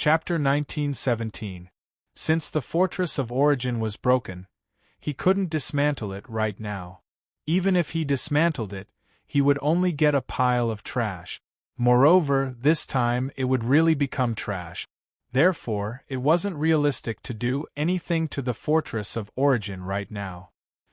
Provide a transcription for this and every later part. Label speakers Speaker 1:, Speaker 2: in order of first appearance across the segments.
Speaker 1: Chapter 1917. Since the Fortress of Origin was broken, he couldn't dismantle it right now. Even if he dismantled it, he would only get a pile of trash. Moreover, this time it would really become trash. Therefore, it wasn't realistic to do anything to the Fortress of Origin right now.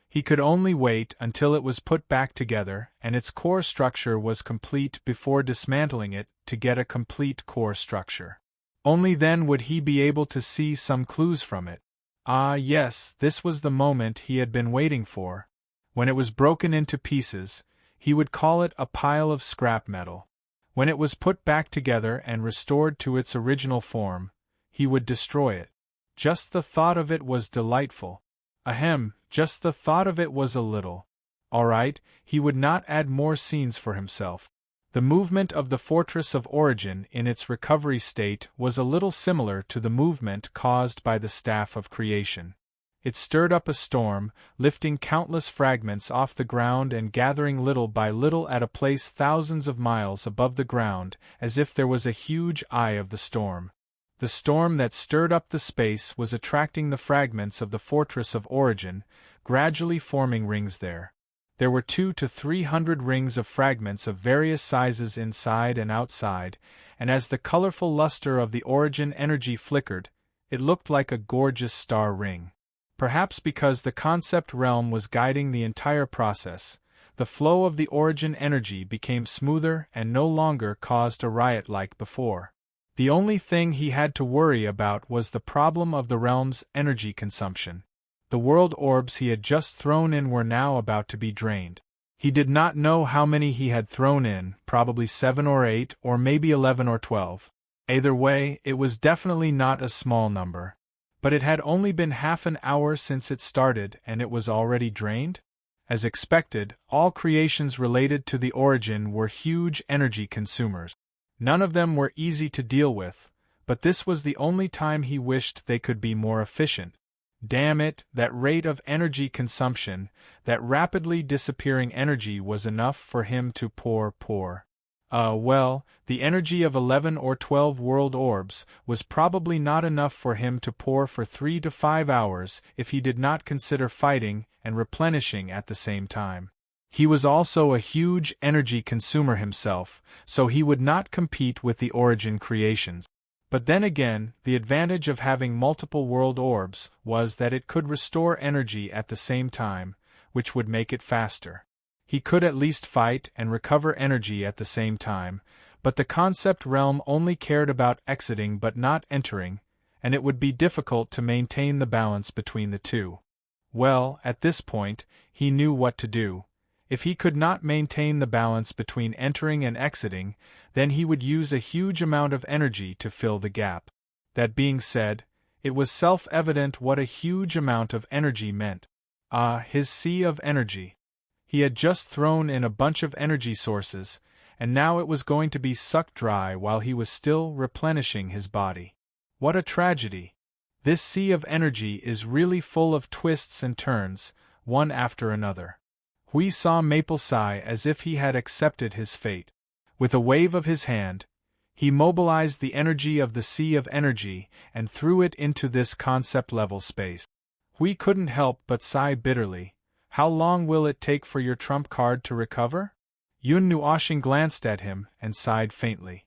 Speaker 1: He could only wait until it was put back together and its core structure was complete before dismantling it to get a complete core structure. Only then would he be able to see some clues from it. Ah yes, this was the moment he had been waiting for. When it was broken into pieces, he would call it a pile of scrap metal. When it was put back together and restored to its original form, he would destroy it. Just the thought of it was delightful. Ahem, just the thought of it was a little. Alright, he would not add more scenes for himself. The movement of the Fortress of Origin in its recovery state was a little similar to the movement caused by the Staff of Creation. It stirred up a storm, lifting countless fragments off the ground and gathering little by little at a place thousands of miles above the ground, as if there was a huge eye of the storm. The storm that stirred up the space was attracting the fragments of the Fortress of Origin, gradually forming rings there. There were 200 to 300 rings of fragments of various sizes inside and outside, and as the colorful luster of the Origin energy flickered, it looked like a gorgeous star ring. Perhaps because the concept realm was guiding the entire process, the flow of the Origin energy became smoother and no longer caused a riot like before. The only thing he had to worry about was the problem of the realm's energy consumption. The world orbs he had just thrown in were now about to be drained. He did not know how many he had thrown in, probably 7 or 8 or maybe 11 or 12. Either way, it was definitely not a small number. But it had only been half an hour since it started and it was already drained? As expected, all creations related to the Origin were huge energy consumers. None of them were easy to deal with, but this was the only time he wished they could be more efficient. Damn it, that rate of energy consumption, that rapidly disappearing energy was enough for him to pour. Well, the energy of 11 or 12 world orbs was probably not enough for him to pour for 3 to 5 hours if he did not consider fighting and replenishing at the same time. He was also a huge energy consumer himself, so he would not compete with the Origin creations. But then again, the advantage of having multiple world orbs was that it could restore energy at the same time, which would make it faster. He could at least fight and recover energy at the same time, but the concept realm only cared about exiting but not entering, and it would be difficult to maintain the balance between the two. Well, at this point, he knew what to do. If he could not maintain the balance between entering and exiting, then he would use a huge amount of energy to fill the gap. That being said, it was self-evident what a huge amount of energy meant. His sea of energy. He had just thrown in a bunch of energy sources, and now it was going to be sucked dry while he was still replenishing his body. What a tragedy! This sea of energy is really full of twists and turns, one after another. Hui saw Maple sigh as if he had accepted his fate. With a wave of his hand, he mobilized the energy of the sea of energy and threw it into this concept-level space. Hui couldn't help but sigh bitterly. How long will it take for your trump card to recover? Yun Nuoshing glanced at him and sighed faintly.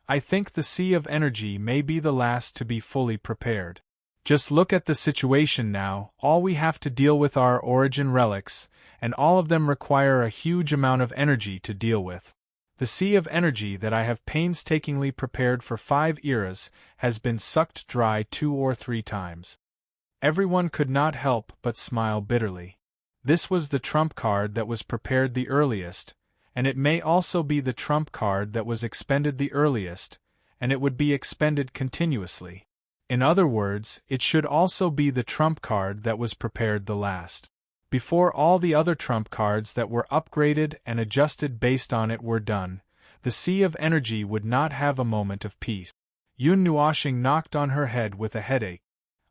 Speaker 1: I think the sea of energy may be the last to be fully prepared. Just look at the situation now, all we have to deal with are Origin relics, and all of them require a huge amount of energy to deal with. The sea of energy that I have painstakingly prepared for 5 eras has been sucked dry 2 or 3 times. Everyone could not help but smile bitterly. This was the trump card that was prepared the earliest, and it may also be the trump card that was expended the earliest, and it would be expended continuously. In other words, it should also be the trump card that was prepared the last. Before all the other trump cards that were upgraded and adjusted based on it were done, the sea of energy would not have a moment of peace. Yun Nuoshing knocked on her head with a headache.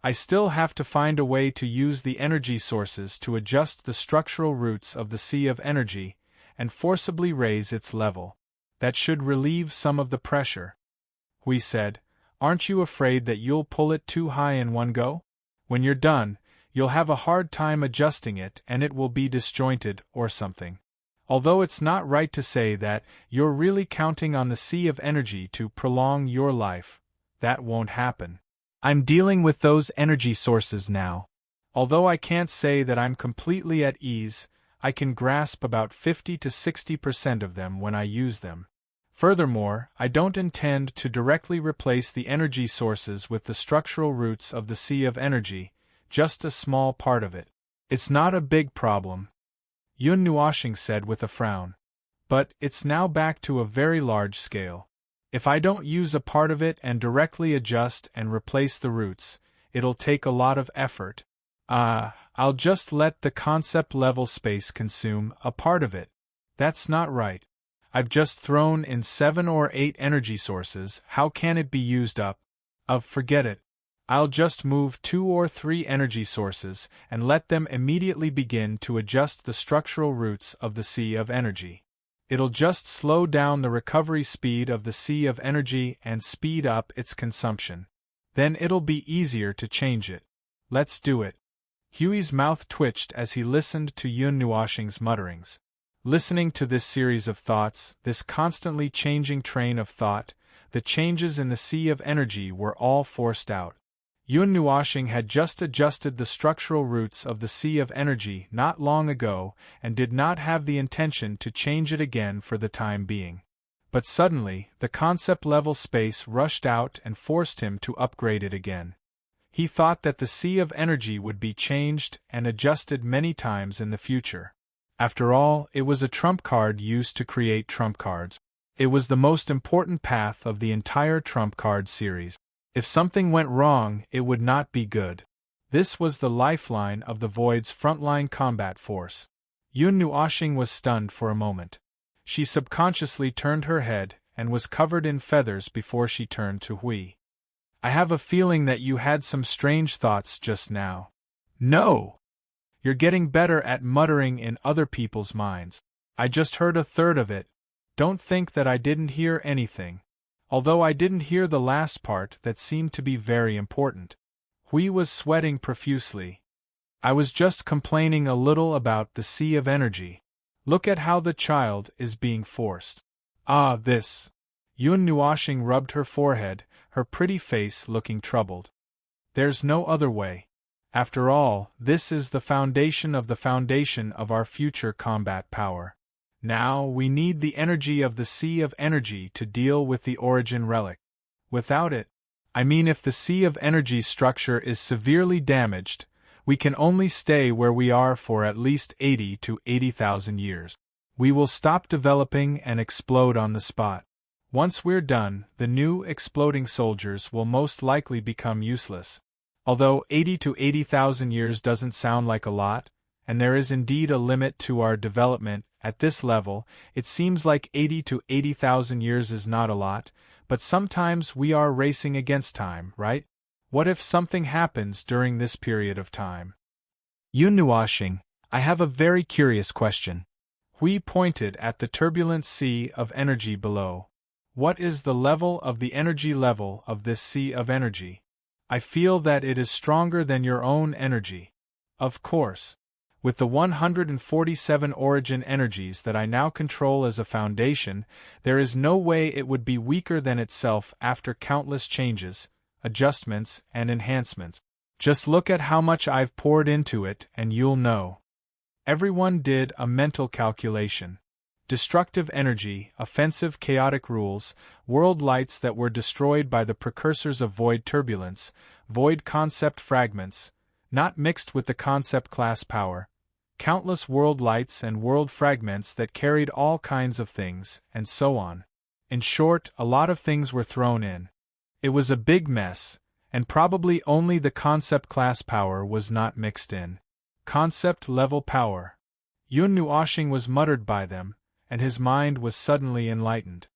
Speaker 1: I still have to find a way to use the energy sources to adjust the structural roots of the sea of energy, and forcibly raise its level. That should relieve some of the pressure. Hui said, Aren't you afraid that you'll pull it too high in one go? When you're done, you'll have a hard time adjusting it and it will be disjointed or something. Although it's not right to say that you're really counting on the sea of energy to prolong your life, that won't happen. I'm dealing with those energy sources now. Although I can't say that I'm completely at ease, I can grasp about 50 to 60% of them when I use them. Furthermore, I don't intend to directly replace the energy sources with the structural roots of the sea of energy, just a small part of it. It's not a big problem, Yun Nuoshing said with a frown. But it's now back to a very large scale. If I don't use a part of it and directly adjust and replace the roots, it'll take a lot of effort. I'll just let the concept level space consume a part of it. That's not right. I've just thrown in 7 or 8 energy sources, how can it be used up? Forget it. I'll just move 2 or 3 energy sources and let them immediately begin to adjust the structural roots of the sea of energy. It'll just slow down the recovery speed of the sea of energy and speed up its consumption. Then it'll be easier to change it. Let's do it. Huey's mouth twitched as he listened to Yun Nuoshing's mutterings. Listening to this series of thoughts, this constantly changing train of thought, the changes in the sea of energy were all forced out. Yun Nuoshing had just adjusted the structural roots of the sea of energy not long ago and did not have the intention to change it again for the time being. But suddenly, the concept level space rushed out and forced him to upgrade it again. He thought that the sea of energy would be changed and adjusted many times in the future. After all, it was a trump card used to create trump cards. It was the most important path of the entire trump card series. If something went wrong, it would not be good. This was the lifeline of the Void's frontline combat force. Yun Nuoshing was stunned for a moment. She subconsciously turned her head and was covered in feathers before she turned to Hui. I have a feeling that you had some strange thoughts just now. No! You're getting better at muttering in other people's minds. I just heard a third of it. Don't think that I didn't hear anything. Although I didn't hear the last part that seemed to be very important. Hui was sweating profusely. I was just complaining a little about the sea of energy. Look at how the child is being forced. This. Yun Nuoshing rubbed her forehead, her pretty face looking troubled. There's no other way. After all, this is the foundation of our future combat power. Now we need the energy of the sea of energy to deal with the origin relic. Without it, I mean if the sea of energy structure is severely damaged, we can only stay where we are for at least 80 to 80,000 years. We will stop developing and explode on the spot. Once we're done, the new exploding soldiers will most likely become useless. Although 80 to 80,000 years doesn't sound like a lot, and there is indeed a limit to our development, at this level, it seems like 80 to 80,000 years is not a lot, but sometimes we are racing against time, right? What if something happens during this period of time? Yun Nuoshing, I have a very curious question. Hui pointed at the turbulent sea of energy below. What is the level of the energy level of this sea of energy? I feel that it is stronger than your own energy. Of course. With the 147 origin energies that I now control as a foundation, there is no way it would be weaker than itself after countless changes, adjustments, and enhancements. Just look at how much I've poured into it and you'll know. Everyone did a mental calculation. Destructive energy, offensive chaotic rules, world lights that were destroyed by the precursors of void turbulence, void concept fragments, not mixed with the concept class power, countless world lights and world fragments that carried all kinds of things, and so on. In short, a lot of things were thrown in. It was a big mess, and probably only the concept class power was not mixed in. Concept level power. Yun Nuoshing was muttered by them, and his mind was suddenly enlightened.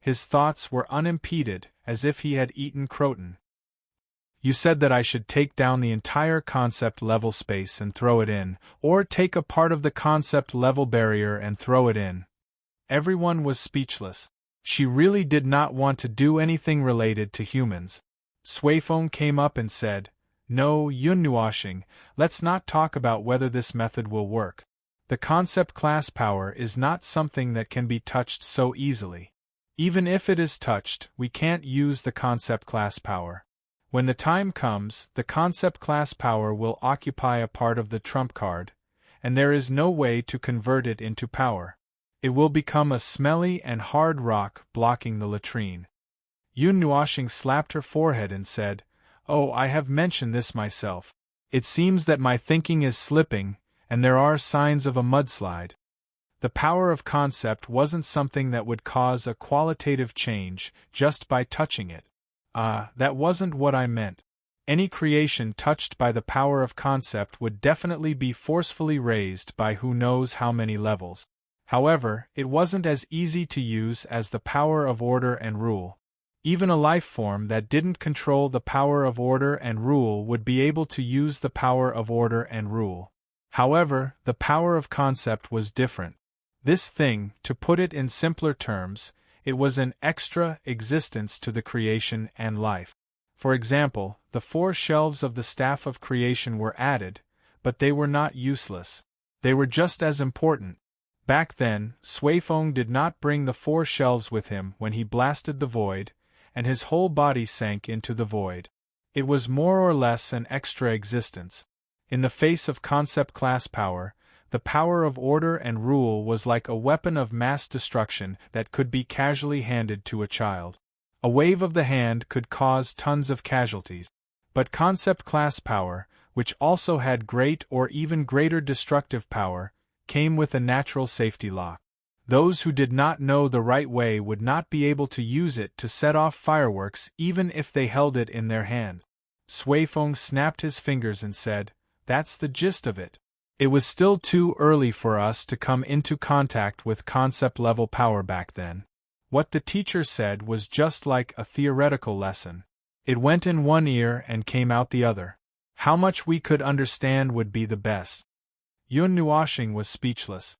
Speaker 1: His thoughts were unimpeded, as if he had eaten croton. You said that I should take down the entire concept level space and throw it in, or take a part of the concept level barrier and throw it in. Everyone was speechless. She really did not want to do anything related to humans. Suifeng came up and said, "No, Yunnuoshing, let's not talk about whether this method will work. The concept class power is not something that can be touched so easily. Even if it is touched, we can't use the concept class power. When the time comes, the concept class power will occupy a part of the trump card, and there is no way to convert it into power. It will become a smelly and hard rock blocking the latrine." Yun Nuoshing slapped her forehead and said, "Oh, I have mentioned this myself. It seems that my thinking is slipping, and there are signs of a mudslide. The power of concept wasn't something that would cause a qualitative change just by touching it. That wasn't what I meant. Any creation touched by the power of concept would definitely be forcefully raised by who knows how many levels. However, it wasn't as easy to use as the power of order and rule. Even a life form that didn't control the power of order and rule would be able to use the power of order and rule. However, the power of concept was different. This thing, to put it in simpler terms, it was an extra existence to the creation and life. For example, the 4 shelves of the staff of creation were added, but they were not useless. They were just as important. Back then, Suifeng did not bring the 4 shelves with him when he blasted the void, and his whole body sank into the void. It was more or less an extra existence. In the face of concept class power, the power of order and rule was like a weapon of mass destruction that could be casually handed to a child. A wave of the hand could cause tons of casualties. But concept class power, which also had great or even greater destructive power, came with a natural safety lock. Those who did not know the right way would not be able to use it to set off fireworks even if they held it in their hand. Suifeng snapped his fingers and said, "That's the gist of it." It was still too early for us to come into contact with concept-level power back then. What the teacher said was just like a theoretical lesson. It went in one ear and came out the other. How much we could understand would be the best. Yun Nuoshing was speechless.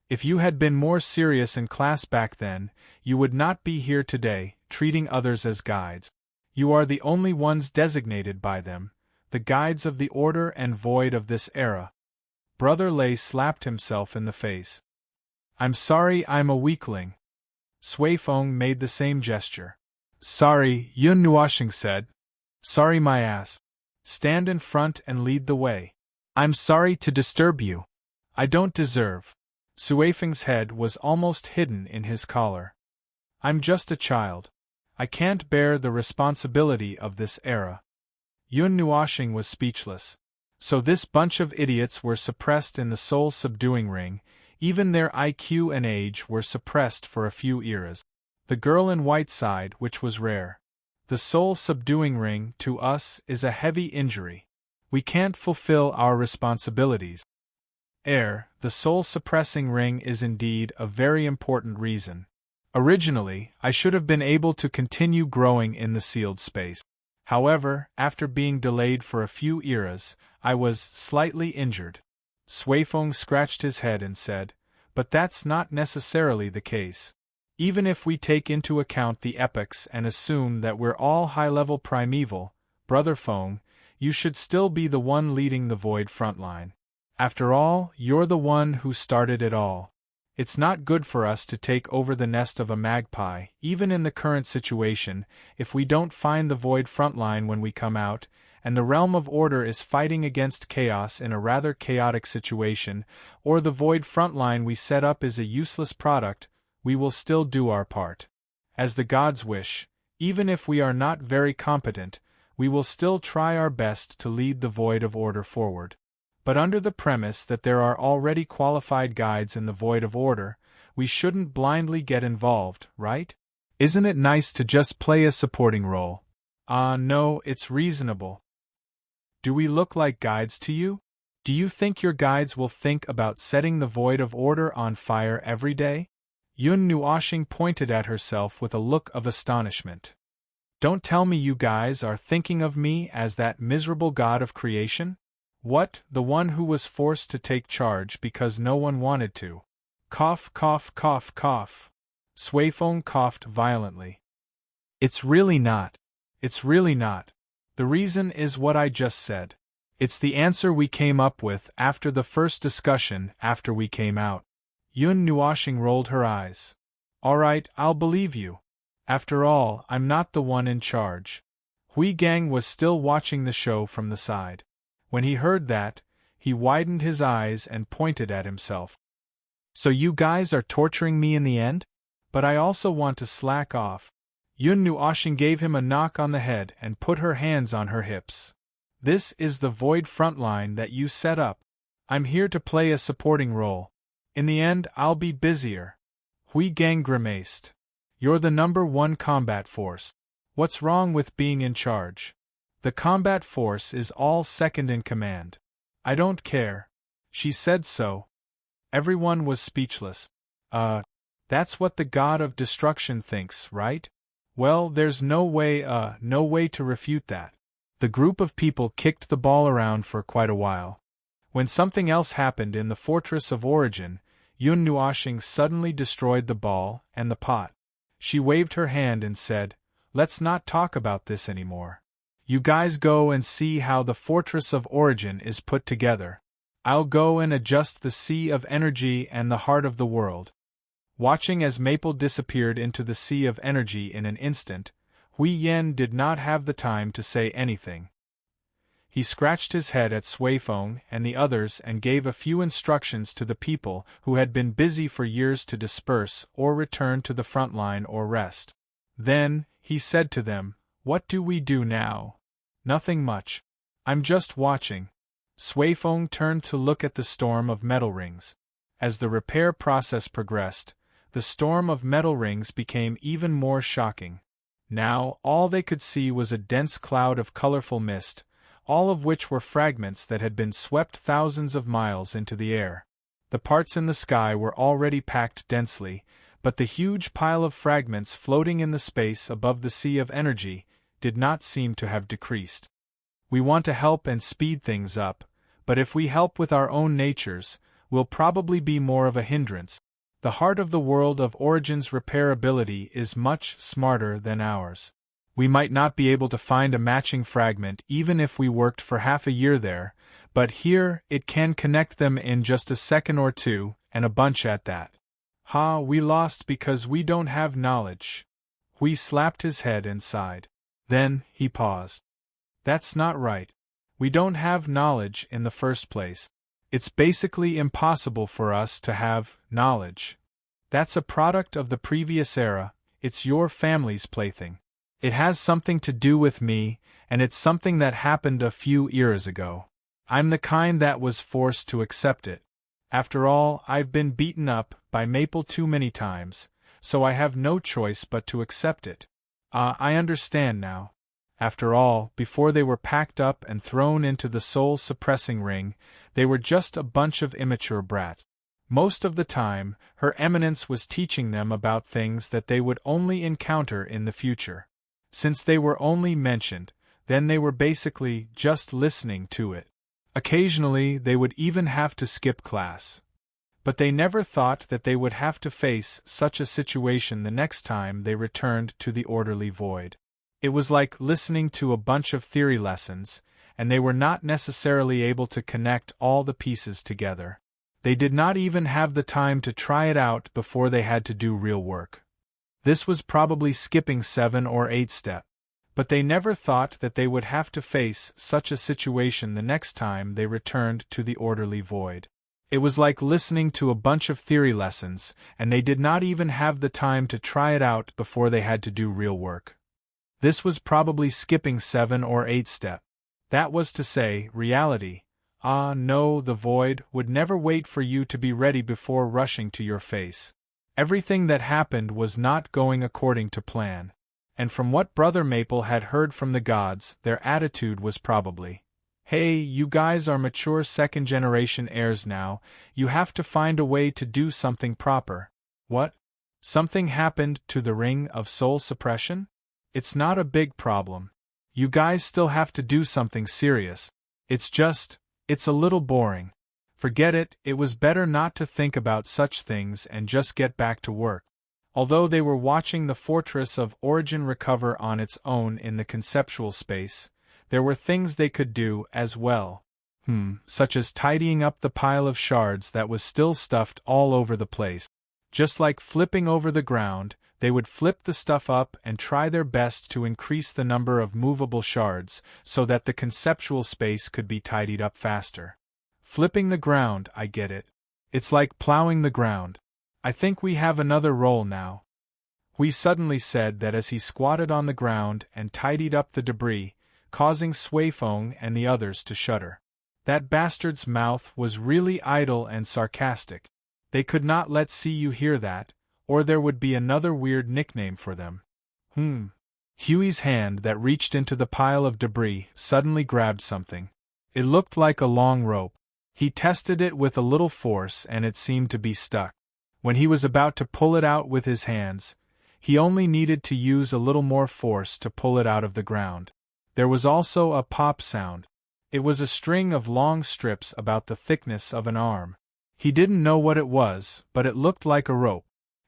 Speaker 1: If you had been more serious in class back then, you would not be here today, treating others as guides. You are the only ones designated by them, the guides of the order and void of this era. Brother Lei slapped himself in the face. "I'm sorry I'm a weakling." Suifeng made the same gesture. "Sorry," Yun Nuoshing said. "Sorry my ass. Stand in front and lead the way. I'm sorry to disturb you. I don't deserve." Suifeng's head was almost hidden in his collar. "I'm just a child. I can't bear the responsibility of this era." Yun Nuoshing was speechless. So this bunch of idiots were suppressed in the soul-subduing ring, even their IQ and age were suppressed for a few eras. The girl in white sighed, which was rare. The soul-subduing ring, to us, is a heavy injury. We can't fulfill our responsibilities. The soul-suppressing ring is indeed a very important reason. Originally, I should have been able to continue growing in the sealed space. However, after being delayed for a few eras, I was slightly injured. Suifeng scratched his head and said, "But that's not necessarily the case. Even if we take into account the epochs and assume that we're all high-level primeval, Brother Feng, you should still be the one leading the void frontline. After all, you're the one who started it all. It's not good for us to take over the nest of a magpie, even in the current situation, if we don't find the void frontline when we come out, and the realm of order is fighting against chaos in a rather chaotic situation, or the void frontline we set up is a useless product, we will still do our part. As the gods wish, even if we are not very competent, we will still try our best to lead the void of order forward. But under the premise that there are already qualified guides in the void of order, we shouldn't blindly get involved, right? Isn't it nice to just play a supporting role? No, it's reasonable. Do we look like guides to you? Do you think your guides will think about setting the void of order on fire every day?" Yun Nuoshing pointed at herself with a look of astonishment. "Don't tell me you guys are thinking of me as that miserable god of creation? What, the one who was forced to take charge because no one wanted to? Cough, cough, cough, cough." Suifeng coughed violently. It's really not. It's really not. The reason is what I just said. It's the answer we came up with after the first discussion after we came out. Yun Nuoshing rolled her eyes. Alright, I'll believe you. After all, I'm not the one in charge. Hui Gang was still watching the show from the side. When he heard that, he widened his eyes and pointed at himself. So you guys are torturing me in the end? But I also want to slack off. Yun Nuoshing gave him a knock on the head and put her hands on her hips. This is the void frontline that you set up. I'm here to play a supporting role. In the end, I'll be busier. Hui Gang grimaced. You're the #1 combat force. What's wrong with being in charge? The combat force is all second in command. I don't care. She said so. Everyone was speechless. That's what the god of destruction thinks, right? Well, there's no way to refute that. The group of people kicked the ball around for quite a while. When something else happened in the Fortress of Origin, Yun Nuoshing suddenly destroyed the ball and the pot. She waved her hand and said, Let's not talk about this anymore. You guys go and see how the Fortress of Origin is put together. I'll go and adjust the Sea of Energy and the Heart of the World. Watching as Maple disappeared into the Sea of Energy in an instant, Hui Yen did not have the time to say anything. He scratched his head at Suifeng and the others and gave a few instructions to the people who had been busy for years to disperse or return to the front line or rest. Then, he said to them, What do we do now? Nothing much. I'm just watching. Suifeng turned to look at the storm of metal rings. As the repair process progressed, the storm of metal rings became even more shocking. Now, all they could see was a dense cloud of colorful mist, all of which were fragments that had been swept thousands of miles into the air. The parts in the sky were already packed densely, but the huge pile of fragments floating in the space above the Sea of Energy did not seem to have decreased. We want to help and speed things up, but if we help with our own natures, we'll probably be more of a hindrance. The heart of the world of Origin's repairability is much smarter than ours. We might not be able to find a matching fragment even if we worked for half a year there, but here it can connect them in just a second or two, and a bunch at that. We lost because we don't have knowledge. Hui slapped his head and sighed. Then, he paused. That's not right. We don't have knowledge in the first place. It's basically impossible for us to have knowledge. That's a product of the previous era, it's your family's plaything. It has something to do with me, and it's something that happened a few eras ago. I'm the kind that was forced to accept it. After all, I've been beaten up by Maple too many times, so I have no choice but to accept it. I understand now. After all, before they were packed up and thrown into the soul-suppressing ring, they were just a bunch of immature brats. Most of the time, Her Eminence was teaching them about things that they would only encounter in the future. Since they were only mentioned, then they were basically just listening to it. Occasionally, they would even have to skip class. But they never thought that they would have to face such a situation the next time they returned to the orderly void. It was like listening to a bunch of theory lessons, and they were not necessarily able to connect all the pieces together. They did not even have the time to try it out before they had to do real work. This was probably skipping 7 or 8 steps. But they never thought that they would have to face such a situation the next time they returned to the orderly void. It was like listening to a bunch of theory lessons, and they did not even have the time to try it out before they had to do real work. This was probably skipping 7 or 8 steps. That was to say, reality. No, the void would never wait for you to be ready before rushing to your face. Everything that happened was not going according to plan. And from what Brother Maple had heard from the gods, their attitude was probably, Hey, you guys are mature second-generation heirs now, you have to find a way to do something proper. What? Something happened to the Ring of Soul Suppression? It's not a big problem. You guys still have to do something serious. It's a little boring. Forget it, it was better not to think about such things and just get back to work. Although they were watching the fortress of origin recover on its own in the conceptual space, there were things they could do as well. Such as tidying up the pile of shards that was still stuffed all over the place. Just like flipping over the ground, they would flip the stuff up and try their best to increase the number of movable shards so that the conceptual space could be tidied up faster. Flipping the ground, I get it. It's like plowing the ground. I think we have another role now. Hui suddenly said that as he squatted on the ground and tidied up the debris, causing Sui Feng and the others to shudder. That bastard's mouth was really idle and sarcastic. They could not let you hear that, or there would be another weird nickname for them. Huey's hand that reached into the pile of debris suddenly grabbed something. It looked like a long rope. He tested it with a little force and it seemed to be stuck. When he was about to pull it out with his hands, he only needed to use a little more force to pull it out of the ground. There was also a pop sound. It was a string of long strips about the thickness of an arm. He didn't know what it was, but it looked like a rope.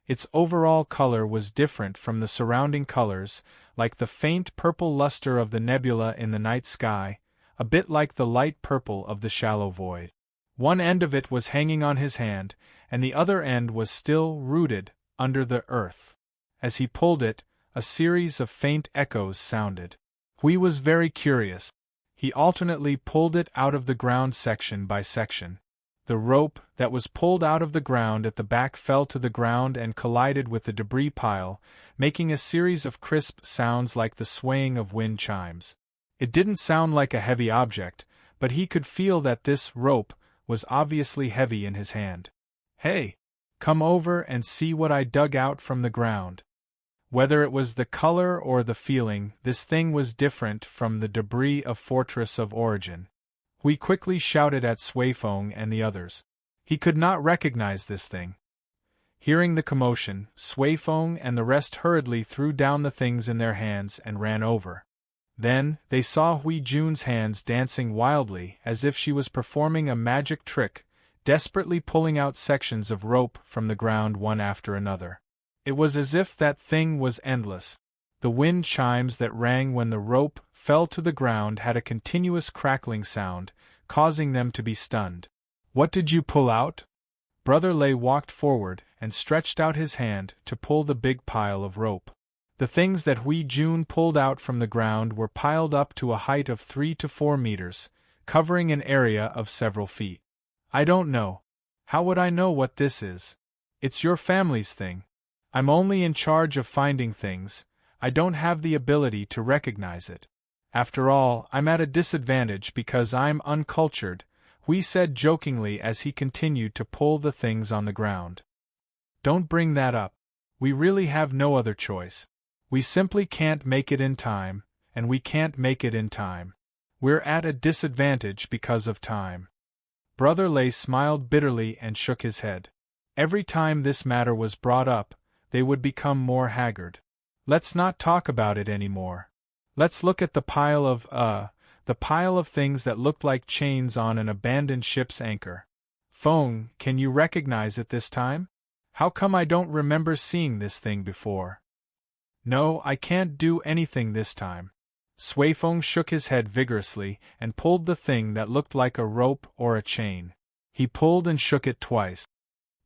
Speaker 1: Its overall color was different from the surrounding colors, like the faint purple luster of the nebula in the night sky, a bit like the light purple of the shallow void. One end of it was hanging on his hand, and the other end was still rooted under the earth. As he pulled it, a series of faint echoes sounded. Hui was very curious. He alternately pulled it out of the ground section by section. The rope that was pulled out of the ground at the back fell to the ground and collided with the debris pile, making a series of crisp sounds like the swaying of wind chimes. It didn't sound like a heavy object, but he could feel that this rope was obviously heavy in his hand. "Hey! Come over and see what I dug out from the ground." Whether it was the color or the feeling, this thing was different from the debris of Fortress of Origin. Hui quickly shouted at Sui Feng and the others. He could not recognize this thing. Hearing the commotion, Sui Feng and the rest hurriedly threw down the things in their hands and ran over. Then, they saw Hui Jun's hands dancing wildly as if she was performing a magic trick, desperately pulling out sections of rope from the ground one after another. It was as if that thing was endless. The wind chimes that rang when the rope fell to the ground had a continuous crackling sound, causing them to be stunned. "What did you pull out?" Brother Lei walked forward and stretched out his hand to pull the big pile of rope. The things that Hui Jun pulled out from the ground were piled up to a height of 3 to 4 meters, covering an area of several feet. "I don't know. How would I know what this is? It's your family's thing. I'm only in charge of finding things. I don't have the ability to recognize it. After all, I'm at a disadvantage because I'm uncultured," Hui said jokingly as he continued to pull the things on the ground. "Don't bring that up. We really have no other choice. We simply can't make it in time, and we can't make it in time. We're at a disadvantage because of time." Brother Lei smiled bitterly and shook his head. Every time this matter was brought up, they would become more haggard. "Let's not talk about it anymore. Let's look at the pile of things that looked like chains on an abandoned ship's anchor. Feng, can you recognize it this time? How come I don't remember seeing this thing before?" "No, I can't do anything this time." Sui Feng shook his head vigorously and pulled the thing that looked like a rope or a chain. He pulled and shook it twice.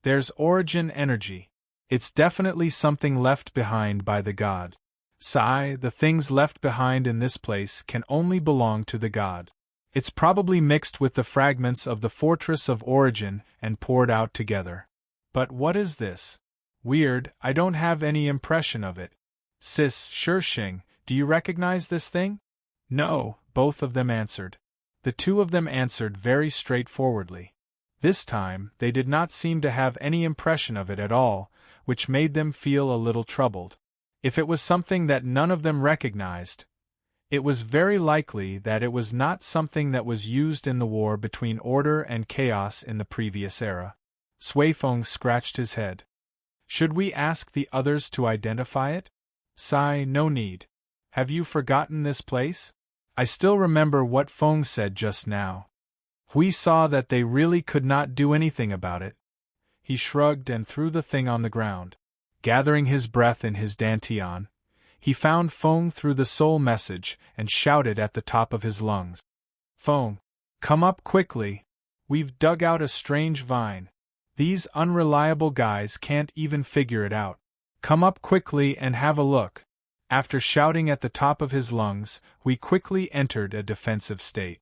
Speaker 1: "There's origin energy. It's definitely something left behind by the god. Sai, the things left behind in this place can only belong to the god. It's probably mixed with the fragments of the Fortress of Origin and poured out together. But what is this? Weird, I don't have any impression of it. Sis Shishing, do you recognize this thing?" "No," both of them answered. The two of them answered very straightforwardly. This time, they did not seem to have any impression of it at all, which made them feel a little troubled. If it was something that none of them recognized, it was very likely that it was not something that was used in the war between order and chaos in the previous era. Sui Feng scratched his head. "Should we ask the others to identify it?" "Sai, no need. Have you forgotten this place? I still remember what Feng said just now." Hui saw that they really could not do anything about it. He shrugged and threw the thing on the ground. Gathering his breath in his dantian, he found Feng through the soul message and shouted at the top of his lungs. Feng, come up quickly. We've dug out a strange vine. These unreliable guys can't even figure it out. Come up quickly and have a look. After shouting at the top of his lungs, we quickly entered a defensive state.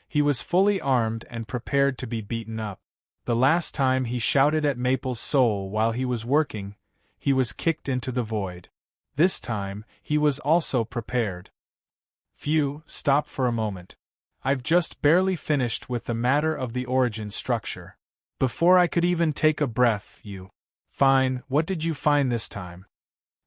Speaker 1: He was fully armed and prepared to be beaten up. The last time he shouted at Maple's soul while he was working, he was kicked into the void. This time, he was also prepared. Phew, stop for a moment. I've just barely finished with the matter of the origin structure. Before I could even take a breath, you. Fine, what did you find this time?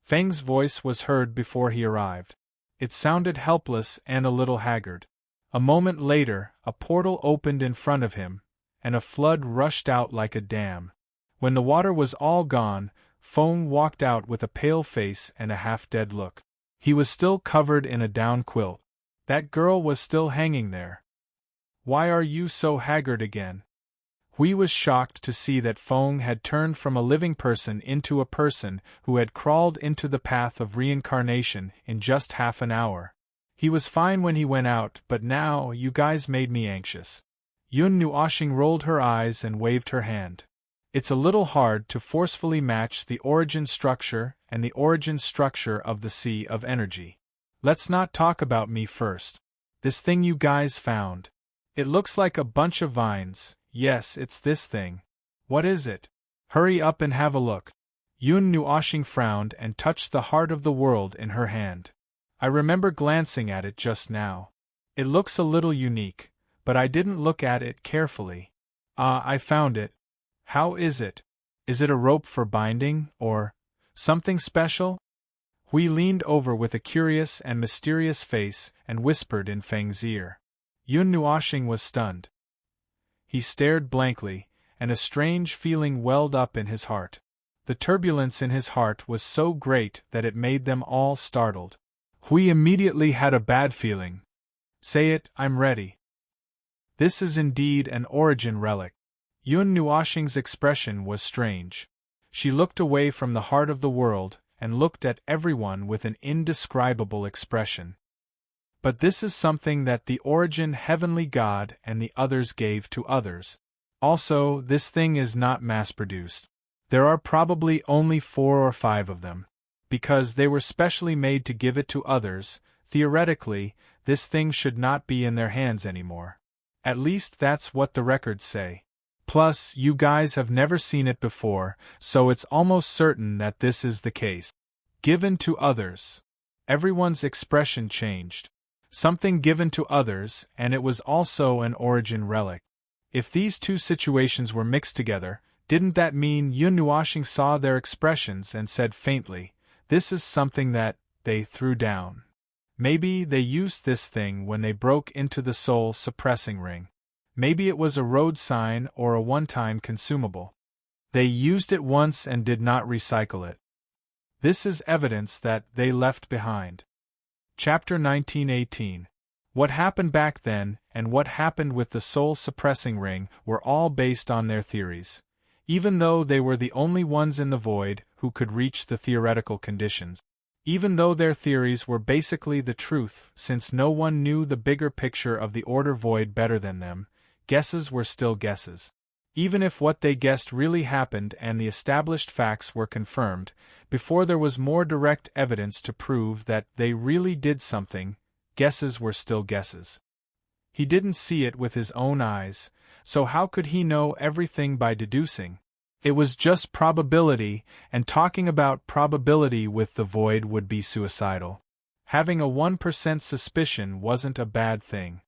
Speaker 1: Feng's voice was heard before he arrived. It sounded helpless and a little haggard. A moment later, a portal opened in front of him, and a flood rushed out like a dam. When the water was all gone, Feng walked out with a pale face and a half-dead look. He was still covered in a down quilt. That girl was still hanging there. Why are you so haggard again? Hui was shocked to see that Feng had turned from a living person into a person who had crawled into the path of reincarnation in just half an hour. He was fine when he went out, but now you guys made me anxious. Yun Nuoshing rolled her eyes and waved her hand. It's a little hard to forcefully match the origin structure and the origin structure of the sea of energy. Let's not talk about me first. This thing you guys found. It looks like a bunch of vines. Yes, it's this thing. What is it? Hurry up and have a look. Yun Nuoshing frowned and touched the heart of the world in her hand. I remember glancing at it just now. It looks a little unique, but I didn't look at it carefully. Ah, I found it. How is it? Is it a rope for binding, or something special? Hui leaned over with a curious and mysterious face and whispered in Feng's ear. Yun Nuoshing was stunned. He stared blankly, and a strange feeling welled up in his heart. The turbulence in his heart was so great that it made them all startled. Hui immediately had a bad feeling. Say it, I'm ready. This is indeed an origin relic. Yun Nuoshing's expression was strange. She looked away from the heart of the world and looked at everyone with an indescribable expression. But this is something that the origin heavenly God and the others gave to others. Also, this thing is not mass-produced. There are probably only 4 or 5 of them. Because they were specially made to give it to others, theoretically, this thing should not be in their hands anymore. At least that's what the records say. Plus, you guys have never seen it before, so it's almost certain that this is the case. Given to others. Everyone's expression changed. Something given to others, and it was also an origin relic. If these two situations were mixed together, didn't that mean Yun Nuoshing saw their expressions and said faintly, "This is something that they threw down"? Maybe they used this thing when they broke into the soul suppressing ring. Maybe it was a road sign or a one-time consumable. They used it once and did not recycle it. This is evidence that they left behind. Chapter 1918. What happened back then and what happened with the soul-suppressing ring were all based on their theories. Even though they were the only ones in the void who could reach the theoretical conditions. Even though their theories were basically the truth, since no one knew the bigger picture of the order void better than them, guesses were still guesses. Even if what they guessed really happened and the established facts were confirmed, before there was more direct evidence to prove that they really did something, guesses were still guesses. He didn't see it with his own eyes, so how could he know everything by deducing? It was just probability, and talking about probability with the void would be suicidal. Having a 1% suspicion wasn't a bad thing.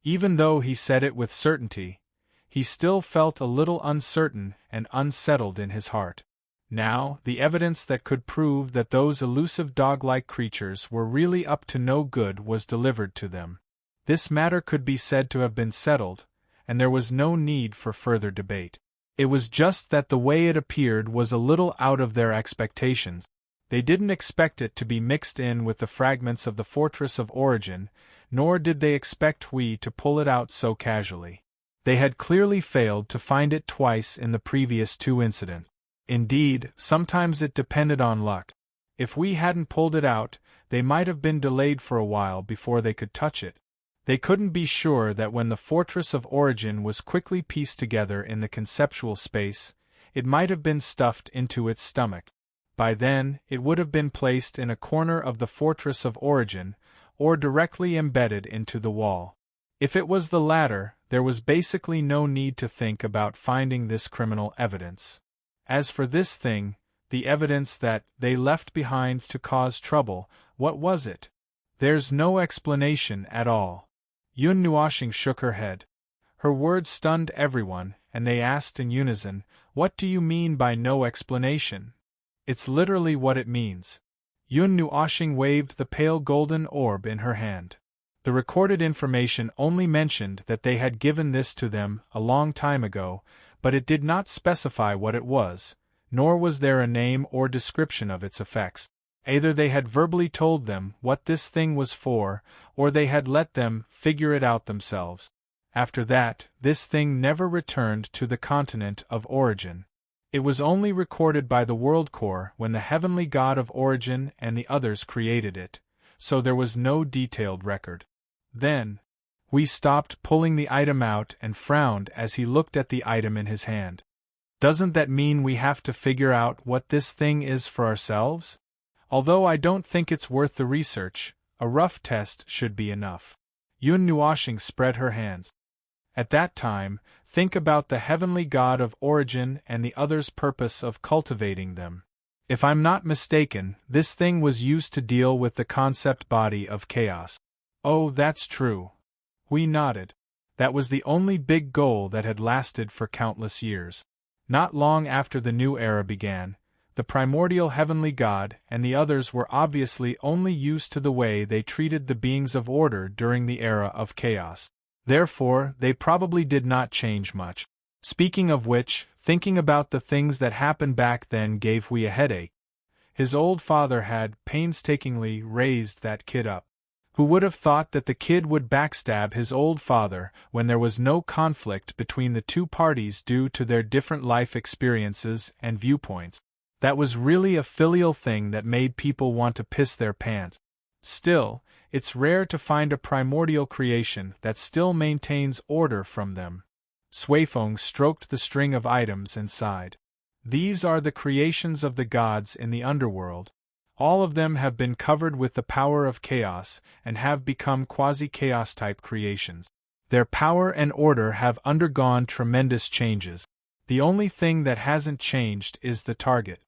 Speaker 1: Even though he said it with certainty, he still felt a little uncertain and unsettled in his heart. Now, the evidence that could prove that those elusive dog-like creatures were really up to no good was delivered to them. This matter could be said to have been settled, and there was no need for further debate. It was just that the way it appeared was a little out of their expectations. They didn't expect it to be mixed in with the fragments of the Fortress of Origin, nor did they expect Hui to pull it out so casually. They had clearly failed to find it twice in the previous 2 incidents. Indeed, sometimes it depended on luck. If we hadn't pulled it out, they might have been delayed for a while before they could touch it. They couldn't be sure that when the fortress of origin was quickly pieced together in the conceptual space, it might have been stuffed into its stomach. By then, it would have been placed in a corner of the fortress of origin, or directly embedded into the wall. If it was the latter, there was basically no need to think about finding this criminal evidence. As for this thing, the evidence that they left behind to cause trouble, what was it? There's no explanation at all. Yun Nuoshing shook her head. Her words stunned everyone, and they asked in unison, "What do you mean by no explanation?" "It's literally what it means." Yun Nuoshing waved the pale golden orb in her hand. The recorded information only mentioned that they had given this to them a long time ago, but it did not specify what it was, nor was there a name or description of its effects. Either they had verbally told them what this thing was for, or they had let them figure it out themselves. After that, this thing never returned to the continent of origin. It was only recorded by the World Core when the heavenly god of origin and the others created it, so there was no detailed record. Then, we stopped pulling the item out and frowned as he looked at the item in his hand. Doesn't that mean we have to figure out what this thing is for ourselves? Although I don't think it's worth the research, a rough test should be enough. Yun Nuoshing spread her hands. At that time, think about the heavenly god of origin and the other's purpose of cultivating them. If I'm not mistaken, this thing was used to deal with the concept body of chaos. Oh, that's true. We nodded. That was the only big goal that had lasted for countless years. Not long after the new era began, the primordial heavenly god and the others were obviously only used to the way they treated the beings of order during the era of chaos. Therefore, they probably did not change much. Speaking of which, thinking about the things that happened back then gave Hui a headache. His old father had painstakingly raised that kid up. Who would have thought that the kid would backstab his old father when there was no conflict between the two parties due to their different life experiences and viewpoints? That was really a filial thing that made people want to piss their pants. Still, it's rare to find a primordial creation that still maintains order from them. Suifeng stroked the string of items and sighed. These are the creations of the gods in the underworld. All of them have been covered with the power of chaos and have become quasi-chaos-type creations. Their power and order have undergone tremendous changes. The only thing that hasn't changed is the target.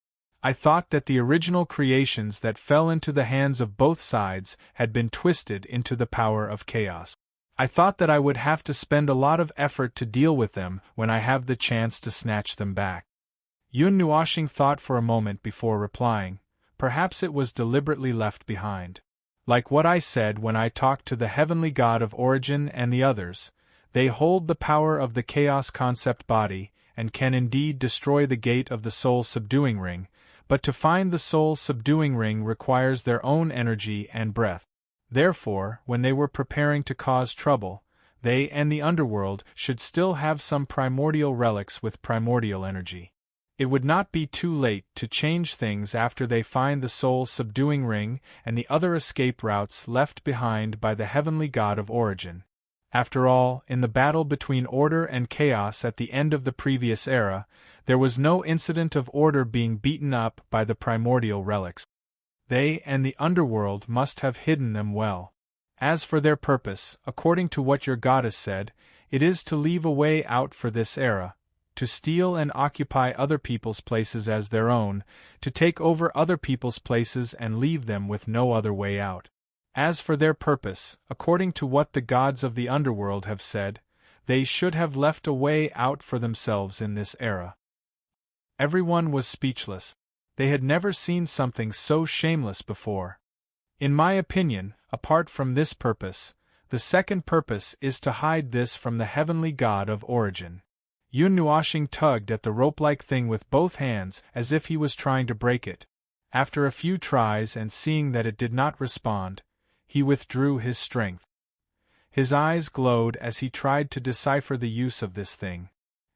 Speaker 1: I thought that the original creations that fell into the hands of both sides had been twisted into the power of chaos. I thought that I would have to spend a lot of effort to deal with them when I have the chance to snatch them back. Yun Nuoshing thought for a moment before replying. Perhaps it was deliberately left behind. Like what I said when I talked to the heavenly god of origin and the others, they hold the power of the chaos concept body and can indeed destroy the gate of the soul subduing ring, but to find the soul subduing ring requires their own energy and breath. Therefore, when they were preparing to cause trouble, they and the underworld should still have some primordial relics with primordial energy. It would not be too late to change things after they find the soul subduing ring and the other escape routes left behind by the heavenly god of origin. After all, in the battle between order and chaos at the end of the previous era, there was no incident of order being beaten up by the primordial relics. They and the underworld must have hidden them well. As for their purpose, according to what your goddess said, it is to leave a way out for this era, to steal and occupy other people's places as their own, to take over other people's places and leave them with no other way out. As for their purpose, according to what the gods of the underworld have said, they should have left a way out for themselves in this era. Everyone was speechless. They had never seen something so shameless before. In my opinion, apart from this purpose, the second purpose is to hide this from the heavenly god of origin. Yun Nuoshing tugged at the rope-like thing with both hands as if he was trying to break it. After a few tries and seeing that it did not respond, he withdrew his strength. His eyes glowed as he tried to decipher the use of this thing.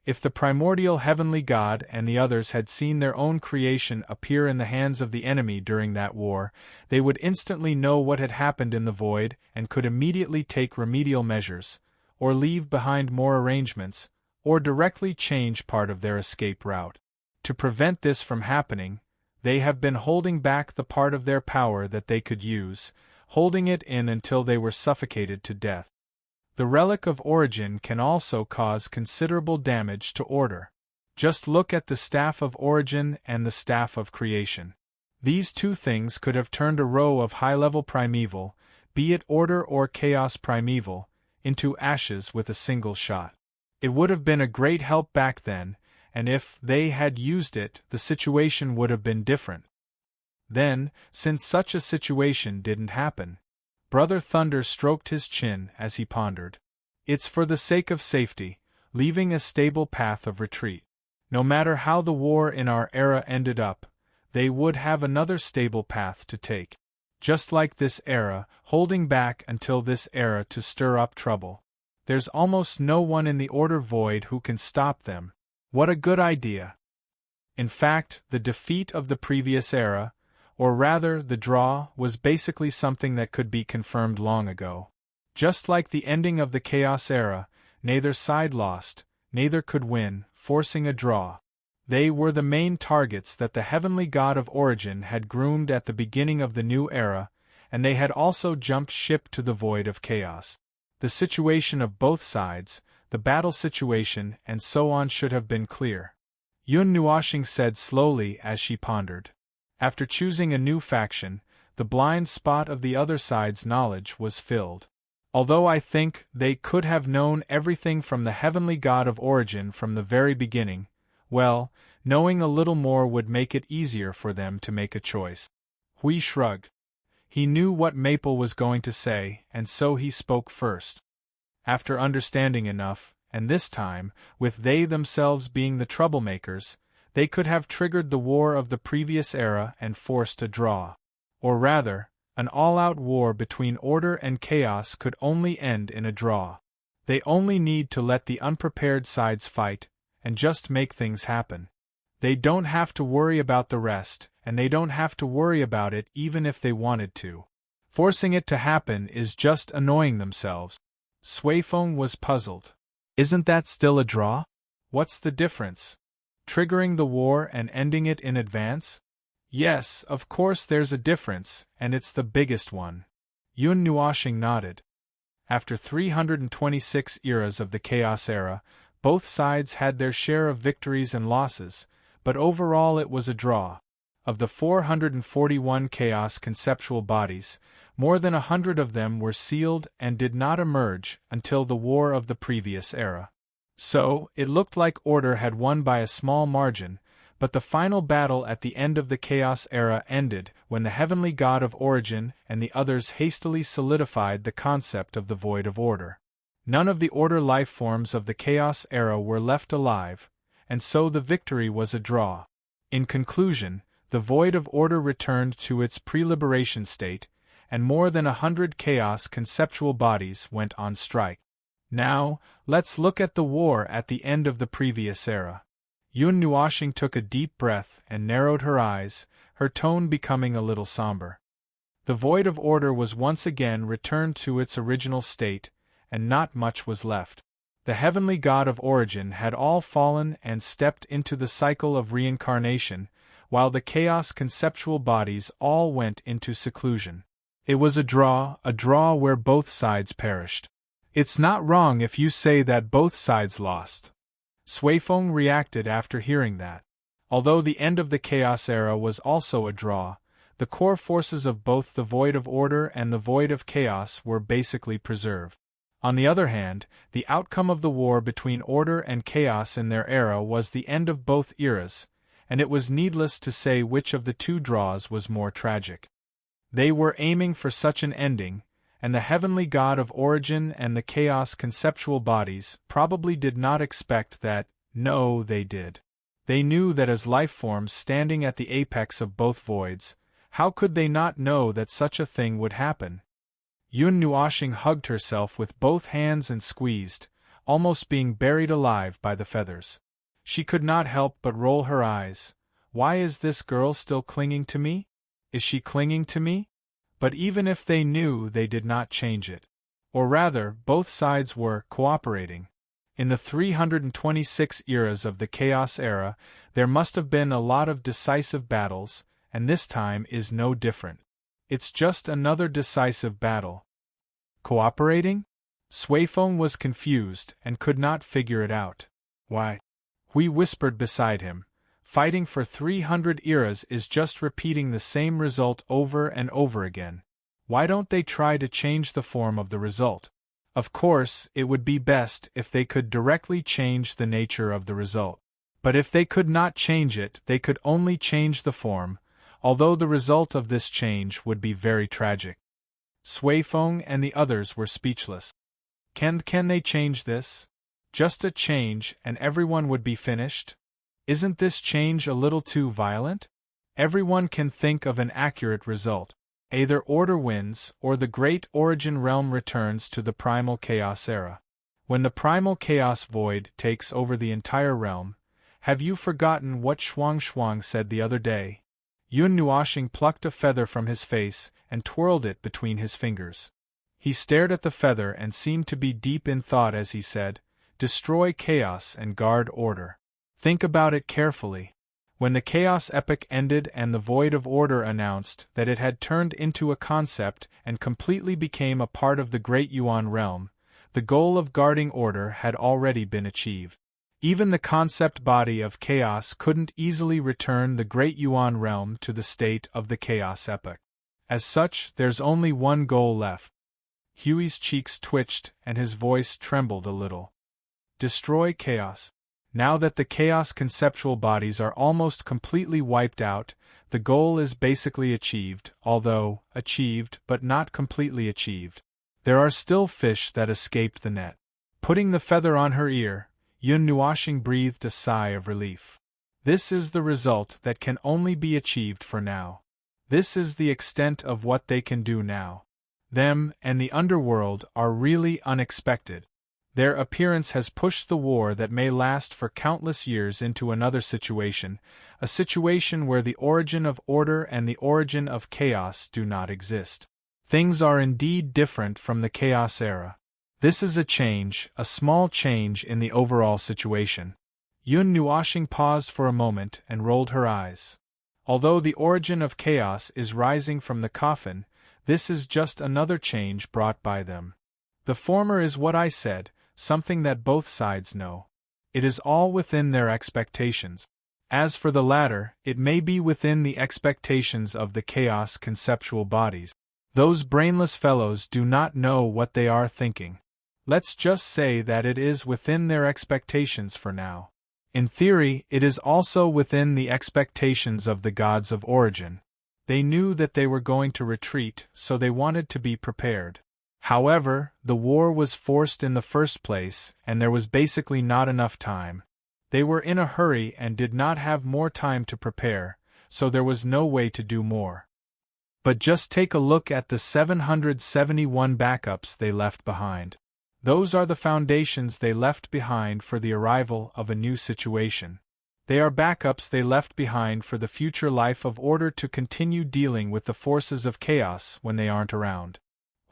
Speaker 1: If the primordial heavenly god and the others had seen their own creation appear in the hands of the enemy during that war, they would instantly know what had happened in the void and could immediately take remedial measures, or leave behind more arrangements, or directly change part of their escape route. To prevent this from happening, they have been holding back the part of their power that they could use, holding it in until they were suffocated to death. The relic of origin can also cause considerable damage to order. Just look at the staff of origin and the staff of creation. These two things could have turned a row of high-level primeval, be it order or chaos primeval, into ashes with a single shot. It would have been a great help back then, and if they had used it, the situation would have been different. Then, since such a situation didn't happen, Brother Thunder stroked his chin as he pondered. It's for the sake of safety, leaving a stable path of retreat. No matter how the war in our era ended up, they would have another stable path to take. Just like this era, holding back until this era to stir up trouble. There's almost no one in the order void who can stop them. What a good idea! In fact, the defeat of the previous era, or rather the draw, was basically something that could be confirmed long ago. Just like the ending of the Chaos era, neither side lost, neither could win, forcing a draw. They were the main targets that the heavenly god of origin had groomed at the beginning of the new era, and they had also jumped ship to the void of chaos. The situation of both sides, the battle situation, and so on should have been clear. Yun Nuashing said slowly as she pondered. After choosing a new faction, the blind spot of the other side's knowledge was filled. Although I think they could have known everything from the heavenly god of origin from the very beginning, well, knowing a little more would make it easier for them to make a choice. Hui shrugged. He knew what Maple was going to say, and so he spoke first. After understanding enough, and this time, with they themselves being the troublemakers, they could have triggered the war of the previous era and forced a draw. Or rather, an all-out war between order and chaos could only end in a draw. They only need to let the unprepared sides fight, and just make things happen. They don't have to worry about the rest, and they don't have to worry about it even if they wanted to. Forcing it to happen is just annoying themselves. Suifeng was puzzled. Isn't that still a draw? What's the difference? Triggering the war and ending it in advance? Yes, of course there's a difference, and it's the biggest one. Yun Nuashing nodded. After 326 eras of the Chaos era, both sides had their share of victories and losses, but overall it was a draw. Of the 441 Chaos conceptual bodies, more than 100 of them were sealed and did not emerge until the war of the previous era. So, it looked like Order had won by a small margin, but the final battle at the end of the Chaos era ended when the heavenly god of origin and the others hastily solidified the concept of the void of order. None of the Order life forms of the Chaos era were left alive, and so the victory was a draw. In conclusion, the void of order returned to its pre-liberation state, and more than 100 Chaos conceptual bodies went on strike. Now, let's look at the war at the end of the previous era. Yun Nuashing took a deep breath and narrowed her eyes, her tone becoming a little somber. The void of order was once again returned to its original state, and not much was left. The heavenly god of origin had all fallen and stepped into the cycle of reincarnation, while the chaos conceptual bodies all went into seclusion. It was a draw where both sides perished. It's not wrong if you say that both sides lost. Suifeng reacted after hearing that. Although the end of the Chaos era was also a draw, the core forces of both the Void of Order and the Void of Chaos were basically preserved. On the other hand, the outcome of the war between Order and Chaos in their era was the end of both eras, and it was needless to say which of the two draws was more tragic. They were aiming for such an ending, and the heavenly god of origin and the chaos conceptual bodies probably did not expect that. No, they did. They knew that as life forms standing at the apex of both voids, how could they not know that such a thing would happen? Yun Nuashing hugged herself with both hands and squeezed, almost being buried alive by the feathers. She could not help but roll her eyes. Why is this girl still clinging to me? Is she clinging to me? But even if they knew, they did not change it. Or rather, both sides were cooperating. In the 326 eras of the Chaos Era, there must have been a lot of decisive battles, and this time is no different. It's just another decisive battle. Cooperating? Suifeng was confused and could not figure it out. Why? Hui whispered beside him. Fighting for 300 eras is just repeating the same result over and over again. Why don't they try to change the form of the result? Of course, it would be best if they could directly change the nature of the result. But if they could not change it, they could only change the form, although the result of this change would be very tragic. Suifeng and the others were speechless. Can they change this? Just a change and everyone would be finished? Isn't this change a little too violent? Everyone can think of an accurate result. Either order wins, or the great origin realm returns to the primal chaos era. When the primal chaos void takes over the entire realm, have you forgotten what Shuang said the other day? Yun Nuoxing plucked a feather from his face and twirled it between his fingers. He stared at the feather and seemed to be deep in thought as he said, "Destroy chaos and guard order." Think about it carefully. When the chaos epoch ended and the void of order announced that it had turned into a concept and completely became a part of the Great Yuan realm, the goal of guarding order had already been achieved. Even the concept body of chaos couldn't easily return the Great Yuan realm to the state of the chaos epoch. As such, there's only one goal left. Huey's cheeks twitched and his voice trembled a little. Destroy chaos. Now that the chaos conceptual bodies are almost completely wiped out, the goal is basically achieved, although achieved but not completely achieved. There are still fish that escaped the net. Putting the feather on her ear, Yun Nuoxing breathed a sigh of relief. This is the result that can only be achieved for now. This is the extent of what they can do now. Them and the underworld are really unexpected. Their appearance has pushed the war that may last for countless years into another situation, a situation where the origin of order and the origin of chaos do not exist. Things are indeed different from the chaos era. This is a change, a small change in the overall situation. Yun Nuoxing paused for a moment and rolled her eyes. Although the origin of chaos is rising from the coffin, this is just another change brought by them. The former is what I said, something that both sides know. It is all within their expectations. As for the latter, it may be within the expectations of the chaos conceptual bodies. Those brainless fellows do not know what they are thinking. Let's just say that it is within their expectations for now. In theory, it is also within the expectations of the gods of origin. They knew that they were going to retreat, so they wanted to be prepared. However, the war was forced in the first place, and there was basically not enough time. They were in a hurry and did not have more time to prepare, so there was no way to do more. But just take a look at the 771 backups they left behind. Those are the foundations they left behind for the arrival of a new situation. They are backups they left behind for the future life of order to continue dealing with the forces of chaos when they aren't around.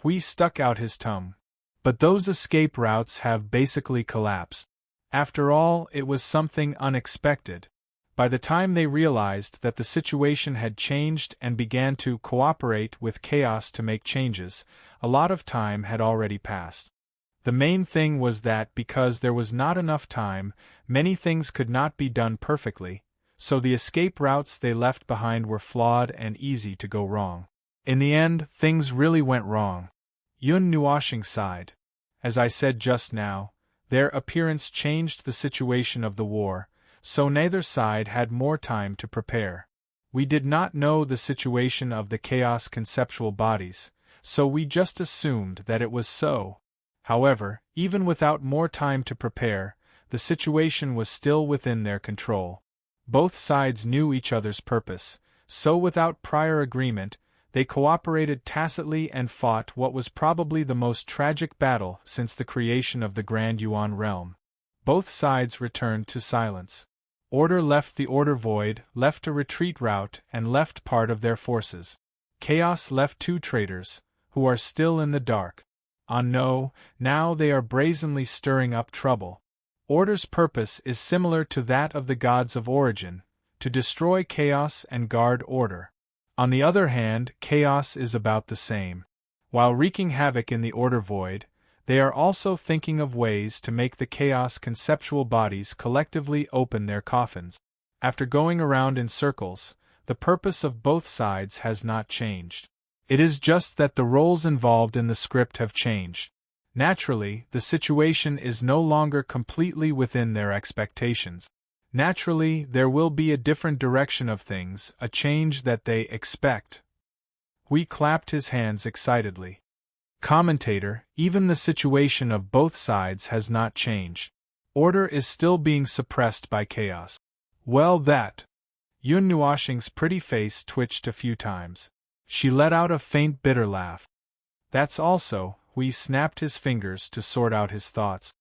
Speaker 1: Hui stuck out his tongue. But those escape routes have basically collapsed. After all, it was something unexpected. By the time they realized that the situation had changed and began to cooperate with chaos to make changes, a lot of time had already passed. The main thing was that because there was not enough time, many things could not be done perfectly, so the escape routes they left behind were flawed and easy to go wrong. In the end, things really went wrong. Yun Nuoxing sighed. As I said just now, their appearance changed the situation of the war, so neither side had more time to prepare. We did not know the situation of the chaos conceptual bodies, so we just assumed that it was so. However, even without more time to prepare, the situation was still within their control. Both sides knew each other's purpose, so without prior agreement, they cooperated tacitly and fought what was probably the most tragic battle since the creation of the Grand Yuan realm. Both sides returned to silence. Order left the order void, left a retreat route, and left part of their forces. Chaos left 2 traitors, who are still in the dark. Ah no, now they are brazenly stirring up trouble. Order's purpose is similar to that of the gods of origin, to destroy chaos and guard order. On the other hand, chaos is about the same. While wreaking havoc in the order void, they are also thinking of ways to make the chaos conceptual bodies collectively open their coffins. After going around in circles, the purpose of both sides has not changed. It is just that the roles involved in the script have changed. Naturally, the situation is no longer completely within their expectations. Naturally, there will be a different direction of things, a change that they expect. Hui clapped his hands excitedly. Commentator, even the situation of both sides has not changed. Order is still being suppressed by chaos. Well, that. Yun Nuoxing's pretty face twitched a few times. She let out a faint bitter laugh. That's also, Hui snapped his fingers to sort out his thoughts.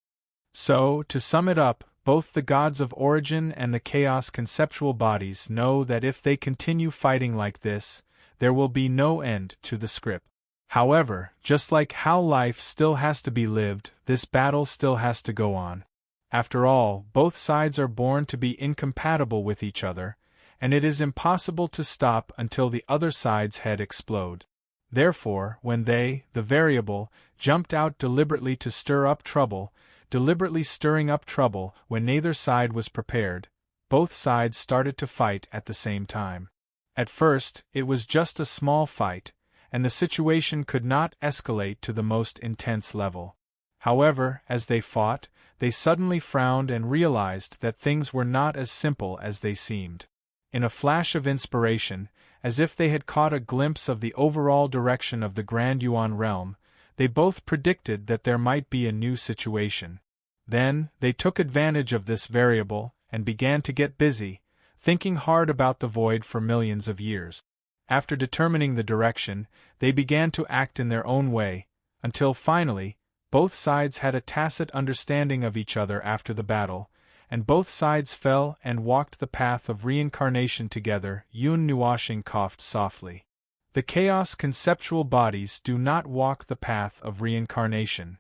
Speaker 1: So, to sum it up, both the gods of origin and the chaos conceptual bodies know that if they continue fighting like this, there will be no end to the script. However, just like how life still has to be lived, this battle still has to go on. After all, both sides are born to be incompatible with each other, and it is impossible to stop until the other side's head explode. Therefore, when they, the variable, jumped out deliberately to stir up trouble, deliberately stirring up trouble when neither side was prepared, both sides started to fight at the same time. At first, it was just a small fight, and the situation could not escalate to the most intense level. However, as they fought, they suddenly frowned and realized that things were not as simple as they seemed. In a flash of inspiration, as if they had caught a glimpse of the overall direction of the Grand Yuan realm, they both predicted that there might be a new situation. Then, they took advantage of this variable, and began to get busy, thinking hard about the void for millions of years. After determining the direction, they began to act in their own way, until finally, both sides had a tacit understanding of each other after the battle, and both sides fell and walked the path of reincarnation together. Yun Nuoxing coughed softly. The chaos conceptual bodies do not walk the path of reincarnation.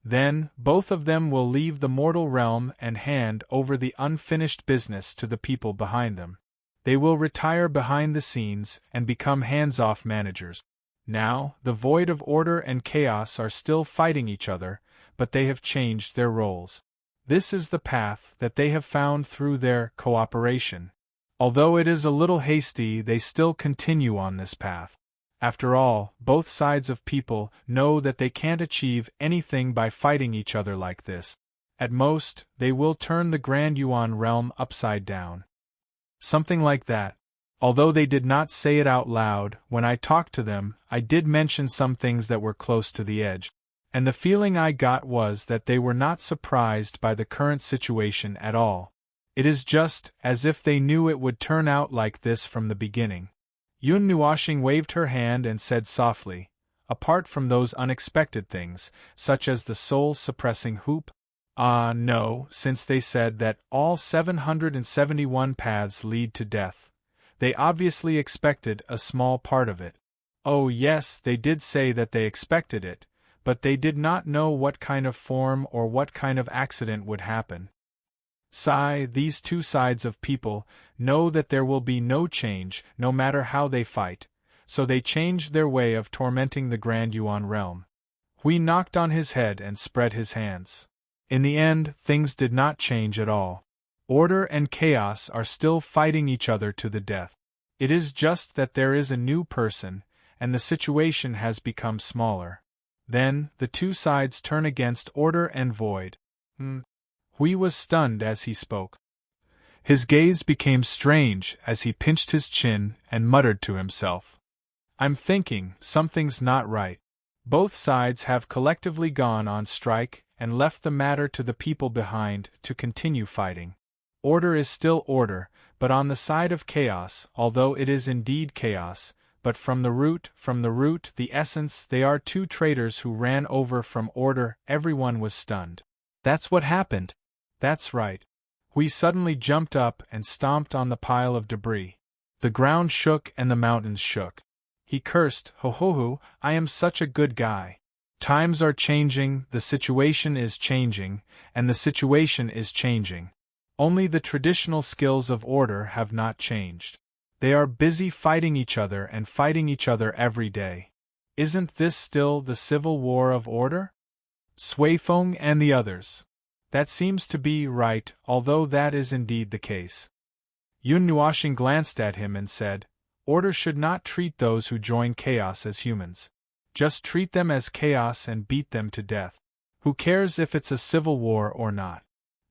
Speaker 1: Then, both of them will leave the mortal realm and hand over the unfinished business to the people behind them. They will retire behind the scenes and become hands-off managers. Now, the void of order and chaos are still fighting each other, but they have changed their roles. This is the path that they have found through their cooperation. Although it is a little hasty, they still continue on this path. After all, both sides of people know that they can't achieve anything by fighting each other like this. At most, they will turn the Grand Yuan realm upside down. Something like that. Although they did not say it out loud, when I talked to them, I did mention some things that were close to the edge. And the feeling I got was that they were not surprised by the current situation at all. It is just as if they knew it would turn out like this from the beginning. Yun Nuoxing waved her hand and said softly, apart from those unexpected things, such as the soul-suppressing hoop? Ah, no, since they said that all 771 paths lead to death. They obviously expected a small part of it. Oh yes, they did say that they expected it, but they did not know what kind of form or what kind of accident would happen. These two sides of people know that there will be no change, no matter how they fight, so they changed their way of tormenting the Grand Yuan realm. Hui knocked on his head and spread his hands. In the end, things did not change at all. Order and chaos are still fighting each other to the death. It is just that there is a new person, and the situation has become smaller. Then, the two sides turn against order and void. Hui was stunned as he spoke. His gaze became strange as he pinched his chin and muttered to himself. I'm thinking, something's not right. Both sides have collectively gone on strike and left the matter to the people behind to continue fighting. Order is still order, but on the side of chaos, although it is indeed chaos, but from the root, the essence, they are two traitors who ran over from order. Everyone was stunned. That's what happened. That's right. We suddenly jumped up and stomped on the pile of debris. The ground shook and the mountains shook. He cursed, "Ho ho ho, I am such a good guy. Times are changing, the situation is changing, and the situation is changing. Only the traditional skills of order have not changed. They are busy fighting each other and fighting each other every day. Isn't this still the civil war of order?" Suifeng and the others. That seems to be right, although that is indeed the case. Yun Nuoxing glanced at him and said, "Order should not treat those who join chaos as humans. Just treat them as chaos and beat them to death. Who cares if it's a civil war or not?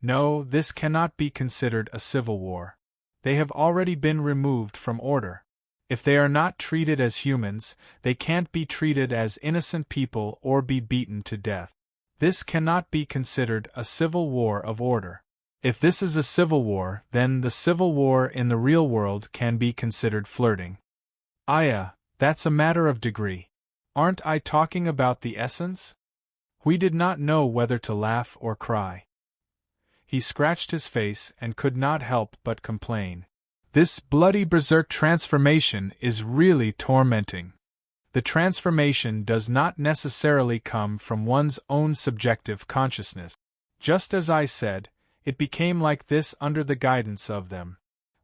Speaker 1: No, this cannot be considered a civil war. They have already been removed from order. If they are not treated as humans, they can't be treated as innocent people or be beaten to death. This cannot be considered a civil war of order. If this is a civil war, then the civil war in the real world can be considered flirting. Aya, that's a matter of degree. Aren't I talking about the essence?" We did not know whether to laugh or cry. He scratched his face and could not help but complain. "This bloody berserk transformation is really tormenting. The transformation does not necessarily come from one's own subjective consciousness. Just as I said, it became like this under the guidance of them.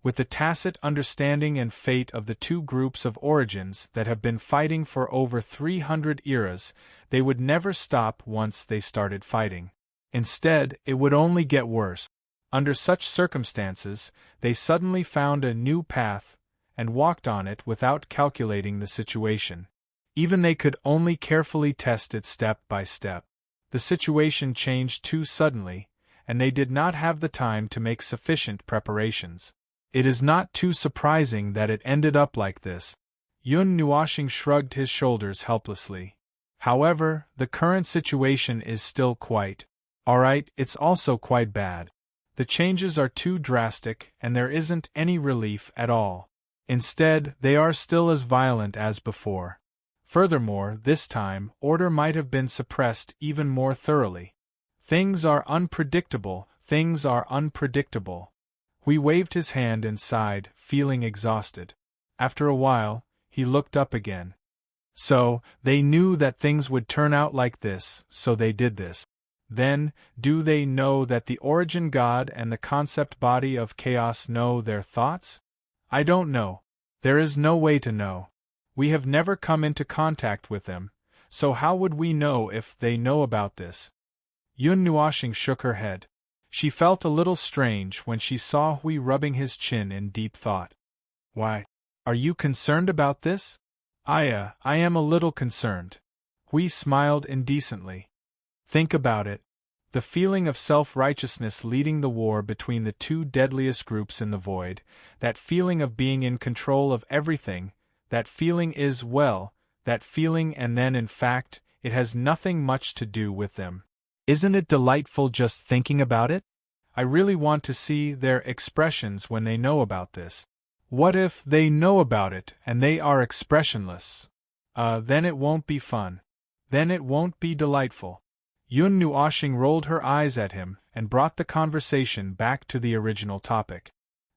Speaker 1: With the tacit understanding and fate of the two groups of origins that have been fighting for over 300 eras, they would never stop once they started fighting. Instead, it would only get worse. Under such circumstances, they suddenly found a new path, and walked on it without calculating the situation. Even they could only carefully test it step by step. The situation changed too suddenly, and they did not have the time to make sufficient preparations. It is not too surprising that it ended up like this." Yun Nuoxing shrugged his shoulders helplessly. "However, the current situation is still quite alright. It's also quite bad. The changes are too drastic, and there isn't any relief at all. Instead, they are still as violent as before. Furthermore, this time, order might have been suppressed even more thoroughly. Things are unpredictable, things are unpredictable." He waved his hand and sighed, feeling exhausted. After a while, he looked up again. "So, they knew that things would turn out like this, so they did this. Then, do they know that the origin God and the concept body of chaos know their thoughts? I don't know. There is no way to know. We have never come into contact with them, so how would we know if they know about this?" Yun Nuoxing shook her head. She felt a little strange when she saw Hui rubbing his chin in deep thought. "Why? Are you concerned about this?" "I am a little concerned." Hui smiled indecently. "Think about it. The feeling of self-righteousness leading the war between the two deadliest groups in the void, that feeling of being in control of everything, that feeling is, well, that feeling, and then in fact, it has nothing much to do with them. Isn't it delightful just thinking about it? I really want to see their expressions when they know about this. What if they know about it and they are expressionless? Then it won't be fun. Then it won't be delightful." Yun Nuoxing rolled her eyes at him and brought the conversation back to the original topic.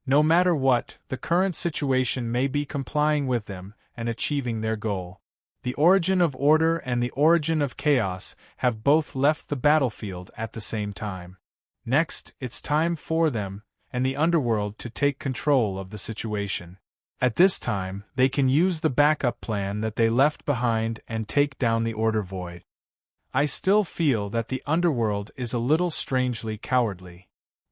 Speaker 1: No matter what, the current situation may be complying with them and achieving their goal. The origin of order and the origin of chaos have both left the battlefield at the same time. Next, it's time for them and the underworld to take control of the situation. At this time, they can use the backup plan that they left behind and take down the order void. I still feel that the underworld is a little strangely cowardly,"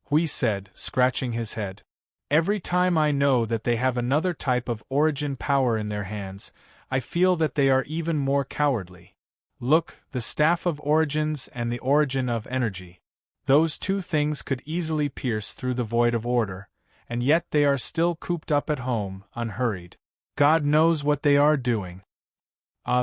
Speaker 1: Hui said, scratching his head. "Every time I know that they have another type of origin power in their hands, I feel that they are even more cowardly. Look, the staff of origins and the origin of energy. Those two things could easily pierce through the void of order, and yet they are still cooped up at home, unhurried. God knows what they are doing."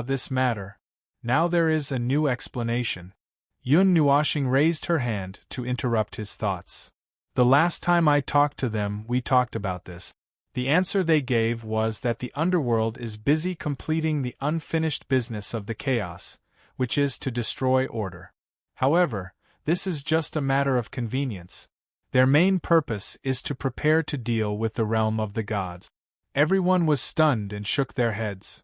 Speaker 1: This matter. Now there is a new explanation. Yun Nuoxing raised her hand to interrupt his thoughts. "The last time I talked to them we talked about this. The answer they gave was that the underworld is busy completing the unfinished business of the chaos, which is to destroy order. However, this is just a matter of convenience. Their main purpose is to prepare to deal with the realm of the gods. Everyone was stunned and shook their heads.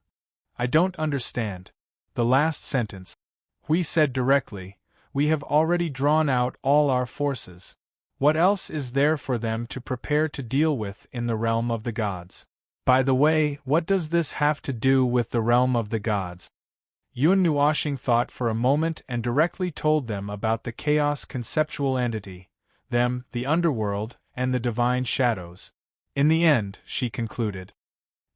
Speaker 1: I don't understand. The last sentence. Hui said directly, we have already drawn out all our forces. What else is there for them to prepare to deal with in the realm of the gods? By the way, what does this have to do with the realm of the gods? Yun Nuoxing thought for a moment and directly told them about the chaos conceptual entity, them, the underworld, and the divine shadows. In the end, she concluded.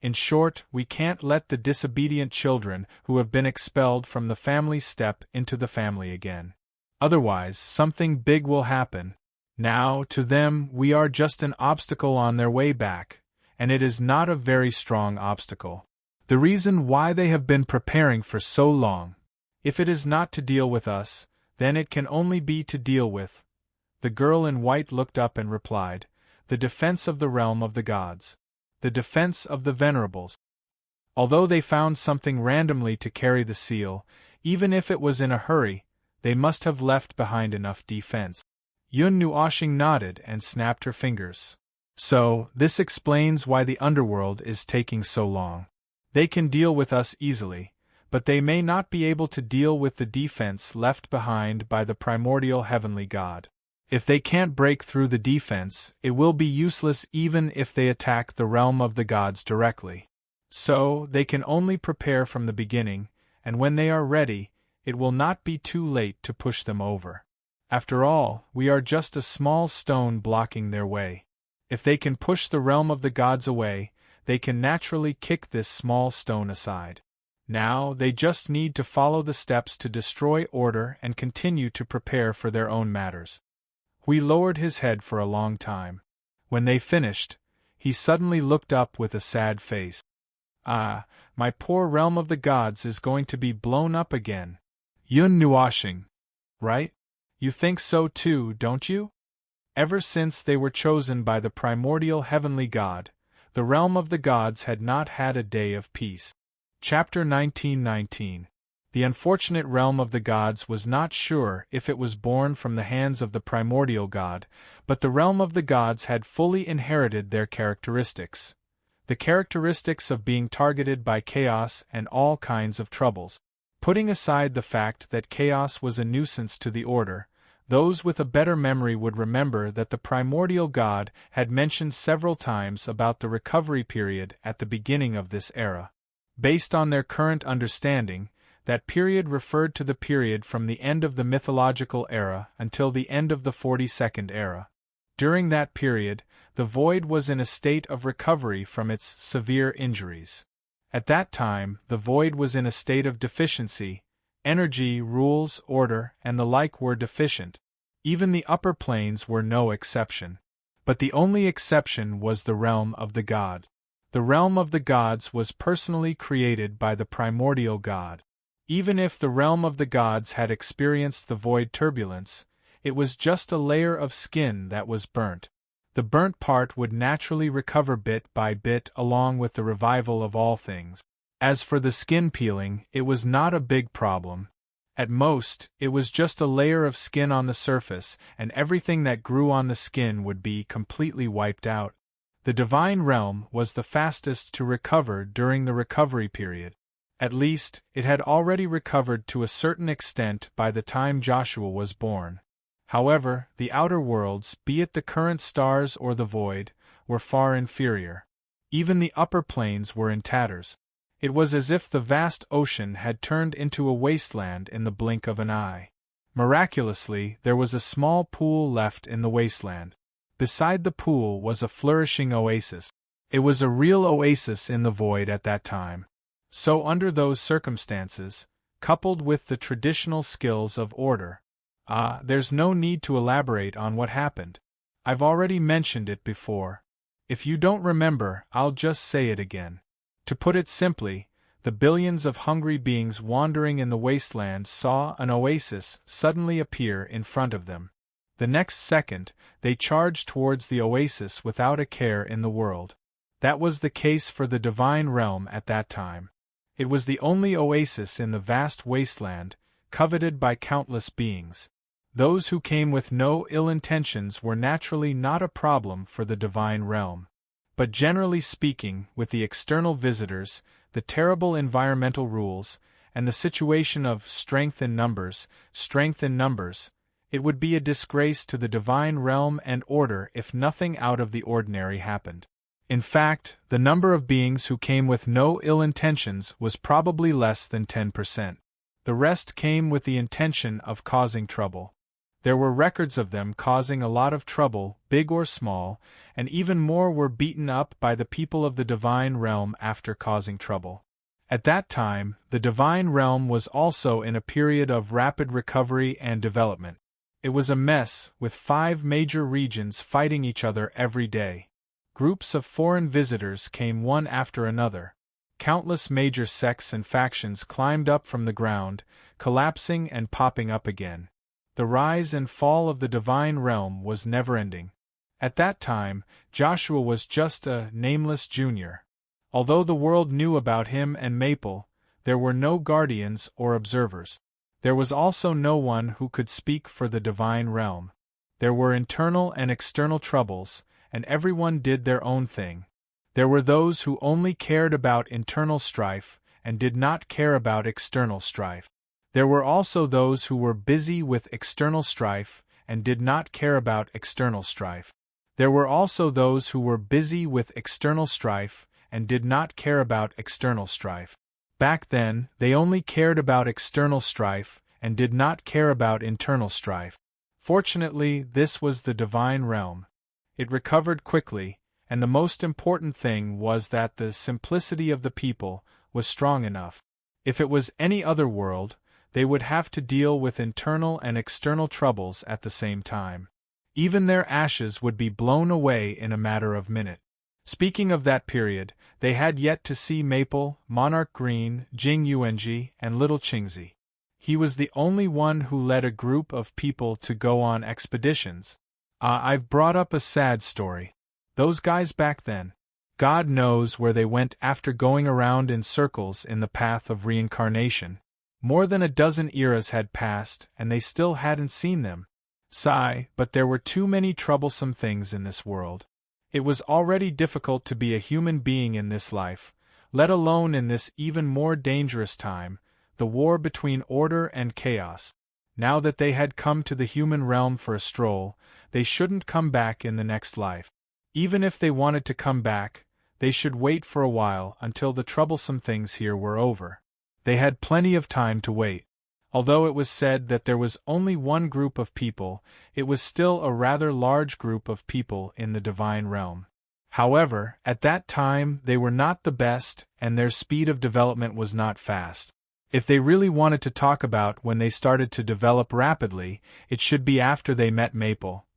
Speaker 1: In short, we can't let the disobedient children who have been expelled from the family step into the family again. Otherwise, something big will happen. Now, to them, we are just an obstacle on their way back, and it is not a very strong obstacle. The reason why they have been preparing for so long. If it is not to deal with us, then it can only be to deal with. The girl in white looked up and replied, the defense of the realm of the gods. The defense of the venerables. Although they found something randomly to carry the seal, even if it was in a hurry, they must have left behind enough defense. Yun Nuoxing nodded and snapped her fingers. So, this explains why the underworld is taking so long. They can deal with us easily, but they may not be able to deal with the defense left behind by the primordial heavenly god. If they can't break through the defense, it will be useless even if they attack the realm of the gods directly. So, they can only prepare from the beginning, and when they are ready, it will not be too late to push them over. After all, we are just a small stone blocking their way. If they can push the realm of the gods away, they can naturally kick this small stone aside. Now, they just need to follow the steps to destroy order and continue to prepare for their own matters. Hui lowered his head for a long time. When they finished, he suddenly looked up with a sad face. Ah, my poor realm of the gods is going to be blown up again. Yun Nuoxing. Right? You think so too, don't you? Ever since they were chosen by the primordial heavenly god, the realm of the gods had not had a day of peace. Chapter 1919. The unfortunate realm of the gods was not sure if it was born from the hands of the primordial god, but the realm of the gods had fully inherited their characteristics. The characteristics of being targeted by chaos and all kinds of troubles. Putting aside the fact that chaos was a nuisance to the order, those with a better memory would remember that the primordial god had mentioned several times about the recovery period at the beginning of this era. Based on their current understanding, that period referred to the period from the end of the mythological era until the end of the 42nd era. During that period, the void was in a state of recovery from its severe injuries. At that time, the void was in a state of deficiency. Energy, rules, order, and the like were deficient. Even the upper planes were no exception. But the only exception was the realm of the god. The realm of the gods was personally created by the primordial god. Even if the realm of the gods had experienced the void turbulence, it was just a layer of skin that was burnt. The burnt part would naturally recover bit by bit along with the revival of all things. As for the skin peeling, it was not a big problem. At most, it was just a layer of skin on the surface, and everything that grew on the skin would be completely wiped out. The divine realm was the fastest to recover during the recovery period. At least, it had already recovered to a certain extent by the time Joshua was born. However, the outer worlds, be it the current stars or the void, were far inferior. Even the upper planes were in tatters. It was as if the vast ocean had turned into a wasteland in the blink of an eye. Miraculously, there was a small pool left in the wasteland. Beside the pool was a flourishing oasis. It was a real oasis in the void at that time. So under those circumstances, coupled with the traditional skills of order, there's no need to elaborate on what happened. I've already mentioned it before. If you don't remember, I'll just say it again. To put it simply, the billions of hungry beings wandering in the wasteland saw an oasis suddenly appear in front of them. The next second, they charged towards the oasis without a care in the world. That was the case for the divine realm at that time. It was the only oasis in the vast wasteland, coveted by countless beings. Those who came with no ill intentions were naturally not a problem for the divine realm. But generally speaking, with the external visitors, the terrible environmental rules, and the situation of strength in numbers, it would be a disgrace to the divine realm and order if nothing out of the ordinary happened. In fact, the number of beings who came with no ill intentions was probably less than 10%. The rest came with the intention of causing trouble. There were records of them causing a lot of trouble, big or small, and even more were beaten up by the people of the divine realm after causing trouble. At that time, the divine realm was also in a period of rapid recovery and development. It was a mess, with 5 major regions fighting each other every day. Groups of foreign visitors came one after another. Countless major sects and factions climbed up from the ground, collapsing and popping up again. The rise and fall of the divine realm was never-ending. At that time, Joshua was just a nameless junior. Although the world knew about him and Maple, there were no guardians or observers. There was also no one who could speak for the divine realm. There were internal and external troubles, and everyone did their own thing. There were those who only cared about internal strife and did not care about external strife. There were also those who were busy with external strife and did not care about external strife. There were also those who were busy with external strife and did not care about external strife. Back then, they only cared about external strife and did not care about internal strife. Fortunately, this was the divine realm. It recovered quickly, and the most important thing was that the simplicity of the people was strong enough. If it was any other world, they would have to deal with internal and external troubles at the same time. Even their ashes would be blown away in a matter of minutes. Speaking of that period, they had yet to see Maple, Monarch Green, Jing Yuanji, and Little Qingzi. He was the only one who led a group of people to go on expeditions. I've brought up a sad story. Those guys back then. God knows where they went after going around in circles in the path of reincarnation. More than a dozen eras had passed, and they still hadn't seen them. Sigh, but there were too many troublesome things in this world. It was already difficult to be a human being in this life, let alone in this even more dangerous time, the war between order and chaos. Now that they had come to the human realm for a stroll, they shouldn't come back in the next life. Even if they wanted to come back, they should wait for a while until the troublesome things here were over. They had plenty of time to wait. Although it was said that there was only one group of people, it was still a rather large group of people in the divine realm. However, at that time they were not the best, and their speed of development was not fast. If they really wanted to talk about when they started to develop rapidly, it should be after they met Maple.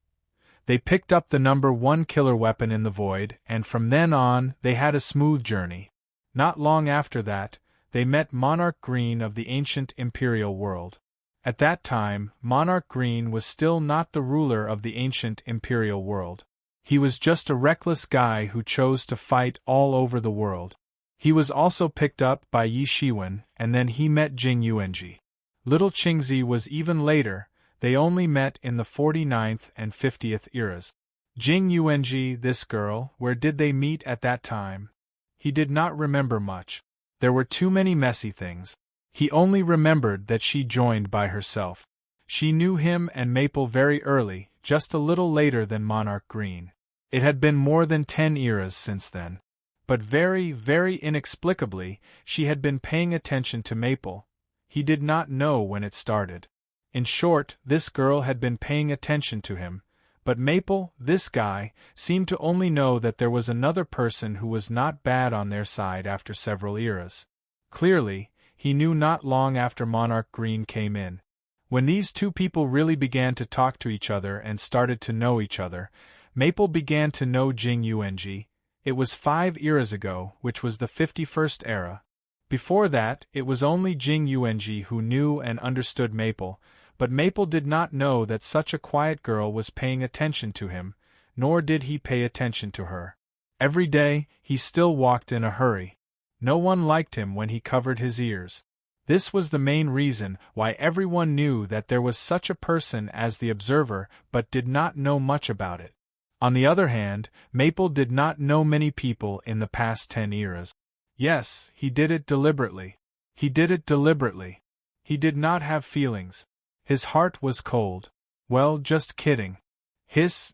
Speaker 1: They picked up the number 1 killer weapon in the void, and from then on, they had a smooth journey. Not long after that, they met Monarch Green of the ancient imperial world. At that time, Monarch Green was still not the ruler of the ancient imperial world. He was just a reckless guy who chose to fight all over the world. He was also picked up by Yi Shiwen, and then he met Jing Yuanji. Little Qingzi was even later. They only met in the 49th and 50th eras. Jing Yuanji, this girl, where did they meet at that time? He did not remember much. There were too many messy things. He only remembered that she joined by herself. She knew him and Maple very early, just a little later than Monarch Green. It had been more than 10 eras since then. But very, very inexplicably, she had been paying attention to Maple. He did not know when it started. In short, this girl had been paying attention to him, but Maple, this guy, seemed to only know that there was another person who was not bad on their side after several eras. Clearly, he knew not long after Monarch Green came in. When these two people really began to talk to each other and started to know each other, Maple began to know Jing Yuanji. It was 5 eras ago, which was the 51st era. Before that, it was only Jing Yuanji who knew and understood Maple, but Maple did not know that such a quiet girl was paying attention to him, nor did he pay attention to her. Every day, he still walked in a hurry. No one liked him when he covered his ears. This was the main reason why everyone knew that there was such a person as the observer but did not know much about it. On the other hand, Maple did not know many people in the past 10 eras. Yes, he did it deliberately. He did it deliberately. He did not have feelings. His heart was cold. Well, just kidding.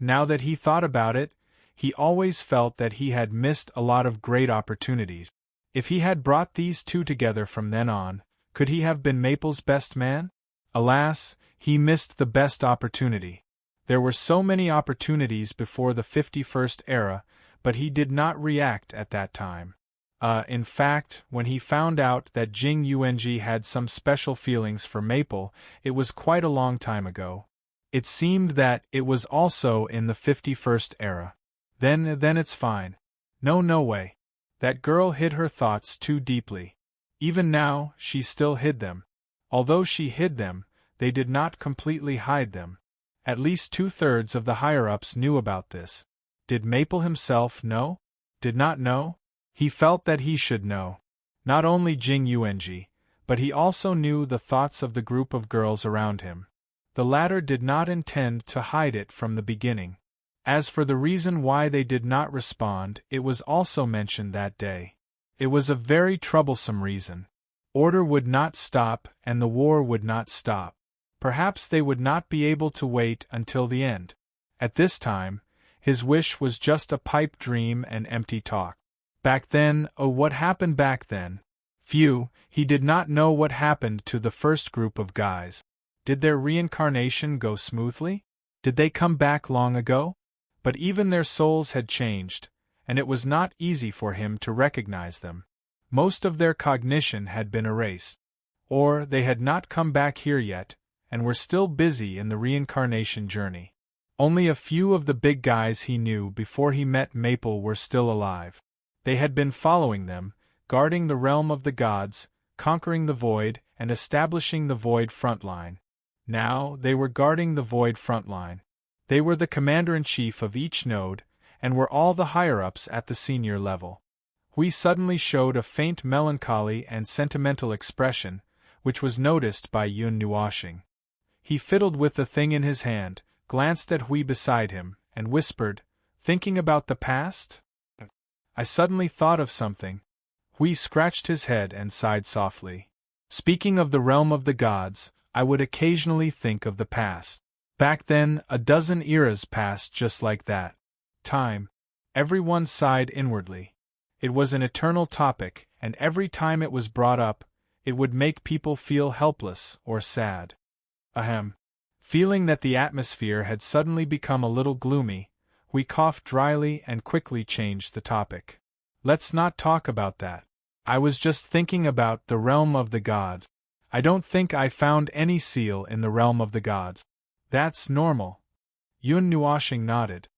Speaker 1: Now that he thought about it, he always felt that he had missed a lot of great opportunities. If he had brought these two together from then on, could he have been Maple's best man? Alas, he missed the best opportunity. There were so many opportunities before the 51st era, but he did not react at that time. In fact, when he found out that Jing Yuanji had some special feelings for Maple, it was quite a long time ago. It seemed that it was also in the 51st era. Then it's fine. No way. That girl hid her thoughts too deeply. Even now, she still hid them. Although she hid them, they did not completely hide them. At least 2/3 of the higher-ups knew about this. Did Maple himself know? Did not know? He felt that he should know. Not only Jing Yuanji, but he also knew the thoughts of the group of girls around him. The latter did not intend to hide it from the beginning. As for the reason why they did not respond, it was also mentioned that day. It was a very troublesome reason. Order would not stop, and the war would not stop. Perhaps they would not be able to wait until the end. At this time, his wish was just a pipe dream and empty talk. Back then, what happened back then? He did not know what happened to the first group of guys. Did their reincarnation go smoothly? Did they come back long ago? But even their souls had changed, and it was not easy for him to recognize them. Most of their cognition had been erased. Or they had not come back here yet, and were still busy in the reincarnation journey. Only a few of the big guys he knew before he met Maple were still alive. They had been following them, guarding the realm of the gods, conquering the void, and establishing the void frontline. Now, they were guarding the void frontline. They were the commander-in-chief of each node, and were all the higher-ups at the senior level. Hui suddenly showed a faint melancholy and sentimental expression, which was noticed by Yun Nuoxing. He fiddled with the thing in his hand, glanced at Hui beside him, and whispered, "Thinking about the past? I suddenly thought of something." Hui scratched his head and sighed softly. "Speaking of the realm of the gods, I would occasionally think of the past. Back then, a dozen eras passed just like that. Time." Everyone sighed inwardly. It was an eternal topic, and every time it was brought up, it would make people feel helpless or sad. Ahem. Feeling that the atmosphere had suddenly become a little gloomy, we coughed dryly and quickly changed the topic. "Let's not talk about that. I was just thinking about the realm of the gods. I don't think I found any seal in the realm of the gods." "That's normal." Yun Nuoxing nodded.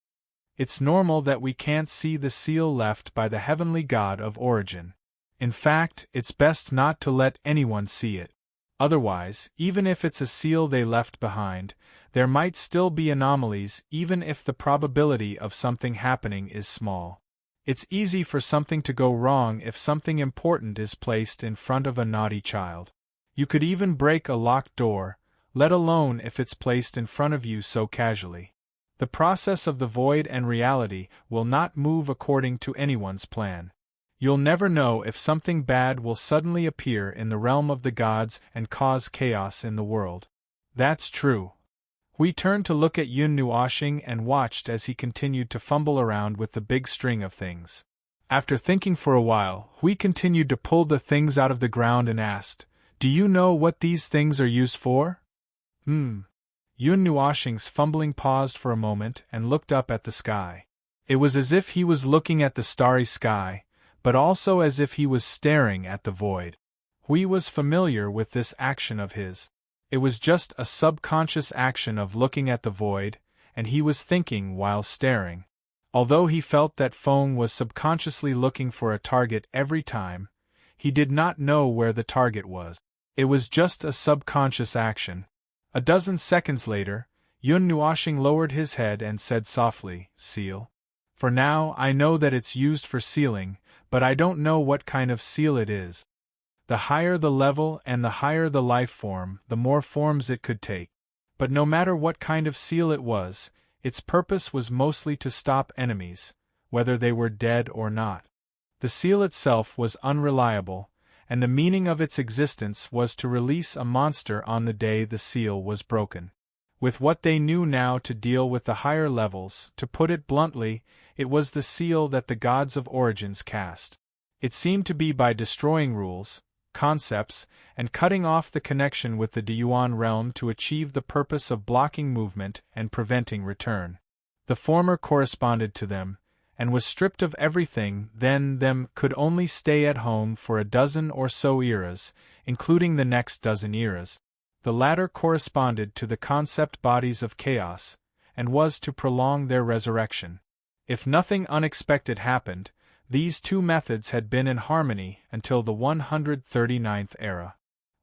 Speaker 1: "It's normal that we can't see the seal left by the heavenly god of origin. In fact, it's best not to let anyone see it. Otherwise, even if it's a seal they left behind, there might still be anomalies even if the probability of something happening is small. It's easy for something to go wrong if something important is placed in front of a naughty child. You could even break a locked door, let alone if it's placed in front of you so casually. The process of the void and reality will not move according to anyone's plan. You'll never know if something bad will suddenly appear in the realm of the gods and cause chaos in the world." "That's true." We turned to look at Yun Nuoxing and watched as he continued to fumble around with the big string of things. After thinking for a while, we continued to pull the things out of the ground and asked, "Do you know what these things are used for?" Yun Nuoxing's fumbling paused for a moment and looked up at the sky. It was as if he was looking at the starry sky, but also as if he was staring at the void. Hui was familiar with this action of his. It was just a subconscious action of looking at the void, and he was thinking while staring. Although he felt that Feng was subconsciously looking for a target every time, he did not know where the target was. It was just a subconscious action. A dozen seconds later, Yun Nuoxing lowered his head and said softly, "Seal." For now I know that it's used for sealing, but I don't know what kind of seal it is. The higher the level and the higher the life form, the more forms it could take. But no matter what kind of seal it was, its purpose was mostly to stop enemies, whether they were dead or not. The seal itself was unreliable, and the meaning of its existence was to release a monster on the day the seal was broken. With what they knew now to deal with the higher levels, to put it bluntly, it was the seal that the gods of origins cast. It seemed to be by destroying rules, concepts, and cutting off the connection with the Yuan realm to achieve the purpose of blocking movement and preventing return. The former corresponded to them, and was stripped of everything, then them could only stay at home for a dozen or so eras, including the next dozen eras. The latter corresponded to the concept bodies of chaos, and was to prolong their resurrection. If nothing unexpected happened, these two methods had been in harmony until the 139th era.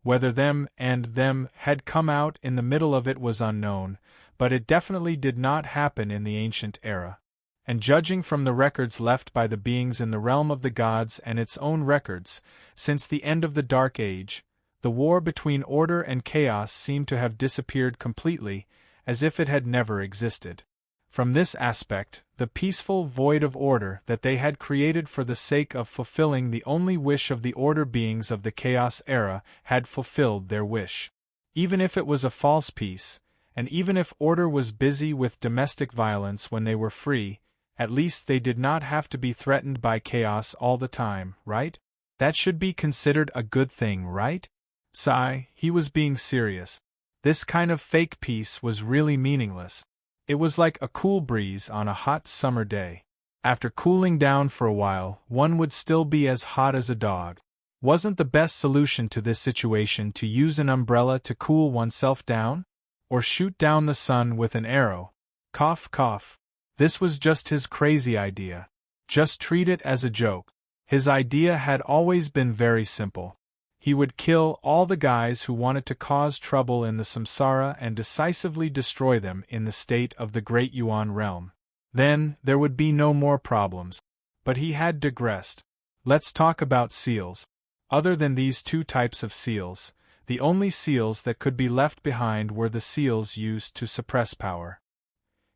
Speaker 1: Whether them and them had come out in the middle of it was unknown, but it definitely did not happen in the ancient era. And judging from the records left by the beings in the realm of the gods and its own records, since the end of the Dark Age, the war between order and chaos seemed to have disappeared completely, as if it had never existed. From this aspect, the peaceful void of order that they had created for the sake of fulfilling the only wish of the order beings of the chaos era had fulfilled their wish. Even if it was a false peace, and even if order was busy with domestic violence when they were free, at least they did not have to be threatened by chaos all the time, right? That should be considered a good thing, right? Sigh, he was being serious. This kind of fake peace was really meaningless. It was like a cool breeze on a hot summer day. After cooling down for a while, one would still be as hot as a dog. Wasn't the best solution to this situation to use an umbrella to cool oneself down? Or shoot down the sun with an arrow? Cough, cough. This was just his crazy idea. Just treat it as a joke. His idea had always been very simple. He would kill all the guys who wanted to cause trouble in the samsara and decisively destroy them in the state of the Great Yuan realm. Then, there would be no more problems. But he had digressed. Let's talk about seals. Other than these two types of seals, the only seals that could be left behind were the seals used to suppress power.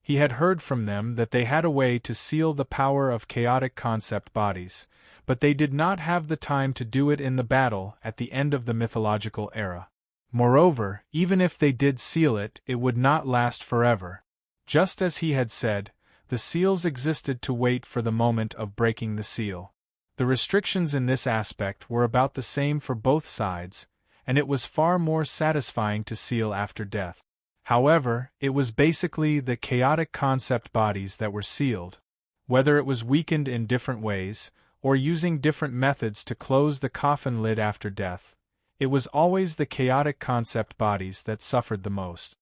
Speaker 1: He had heard from them that they had a way to seal the power of chaotic concept bodies, but they did not have the time to do it in the battle at the end of the mythological era. Moreover, even if they did seal it, it would not last forever. Just as he had said, the seals existed to wait for the moment of breaking the seal. The restrictions in this aspect were about the same for both sides, and it was far more satisfying to seal after death. However, it was basically the chaotic concept bodies that were sealed. Whether it was weakened in different ways, or using different methods to close the coffin lid after death, it was always the chaotic concept bodies that suffered the most.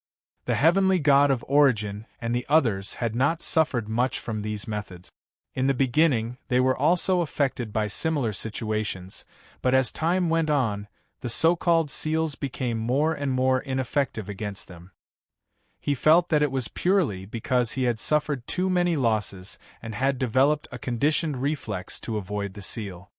Speaker 1: The heavenly god of origin and the others had not suffered much from these methods. In the beginning, they were also affected by similar situations, but as time went on, the so-called seals became more and more ineffective against them. He felt that it was purely because he had suffered too many losses and had developed a conditioned reflex to avoid the seal.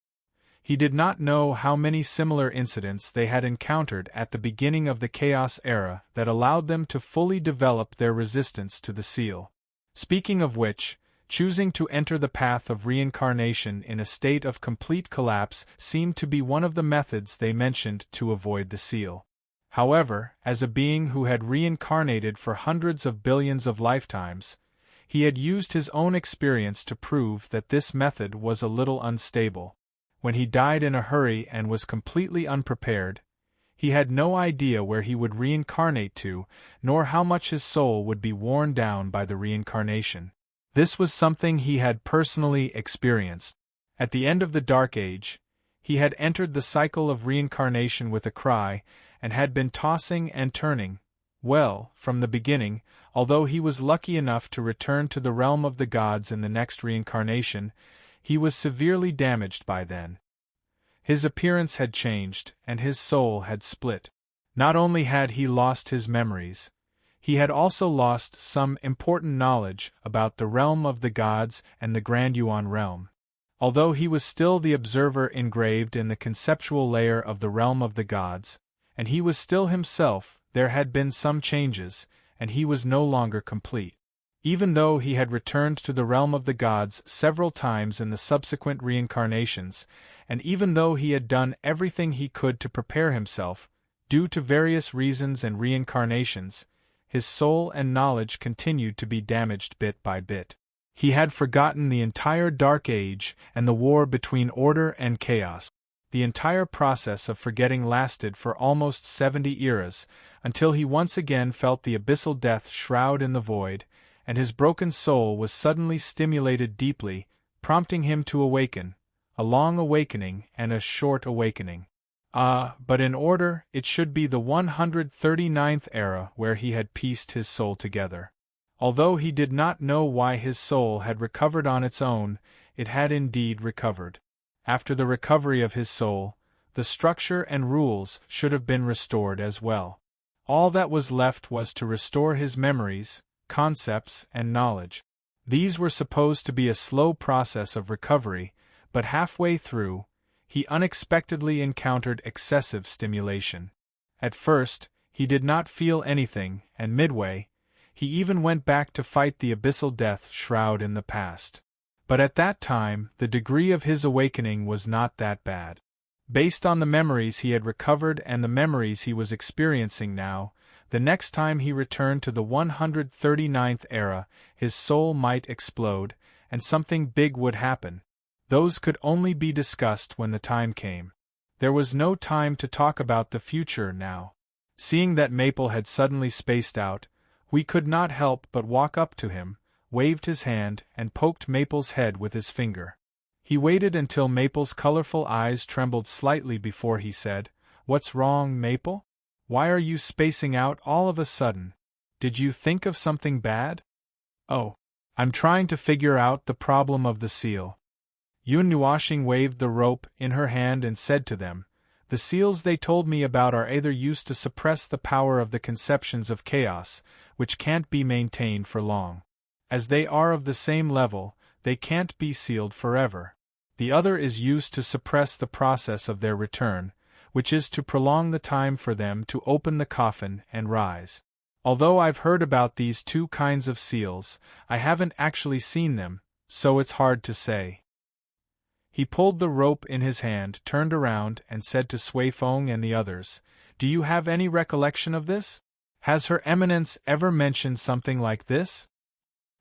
Speaker 1: He did not know how many similar incidents they had encountered at the beginning of the Chaos Era that allowed them to fully develop their resistance to the seal. Speaking of which, choosing to enter the path of reincarnation in a state of complete collapse seemed to be one of the methods they mentioned to avoid the seal. However, as a being who had reincarnated for hundreds of billions of lifetimes, he had used his own experience to prove that this method was a little unstable. When he died in a hurry and was completely unprepared, he had no idea where he would reincarnate to, nor how much his soul would be worn down by the reincarnation. This was something he had personally experienced. At the end of the Dark Age, he had entered the cycle of reincarnation with a cry, and had been tossing and turning, well, from the beginning, although he was lucky enough to return to the realm of the gods in the next reincarnation, he was severely damaged by then. His appearance had changed, and his soul had split. Not only had he lost his memories, He had also lost some important knowledge about the realm of the gods and the Grand Yuan realm. Although he was still the observer engraved in the conceptual layer of the realm of the gods, and he was still himself, there had been some changes, and he was no longer complete. Even though he had returned to the realm of the gods several times in the subsequent reincarnations, and even though he had done everything he could to prepare himself, due to various reasons and reincarnations, his soul and knowledge continued to be damaged bit by bit. He had forgotten the entire Dark Age and the war between order and chaos. The entire process of forgetting lasted for almost 70 eras, until he once again felt the abyssal death shroud in the void, and his broken soul was suddenly stimulated deeply, prompting him to awaken, a long awakening and a short awakening. But in order, it should be the 139th era where he had pieced his soul together. Although he did not know why his soul had recovered on its own, it had indeed recovered. After the recovery of his soul, the structure and rules should have been restored as well. All that was left was to restore his memories, concepts, and knowledge. These were supposed to be a slow process of recovery, but halfway through, he unexpectedly encountered excessive stimulation. At first, he did not feel anything, and midway, he even went back to fight the abyssal death shroud in the past. But at that time, the degree of his awakening was not that bad. Based on the memories he had recovered and the memories he was experiencing now, the next time he returned to the 139th era, his soul might explode, and something big would happen. Those could only be discussed when the time came. There was no time to talk about the future now. Seeing that Maple had suddenly spaced out, we could not help but walk up to him, waved his hand, and poked Maple's head with his finger. He waited until Maple's colorful eyes trembled slightly before he said, "What's wrong, Maple? Why are you spacing out all of a sudden? Did you think of something bad?" "Oh, I'm trying to figure out the problem of the seal." Yun Nuashing waved the rope in her hand and said to them, "The seals they told me about are either used to suppress the power of the conceptions of chaos, which can't be maintained for long. As they are of the same level, they can't be sealed forever. The other is used to suppress the process of their return, which is to prolong the time for them to open the coffin and rise. Although I've heard about these two kinds of seals, I haven't actually seen them, so it's hard to say." He pulled the rope in his hand, turned around, and said to Sui Feng and the others, "Do you have any recollection of this? Has Her Eminence ever mentioned something like this?"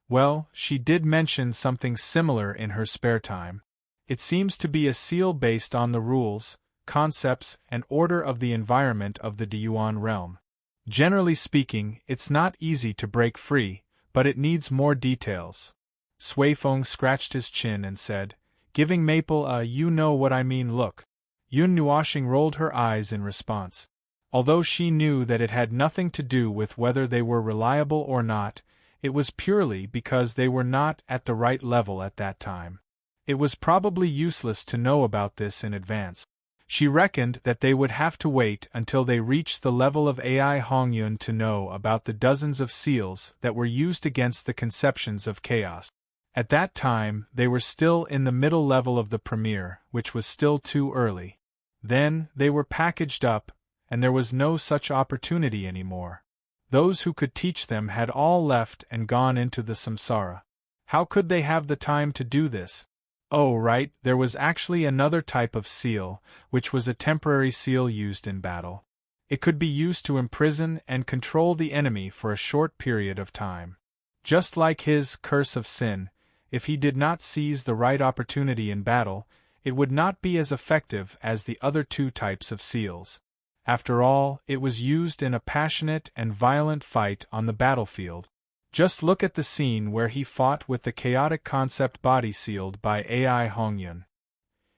Speaker 1: "Well, she did mention something similar in her spare time. It seems to be a seal based on the rules, concepts, and order of the environment of the Yuan realm. Generally speaking, it's not easy to break free, but it needs more details." Sui Feng scratched his chin and said, giving Maple a you-know-what-I-mean look. Yun Nuashing rolled her eyes in response. Although she knew that it had nothing to do with whether they were reliable or not, it was purely because they were not at the right level at that time. It was probably useless to know about this in advance. She reckoned that they would have to wait until they reached the level of AI Hongyun to know about the dozens of seals that were used against the conceptions of chaos. At that time, they were still in the middle level of the premier, which was still too early. Then, they were packaged up, and there was no such opportunity anymore. Those who could teach them had all left and gone into the samsara. How could they have the time to do this? Oh, right, there was actually another type of seal, which was a temporary seal used in battle. It could be used to imprison and control the enemy for a short period of time. Just like his curse of sin, if he did not seize the right opportunity in battle, it would not be as effective as the other two types of seals. After all, it was used in a passionate and violent fight on the battlefield. Just look at the scene where he fought with the chaotic concept body sealed by AI Hongyun.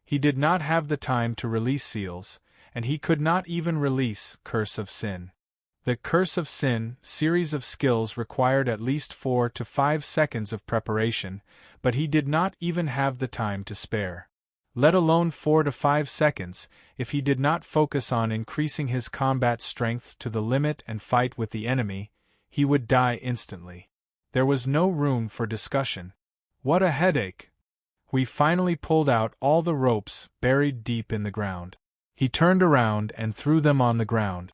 Speaker 1: He did not have the time to release seals, and he could not even release Curse of Sin. The Curse of Sin series of skills required at least 4 to 5 seconds of preparation, but he did not even have the time to spare. Let alone 4 to 5 seconds, if he did not focus on increasing his combat strength to the limit and fight with the enemy, he would die instantly. There was no room for discussion. What a headache! We finally pulled out all the ropes buried deep in the ground. He turned around and threw them on the ground.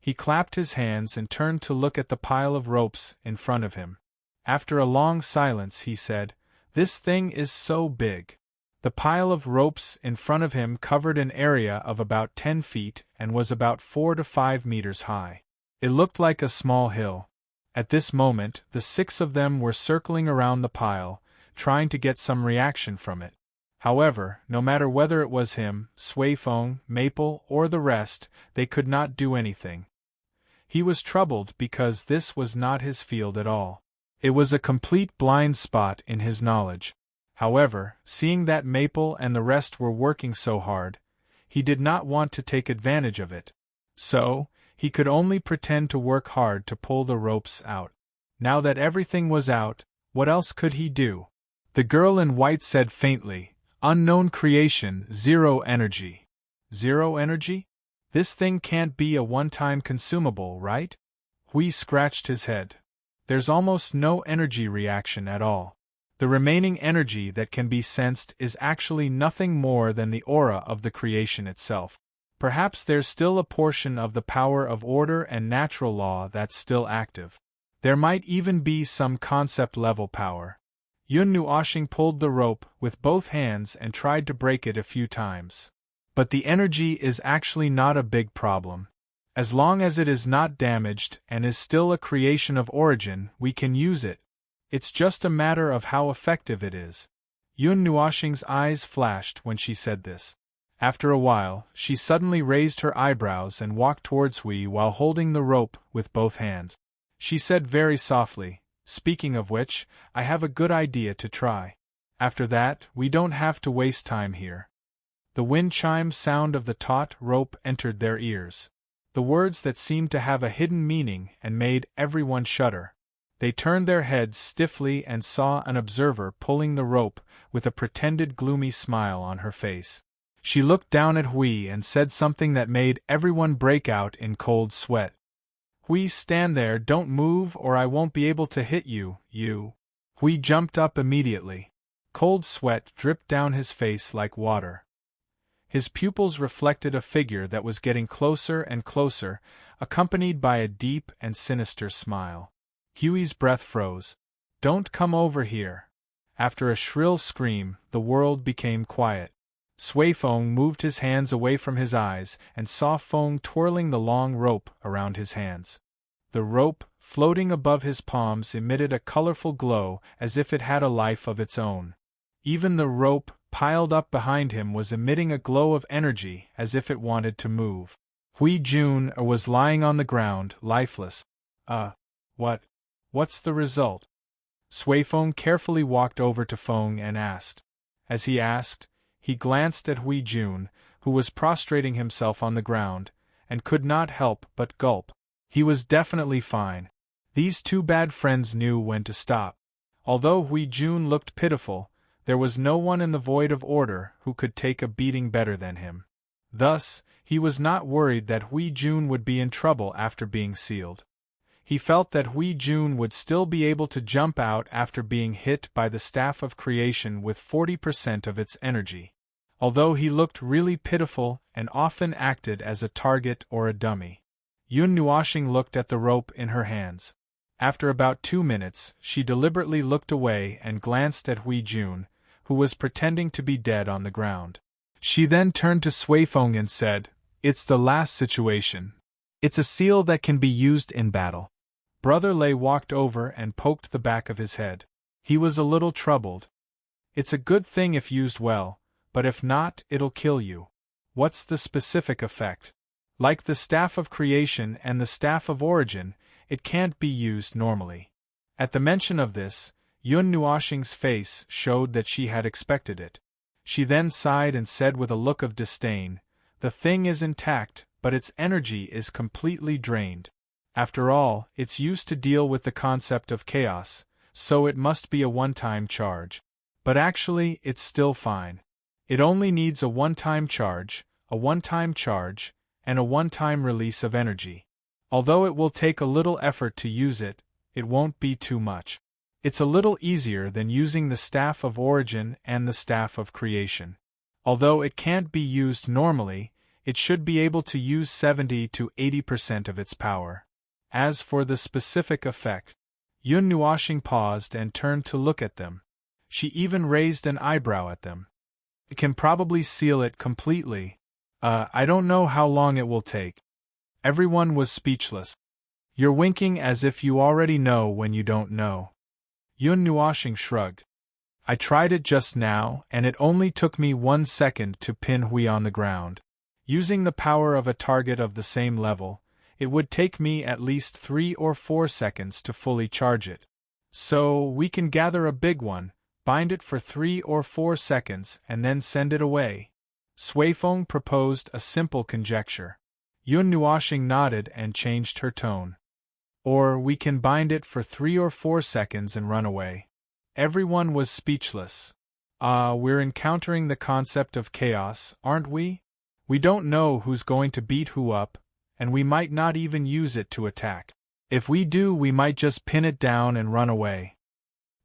Speaker 1: He clapped his hands and turned to look at the pile of ropes in front of him. After a long silence he said, "This thing is so big." The pile of ropes in front of him covered an area of about 10 feet and was about 4 to 5 meters high. It looked like a small hill. At this moment, the 6 of them were circling around the pile, trying to get some reaction from it. However, no matter whether it was him, Sui Feng, Maple, or the rest, they could not do anything. He was troubled because this was not his field at all. It was a complete blind spot in his knowledge. However, seeing that Maple and the rest were working so hard, he did not want to take advantage of it. So, he could only pretend to work hard to pull the ropes out. Now that everything was out, what else could he do? The girl in white said faintly, "Unknown creation, zero energy." Zero energy? This thing can't be a one-time consumable, right? Hui scratched his head. There's almost no energy reaction at all. The remaining energy that can be sensed is actually nothing more than the aura of the creation itself. Perhaps there's still a portion of the power of order and natural law that's still active. There might even be some concept-level power. Yun Nuoshing pulled the rope with both hands and tried to break it a few times. But the energy is actually not a big problem. As long as it is not damaged and is still a creation of origin, we can use it. It's just a matter of how effective it is. Yun Nuoshing's eyes flashed when she said this. After a while, she suddenly raised her eyebrows and walked towards Hui while holding the rope with both hands. She said very softly, "Speaking of which, I have a good idea to try. After that, we don't have to waste time here." The wind chime sound of the taut rope entered their ears. The words that seemed to have a hidden meaning and made everyone shudder. They turned their heads stiffly and saw an observer pulling the rope with a pretended gloomy smile on her face. She looked down at Hui and said something that made everyone break out in cold sweat. "Hui, stand there, don't move or I won't be able to hit you, you." Hui jumped up immediately. Cold sweat dripped down his face like water. His pupils reflected a figure that was getting closer and closer, accompanied by a deep and sinister smile. Huey's breath froze. "Don't come over here." After a shrill scream, the world became quiet. Sui Feng moved his hands away from his eyes and saw Feng twirling the long rope around his hands. The rope, floating above his palms, emitted a colorful glow as if it had a life of its own. Even the rope, piled up behind him, was emitting a glow of energy as if it wanted to move. Hui Jun was lying on the ground, lifeless. What's the result?" Sui Feng carefully walked over to Feng and asked. As he asked, he glanced at Hui Jun, who was prostrating himself on the ground, and could not help but gulp. He was definitely fine. These two bad friends knew when to stop. Although Hui Jun looked pitiful, there was no one in the void of order who could take a beating better than him. Thus, he was not worried that Hui Jun would be in trouble after being sealed. He felt that Hui Jun would still be able to jump out after being hit by the staff of creation with 40% of its energy. Although he looked really pitiful and often acted as a target or a dummy. Yun Nuoshing looked at the rope in her hands. After about 2 minutes, she deliberately looked away and glanced at Hui Jun, who was pretending to be dead on the ground. She then turned to Sui Feng and said, "It's the last situation. It's a seal that can be used in battle." Brother Lei walked over and poked the back of his head. He was a little troubled. "It's a good thing if used well, but if not, it'll kill you." "What's the specific effect?" "Like the staff of creation and the staff of origin, it can't be used normally." At the mention of this, Yun Nuoshing's face showed that she had expected it. She then sighed and said with a look of disdain, "The thing is intact, but its energy is completely drained. After all, it's used to deal with the concept of chaos, so it must be a one-time charge. But actually, it's still fine. It only needs a one-time charge, and a one-time release of energy. Although it will take a little effort to use it, it won't be too much. It's a little easier than using the Staff of Origin and the Staff of Creation. Although it can't be used normally, it should be able to use 70 to 80% of its power. As for the specific effect, Yun Nuoxing paused and turned to look at them. She even raised an eyebrow at them. It can probably seal it completely. I don't know how long it will take. Everyone was speechless. You're winking as if you already know when you don't know. Yun Nuoxing shrugged. I tried it just now, and it only took me 1 second to pin Hui on the ground. Using the power of a target of the same level, it would take me at least 3 or 4 seconds to fully charge it. So, we can gather a big one, bind it for 3 or 4 seconds, and then send it away. Suifeng proposed a simple conjecture. Yun Nuoxing nodded and changed her tone. Or we can bind it for 3 or 4 seconds and run away. Everyone was speechless. We're encountering the concept of chaos, aren't we? We don't know who's going to beat who up, and we might not even use it to attack. If we do, we might just pin it down and run away.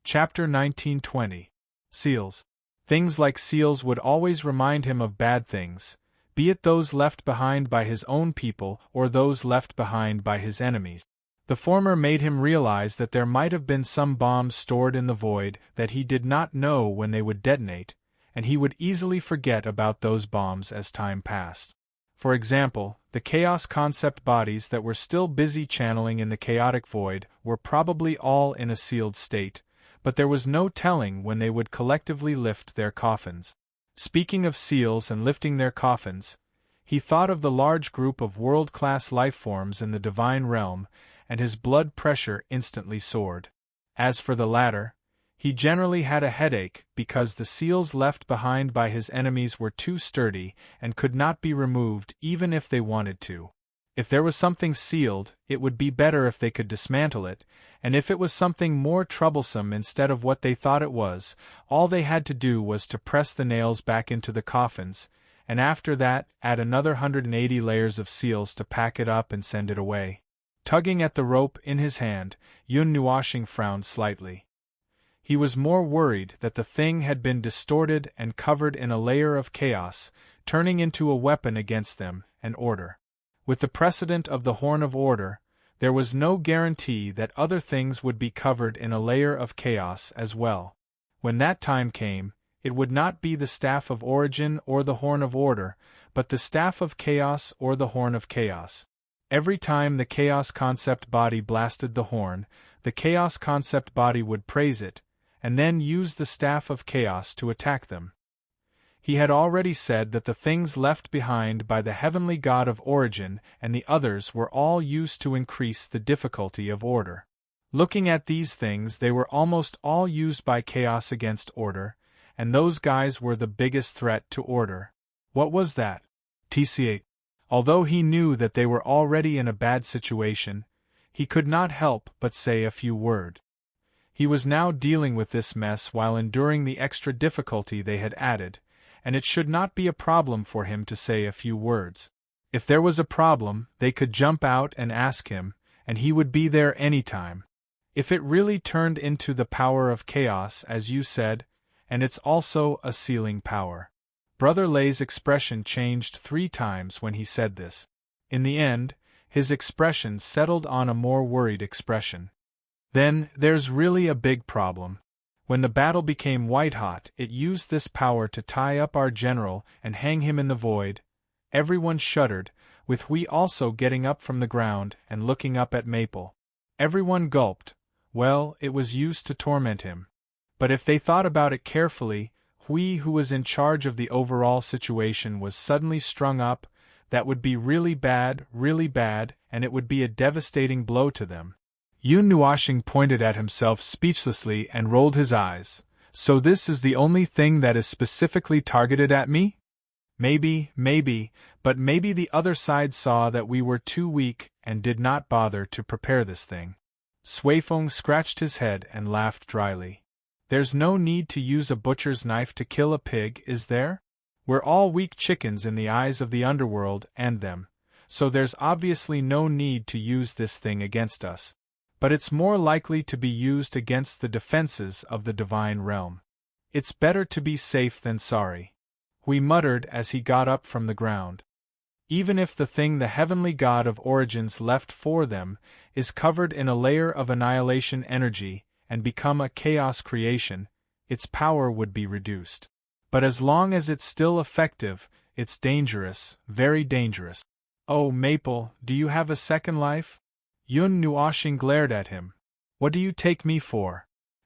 Speaker 1: Chapter 1920. Seals. Things like seals would always remind him of bad things, be it those left behind by his own people or those left behind by his enemies. The former made him realize that there might have been some bombs stored in the void that he did not know when they would detonate, and he would easily forget about those bombs as time passed. For example, the chaos concept bodies that were still busy channeling in the chaotic void were probably all in a sealed state, but there was no telling when they would collectively lift their coffins. Speaking of seals and lifting their coffins, he thought of the large group of world-class lifeforms in the divine realm, and his blood pressure instantly soared. As for the latter, he generally had a headache because the seals left behind by his enemies were too sturdy and could not be removed even if they wanted to. If there was something sealed, it would be better if they could dismantle it, and if it was something more troublesome instead of what they thought it was, all they had to do was to press the nails back into the coffins, and after that add another 180 layers of seals to pack it up and send it away. Tugging at the rope in his hand, Yun Nuoxing frowned slightly. He was more worried that the thing had been distorted and covered in a layer of chaos, turning into a weapon against them, and order. With the precedent of the Horn of Order, there was no guarantee that other things would be covered in a layer of chaos as well. When that time came, it would not be the Staff of Origin or the Horn of Order, but the Staff of Chaos or the Horn of Chaos. Every time the Chaos concept body blasted the horn, the Chaos concept body would praise it, and then use the Staff of Chaos to attack them. He had already said that the things left behind by the heavenly god of Origin and the others were all used to increase the difficulty of order. Looking at these things, they were almost all used by Chaos against order, and those guys were the biggest threat to order. What was that? TC8. Although he knew that they were already in a bad situation, he could not help but say a few words. He was now dealing with this mess while enduring the extra difficulty they had added, and it should not be a problem for him to say a few words. If there was a problem, they could jump out and ask him, and he would be there anytime. If it really turned into the power of chaos, as you said, and it's also a sealing power. Brother Lei's expression changed 3 times when he said this. In the end, his expression settled on a more worried expression. Then, there's really a big problem. When the battle became white-hot, it used this power to tie up our general and hang him in the void. Everyone shuddered, with Hui also getting up from the ground and looking up at Maple. Everyone gulped. Well, it was used to torment him. But if they thought about it carefully, Hui, who was in charge of the overall situation, was suddenly strung up. That would be really bad, and it would be a devastating blow to them. Yun Nuoxing pointed at himself speechlessly and rolled his eyes. So this is the only thing that is specifically targeted at me? Maybe, but maybe the other side saw that we were too weak and did not bother to prepare this thing. Suifeng scratched his head and laughed dryly. There's no need to use a butcher's knife to kill a pig, is there? We're all weak chickens in the eyes of the underworld and them, so there's obviously no need to use this thing against us. But it's more likely to be used against the defenses of the divine realm. It's better to be safe than sorry," we muttered as he got up from the ground. "Even if the thing the heavenly god of origins left for them is covered in a layer of annihilation energy and become a chaos creation, its power would be reduced. But as long as it's still effective, it's dangerous, very dangerous." "Oh, Maple, do you have a second life?" Yun Nuoshing glared at him. "What do you take me for?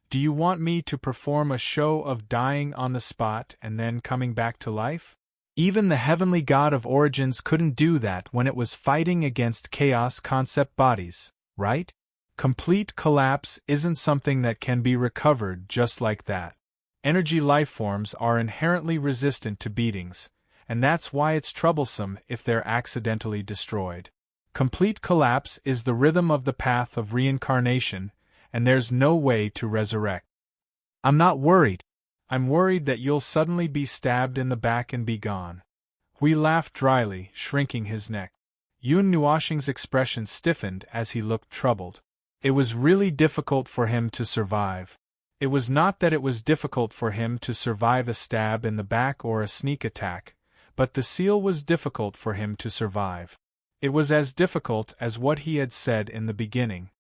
Speaker 1: Do you want me to perform a show of dying on the spot and then coming back to life? Even the heavenly god of origins couldn't do that when it was fighting against chaos concept bodies, right? Complete collapse isn't something that can be recovered just like that. Energy lifeforms are inherently resistant to beatings, and that's why it's troublesome if they're accidentally destroyed. Complete collapse is the rhythm of the path of reincarnation, and there's no way to resurrect. I'm not worried. I'm worried that you'll suddenly be stabbed in the back and be gone." We laughed dryly, shrinking his neck. Yun Nuoshing's expression stiffened as he looked troubled. It was really difficult for him to survive. It was not that it was difficult for him to survive a stab in the back or a sneak attack, but the seal was difficult for him to survive. It was as difficult as what he had said in the beginning.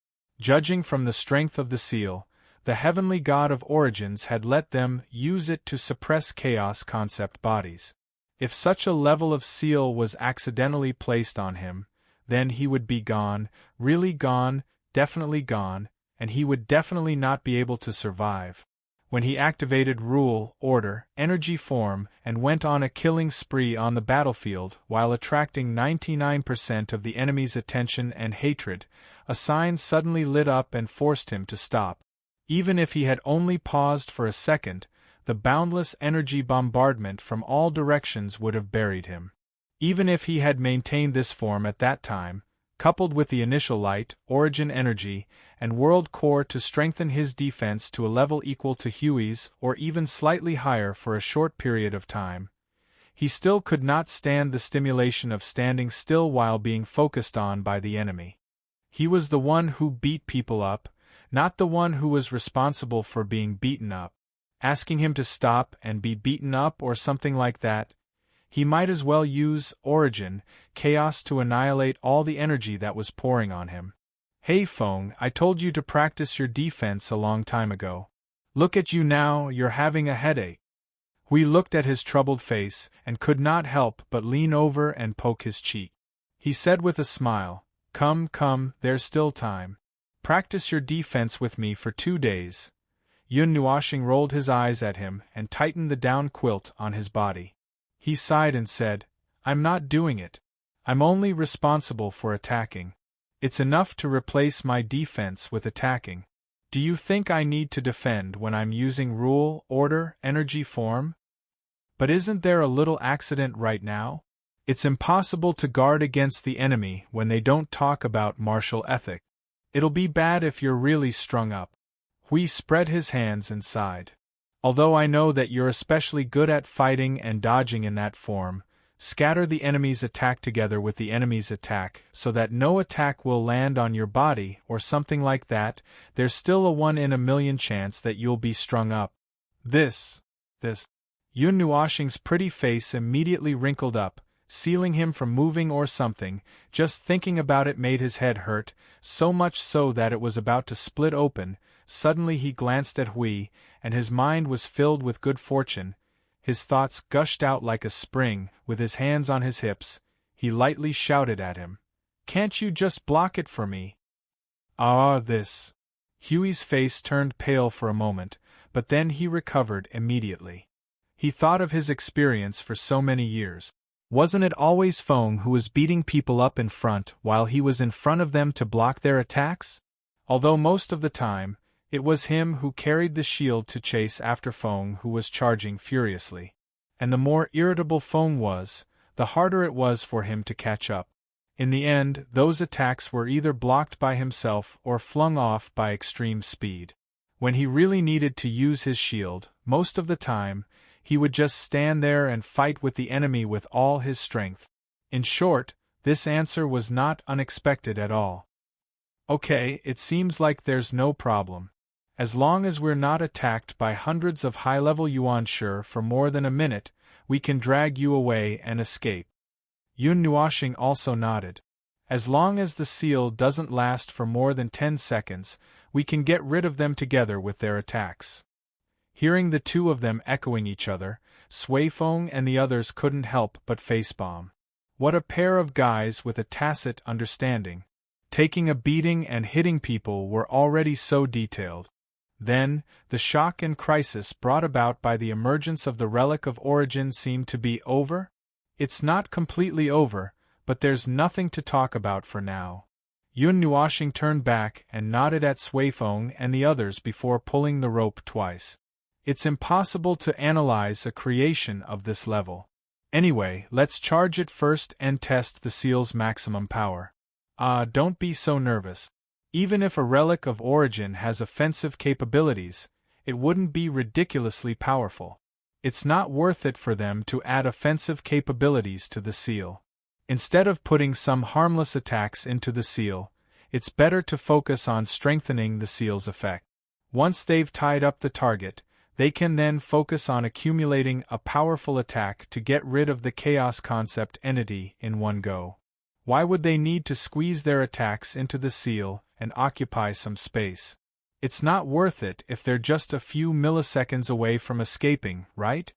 Speaker 1: Judging from the strength of the seal, the heavenly god of origins had let them use it to suppress chaos concept bodies. If such a level of seal was accidentally placed on him, then he would be gone, really gone, definitely gone, and he would definitely not be able to survive. When he activated rule, order, energy form, and went on a killing spree on the battlefield while attracting 99% of the enemy's attention and hatred, a sign suddenly lit up and forced him to stop. Even if he had only paused for a second, the boundless energy bombardment from all directions would have buried him. Even if he had maintained this form at that time, coupled with the initial light, origin energy, and world core to strengthen his defense to a level equal to Huey's or even slightly higher for a short period of time, he still could not stand the stimulation of standing still while being focused on by the enemy. He was the one who beat people up, not the one who was responsible for being beaten up. Asking him to stop and be beaten up or something like that, he might as well use origin, chaos to annihilate all the energy that was pouring on him. "Hey Feng, I told you to practice your defense a long time ago. Look at you now, you're having a headache." We looked at his troubled face and could not help but lean over and poke his cheek. He said with a smile, Come, there's still time. Practice your defense with me for 2 days." Yun Nuoshing rolled his eyes at him and tightened the down quilt on his body. He sighed and said, "I'm not doing it. I'm only responsible for attacking. It's enough to replace my defense with attacking. Do you think I need to defend when I'm using rule, order, energy form? But isn't there a little accident right now? It's impossible to guard against the enemy when they don't talk about martial ethic. It'll be bad if you're really strung up." Hui spread his hands and sighed. "Although I know that you're especially good at fighting and dodging in that form, scatter the enemy's attack together with the enemy's attack so that no attack will land on your body or something like that. There's still a 1 in a million chance that you'll be strung up." This. Yun Nuoshing's pretty face immediately wrinkled up, sealing him from moving or something. Just thinking about it made his head hurt, so much so that it was about to split open. Suddenly he glanced at Hui, and his mind was filled with good fortune. His thoughts gushed out like a spring. With his hands on his hips, he lightly shouted at him, "Can't you just block it for me?" This. Huey's face turned pale for a moment, but then he recovered immediately. He thought of his experience for so many years. Wasn't it always Feng who was beating people up in front while he was in front of them to block their attacks? Although most of the time, it was him who carried the shield to chase after Feng who was charging furiously. And the more irritable Feng was, the harder it was for him to catch up. In the end, those attacks were either blocked by himself or flung off by extreme speed. When he really needed to use his shield, most of the time, he would just stand there and fight with the enemy with all his strength. In short, This answer was not unexpected at all. Okay, it seems like there's no problem. As long as we're not attacked by hundreds of high-level yuan-shi for more than a minute, we can drag you away and escape. Yun Nuoxing also nodded. As long as the seal doesn't last for more than 10 seconds, we can get rid of them together with their attacks. Hearing the two of them echoing each other, Sui Feng and the others couldn't help but facepalm. What a pair of guys with a tacit understanding. Taking a beating and hitting people were already so detailed. Then, the shock and crisis brought about by the emergence of the relic of origin seemed to be over? It's not completely over, but there's nothing to talk about for now. Yun Nuoxing turned back and nodded at Sui Feng and the others before pulling the rope twice. It's impossible to analyze a creation of this level. Anyway, let's charge it first and test the seal's maximum power. Don't be so nervous. Even if a relic of origin has offensive capabilities, it wouldn't be ridiculously powerful. It's not worth it for them to add offensive capabilities to the seal. Instead of putting some harmless attacks into the seal, it's better to focus on strengthening the seal's effect. Once they've tied up the target, they can then focus on accumulating a powerful attack to get rid of the chaos concept entity in one go. Why would they need to squeeze their attacks into the seal and occupy some space? It's not worth it if they're just a few milliseconds away from escaping, right?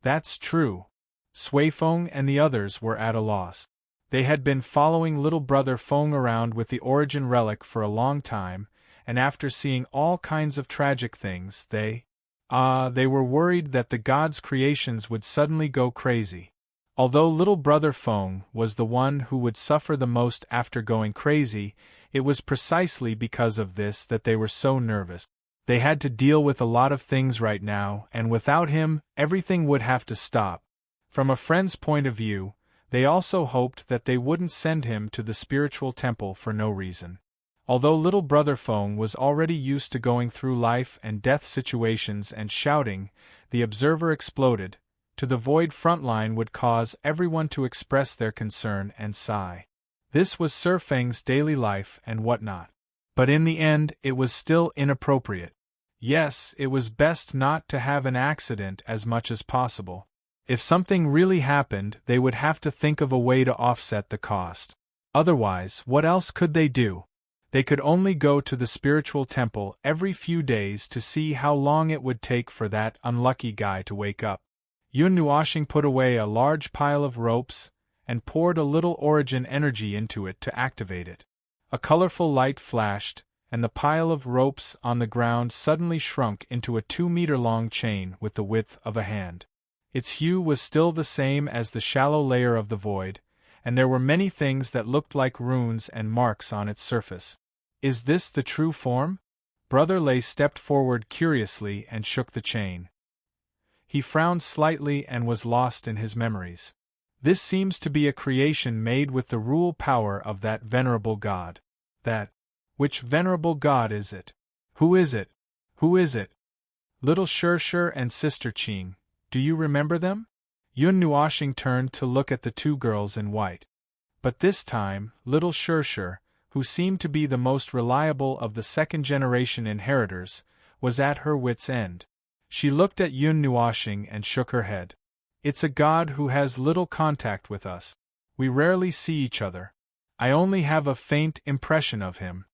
Speaker 1: That's true. Sui Feng and the others were at a loss. They had been following little brother Feng around with the origin relic for a long time, and after seeing all kinds of tragic things, they were worried that the god's creations would suddenly go crazy. Although little brother Feng was the one who would suffer the most after going crazy, it was precisely because of this that they were so nervous. They had to deal with a lot of things right now, and without him, everything would have to stop. From a friend's point of view, they also hoped that they wouldn't send him to the spiritual temple for no reason. Although little brother Feng was already used to going through life and death situations and shouting, the observer exploded, to the void frontline would cause everyone to express their concern and sigh. This was Sir Feng's daily life and whatnot. But in the end, it was still inappropriate. Yes, it was best not to have an accident as much as possible. If something really happened, they would have to think of a way to offset the cost. Otherwise, what else could they do? They could only go to the spiritual temple every few days to see how long it would take for that unlucky guy to wake up. Yun Nuoxing put away a large pile of ropes and poured a little origin energy into it to activate it. A colorful light flashed, and the pile of ropes on the ground suddenly shrunk into a 2-meter-long chain with the width of a hand. Its hue was still the same as the shallow layer of the void, and there were many things that looked like runes and marks on its surface. Is this the true form? Brother Lei stepped forward curiously and shook the chain. He frowned slightly and was lost in his memories. This seems to be a creation made with the rule power of that venerable god. Which venerable god is it? Who is it? Who is it? Little Shirshir and Sister Qing, do you remember them? Yun Nuoxing turned to look at the two girls in white. But this time, little Shirshir, who seemed to be the most reliable of the second-generation inheritors, was at her wits' end. She looked at Yun Nuoxing and shook her head. It's a god who has little contact with us. We rarely see each other. I only have a faint impression of him.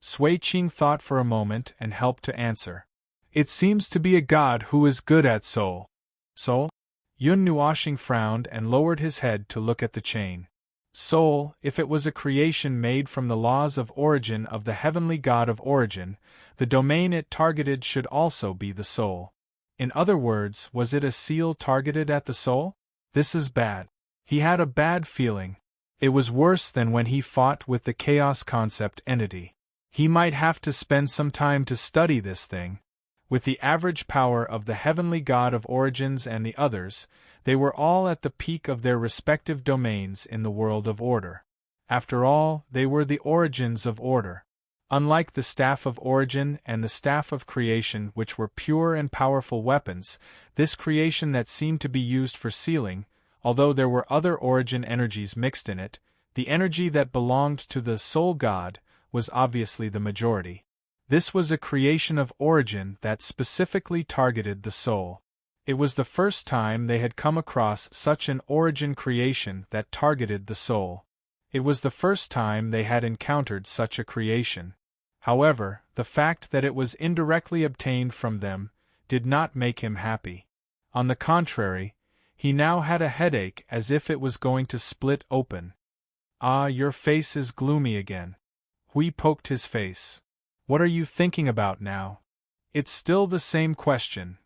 Speaker 1: Sui Qing thought for a moment and helped to answer. It seems to be a god who is good at soul. Soul? Yun Nuoxing frowned and lowered his head to look at the chain. Soul, if it was a creation made from the laws of origin of the heavenly god of origin, the domain it targeted should also be the soul. In other words, was it a seal targeted at the soul? This is bad. He had a bad feeling. It was worse than when he fought with the chaos concept entity. He might have to spend some time to study this thing. With the average power of the heavenly god of origins and the others, they were all at the peak of their respective domains in the world of order. After all, they were the origins of order. Unlike the Staff of Origin and the Staff of Creation, which were pure and powerful weapons, this creation that seemed to be used for sealing, although there were other origin energies mixed in it, The energy that belonged to the Soul God was obviously the majority. This was a creation of origin that specifically targeted the soul. It was the first time they had come across such an origin creation that targeted the soul. It was the first time they had encountered such a creation. However, the fact that it was indirectly obtained from them did not make him happy. On the contrary, he now had a headache as if it was going to split open. "Ah, your face is gloomy again." Hui poked his face. "What are you thinking about now?" "It's still the same question."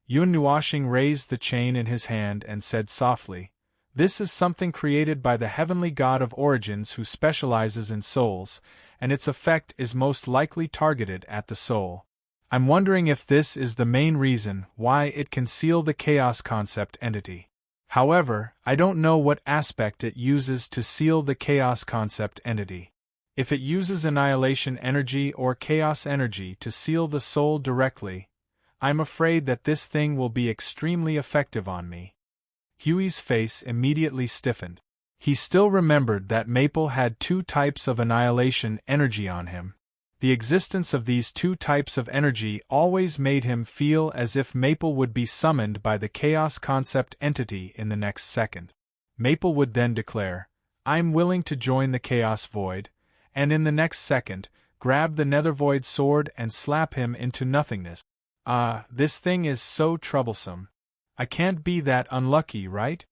Speaker 1: Yun Nuoshing raised the chain in his hand and said softly, "This is something created by the heavenly god of origins who specializes in souls, and its effect is most likely targeted at the soul. I'm wondering if this is the main reason why it can seal the chaos concept entity. However, I don't know what aspect it uses to seal the chaos concept entity. If it uses annihilation energy or chaos energy to seal the soul directly, I'm afraid that this thing will be extremely effective on me." Huey's face immediately stiffened. He still remembered that Maple had 2 types of annihilation energy on him. The existence of these 2 types of energy always made him feel as if Maple would be summoned by the chaos concept entity in the next second. Maple would then declare, "I'm willing to join the chaos void," and in the next second, grab the nether void sword and slap him into nothingness. Ah, this thing is so troublesome. I can't be that unlucky, right?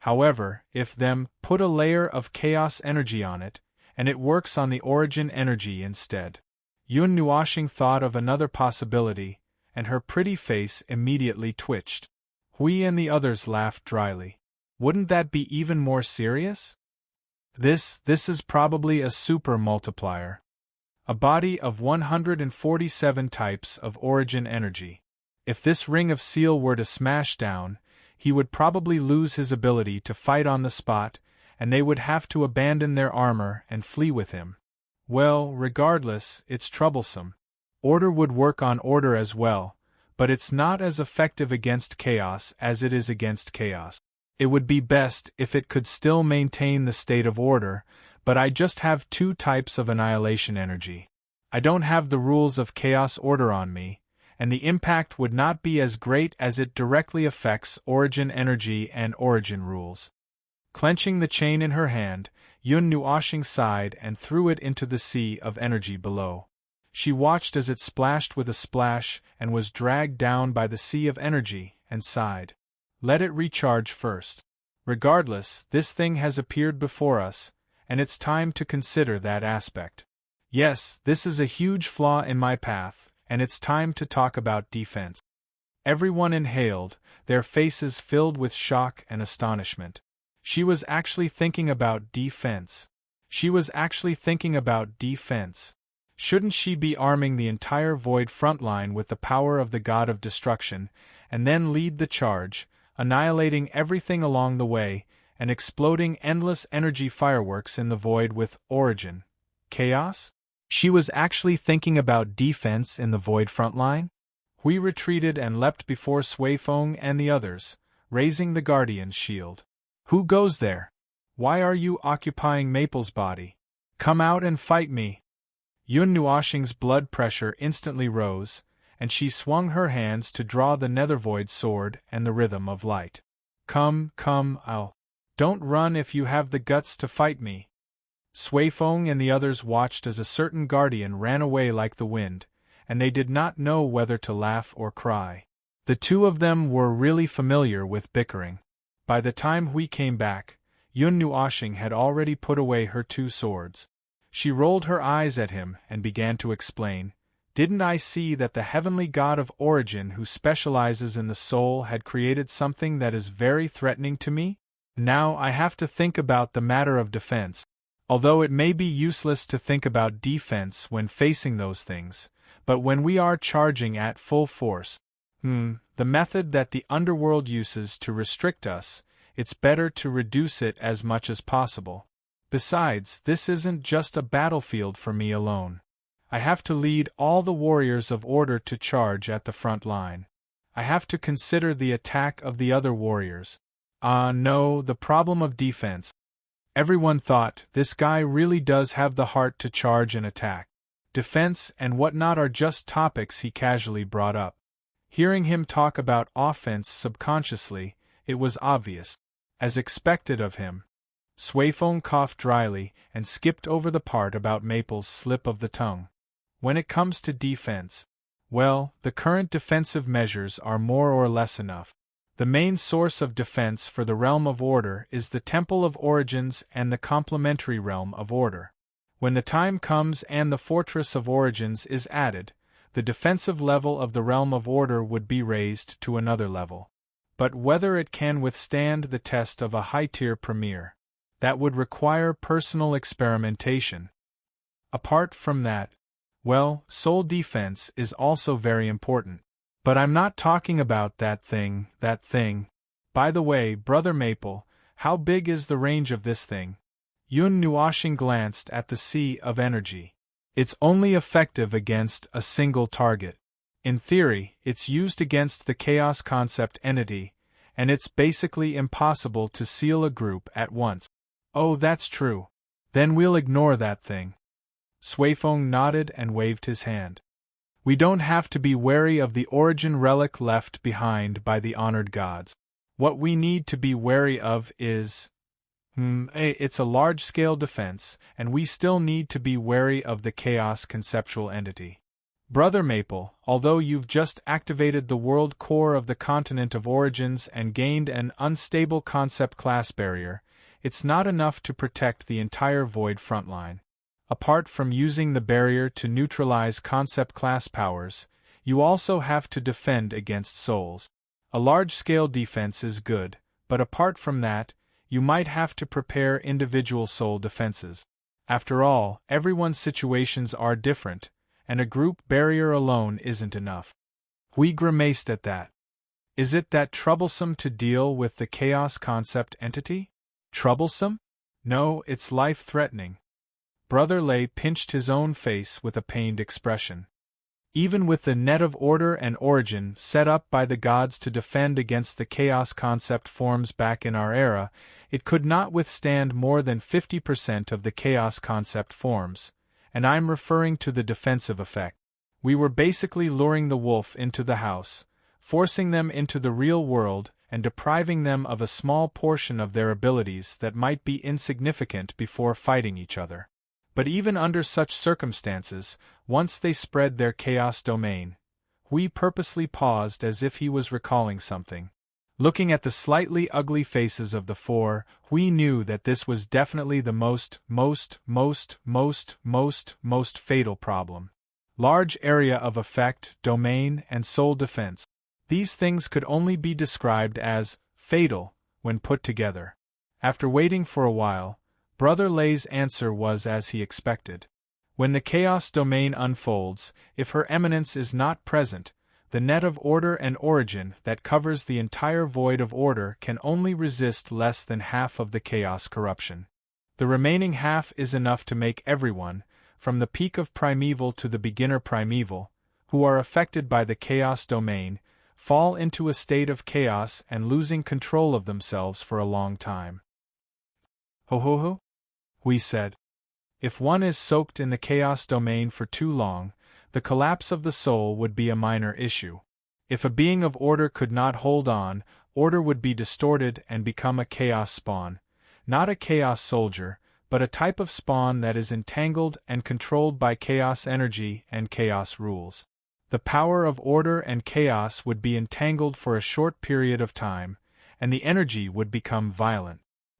Speaker 1: However, if them put a layer of chaos energy on it, and it works on the origin energy instead. Yun Nuoshing thought of another possibility, and her pretty face immediately twitched. Hui and the others laughed dryly. Wouldn't that be even more serious? This is probably a super multiplier. A body of 147 types of origin energy. If this ring of seal were to smash down, he would probably lose his ability to fight on the spot, and they would have to abandon their armor and flee with him. Well, regardless, it's troublesome. Order would work on order as well, but it's not as effective against chaos as it is against chaos. It would be best if it could still maintain the state of order, but I just have 2 types of annihilation energy. I don't have the rules of chaos order on me, and the impact would not be as great as it directly affects origin energy and origin rules. Clenching the chain in her hand, Yun Nuoshing sighed and threw it into the sea of energy below. She watched as it splashed with a splash and was dragged down by the sea of energy, and sighed. Let it recharge first. Regardless, this thing has appeared before us, and it's time to consider that aspect. Yes, this is a huge flaw in my path, and it's time to talk about defense. Everyone inhaled, their faces filled with shock and astonishment. She was actually thinking about defense. Shouldn't she be arming the entire Void frontline with the power of the God of Destruction, and then lead the charge, annihilating everything along the way, and exploding endless energy fireworks in the Void with origin chaos? She was actually thinking about defense in the Void frontline? Hui retreated and leapt before Suifeng and the others, raising the Guardian's shield. Who goes there? Why are you occupying Maple's body? Come out and fight me. Yun Nuoshing's blood pressure instantly rose, and she swung her hands to draw the Nethervoid sword and the rhythm of light. Come, don't run if you have the guts to fight me. Suifeng and the others watched as a certain guardian ran away like the wind, and they did not know whether to laugh or cry. The 2 of them were really familiar with bickering. By the time Hui came back, Yun Nuoshing had already put away her 2 swords. She rolled her eyes at him and began to explain, "Didn't I see that the heavenly god of origin who specializes in the soul had created something that is very threatening to me? Now I have to think about the matter of defense. Although it may be useless to think about defense when facing those things, but when we are charging at full force, the method that the underworld uses to restrict us, it's better to reduce it as much as possible. Besides, this isn't just a battlefield for me alone. I have to lead all the warriors of order to charge at the front line. I have to consider the attack of the other warriors. No, the problem of defense. Everyone thought, this guy really does have the heart to charge and attack. Defense and whatnot are just topics he casually brought up. Hearing him talk about offense subconsciously, it was obvious. As expected of him. Suifeng coughed dryly and skipped over the part about Maple's slip of the tongue. When it comes to defense, well, the current defensive measures are more or less enough. The main source of defense for the realm of order is the Temple of Origins and the complementary realm of order. When the time comes and the Fortress of Origins is added, the defensive level of the realm of order would be raised to another level. But whether it can withstand the test of a high-tier premier, that would require personal experimentation. Apart from that, well, soul defense is also very important. But I'm not talking about that thing. By the way, Brother Maple, how big is the range of this thing? Yun Nuoshing glanced at the sea of energy. It's only effective against a single target. In theory, it's used against the chaos concept entity, and it's basically impossible to seal a group at once. Oh, that's true. Then we'll ignore that thing. Suifeng nodded and waved his hand. We don't have to be wary of the origin relic left behind by the honored gods. What we need to be wary of is... it's a large-scale defense, and we still need to be wary of the chaos conceptual entity. Brother Maple, although you've just activated the world core of the continent of origins and gained an unstable concept class barrier, it's not enough to protect the entire void frontline. Apart from using the barrier to neutralize concept class powers, you also have to defend against souls. A large-scale defense is good, but apart from that, you might have to prepare individual soul defenses. After all, everyone's situations are different, and a group barrier alone isn't enough. We grimaced at that. Is it that troublesome to deal with the chaos concept entity? Troublesome? No, it's life-threatening. Brother Lei pinched his own face with a pained expression. Even with the net of order and origin set up by the gods to defend against the chaos concept forms back in our era, it could not withstand more than 50% of the chaos concept forms, and I'm referring to the defensive effect. We were basically luring the wolf into the house, forcing them into the real world, and depriving them of a small portion of their abilities that might be insignificant before fighting each other. But even under such circumstances, once they spread their chaos domain, Hui purposely paused as if he was recalling something. Looking at the slightly ugly faces of the four, Hui knew that this was definitely the most fatal problem. Large area of effect, domain, and soul defense. These things could only be described as fatal when put together. After waiting for a while, Brother Lei's answer was as he expected. When the chaos domain unfolds, if Her Eminence is not present, the net of order and origin that covers the entire void of order can only resist less than half of the chaos corruption. The remaining half is enough to make everyone, from the peak of primeval to the beginner primeval, who are affected by the chaos domain, fall into a state of chaos and losing control of themselves for a long time. Ho ho ho? Hui said. If one is soaked in the chaos domain for too long, the collapse of the soul would be a minor issue. If a being of order could not hold on, order would be distorted and become a chaos spawn. Not a chaos soldier, but a type of spawn that is entangled and controlled by chaos energy and chaos rules. The power of order and chaos would be entangled for a short period of time, and the energy would become violent.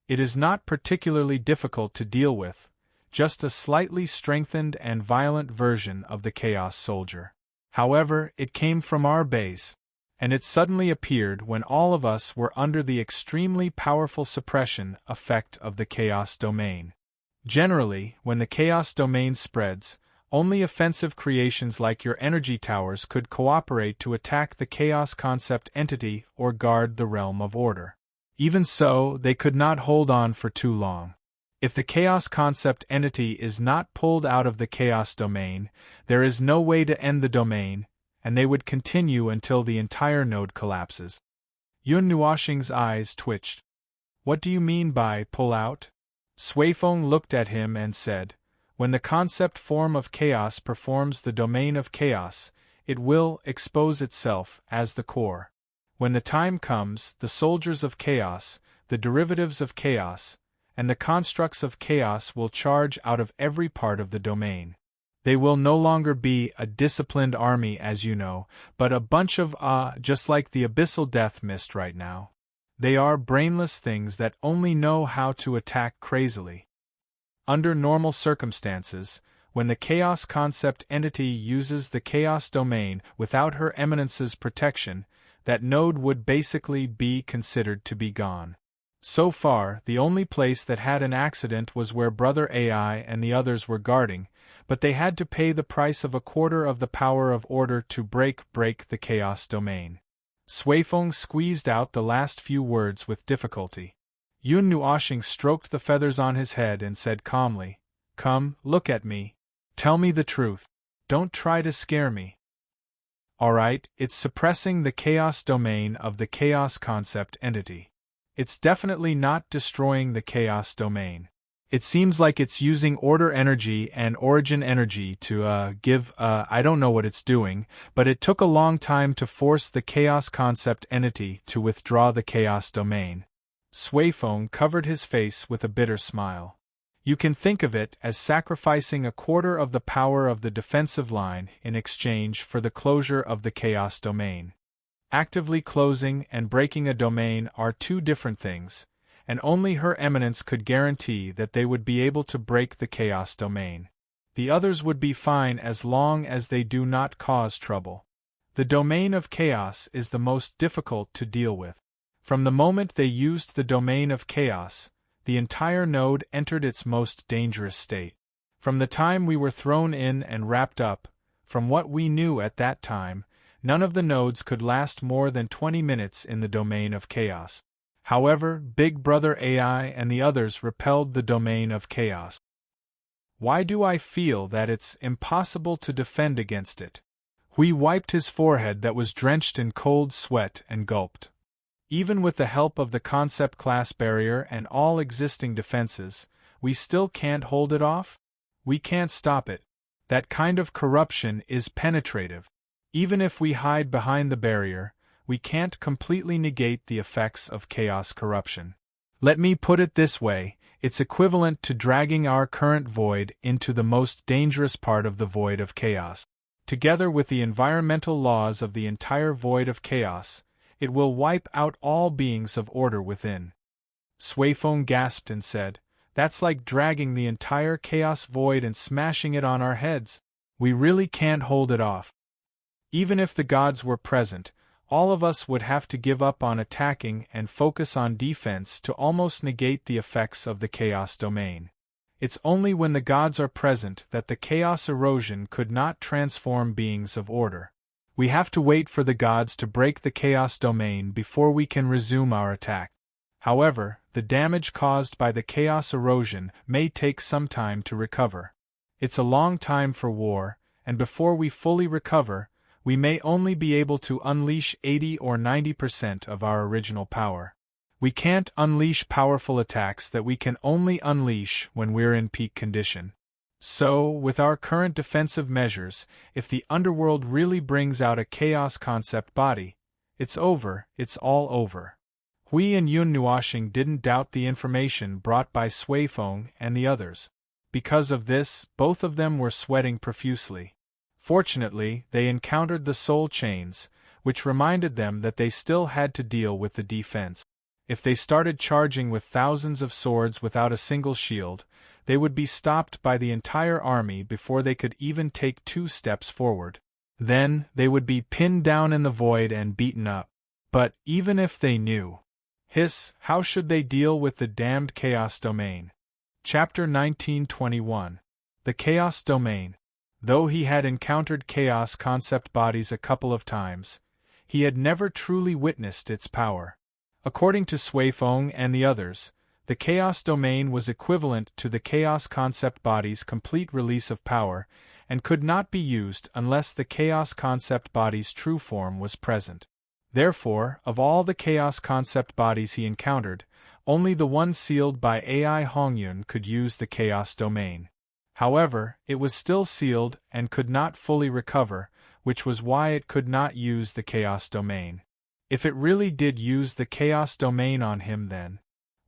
Speaker 1: It is not particularly difficult to deal with, just a slightly strengthened and violent version of the Chaos Soldier. However, it came from our base, and it suddenly appeared when all of us were under the extremely powerful suppression effect of the Chaos Domain. Generally, when the Chaos Domain spreads, only offensive creations like your energy towers could cooperate to attack the Chaos Concept entity or guard the Realm of Order. Even so, they could not hold on for too long. If the Chaos Concept entity is not pulled out of the Chaos Domain, there is no way to end the domain, and they would continue until the entire node collapses. Yun Nuoshing's eyes twitched. What do you mean by pull out? Suifeng looked at him and said, "When the concept form of chaos performs the domain of chaos, it will expose itself as the core. When the time comes, the soldiers of chaos, the derivatives of chaos, and the constructs of chaos will charge out of every part of the domain. They will no longer be a disciplined army, as you know, but a bunch of just like the abyssal death mist right now. They are brainless things that only know how to attack crazily. Under normal circumstances, when the chaos concept entity uses the chaos domain without Her Eminence's protection, that node would basically be considered to be gone. So far, the only place that had an accident was where Brother AI and the others were guarding, but they had to pay the price of a quarter of the power of order to break the chaos domain." Suifeng squeezed out the last few words with difficulty. Yun Nuoshing stroked the feathers on his head and said calmly, "Come, look at me. Tell me the truth. Don't try to scare me." "Alright, it's suppressing the chaos domain of the chaos concept entity. It's definitely not destroying the chaos domain. It seems like it's using order energy and origin energy to give I don't know what it's doing, but it took a long time to force the chaos concept entity to withdraw the chaos domain." Suifeng covered his face with a bitter smile. "You can think of it as sacrificing a quarter of the power of the defensive line in exchange for the closure of the chaos domain. Actively closing and breaking a domain are two different things, and only Her Eminence could guarantee that they would be able to break the chaos domain. The others would be fine as long as they do not cause trouble. The domain of chaos is the most difficult to deal with. From the moment they used the domain of chaos, the entire node entered its most dangerous state. From the time we were thrown in and wrapped up, from what we knew at that time, none of the nodes could last more than 20 minutes in the domain of chaos. However, Big Brother AI and the others repelled the domain of chaos. Why do I feel that it's impossible to defend against it?" Hui wiped his forehead that was drenched in cold sweat and gulped. "Even with the help of the concept class barrier and all existing defenses, we still can't hold it off? We can't stop it. That kind of corruption is penetrative. Even if we hide behind the barrier, we can't completely negate the effects of chaos corruption. Let me put it this way, it's equivalent to dragging our current void into the most dangerous part of the void of chaos. Together with the environmental laws of the entire void of chaos, it will wipe out all beings of order within." Suifeng gasped and said, "That's like dragging the entire chaos void and smashing it on our heads. We really can't hold it off. Even if the gods were present, all of us would have to give up on attacking and focus on defense to almost negate the effects of the chaos domain. It's only when the gods are present that the chaos erosion could not transform beings of order. We have to wait for the gods to break the chaos domain before we can resume our attack. However, the damage caused by the chaos erosion may take some time to recover. It's a long time for war, and before we fully recover, we may only be able to unleash 80 or 90% of our original power. We can't unleash powerful attacks that we can only unleash when we're in peak condition. So, with our current defensive measures, if the underworld really brings out a chaos concept body, it's over, it's all over." Hui and Yun Nuoshing didn't doubt the information brought by Suifeng and the others. Because of this, both of them were sweating profusely. Fortunately, they encountered the soul chains, which reminded them that they still had to deal with the defense. If they started charging with thousands of swords without a single shield, they would be stopped by the entire army before they could even take 2 steps forward. Then, they would be pinned down in the void and beaten up. But, even if they knew, how should they deal with the damned chaos domain? Chapter 1921. The Chaos Domain. Though he had encountered chaos concept bodies a couple of times, he had never truly witnessed its power. According to Suifeng and the others, the chaos domain was equivalent to the chaos concept body's complete release of power, and could not be used unless the chaos concept body's true form was present. Therefore, of all the chaos concept bodies he encountered, Only the one sealed by AI Hongyun could use the chaos domain. However, it was still sealed and could not fully recover, which was why it could not use the chaos domain. If it really did use the chaos domain on him then,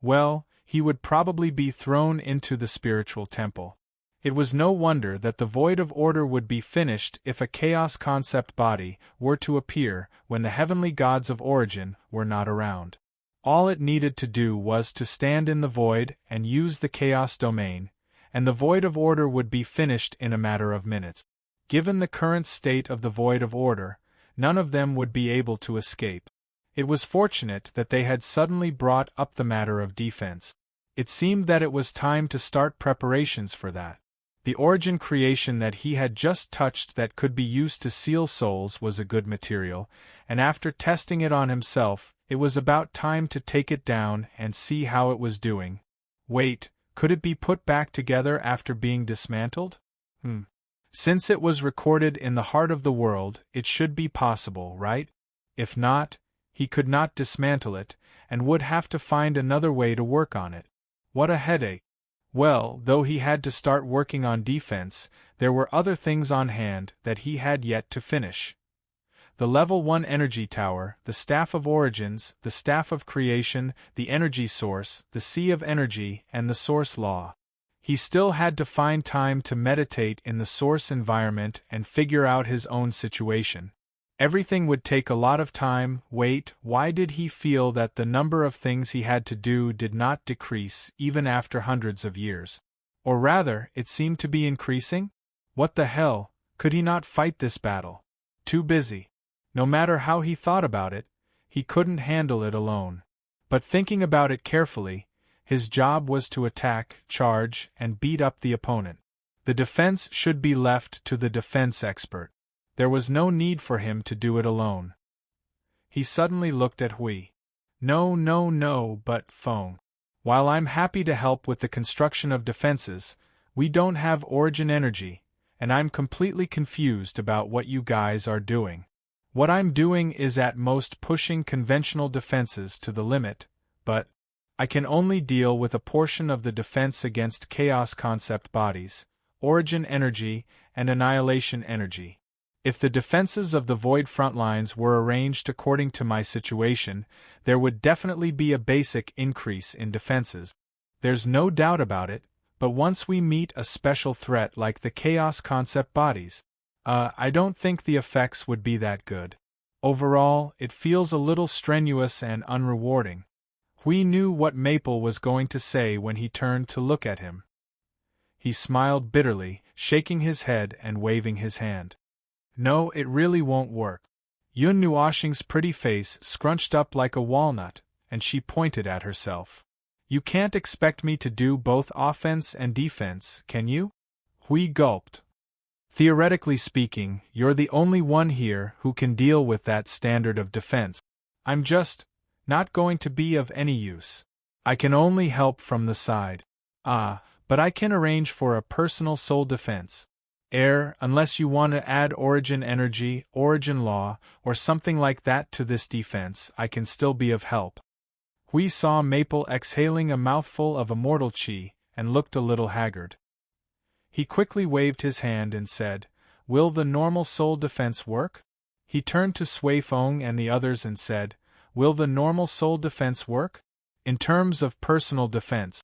Speaker 1: well, he would probably be thrown into the spiritual temple. It was no wonder that the void of order would be finished if a chaos concept body were to appear when the heavenly gods of origin were not around. All it needed to do was to stand in the void and use the chaos domain, and the void of order would be finished in a matter of minutes. Given the current state of the void of order, none of them would be able to escape. It was fortunate that they had suddenly brought up the matter of defense. It seemed that it was time to start preparations for that. The origin creation that he had just touched that could be used to seal souls was a good material, and after testing it on himself, it was about time to take it down and see how it was doing. Wait, could it be put back together after being dismantled? Since it was recorded in the heart of the world, it should be possible, right? If not, he could not dismantle it, and would have to find another way to work on it. What a headache! Well, though he had to start working on defense, there were other things on hand that he had yet to finish. The Level 1 Energy Tower, the Staff of Origins, the Staff of Creation, the Energy Source, the Sea of Energy, and the Source Law. He still had to find time to meditate in the Source environment and figure out his own situation. Everything would take a lot of time. Wait, why did he feel that the number of things he had to do did not decrease even after hundreds of years? Or rather, it seemed to be increasing? What the hell, could he not fight this battle? Too busy. No matter how he thought about it, he couldn't handle it alone. But thinking about it carefully, his job was to attack, charge, and beat up the opponent. The defense should be left to the defense expert. There was no need for him to do it alone. He suddenly looked at Hui. No, but Feng. While I'm happy to help with the construction of defenses, we don't have origin energy, and I'm completely confused about what you guys are doing. What I'm doing is at most pushing conventional defenses to the limit, but I can only deal with a portion of the defense against chaos concept bodies, origin energy, and annihilation energy. If the defenses of the void frontlines were arranged according to my situation, there would definitely be a basic increase in defenses. There's no doubt about it, but once we meet a special threat like the chaos concept bodies, I don't think the effects would be that good. Overall, it feels a little strenuous and unrewarding. Hui knew what Maple was going to say when he turned to look at him. He smiled bitterly, shaking his head and waving his hand. No, it really won't work. Yun Nuoshing's pretty face scrunched up like a walnut, and she pointed at herself. You can't expect me to do both offense and defense, can you? Hui gulped. Theoretically speaking, you're the only one here who can deal with that standard of defense. I'm just not going to be of any use. I can only help from the side. But I can arrange for a personal soul defense. Unless you want to add origin energy, origin law, or something like that to this defense, I can still be of help. Hui saw Maple exhaling a mouthful of immortal chi, and looked a little haggard. He quickly waved his hand and said, Will the normal soul defense work? He turned to Sui Feng and the others and said, Will the normal soul defense work? In terms of personal defense.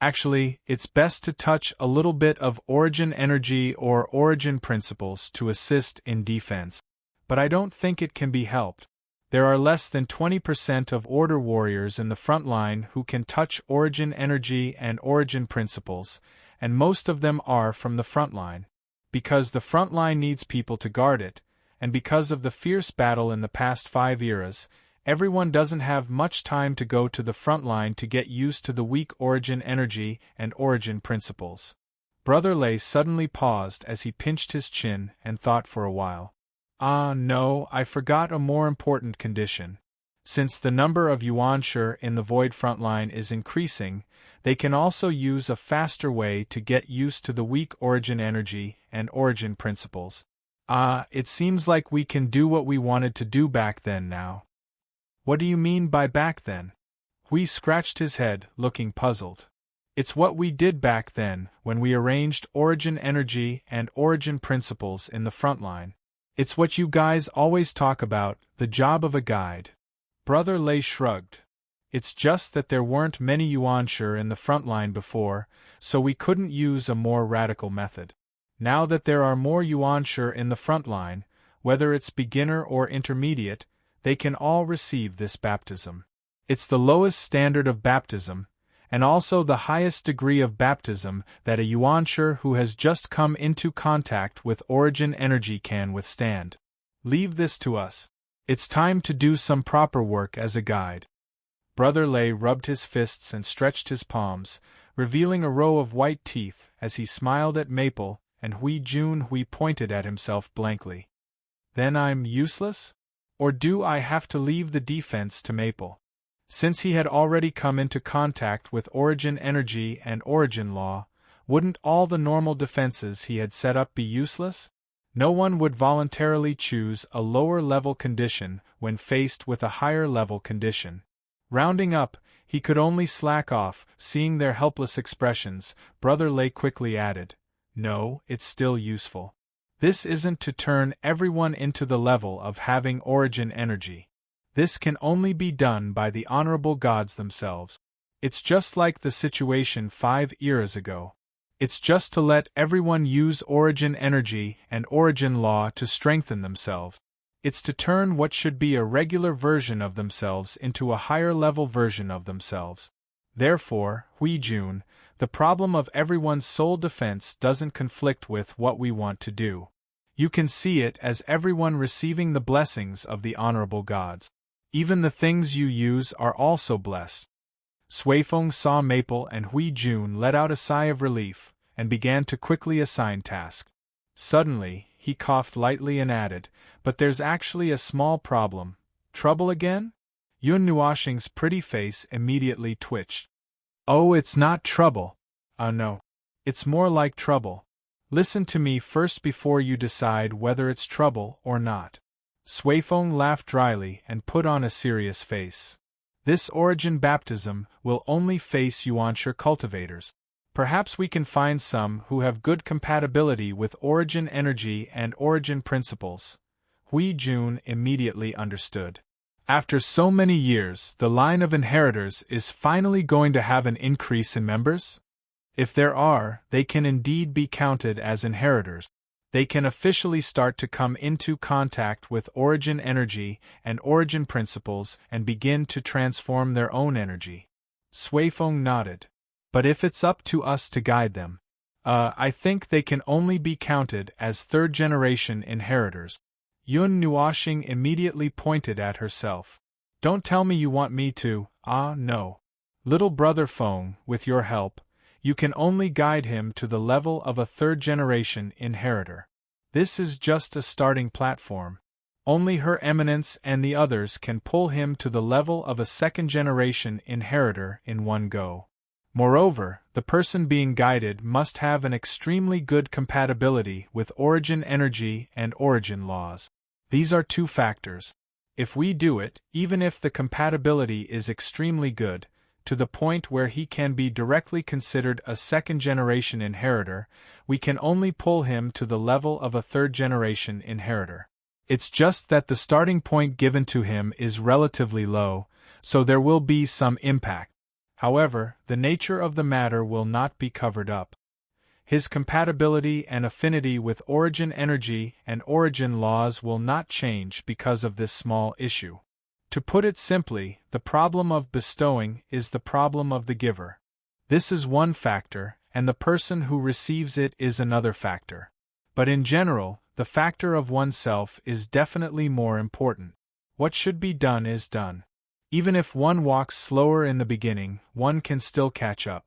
Speaker 1: Actually, it's best to touch a little bit of origin energy or origin principles to assist in defense. But I don't think it can be helped. There are less than 20% of Order warriors in the front line who can touch origin energy and origin principles, and most of them are from the front line. Because the front line needs people to guard it, and because of the fierce battle in the past 5 eras, everyone doesn't have much time to go to the front line to get used to the weak origin energy and origin principles. Brother Lei suddenly paused as he pinched his chin and thought for a while. No, I forgot a more important condition. Since the number of Yuanshi in the Void front line is increasing, they can also use a faster way to get used to the weak origin energy and origin principles. It seems like we can do what we wanted to do back then now. What do you mean by back then? Hui scratched his head, looking puzzled. It's what we did back then, when we arranged origin energy and origin principles in the front line. It's what you guys always talk about, the job of a guide. Brother Lei shrugged. It's just that there weren't many yuanshi in the front line before, so we couldn't use a more radical method. Now that there are more yuanshi in the front line, whether it's beginner or intermediate, they can all receive this baptism. It's the lowest standard of baptism, and also the highest degree of baptism that a yuanshi who has just come into contact with origin energy can withstand. Leave this to us. It's time to do some proper work as a guide. Brother Lei rubbed his fists and stretched his palms, revealing a row of white teeth as he smiled at Maple, and Hui pointed at himself blankly. Then I'm useless? Or do I have to leave the defense to Maple? Since he had already come into contact with origin energy and origin law, wouldn't all the normal defenses he had set up be useless? No one would voluntarily choose a lower-level condition when faced with a higher-level condition. Rounding up, he could only slack off, seeing their helpless expressions. Brother Lei quickly added, "No, it's still useful. This isn't to turn everyone into the level of having origin energy. This can only be done by the honorable gods themselves. It's just like the situation 5 eras ago. It's just to let everyone use origin energy and origin law to strengthen themselves. It's to turn what should be a regular version of themselves into a higher-level version of themselves. Therefore, Hui Jun, the problem of everyone's soul defense doesn't conflict with what we want to do. You can see it as everyone receiving the blessings of the honorable gods. Even the things you use are also blessed." Suifeng saw Maple and Hui Jun let out a sigh of relief, and began to quickly assign tasks. Suddenly, he coughed lightly and added, "But there's actually a small problem." "Trouble again?" Yun Nuoxing's pretty face immediately twitched. "Oh, it's not trouble. No. It's more like trouble. Listen to me first before you decide whether it's trouble or not." Suifeng laughed dryly and put on a serious face. "This origin baptism will only face yuanshi cultivators. Perhaps we can find some who have good compatibility with origin energy and origin principles." Hui Jun immediately understood. After so many years, the line of inheritors is finally going to have an increase in members? If there are, they can indeed be counted as inheritors. They can officially start to come into contact with origin energy and origin principles and begin to transform their own energy. Suifeng nodded. "But if it's up to us to guide them, I think they can only be counted as third-generation inheritors." Yun Nuoxing immediately pointed at herself. "Don't tell me you want me to, no. Little brother Feng, with your help, you can only guide him to the level of a third-generation inheritor. This is just a starting platform. Only Her Eminence and the others can pull him to the level of a second-generation inheritor in one go. Moreover, the person being guided must have an extremely good compatibility with origin energy and origin laws. These are 2 factors. If we do it, even if the compatibility is extremely good, to the point where he can be directly considered a second-generation inheritor, we can only pull him to the level of a third-generation inheritor. It's just that the starting point given to him is relatively low, so there will be some impact. However, the nature of the matter will not be covered up. His compatibility and affinity with origin energy and origin laws will not change because of this small issue. To put it simply, the problem of bestowing is the problem of the giver. This is one factor, and the person who receives it is another factor. But in general, the factor of oneself is definitely more important. What should be done is done. Even if one walks slower in the beginning, one can still catch up.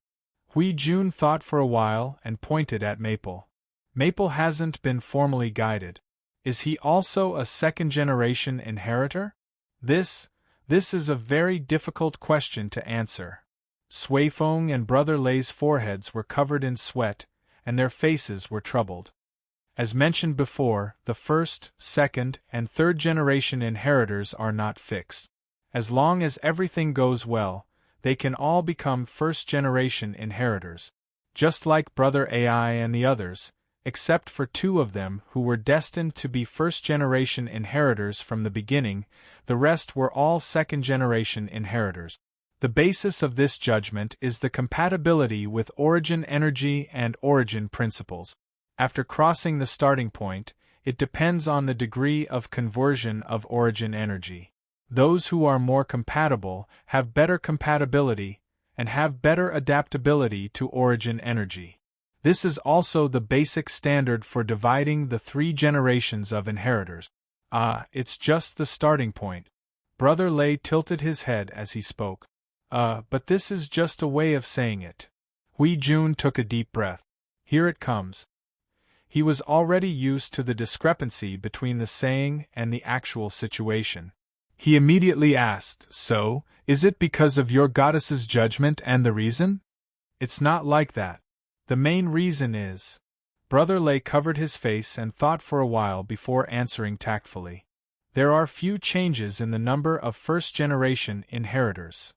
Speaker 1: Hui Jun thought for a while and pointed at Maple. Maple hasn't been formally guided. Is he also a second-generation inheritor? This is a very difficult question to answer. Suifeng and Brother Lei's foreheads were covered in sweat, and their faces were troubled. As mentioned before, the first, second, and third-generation inheritors are not fixed. As long as everything goes well, they can all become first-generation inheritors. Just like Brother AI and the others, except for two of them who were destined to be first-generation inheritors from the beginning, the rest were all second-generation inheritors. The basis of this judgment is the compatibility with origin energy and origin principles. After crossing the starting point, it depends on the degree of conversion of origin energy. Those who are more compatible have better compatibility and have better adaptability to origin energy. This is also the basic standard for dividing the three generations of inheritors. It's just the starting point. Brother Lei tilted his head as he spoke. But this is just a way of saying it. Hui Jun took a deep breath. Here it comes. He was already used to the discrepancy between the saying and the actual situation. He immediately asked, "So, is it because of your goddess's judgment and the reason?" "It's not like that. The main reason is..." Brother Lei covered his face and thought for a while before answering tactfully. "There are few changes in the number of first-generation inheritors."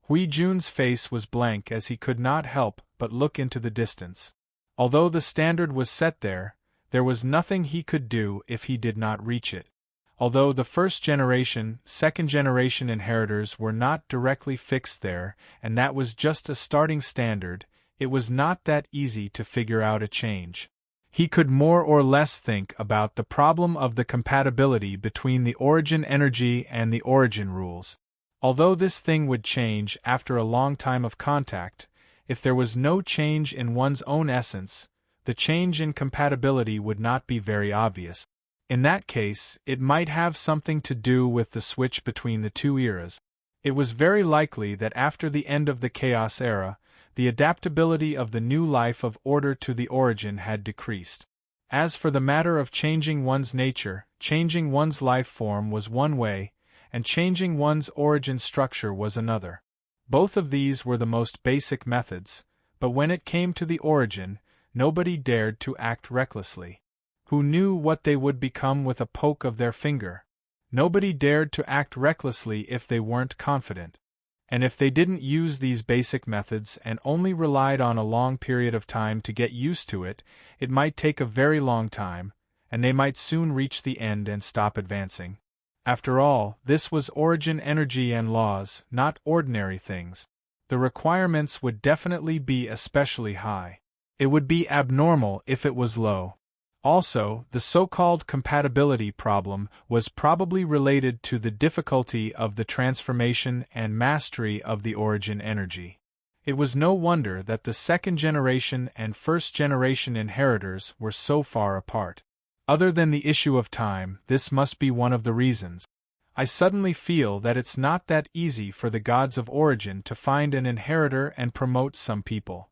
Speaker 1: Hui Jun's face was blank as he could not help but look into the distance. Although the standard was set there was nothing he could do if he did not reach it. Although the first-generation, second-generation inheritors were not directly fixed there, and that was just a starting standard, it was not that easy to figure out a change. He could more or less think about the problem of the compatibility between the origin energy and the origin rules. Although this thing would change after a long time of contact, if there was no change in one's own essence, the change in compatibility would not be very obvious. In that case, it might have something to do with the switch between the two eras. It was very likely that after the end of the Chaos Era, the adaptability of the new life of order to the origin had decreased. As for the matter of changing one's nature, changing one's life form was one way, and changing one's origin structure was another. Both of these were the most basic methods, but when it came to the origin, nobody dared to act recklessly. Who knew what they would become with a poke of their finger? Nobody dared to act recklessly if they weren't confident. And if they didn't use these basic methods and only relied on a long period of time to get used to it, it might take a very long time, and they might soon reach the end and stop advancing. After all, this was origin energy and laws, not ordinary things. The requirements would definitely be especially high. It would be abnormal if it was low. Also, the so-called compatibility problem was probably related to the difficulty of the transformation and mastery of the origin energy. It was no wonder that the second-generation and first-generation inheritors were so far apart. Other than the issue of time, this must be one of the reasons. I suddenly feel that it's not that easy for the gods of origin to find an inheritor and promote some people.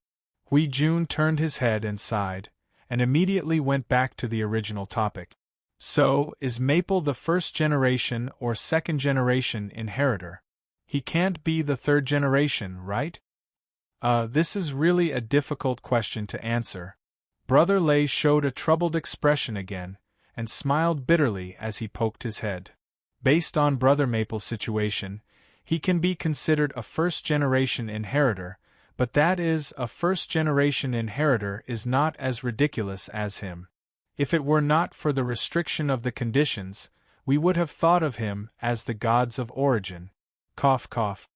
Speaker 1: Hui Jun turned his head and sighed, and immediately went back to the original topic. So, is Maple the first-generation or second-generation inheritor? He can't be the third generation, right? This is really a difficult question to answer. Brother Lei showed a troubled expression again, and smiled bitterly as he poked his head. Based on Brother Maple's situation, he can be considered a first-generation inheritor, but that is, a first-generation inheritor is not as ridiculous as him. If it were not for the restriction of the conditions, we would have thought of him as the gods of origin. Cough cough.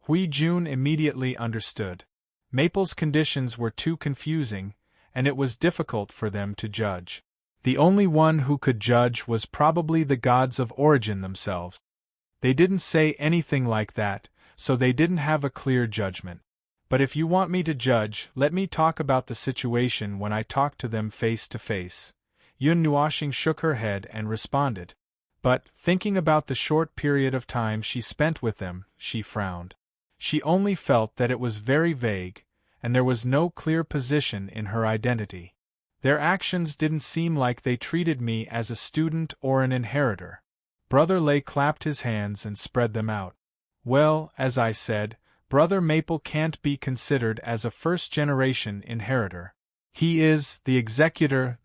Speaker 1: Hui Jun immediately understood. Maple's conditions were too confusing, and it was difficult for them to judge. The only one who could judge was probably the gods of origin themselves. They didn't say anything like that, so they didn't have a clear judgment. But if you want me to judge, let me talk about the situation when I talk to them face to face. Yun Nuoxing shook her head and responded. But, thinking about the short period of time she spent with them, she frowned. She only felt that it was very vague, and there was no clear position in her identity. Their actions didn't seem like they treated me as a student or an inheritor. Brother Lei clapped his hands and spread them out. Well, as I said, Brother Maple can't be considered as a first-generation inheritor. He is the executor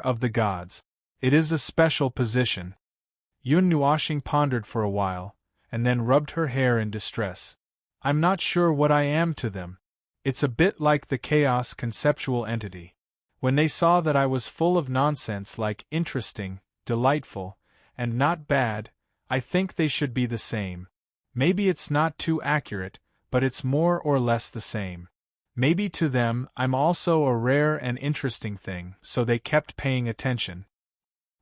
Speaker 1: of the gods. It is a special position. Yun Nuoxing pondered for a while, and then rubbed her hair in distress. I'm not sure what I am to them. It's a bit like the chaos conceptual entity. When they saw that I was full of nonsense like interesting, delightful, and not bad, I think they should be the same. Maybe it's not too accurate, but it's more or less the same. Maybe to them I'm also a rare and interesting thing, so they kept paying attention.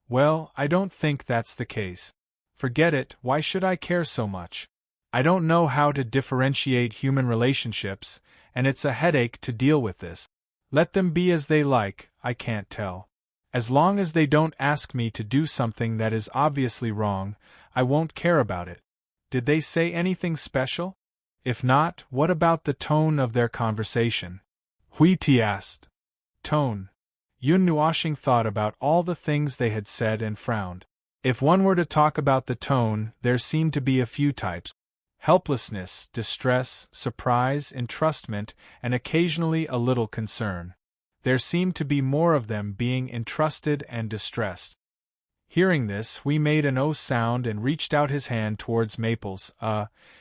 Speaker 1: Well, I don't think that's the case. Forget it, why should I care so much? I don't know how to differentiate human relationships, and it's a headache to deal with this. Let them be as they like, I can't tell. As long as they don't ask me to do something that is obviously wrong, I won't care about it. Did they say anything special? If not, what about the tone of their conversation? Huiti asked. Tone. Yun Nuashing thought about all the things they had said and frowned. If one were to talk about the tone, there seemed to be a few types. Helplessness, distress, surprise, entrustment, and occasionally a little concern. There seemed to be more of them being entrusted and distressed. Hearing this, Hui made an O sound and reached out his hand towards Maple's.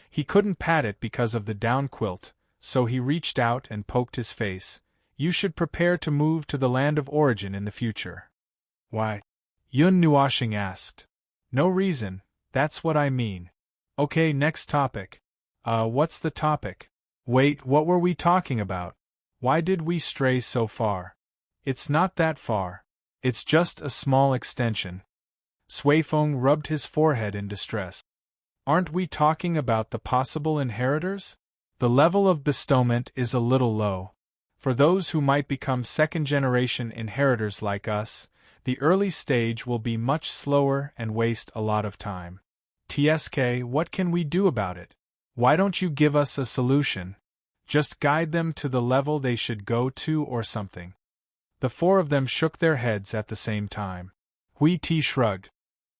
Speaker 1: He couldn't pat it because of the down quilt, so he reached out and poked his face. You should prepare to move to the land of origin in the future. Why? Yun Nuashing asked. No reason, that's what I mean. Okay, next topic. What's the topic? Wait, what were we talking about? Why did we stray so far? It's not that far. It's just a small extension. Suifeng rubbed his forehead in distress. Aren't we talking about the possible inheritors? The level of bestowment is a little low. For those who might become second-generation inheritors like us, the early stage will be much slower and waste a lot of time. TSK, what can we do about it? Why don't you give us a solution? Just guide them to the level they should go to or something. The four of them shook their heads at the same time. Hui Ti shrugged.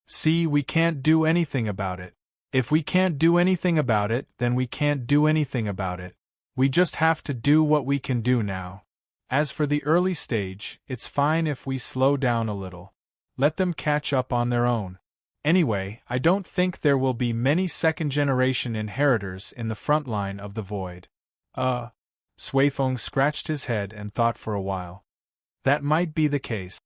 Speaker 1: See, we can't do anything about it. If we can't do anything about it, then we can't do anything about it. We just have to do what we can do now. As for the early stage, it's fine if we slow down a little. Let them catch up on their own. Anyway, I don't think there will be many second-generation inheritors in the front line of the void. Suifeng scratched his head and thought for a while. That might be the case.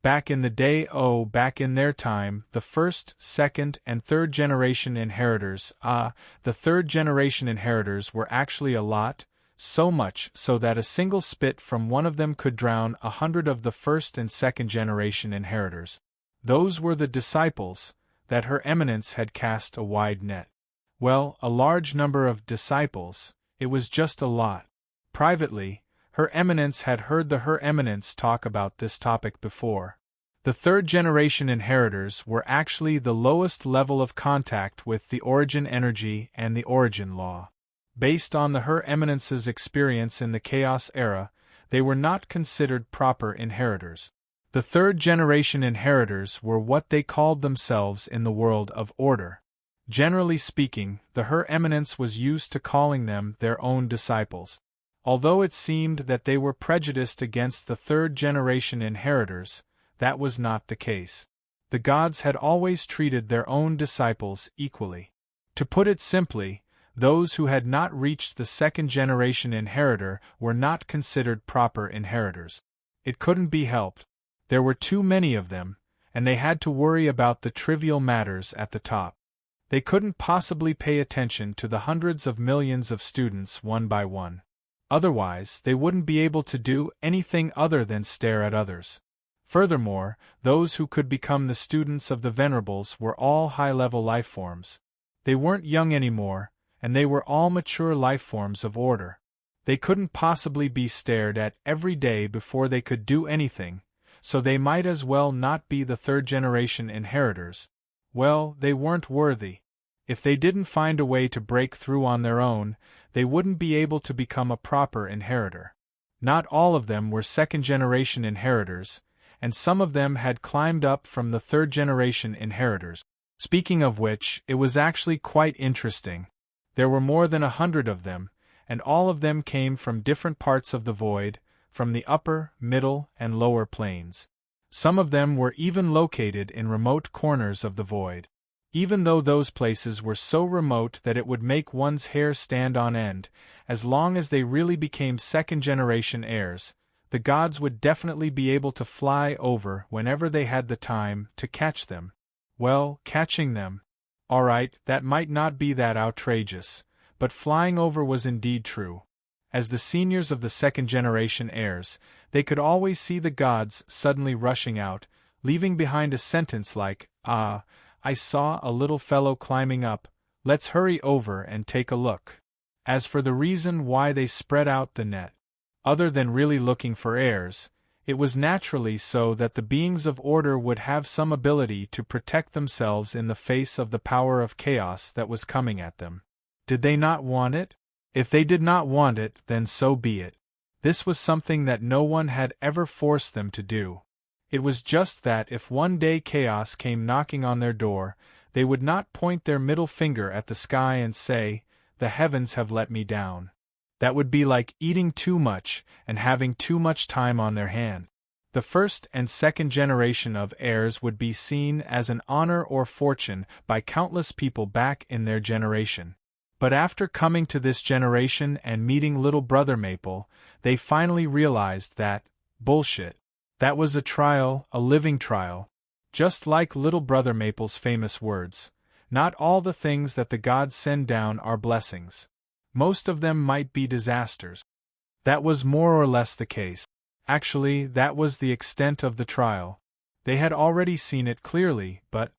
Speaker 1: Back in the day, back in their time, the first, second, and third-generation inheritors, the third-generation inheritors were actually a lot, so much so that a single spit from one of them could drown 100 of the first and second-generation inheritors. Those were the disciples, that Her Eminence had cast a wide net. Well, a large number of disciples, it was just a lot. Privately, Her Eminence had heard the Her Eminence talk about this topic before. The third-generation inheritors were actually the lowest level of contact with the origin energy and the origin law. Based on the Her Eminence's experience in the Chaos Era, they were not considered proper inheritors. The third-generation inheritors were what they called themselves in the world of order. Generally speaking, the Her Eminence was used to calling them their own disciples. Although it seemed that they were prejudiced against the third-generation inheritors, that was not the case. The gods had always treated their own disciples equally. To put it simply, those who had not reached the second-generation inheritor were not considered proper inheritors. It couldn't be helped. There were too many of them, and they had to worry about the trivial matters at the top. They couldn't possibly pay attention to the hundreds of millions of students one by one. Otherwise, they wouldn't be able to do anything other than stare at others. Furthermore, those who could become the students of the Venerables were all high-level life forms. They weren't young anymore, and they were all mature life forms of order. They couldn't possibly be stared at every day before they could do anything, so they might as well not be the third-generation inheritors. Well, they weren't worthy. If they didn't find a way to break through on their own, they wouldn't be able to become a proper inheritor. Not all of them were second-generation inheritors, and some of them had climbed up from the third-generation inheritors. Speaking of which, it was actually quite interesting. There were more than 100 of them, and all of them came from different parts of the void, from the upper, middle, and lower planes. Some of them were even located in remote corners of the void. Even though those places were so remote that it would make one's hair stand on end, as long as they really became second-generation heirs, the gods would definitely be able to fly over whenever they had the time to catch them. Well, catching them. Alright, that might not be that outrageous, but flying over was indeed true. As the seniors of the second-generation heirs, they could always see the gods suddenly rushing out, leaving behind a sentence like, "Ah, I saw a little fellow climbing up, let's hurry over and take a look." As for the reason why they spread out the net, other than really looking for heirs, it was naturally so that the beings of order would have some ability to protect themselves in the face of the power of chaos that was coming at them. Did they not want it? If they did not want it, then so be it. This was something that no one had ever forced them to do. It was just that if one day chaos came knocking on their door, they would not point their middle finger at the sky and say, "The heavens have let me down." That would be like eating too much and having too much time on their hand. The first and second generation of heirs would be seen as an honor or fortune by countless people back in their generation. But after coming to this generation and meeting Little Brother Maple, they finally realized that, bullshit. That was a trial, a living trial. Just like Little Brother Maple's famous words, "Not all the things that the gods send down are blessings. Most of them might be disasters." That was more or less the case. Actually, that was the extent of the trial. They had already seen it clearly, but,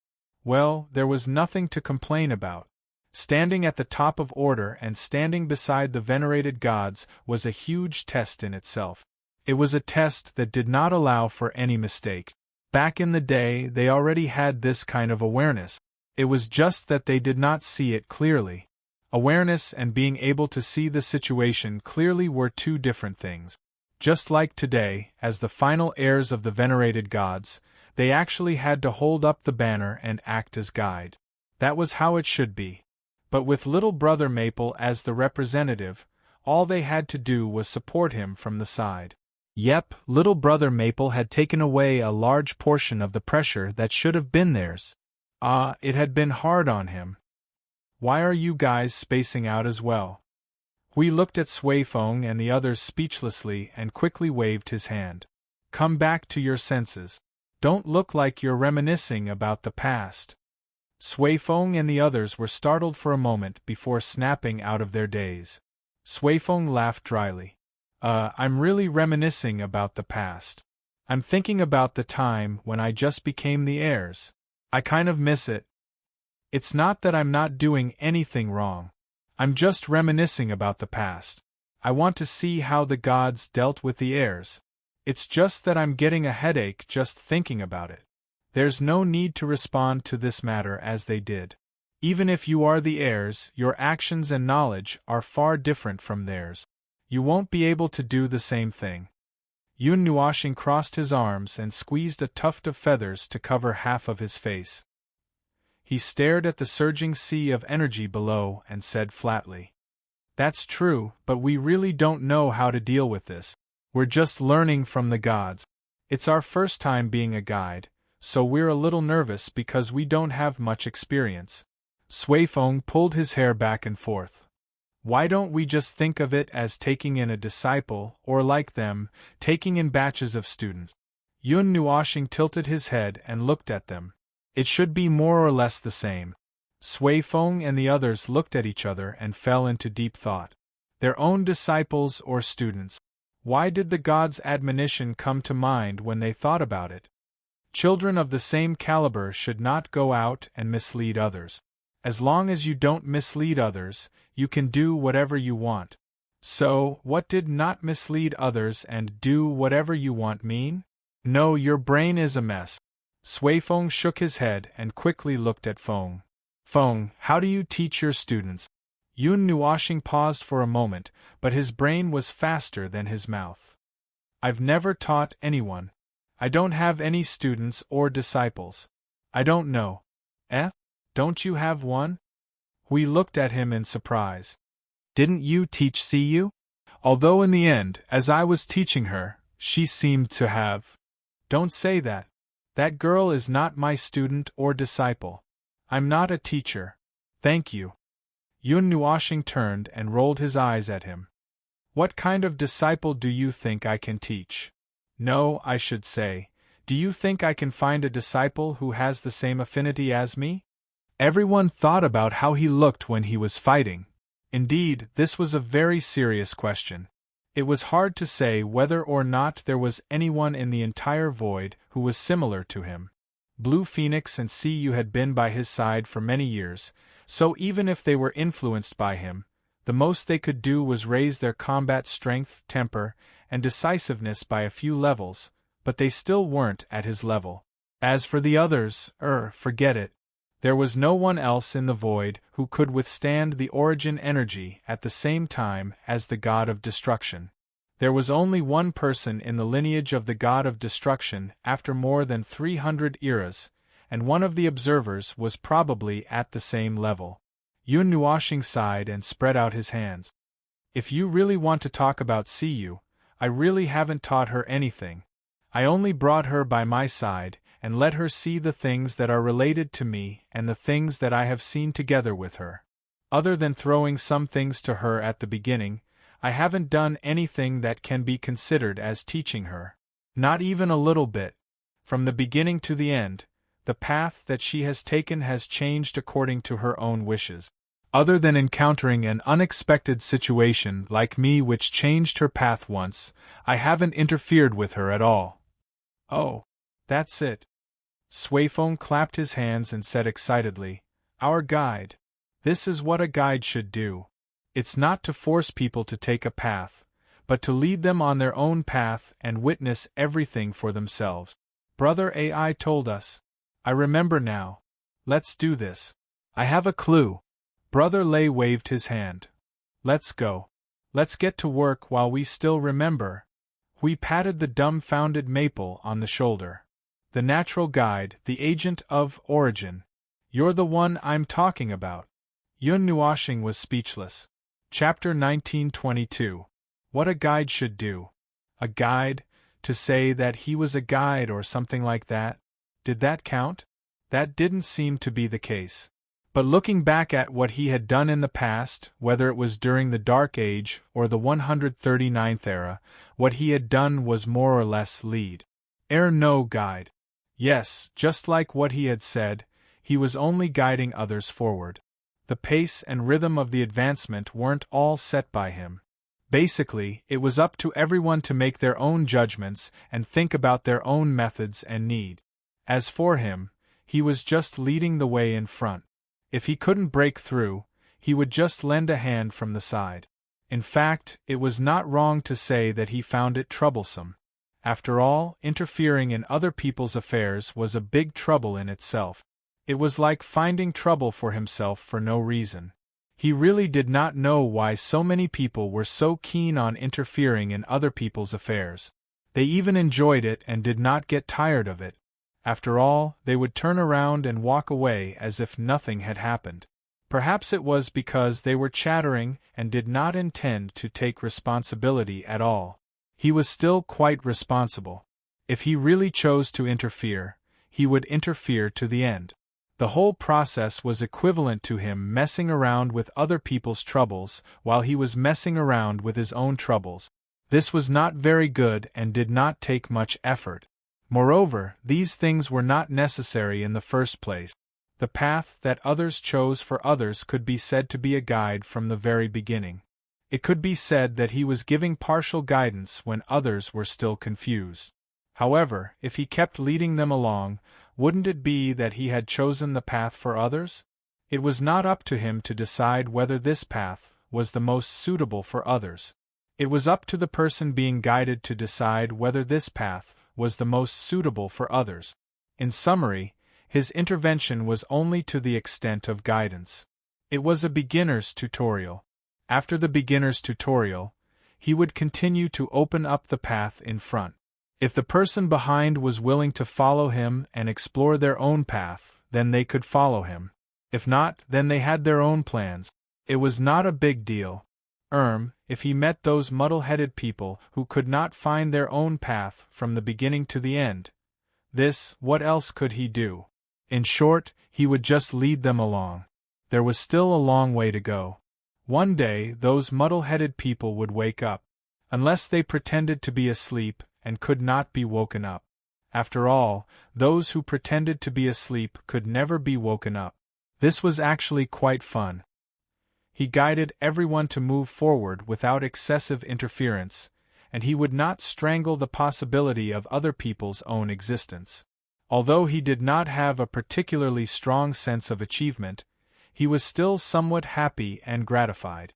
Speaker 1: well, there was nothing to complain about. Standing at the top of order and standing beside the venerated gods was a huge test in itself. It was a test that did not allow for any mistake. Back in the day, they already had this kind of awareness. It was just that they did not see it clearly. Awareness and being able to see the situation clearly were two different things. Just like today, as the final heirs of the venerated gods, they actually had to hold up the banner and act as guide. That was how it should be. But with Little Brother Maple as the representative, all they had to do was support him from the side. Yep, Little Brother Maple had taken away a large portion of the pressure that should have been theirs. It had been hard on him. Why are you guys spacing out as well? We looked at Sui Feng and the others speechlessly and quickly waved his hand. Come back to your senses. Don't look like you're reminiscing about the past. Sui Feng and the others were startled for a moment before snapping out of their daze. Sui Feng laughed dryly. I'm really reminiscing about the past. I'm thinking about the time when I just became the heirs. I kind of miss it. It's not that I'm not doing anything wrong. I'm just reminiscing about the past. I want to see how the gods dealt with the heirs. It's just that I'm getting a headache just thinking about it. There's no need to respond to this matter as they did. Even if you are the heirs, your actions and knowledge are far different from theirs. You won't be able to do the same thing. Yun Nuashing crossed his arms and squeezed a tuft of feathers to cover half of his face. He stared at the surging sea of energy below and said flatly, "That's true, but we really don't know how to deal with this. We're just learning from the gods. It's our first time being a guide, so we're a little nervous because we don't have much experience." Sui Feng pulled his hair back and forth. Why don't we just think of it as taking in a disciple, or like them, taking in batches of students? Yun Nuashing tilted his head and looked at them. It should be more or less the same. Sui Feng and the others looked at each other and fell into deep thought. Their own disciples or students. Why did the gods' admonition come to mind when they thought about it? Children of the same caliber should not go out and mislead others. As long as you don't mislead others, you can do whatever you want. So, what did not mislead others and do whatever you want mean? No, your brain is a mess. Sui Feng shook his head and quickly looked at Feng. Feng, how do you teach your students? Yun Nuashing paused for a moment, but his brain was faster than his mouth. I've never taught anyone. I don't have any students or disciples. I don't know. Don't you have one? We looked at him in surprise. Didn't you teach Siyu? Although in the end, as I was teaching her, she seemed to have. Don't say that. That girl is not my student or disciple. I'm not a teacher. Thank you. Yun Nuoshing turned and rolled his eyes at him. What kind of disciple do you think I can teach? No, I should say, do you think I can find a disciple who has the same affinity as me? Everyone thought about how he looked when he was fighting. Indeed, this was a very serious question. It was hard to say whether or not there was anyone in the entire void who was similar to him. Blue Phoenix and Cu had been by his side for many years, so even if they were influenced by him, the most they could do was raise their combat strength, temper, and decisiveness by a few levels, but they still weren't at his level. As for the others, forget it. There was no one else in the void who could withstand the origin energy at the same time as the god of destruction. There was only one person in the lineage of the god of destruction after more than 300 eras, and one of the observers was probably at the same level. Yun Nuoshing sighed and spread out his hands. If you really want to talk about Cu, I really haven't taught her anything. I only brought her by my side and let her see the things that are related to me and the things that I have seen together with her. Other than throwing some things to her at the beginning, I haven't done anything that can be considered as teaching her. Not even a little bit. From the beginning to the end, the path that she has taken has changed according to her own wishes. Other than encountering an unexpected situation like me which changed her path once, I haven't interfered with her at all. Oh, that's it. Suifeng clapped his hands and said excitedly, Our guide. This is what a guide should do. It's not to force people to take a path, but to lead them on their own path and witness everything for themselves. Brother AI told us. I remember now. Let's do this. I have a clue. Brother Lei waved his hand. Let's go. Let's get to work while we still remember. We patted the dumbfounded Maple on the shoulder. The natural guide, the agent of origin. You're the one I'm talking about. Yun Nuoshing was speechless. Chapter 1922. What a guide should do. A guide? To say that he was a guide or something like that? Did that count? That didn't seem to be the case. But looking back at what he had done in the past, whether it was during the Dark Age or the 139th era, what he had done was more or less lead. No guide. Yes, just like what he had said, he was only guiding others forward. The pace and rhythm of the advancement weren't all set by him. Basically, it was up to everyone to make their own judgments and think about their own methods and need. As for him, he was just leading the way in front. If he couldn't break through, he would just lend a hand from the side. In fact, it was not wrong to say that he found it troublesome. After all, interfering in other people's affairs was a big trouble in itself. It was like finding trouble for himself for no reason. He really did not know why so many people were so keen on interfering in other people's affairs. They even enjoyed it and did not get tired of it. After all, they would turn around and walk away as if nothing had happened. Perhaps it was because they were chattering and did not intend to take responsibility at all. He was still quite responsible. If he really chose to interfere, he would interfere to the end. The whole process was equivalent to him messing around with other people's troubles while he was messing around with his own troubles. This was not very good and did not take much effort. Moreover, these things were not necessary in the first place. The path that others chose for others could be said to be a guide from the very beginning. It could be said that he was giving partial guidance when others were still confused. However, if he kept leading them along, wouldn't it be that he had chosen the path for others? It was not up to him to decide whether this path was the most suitable for others. It was up to the person being guided to decide whether this path was the most suitable for others. In summary, his intervention was only to the extent of guidance. It was a beginner's tutorial. After the beginner's tutorial, he would continue to open up the path in front. If the person behind was willing to follow him and explore their own path, then they could follow him. If not, then they had their own plans. It was not a big deal. If he met those muddle-headed people who could not find their own path from the beginning to the end, what else could he do? In short, he would just lead them along. There was still a long way to go. One day, those muddle-headed people would wake up. Unless they pretended to be asleep and could not be woken up. After all, those who pretended to be asleep could never be woken up. This was actually quite fun. He guided everyone to move forward without excessive interference, and he would not strangle the possibility of other people's own existence. Although he did not have a particularly strong sense of achievement, he was still somewhat happy and gratified.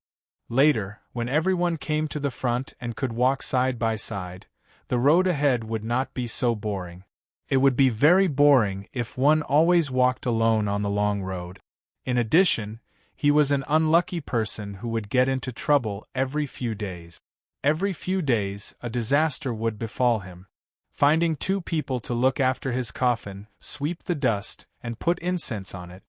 Speaker 1: Later, when everyone came to the front and could walk side by side, the road ahead would not be so boring. It would be very boring if one always walked alone on the long road. In addition, he was an unlucky person who would get into trouble every few days. Every few days, a disaster would befall him. Finding 2 people to look after his coffin, sweep the dust, and put incense on it.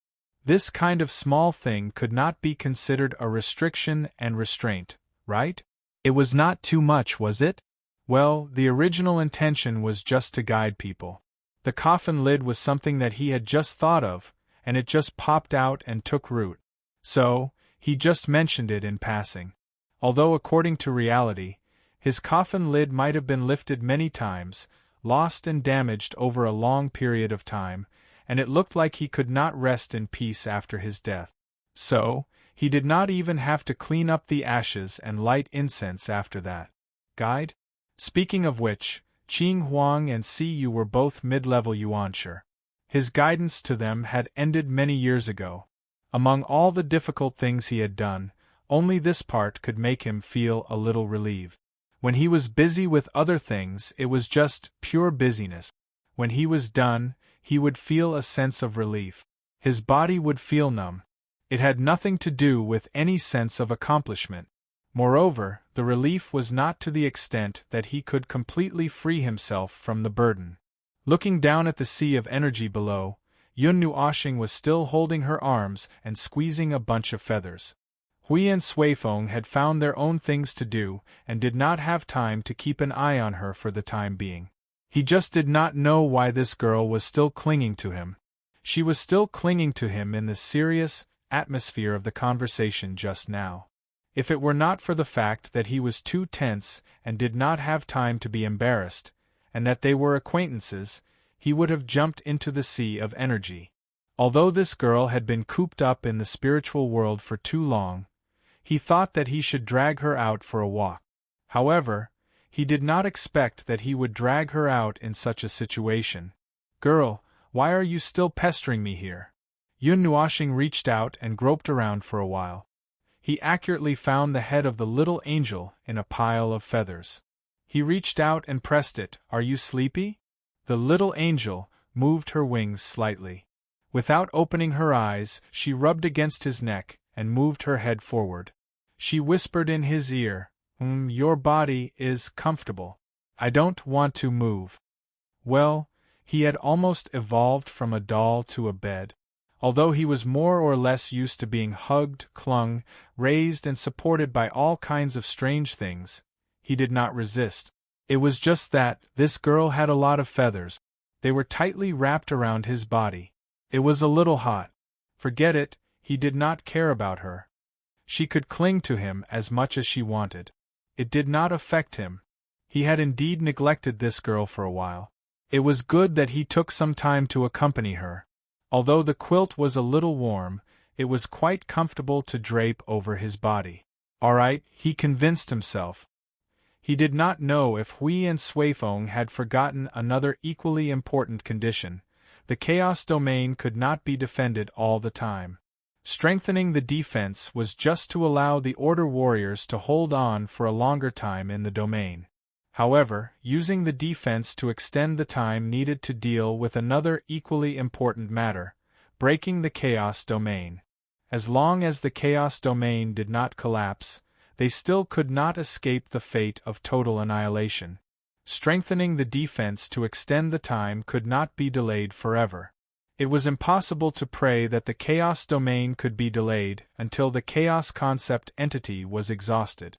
Speaker 1: This kind of small thing could not be considered a restriction and restraint, right? It was not too much, was it? Well, the original intention was just to guide people. The coffin lid was something that he had just thought of, and it just popped out and took root. So, he just mentioned it in passing. Although according to reality, his coffin lid might have been lifted many times, lost and damaged over a long period of time, and it looked like he could not rest in peace after his death. So, he did not even have to clean up the ashes and light incense after that. Guide? Speaking of which, Qing Huang and Si Yu were both mid-level yuanshi. His guidance to them had ended many years ago. Among all the difficult things he had done, only this part could make him feel a little relieved. When he was busy with other things, it was just pure busyness. When he was done, he would feel a sense of relief. His body would feel numb. It had nothing to do with any sense of accomplishment. Moreover, the relief was not to the extent that he could completely free himself from the burden. Looking down at the sea of energy below, Yun Nuoxing was still holding her arms and squeezing a bunch of feathers. Hui and Suifeng had found their own things to do and did not have time to keep an eye on her for the time being. He just did not know why this girl was still clinging to him. She was still clinging to him in the serious atmosphere of the conversation just now. If it were not for the fact that he was too tense and did not have time to be embarrassed, and that they were acquaintances, he would have jumped into the sea of energy. Although this girl had been cooped up in the spiritual world for too long, he thought that he should drag her out for a walk. However, he did not expect that he would drag her out in such a situation. "Girl, why are you still pestering me here?" Yun Nuoxing reached out and groped around for a while. He accurately found the head of the little angel in a pile of feathers. He reached out and pressed it. "Are you sleepy?" The little angel moved her wings slightly. Without opening her eyes, she rubbed against his neck and moved her head forward. She whispered in his ear, "Your body is comfortable. I don't want to move." Well, he had almost evolved from a doll to a bed. Although he was more or less used to being hugged, clung, raised and supported by all kinds of strange things, he did not resist. It was just that this girl had a lot of feathers. They were tightly wrapped around his body. It was a little hot. Forget it, he did not care about her. She could cling to him as much as she wanted. It did not affect him. He had indeed neglected this girl for a while. It was good that he took some time to accompany her. Although the quilt was a little warm, it was quite comfortable to drape over his body. All right, he convinced himself. He did not know if Hui and Suifeng had forgotten another equally important condition. The chaos domain could not be defended all the time. Strengthening the defense was just to allow the Order warriors to hold on for a longer time in the domain. However, using the defense to extend the time needed to deal with another equally important matter, breaking the chaos domain. As long as the chaos domain did not collapse, they still could not escape the fate of total annihilation. Strengthening the defense to extend the time could not be delayed forever. It was impossible to pray that the chaos domain could be delayed until the chaos concept entity was exhausted.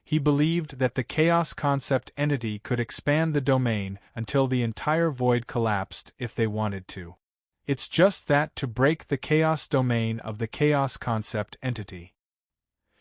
Speaker 1: He believed that the chaos concept entity could expand the domain until the entire void collapsed if they wanted to. It's just that to break the chaos domain of the chaos concept entity.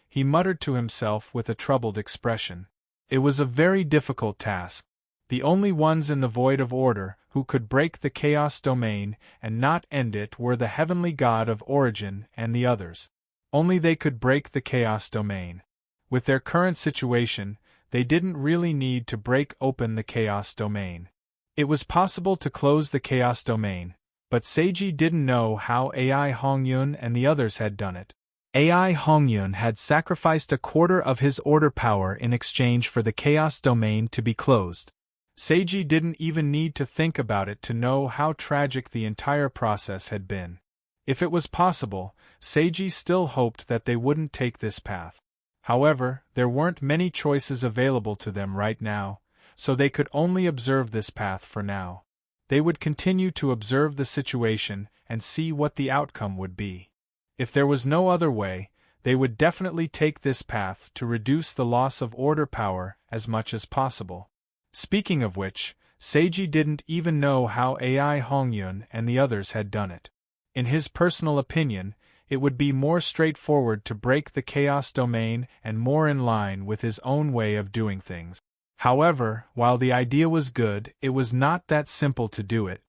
Speaker 1: He muttered to himself with a troubled expression. It was a very difficult task. The only ones in the void of order who could break the chaos domain and not end it were the heavenly god of origin and the others. Only they could break the chaos domain. With their current situation, they didn't really need to break open the chaos domain. It was possible to close the chaos domain, but Seiji didn't know how Ai Hongyun and the others had done it. Ai Hongyun had sacrificed a quarter of his order power in exchange for the chaos domain to be closed. Seiji didn't even need to think about it to know how tragic the entire process had been. If it was possible, Seiji still hoped that they wouldn't take this path. However, there weren't many choices available to them right now, so they could only observe this path for now. They would continue to observe the situation and see what the outcome would be. If there was no other way, they would definitely take this path to reduce the loss of order power as much as possible. Speaking of which, Seiji didn't even know how Ai Hongyun and the others had done it. In his personal opinion, it would be more straightforward to break the chaos domain and more in line with his own way of doing things. However, while the idea was good, it was not that simple to do it.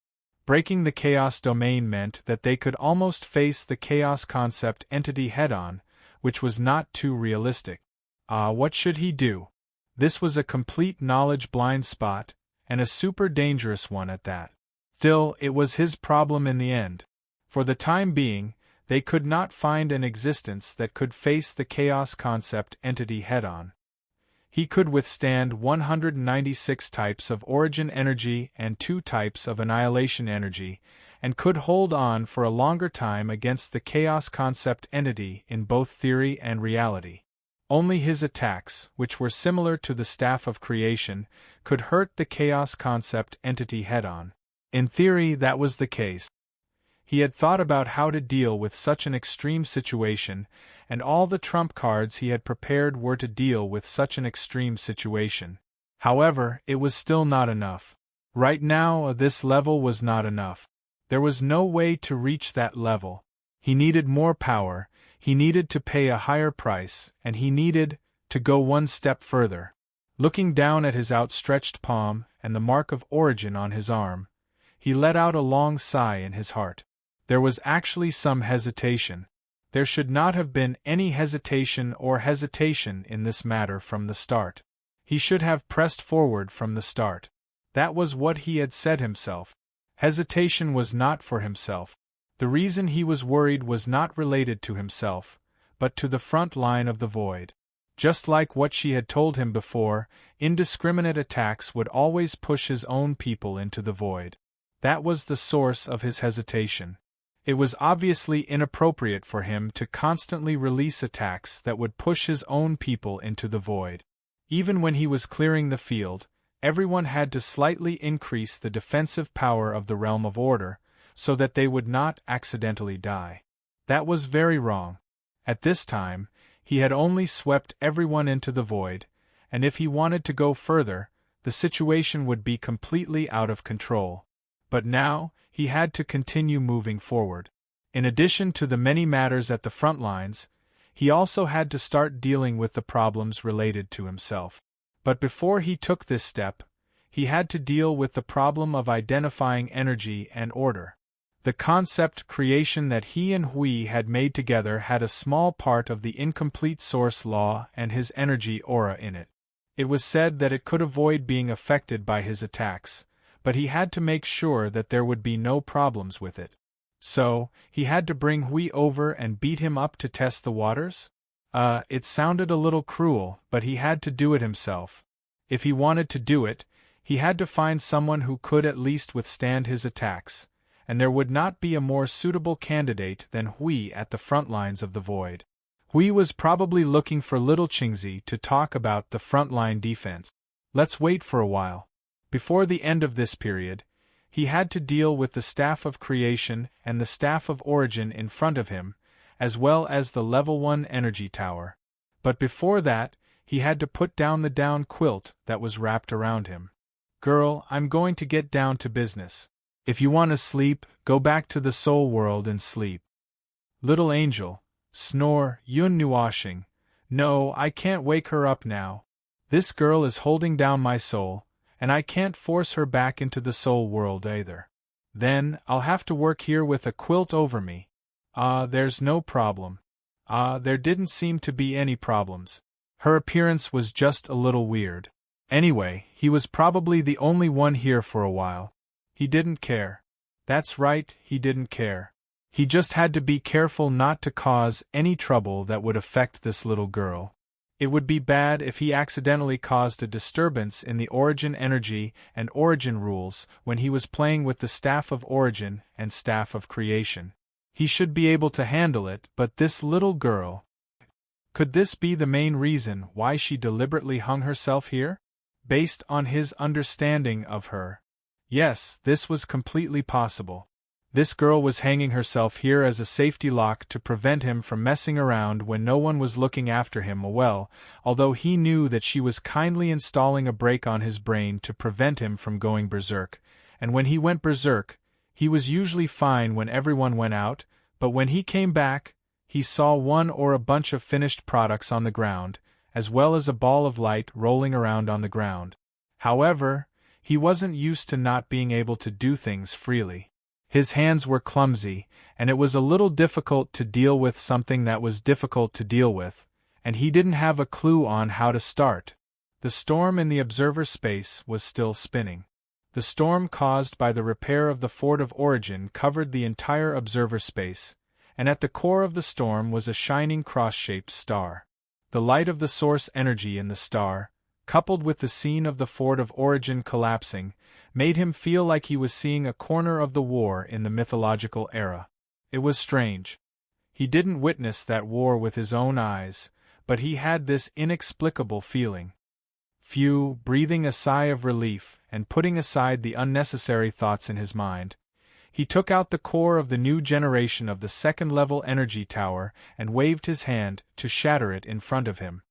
Speaker 1: Breaking the chaos domain meant that they could almost face the chaos concept entity head-on, which was not too realistic. What should he do? This was a complete knowledge blind spot, and a super dangerous one at that. Still, it was his problem in the end. For the time being, they could not find an existence that could face the chaos concept entity head-on. He could withstand 196 types of origin energy and 2 types of annihilation energy, and could hold on for a longer time against the chaos concept entity in both theory and reality. Only his attacks, which were similar to the staff of creation, could hurt the chaos concept entity head-on. In theory, that was the case. He had thought about how to deal with such an extreme situation, and all the trump cards he had prepared were to deal with such an extreme situation. However, it was still not enough. Right now, this level was not enough. There was no way to reach that level. He needed more power, he needed to pay a higher price, and he needed to go one step further. Looking down at his outstretched palm and the mark of origin on his arm, he let out a long sigh in his heart. There was actually some hesitation. There should not have been any hesitation in this matter from the start. He should have pressed forward from the start. That was what he had said himself. Hesitation was not for himself. The reason he was worried was not related to himself, but to the front line of the void. Just like what she had told him before, indiscriminate attacks would always push his own people into the void. That was the source of his hesitation. It was obviously inappropriate for him to constantly release attacks that would push his own people into the void. Even when he was clearing the field, everyone had to slightly increase the defensive power of the realm of order, so that they would not accidentally die. That was very wrong. At this time, he had only swept everyone into the void, and if he wanted to go further, the situation would be completely out of control. But now, he had to continue moving forward. In addition to the many matters at the front lines, he also had to start dealing with the problems related to himself. But before he took this step, he had to deal with the problem of identifying energy and order. The concept creation that he and Hui had made together had a small part of the incomplete source law and his energy aura in it. It was said that it could avoid being affected by his attacks, but he had to make sure that there would be no problems with it. So, he had to bring Hui over and beat him up to test the waters? It sounded a little cruel, but he had to do it himself. If he wanted to do it, he had to find someone who could at least withstand his attacks, and there would not be a more suitable candidate than Hui at the front lines of the void. Hui was probably looking for little Qingzi to talk about the frontline defense. Let's wait for a while. Before the end of this period, he had to deal with the staff of creation and the staff of origin in front of him, as well as the level 1 energy tower. But before that, he had to put down the down quilt that was wrapped around him. Girl, I'm going to get down to business. If you want to sleep, go back to the soul world and sleep. Little angel, snore, Yun Nuashing. No, I can't wake her up now. This girl is holding down my soul, and I can't force her back into the soul world either. Then, I'll have to work here with a quilt over me. There's no problem. There didn't seem to be any problems. Her appearance was just a little weird. Anyway, he was probably the only one here for a while. He didn't care. That's right, he didn't care. He just had to be careful not to cause any trouble that would affect this little girl. It would be bad if he accidentally caused a disturbance in the origin energy and origin rules when he was playing with the staff of origin and staff of creation. He should be able to handle it, but this little girl… Could this be the main reason why she deliberately hung herself here? Based on his understanding of her. Yes, this was completely possible. This girl was hanging herself here as a safety lock to prevent him from messing around when no one was looking after him well, although he knew that she was kindly installing a brake on his brain to prevent him from going berserk, and when he went berserk, he was usually fine when everyone went out, but when he came back, he saw one or a bunch of finished products on the ground, as well as a ball of light rolling around on the ground. However, he wasn't used to not being able to do things freely. His hands were clumsy, and it was a little difficult to deal with something that was difficult to deal with, and he didn't have a clue on how to start. The storm in the observer space was still spinning. The storm caused by the repair of the fort of origin covered the entire observer space, and at the core of the storm was a shining cross-shaped star. The light of the source energy in the star, coupled with the scene of the fort of origin collapsing, made him feel like he was seeing a corner of the war in the mythological era. It was strange. He didn't witness that war with his own eyes, but he had this inexplicable feeling. Phew, breathing a sigh of relief and putting aside the unnecessary thoughts in his mind, he took out the core of the new generation of the second-level energy tower and waved his hand to shatter it in front of him.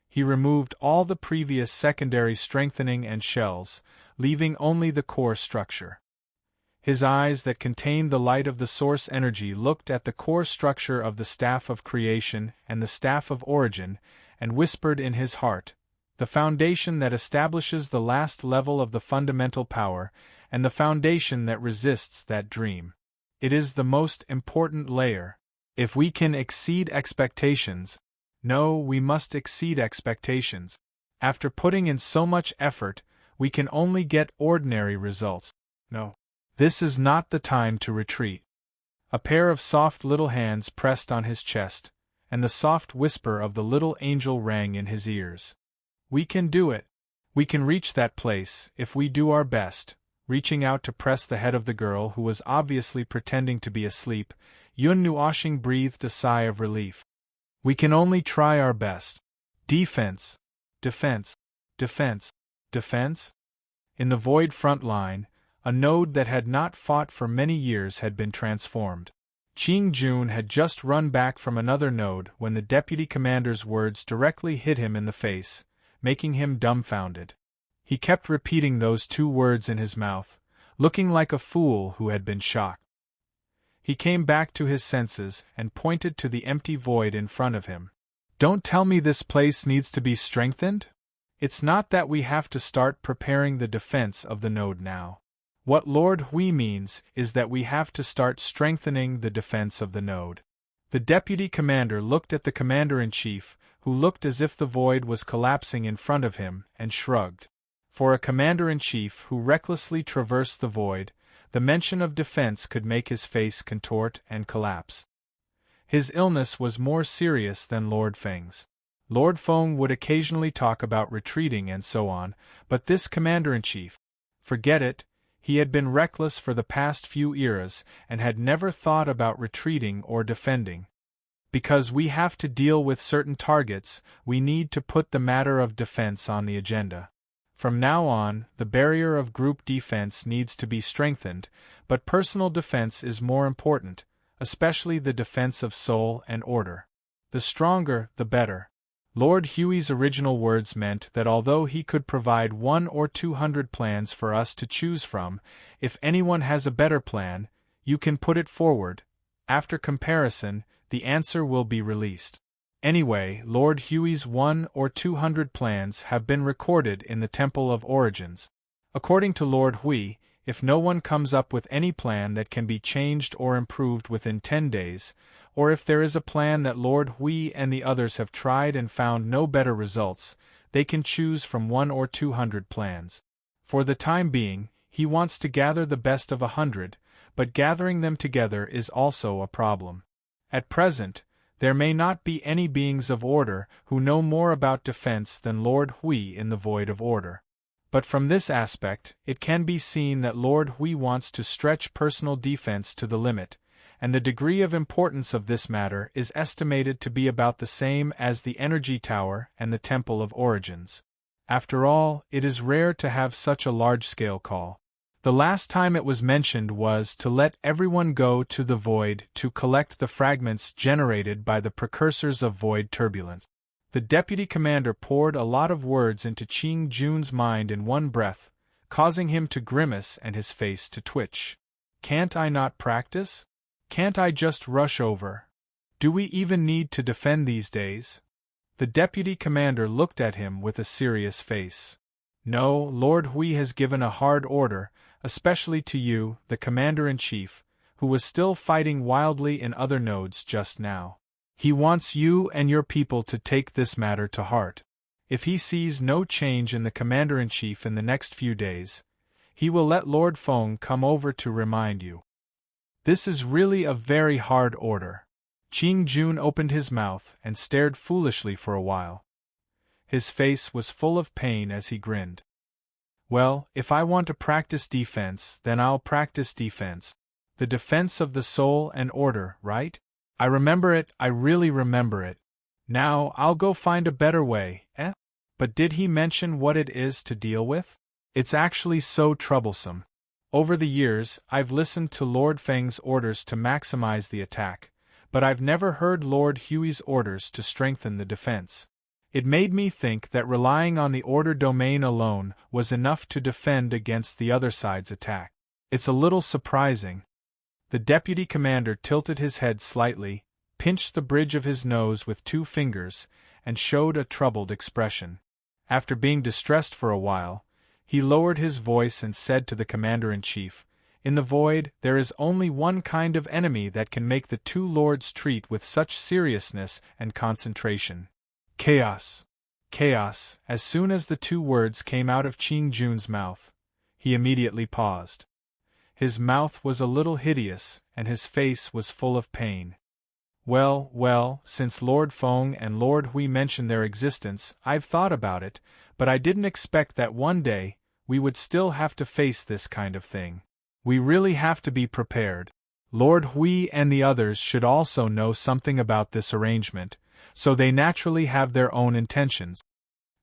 Speaker 1: He removed all the previous secondary strengthening and shells, leaving only the core structure. His eyes that contained the light of the source energy looked at the core structure of the staff of creation and the staff of origin, and whispered in his heart, the foundation that establishes the last level of the fundamental power, and the foundation that resists that dream. It is the most important layer. If we can exceed expectations, no, we must exceed expectations. After putting in so much effort, we can only get ordinary results. No. This is not the time to retreat. A pair of soft little hands pressed on his chest, and the soft whisper of the little angel rang in his ears. We can do it. We can reach that place, if we do our best. Reaching out to press the head of the girl who was obviously pretending to be asleep, Yun Nuashing breathed a sigh of relief. We can only try our best. Defense. Defense. Defense. Defense? In the void front line, a node that had not fought for many years had been transformed. Qing Jun had just run back from another node when the deputy commander's words directly hit him in the face, making him dumbfounded. He kept repeating those two words in his mouth, looking like a fool who had been shocked. He came back to his senses and pointed to the empty void in front of him. Don't tell me this place needs to be strengthened? It's not that we have to start preparing the defense of the node now. What Lord Hui means is that we have to start strengthening the defense of the node. The deputy commander looked at the commander-in-chief, who looked as if the void was collapsing in front of him, and shrugged. For a commander-in-chief who recklessly traversed the void, the mention of defense could make his face contort and collapse. His illness was more serious than Lord Feng's. Lord Feng would occasionally talk about retreating and so on, but this commander-in-chief, forget it, he had been reckless for the past few eras and had never thought about retreating or defending. Because we have to deal with certain targets, we need to put the matter of defense on the agenda. From now on, the barrier of group defense needs to be strengthened, but personal defense is more important, especially the defense of soul and order. The stronger, the better. Lord Huey's original words meant that although he could provide 100 or 200 plans for us to choose from, if anyone has a better plan, you can put it forward. After comparison, the answer will be released. Anyway, Lord Huey's 100 or 200 plans have been recorded in the Temple of Origins. According to Lord Huey, if no one comes up with any plan that can be changed or improved within 10 days, or if there is a plan that Lord Huey and the others have tried and found no better results, they can choose from 100 or 200 plans. For the time being, he wants to gather the best of 100, but gathering them together is also a problem. At present, there may not be any beings of order who know more about defense than Lord Huey in the Void of Order. But from this aspect, it can be seen that Lord Huey wants to stretch personal defense to the limit, and the degree of importance of this matter is estimated to be about the same as the Energy Tower and the Temple of Origins. After all, it is rare to have such a large-scale call. The last time it was mentioned was to let everyone go to the void to collect the fragments generated by the precursors of void turbulence. The deputy commander poured a lot of words into Qing Jun's mind in one breath, causing him to grimace and his face to twitch. Can't I not practice? Can't I just rush over? Do we even need to defend these days? The deputy commander looked at him with a serious face. No, Lord Huey has given a hard order, especially to you, the commander-in-chief, who was still fighting wildly in other nodes just now. He wants you and your people to take this matter to heart. If he sees no change in the commander-in-chief in the next few days, he will let Lord Feng come over to remind you. This is really a very hard order. Qing Jun opened his mouth and stared foolishly for a while. His face was full of pain as he grinned. Well, if I want to practice defense, then I'll practice defense. The defense of the soul and order, right? I remember it, I really remember it. Now, I'll go find a better way, eh? But did he mention what it is to deal with? It's actually so troublesome. Over the years, I've listened to Lord Feng's orders to maximize the attack, but I've never heard Lord Huey's orders to strengthen the defense. It made me think that relying on the order domain alone was enough to defend against the other side's attack. It's a little surprising. The deputy commander tilted his head slightly, pinched the bridge of his nose with 2 fingers, and showed a troubled expression. After being distressed for a while, he lowered his voice and said to the commander-in-chief, "In the void, there is only one kind of enemy that can make the 2 lords treat with such seriousness and concentration. Chaos. Chaos." As soon as the 2 words came out of Qing Jun's mouth, he immediately paused. His mouth was a little hideous, and his face was full of pain. Well, since Lord Feng and Lord Huey mentioned their existence, I've thought about it, but I didn't expect that one day we would still have to face this kind of thing. We really have to be prepared. Lord Huey and the others should also know something about this arrangement, so they naturally have their own intentions.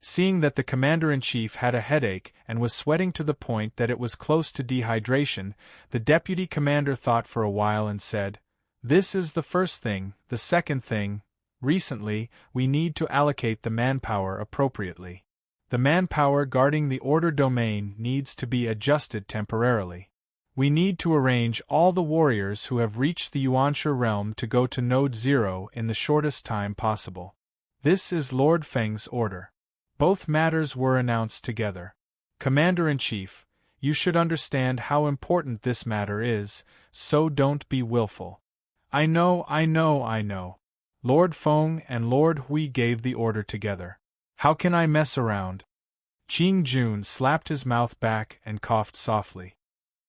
Speaker 1: Seeing that the commander-in-chief had a headache and was sweating to the point that it was close to dehydration, the deputy commander thought for a while and said, "This is the first thing. The second thing, recently, we need to allocate the manpower appropriately. The manpower guarding the order domain needs to be adjusted temporarily. We need to arrange all the warriors who have reached the Yuanshe realm to go to Node 0 in the shortest time possible. This is Lord Feng's order." Both matters were announced together. "Commander-in-chief, you should understand how important this matter is, so don't be willful." I know. Lord Feng and Lord Huey gave the order together. How can I mess around? Qing Jun slapped his mouth back and coughed softly.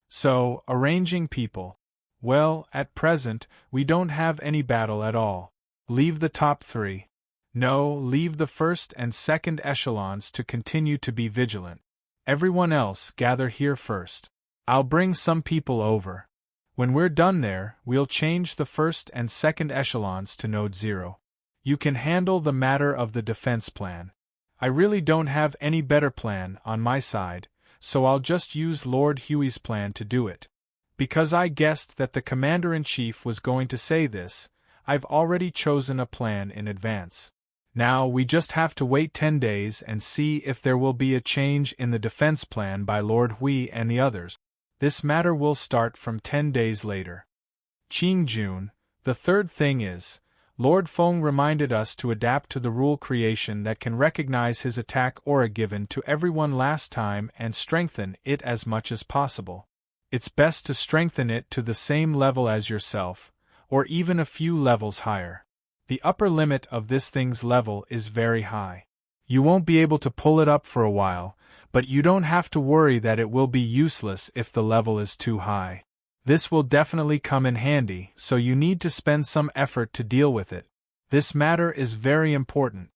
Speaker 1: So, arranging people. Well, at present, we don't have any battle at all. Leave the top 3. No, leave the first and second echelons to continue to be vigilant. Everyone else gather here first. I'll bring some people over. When we're done there, we'll change the first and second echelons to Node 0. You can handle the matter of the defense plan. I really don't have any better plan on my side, so I'll just use Lord Huey's plan to do it. Because I guessed that the commander-in-chief was going to say this, I've already chosen a plan in advance. Now we just have to wait 10 days and see if there will be a change in the defense plan by Lord Hui and the others. This matter will start from 10 days later. Qing Jun, the third thing is, Lord Feng reminded us to adapt to the rule creation that can recognize his attack aura given to everyone last time and strengthen it as much as possible. It's best to strengthen it to the same level as yourself, or even a few levels higher. The upper limit of this thing's level is very high. You won't be able to pull it up for a while, but you don't have to worry that it will be useless if the level is too high. This will definitely come in handy, so you need to spend some effort to deal with it. This matter is very important.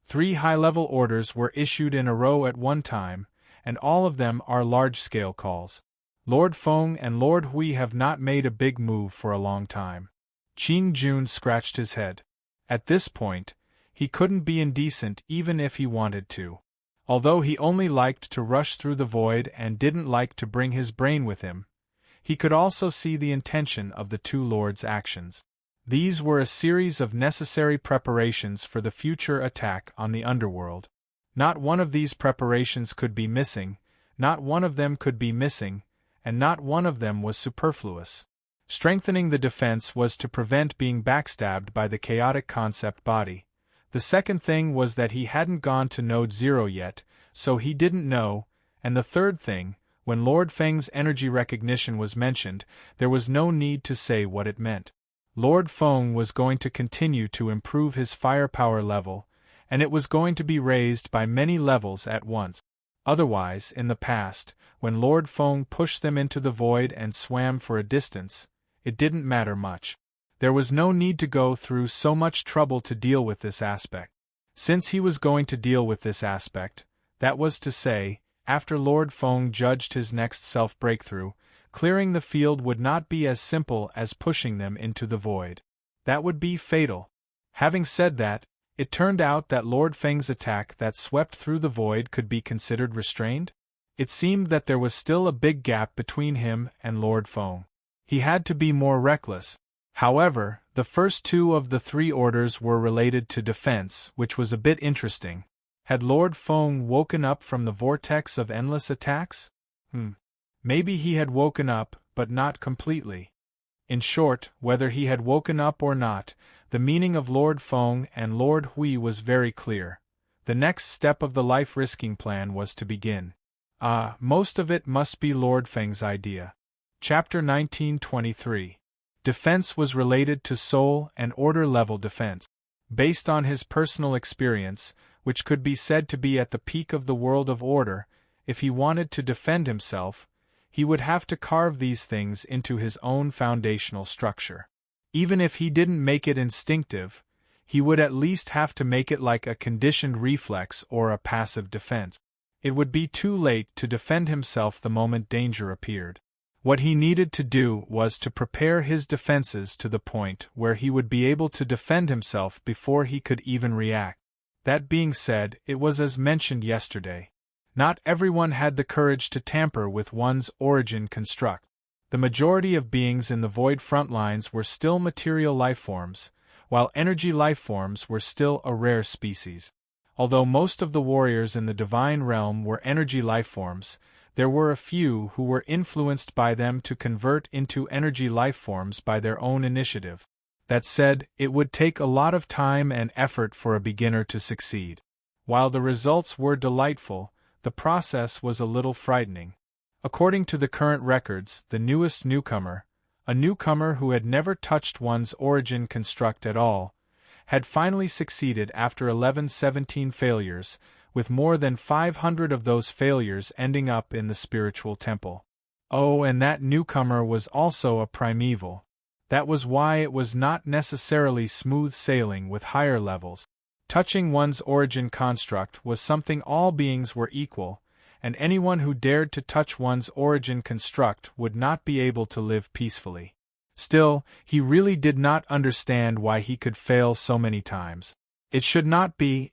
Speaker 1: 3 high-level orders were issued in a row at one time, and all of them are large-scale calls. Lord Feng and Lord Hui have not made a big move for a long time. Qing Jun scratched his head. At this point, he couldn't be indecent even if he wanted to. Although he only liked to rush through the void and didn't like to bring his brain with him, he could also see the intention of the two lords' actions. These were a series of necessary preparations for the future attack on the underworld. Not one of these preparations could be missing, not one of them could be missing, and not one of them was superfluous. Strengthening the defense was to prevent being backstabbed by the chaotic concept body. The second thing was that he hadn't gone to Node 0 yet, so he didn't know, and the third thing, when Lord Feng's energy recognition was mentioned, there was no need to say what it meant. Lord Feng was going to continue to improve his firepower level, and it was going to be raised by many levels at once. Otherwise, in the past, when Lord Feng pushed them into the void and swam for a distance, it didn't matter much. There was no need to go through so much trouble to deal with this aspect. Since he was going to deal with this aspect, that was to say, after Lord Feng judged his next self-breakthrough, clearing the field would not be as simple as pushing them into the void. That would be fatal. Having said that, it turned out that Lord Feng's attack that swept through the void could be considered restrained. It seemed that there was still a big gap between him and Lord Feng. He had to be more reckless. However, the first 2 of the 3 orders were related to defense, which was a bit interesting. Had Lord Feng woken up from the vortex of endless attacks? Maybe he had woken up, but not completely. In short, whether he had woken up or not, the meaning of Lord Feng and Lord Hui was very clear. The next step of the life-risking plan was to begin. Most of it must be Lord Feng's idea. Chapter 1923. Defense was related to soul and order-level defense. Based on his personal experience, which could be said to be at the peak of the world of order, if he wanted to defend himself, he would have to carve these things into his own foundational structure. Even if he didn't make it instinctive, he would at least have to make it like a conditioned reflex or a passive defense. It would be too late to defend himself the moment danger appeared. What he needed to do was to prepare his defenses to the point where he would be able to defend himself before he could even react. That being said, it was as mentioned yesterday. Not everyone had the courage to tamper with one's origin construct. The majority of beings in the void frontlines were still material lifeforms, while energy lifeforms were still a rare species. Although most of the warriors in the divine realm were energy lifeforms, there were a few who were influenced by them to convert into energy lifeforms by their own initiative. That said, it would take a lot of time and effort for a beginner to succeed. While the results were delightful, the process was a little frightening. According to the current records, the newest newcomer, a newcomer who had never touched one's origin construct at all, had finally succeeded after 17 failures, with more than 500 of those failures ending up in the spiritual temple. Oh, and that newcomer was also a primeval. That was why it was not necessarily smooth sailing with higher levels. Touching one's origin construct was something all beings were equal, and anyone who dared to touch one's origin construct would not be able to live peacefully. Still, he really did not understand why he could fail so many times. It should not be.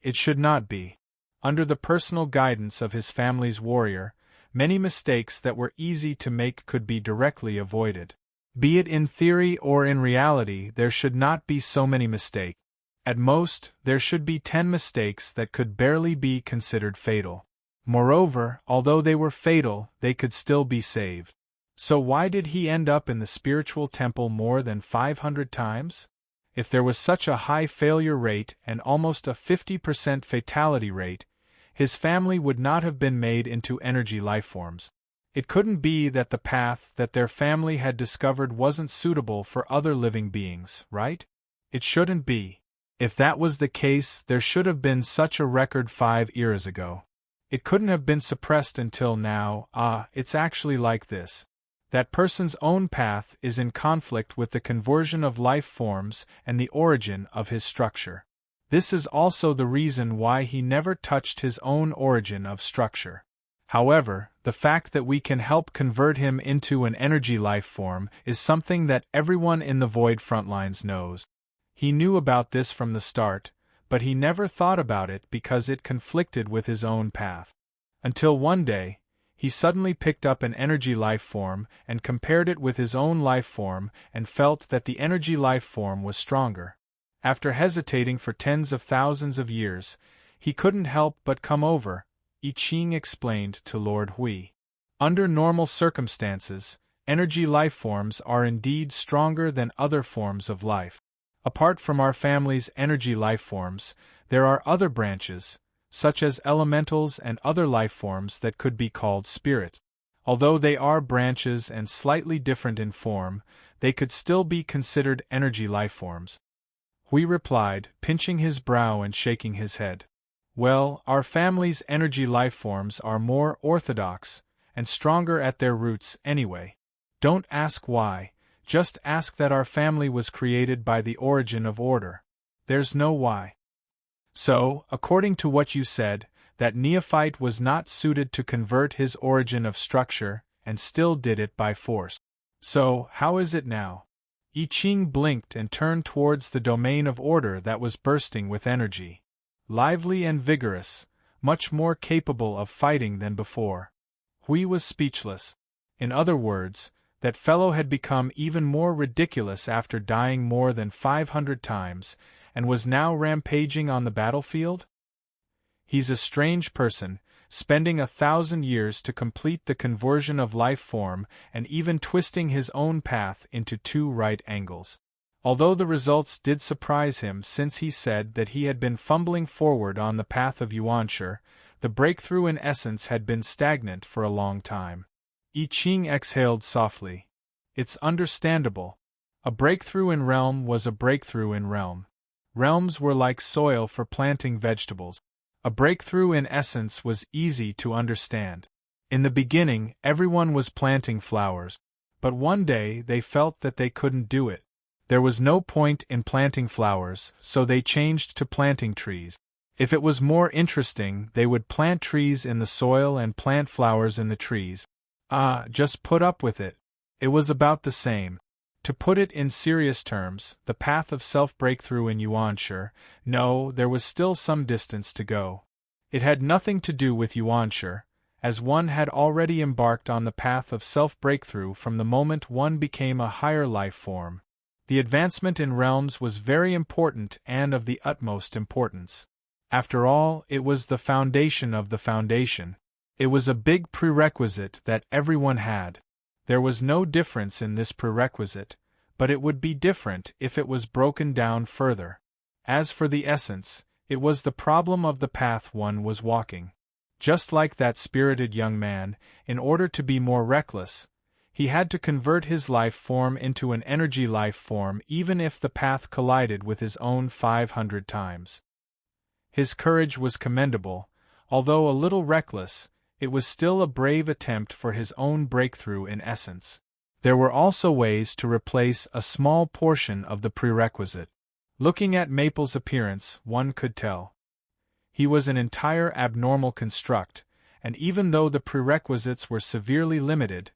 Speaker 1: Under the personal guidance of his family's warrior, many mistakes that were easy to make could be directly avoided. Be it in theory or in reality, there should not be so many mistakes. At most, there should be 10 mistakes that could barely be considered fatal. Moreover, although they were fatal, they could still be saved. So why did he end up in the spiritual temple more than 500 times? If there was such a high failure rate and almost a 50% fatality rate, his family would not have been made into energy lifeforms. It couldn't be that the path that their family had discovered wasn't suitable for other living beings, right? It shouldn't be. If that was the case, there should have been such a record 5 years ago. It couldn't have been suppressed until now. It's actually like this. That person's own path is in conflict with the conversion of life forms and the origin of his structure. This is also the reason why he never touched his own origin of structure. However, the fact that we can help convert him into an energy life form is something that everyone in the Void Frontlines knows. He knew about this from the start, but he never thought about it because it conflicted with his own path. Until one day, he suddenly picked up an energy life form and compared it with his own life form and felt that the energy life form was stronger. After hesitating for tens of thousands of years, he couldn't help but come over, I Ching explained to Lord Hui. Under normal circumstances, energy life forms are indeed stronger than other forms of life. Apart from our family's energy life forms, there are other branches, such as elementals and other life forms that could be called spirit. Although they are branches and slightly different in form, they could still be considered energy life forms. Hui replied, pinching his brow and shaking his head. Well, our family's energy life forms are more orthodox and stronger at their roots anyway. Don't ask why, just ask that our family was created by the origin of order. There's no why. So, according to what you said, that neophyte was not suited to convert his origin of structure, and still did it by force. So, how is it now? I Ching blinked and turned towards the domain of order that was bursting with energy. Lively and vigorous, much more capable of fighting than before. Hui was speechless. In other words, that fellow had become even more ridiculous after dying more than 500 times, and was now rampaging on the battlefield? He's a strange person, spending 1,000 years to complete the conversion of life form and even twisting his own path into 2 right angles. Although the results did surprise him since he said that he had been fumbling forward on the path of Yuanshi, the breakthrough in essence had been stagnant for a long time. I Ching exhaled softly. It's understandable. A breakthrough in realm was a breakthrough in realm. Realms were like soil for planting vegetables. A breakthrough in essence was easy to understand. In the beginning, everyone was planting flowers. But one day they felt that they couldn't do it. There was no point in planting flowers, so they changed to planting trees. If it was more interesting, they would plant trees in the soil and plant flowers in the trees. Just put up with it. It was about the same. To put it in serious terms, the path of self-breakthrough in Yuanshi, no, there was still some distance to go. It had nothing to do with Yuanshi, as one had already embarked on the path of self-breakthrough from the moment one became a higher life form. The advancement in realms was very important and of the utmost importance. After all, it was the foundation of the foundation. It was a big prerequisite that everyone had. There was no difference in this prerequisite, but it would be different if it was broken down further. As for the essence, it was the problem of the path one was walking. Just like that spirited young man, in order to be more reckless, he had to convert his life form into an energy life form even if the path collided with his own 500 times. His courage was commendable, although a little reckless. It was still a brave attempt for his own breakthrough in essence. There were also ways to replace a small portion of the prerequisite. Looking at Maple's appearance, one could tell. He was an entire abnormal construct, and even though the prerequisites were severely limited,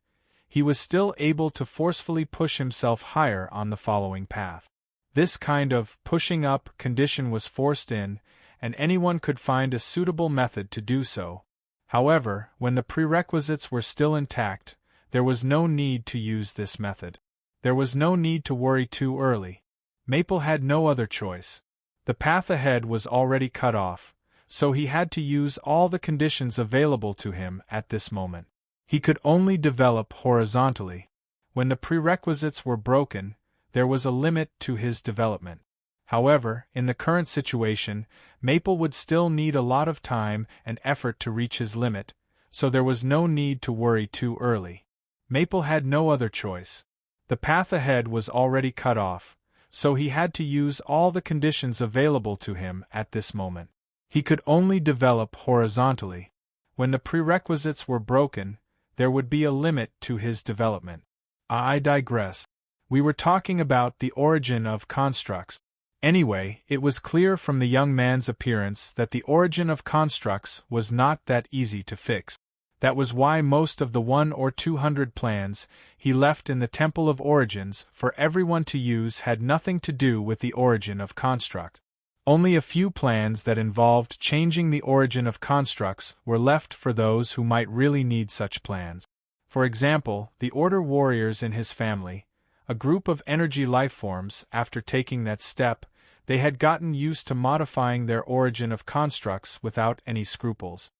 Speaker 1: he was still able to forcefully push himself higher on the following path. This kind of pushing up condition was forced in, and anyone could find a suitable method to do so. However, when the prerequisites were still intact, there was no need to use this method. There was no need to worry too early. Maple had no other choice. The path ahead was already cut off, so he had to use all the conditions available to him at this moment. He could only develop horizontally. When the prerequisites were broken, there was a limit to his development. However, in the current situation, Maple would still need a lot of time and effort to reach his limit, so there was no need to worry too early. Maple had no other choice. The path ahead was already cut off, so he had to use all the conditions available to him at this moment. He could only develop horizontally. When the prerequisites were broken, there would be a limit to his development. I digress. We were talking about the origin of constructs. Anyway, it was clear from the young man's appearance that the origin of constructs was not that easy to fix. That was why most of the 100 or 200 plans he left in the Temple of Origins for everyone to use had nothing to do with the origin of construct. Only a few plans that involved changing the origin of constructs were left for those who might really need such plans. For example, the Order warriors in his family, a group of energy lifeforms. After taking that step, they had gotten used to modifying their origin of constructs without any scruples.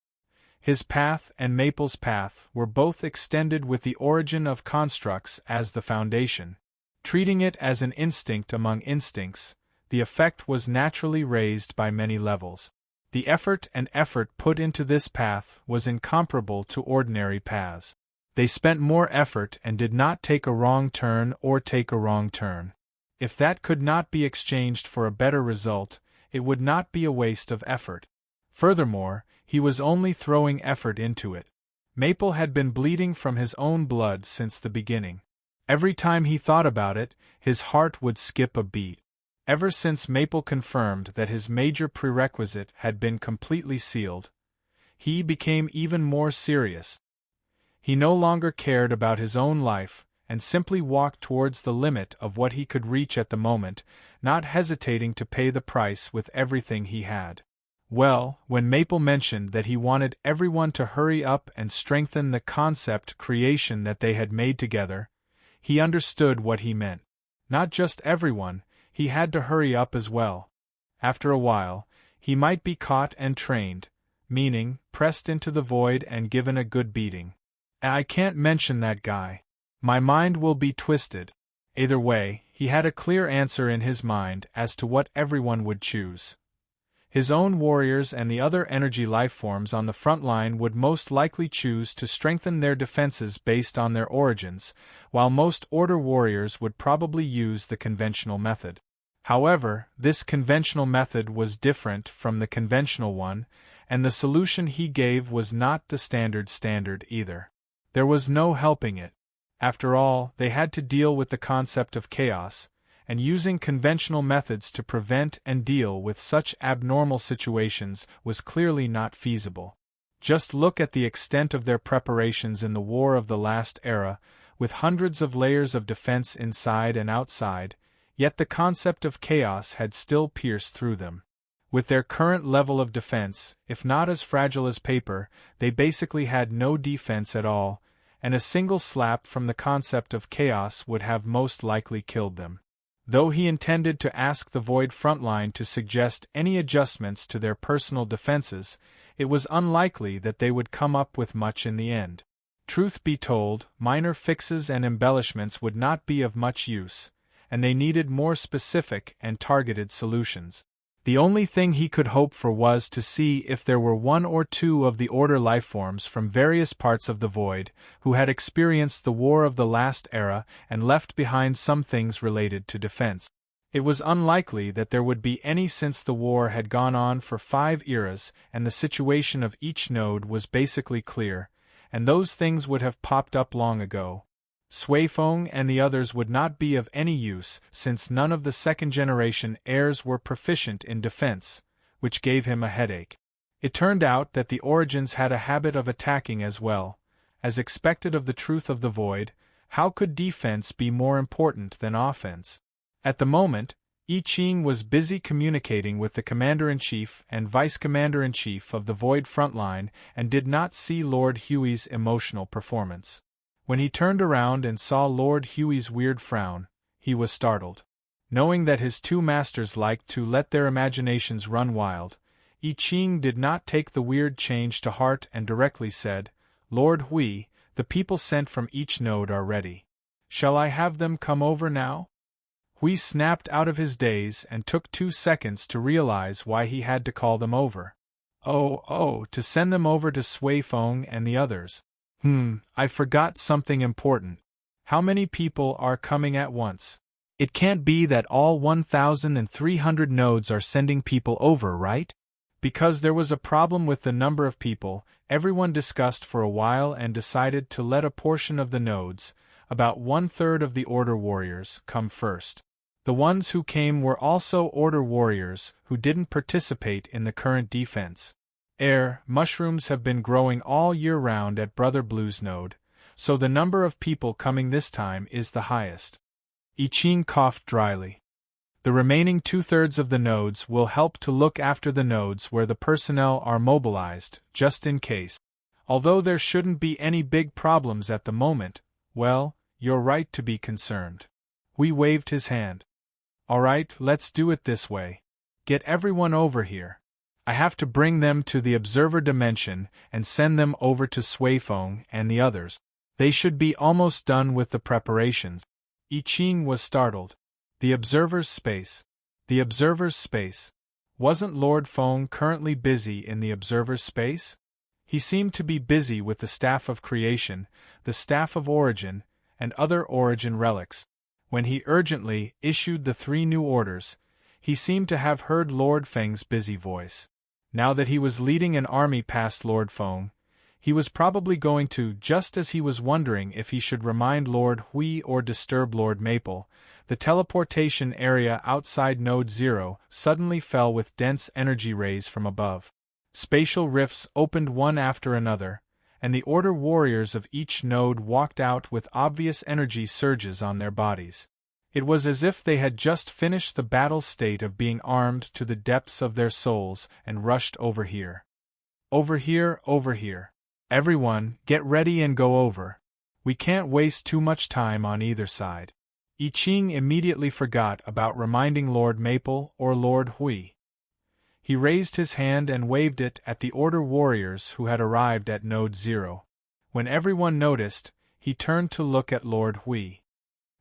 Speaker 1: His path and Maple's path were both extended with the origin of constructs as the foundation. Treating it as an instinct among instincts, the effect was naturally raised by many levels. The effort put into this path was incomparable to ordinary paths. They spent more effort and did not take a wrong turn or take a wrong turn. If that could not be exchanged for a better result, it would not be a waste of effort. Furthermore, he was only throwing effort into it. Maple had been bleeding from his own blood since the beginning. Every time he thought about it, his heart would skip a beat. Ever since Maple confirmed that his major prerequisite had been completely sealed, he became even more serious. He no longer cared about his own life, and simply walked towards the limit of what he could reach at the moment, not hesitating to pay the price with everything he had. Well, when Maple mentioned that he wanted everyone to hurry up and strengthen the concept creation that they had made together, he understood what he meant. Not just everyone, he had to hurry up as well. After a while, he might be caught and trained, meaning pressed into the void and given a good beating. I can't mention that guy. My mind will be twisted. Either way, he had a clear answer in his mind as to what everyone would choose. His own warriors and the other energy lifeforms on the front line would most likely choose to strengthen their defenses based on their origins, while most Order warriors would probably use the conventional method. However, this conventional method was different from the conventional one, and the solution he gave was not the standard either. There was no helping it. After all, they had to deal with the concept of chaos, and using conventional methods to prevent and deal with such abnormal situations was clearly not feasible. Just look at the extent of their preparations in the War of the Last Era, with hundreds of layers of defense inside and outside, yet the concept of chaos had still pierced through them. With their current level of defense, if not as fragile as paper, they basically had no defense at all, and a single slap from the concept of chaos would have most likely killed them. Though he intended to ask the Void frontline to suggest any adjustments to their personal defenses, it was unlikely that they would come up with much in the end. Truth be told, minor fixes and embellishments would not be of much use, and they needed more specific and targeted solutions. The only thing he could hope for was to see if there were 1 or 2 of the Order lifeforms from various parts of the Void who had experienced the War of the Last Era and left behind some things related to defense. It was unlikely that there would be any since the war had gone on for 5 eras and the situation of each node was basically clear, and those things would have popped up long ago. Suifeng and the others would not be of any use since none of the second-generation heirs were proficient in defense, which gave him a headache. It turned out that the Origins had a habit of attacking as well. As expected of the truth of the Void, how could defense be more important than offense? At the moment, I Ching was busy communicating with the Commander-in-Chief and Vice-Commander-in-Chief of the Void frontline and did not see Lord Huey's emotional performance. When he turned around and saw Lord Huey's weird frown, he was startled. Knowing that his two masters liked to let their imaginations run wild, I Ching did not take the weird change to heart and directly said, "Lord Hui, the people sent from each node are ready. Shall I have them come over now?" Hui snapped out of his daze and took 2 seconds to realize why he had to call them over. Oh, to send them over to Sui Feng and the others. I forgot something important. How many people are coming at once? It can't be that all 1,300 nodes are sending people over, right? Because there was a problem with the number of people, everyone discussed for a while and decided to let a portion of the nodes, about 1/3 of the Order Warriors, come first. The ones who came were also Order Warriors who didn't participate in the current defense. Mushrooms have been growing all year round at Brother Blue's node, so the number of people coming this time is the highest. I Ching coughed dryly. The remaining 2/3 of the nodes will help to look after the nodes where the personnel are mobilized, just in case. Although there shouldn't be any big problems at the moment, well, you're right to be concerned. Hui waved his hand. Alright, let's do it this way. Get everyone over here. I have to bring them to the observer dimension and send them over to Sui Feng and the others. They should be almost done with the preparations. I Ching was startled. The observer's space. The observer's space. Wasn't Lord Feng currently busy in the observer's space? He seemed to be busy with the Staff of Creation, the Staff of Origin, and other Origin relics. When he urgently issued the 3 new orders, he seemed to have heard Lord Feng's busy voice. Now that he was leading an army past Lord Feng, he was probably going to, just as he was wondering if he should remind Lord Hui or disturb Lord Maple, the teleportation area outside Node 0 suddenly fell with dense energy rays from above. Spatial rifts opened one after another, and the Order Warriors of each node walked out with obvious energy surges on their bodies. It was as if they had just finished the battle state of being armed to the depths of their souls and rushed over here. Over here, over here. Everyone, get ready and go over. We can't waste too much time on either side. I Ching immediately forgot about reminding Lord Maple or Lord Hui. He raised his hand and waved it at the Order Warriors who had arrived at Node 0. When everyone noticed, he turned to look at Lord Hui.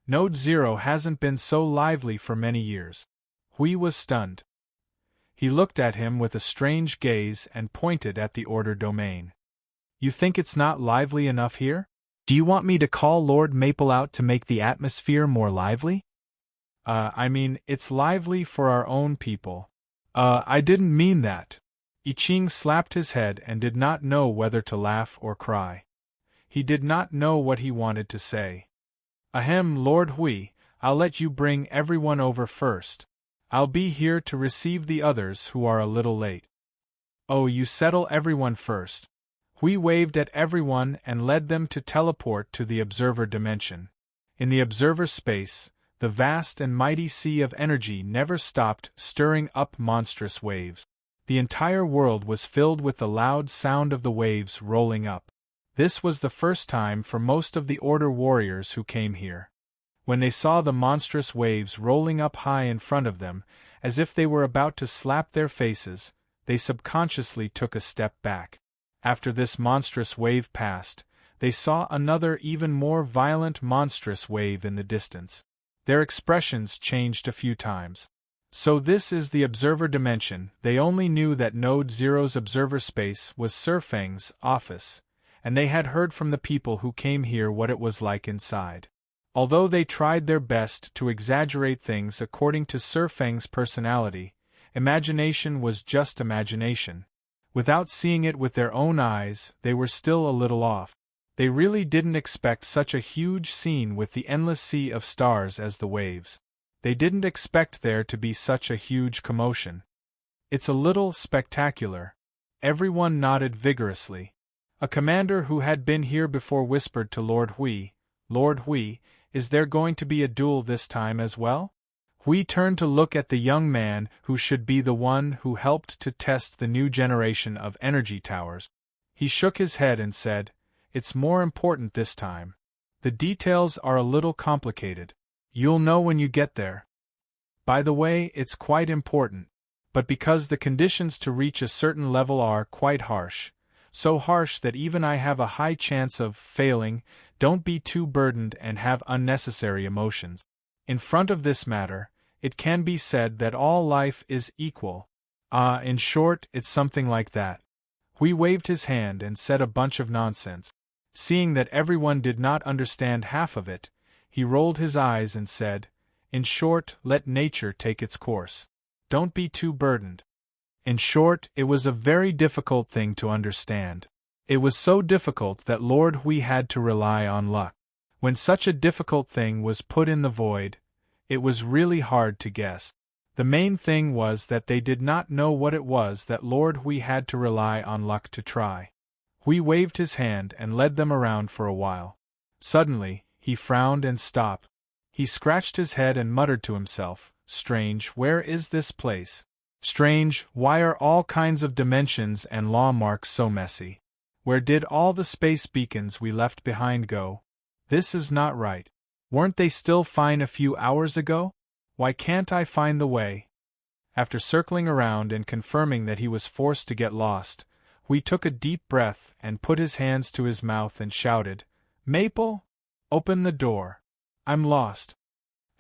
Speaker 1: Node 0 hasn't been so lively for many years. Hui was stunned. He looked at him with a strange gaze and pointed at the Order domain. You think it's not lively enough here? Do you want me to call Lord Maple out to make the atmosphere more lively? It's lively for our own people. I didn't mean that. I Ching slapped his head and did not know whether to laugh or cry. He did not know what he wanted to say. Lord Hui, I'll let you bring everyone over first. I'll be here to receive the others who are a little late. Oh, you settle everyone first. Hui waved at everyone and led them to teleport to the observer dimension. In the observer space, the vast and mighty sea of energy never stopped stirring up monstrous waves. The entire world was filled with the loud sound of the waves rolling up. This was the first time for most of the Order Warriors who came here. When they saw the monstrous waves rolling up high in front of them, as if they were about to slap their faces, they subconsciously took a step back. After this monstrous wave passed, they saw another even more violent monstrous wave in the distance. Their expressions changed a few times. So this is the observer dimension. They only knew that Node 0's observer space was Sir Feng's office, and they had heard from the people who came here what it was like inside. Although they tried their best to exaggerate things according to Sir Feng's personality, imagination was just imagination. Without seeing it with their own eyes, they were still a little off. They really didn't expect such a huge scene with the endless sea of stars as the waves. They didn't expect there to be such a huge commotion. It's a little spectacular. Everyone nodded vigorously. A commander who had been here before whispered to Lord Hui, "Lord Hui, is there going to be a duel this time as well?" Hui turned to look at the young man who should be the one who helped to test the new generation of energy towers. He shook his head and said, "It's more important this time. The details are a little complicated. You'll know when you get there." By the way, it's quite important. But because the conditions to reach a certain level are quite harsh, so harsh that even I have a high chance of failing, don't be too burdened and have unnecessary emotions. In front of this matter, it can be said that all life is equal. In short, it's something like that. Hui waved his hand and said a bunch of nonsense. Seeing that everyone did not understand half of it, he rolled his eyes and said, in short, let nature take its course. Don't be too burdened. In short, it was a very difficult thing to understand. It was so difficult that Lord Hui had to rely on luck. When such a difficult thing was put in the void, it was really hard to guess. The main thing was that they did not know what it was that Lord Hui had to rely on luck to try. Hui waved his hand and led them around for a while. Suddenly, he frowned and stopped. He scratched his head and muttered to himself, strange, where is this place? Strange, why are all kinds of dimensions and law marks so messy? Where did all the space beacons we left behind go? This is not right. Weren't they still fine a few hours ago? Why can't I find the way? After circling around and confirming that he was forced to get lost, Hui took a deep breath and put his hands to his mouth and shouted, Maple? Open the door. I'm lost.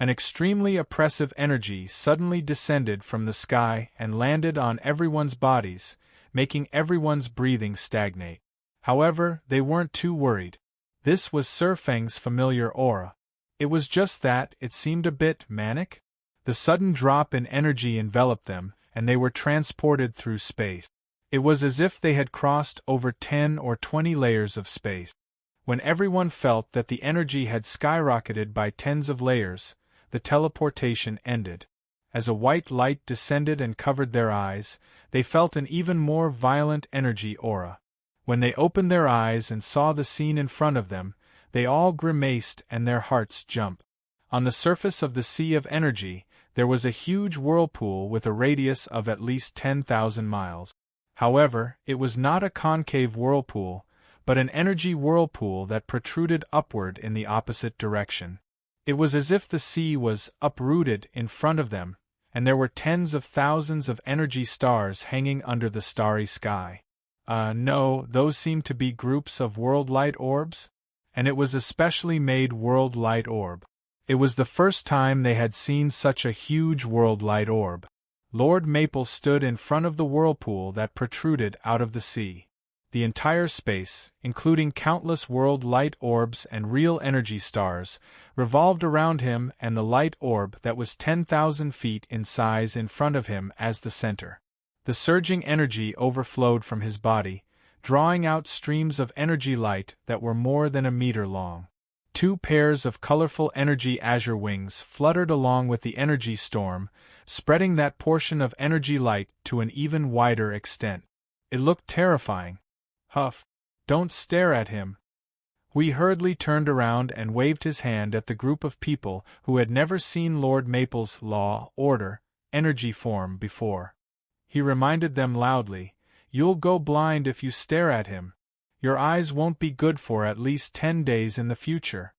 Speaker 1: An extremely oppressive energy suddenly descended from the sky and landed on everyone's bodies, making everyone's breathing stagnate. However, they weren't too worried. This was Sir Feng's familiar aura. It was just that it seemed a bit manic. The sudden drop in energy enveloped them, and they were transported through space. It was as if they had crossed over 10 or 20 layers of space. When everyone felt that the energy had skyrocketed by tens of layers, the teleportation ended. As a white light descended and covered their eyes, they felt an even more violent energy aura. When they opened their eyes and saw the scene in front of them, they all grimaced and their hearts jumped. On the surface of the sea of energy, there was a huge whirlpool with a radius of at least 10,000 miles. However, it was not a concave whirlpool, but an energy whirlpool that protruded upward in the opposite direction. It was as if the sea was uprooted in front of them, and there were tens of thousands of energy stars hanging under the starry sky. No, those seemed to be groups of world light orbs, and it was a specially made world light orb. It was the first time they had seen such a huge world light orb. Lord Maple stood in front of the whirlpool that protruded out of the sea. The entire space, including countless world light orbs and real energy stars, revolved around him and the light orb that was 10,000 feet in size in front of him as the center. The surging energy overflowed from his body, drawing out streams of energy light that were more than a meter long. 2 pairs of colorful energy azure wings fluttered along with the energy storm, spreading that portion of energy light to an even wider extent. It looked terrifying. Huff! Don't stare at him. Hui hurriedly turned around and waved his hand at the group of people who had never seen Lord Maple's law, order, energy form before. He reminded them loudly, "You'll go blind if you stare at him. Your eyes won't be good for at least 10 days in the future."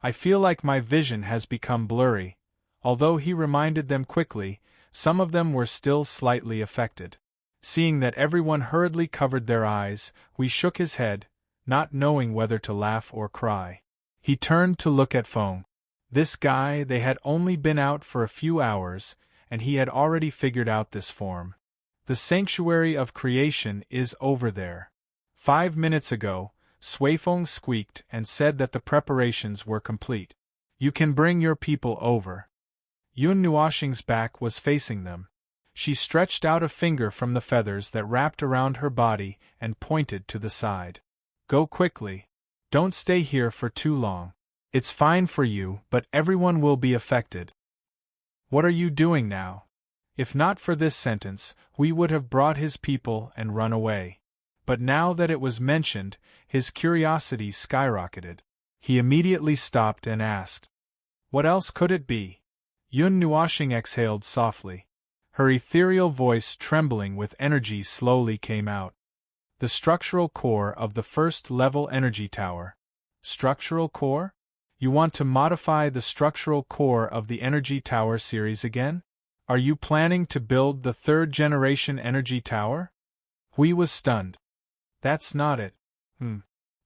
Speaker 1: I feel like my vision has become blurry. Although he reminded them quickly, some of them were still slightly affected. Seeing that everyone hurriedly covered their eyes, Hui shook his head, not knowing whether to laugh or cry. He turned to look at Feng. This guy, they had only been out for a few hours, and he had already figured out this form. The sanctuary of creation is over there. 5 minutes ago, Suifeng squeaked and said that the preparations were complete. You can bring your people over. Yun Nuoxing's back was facing them. She stretched out a finger from the feathers that wrapped around her body and pointed to the side. Go quickly. Don't stay here for too long. It's fine for you, but everyone will be affected. What are you doing now? If not for this sentence, we would have brought his people and run away. But now that it was mentioned, his curiosity skyrocketed. He immediately stopped and asked, "What else could it be?" Yun Nuoxing exhaled softly. Her ethereal voice trembling with energy slowly came out. The structural core of the first-level energy tower. Structural core? You want to modify the structural core of the Energy Tower series again? Are you planning to build the third-generation Energy Tower? Hui was stunned. That's not it.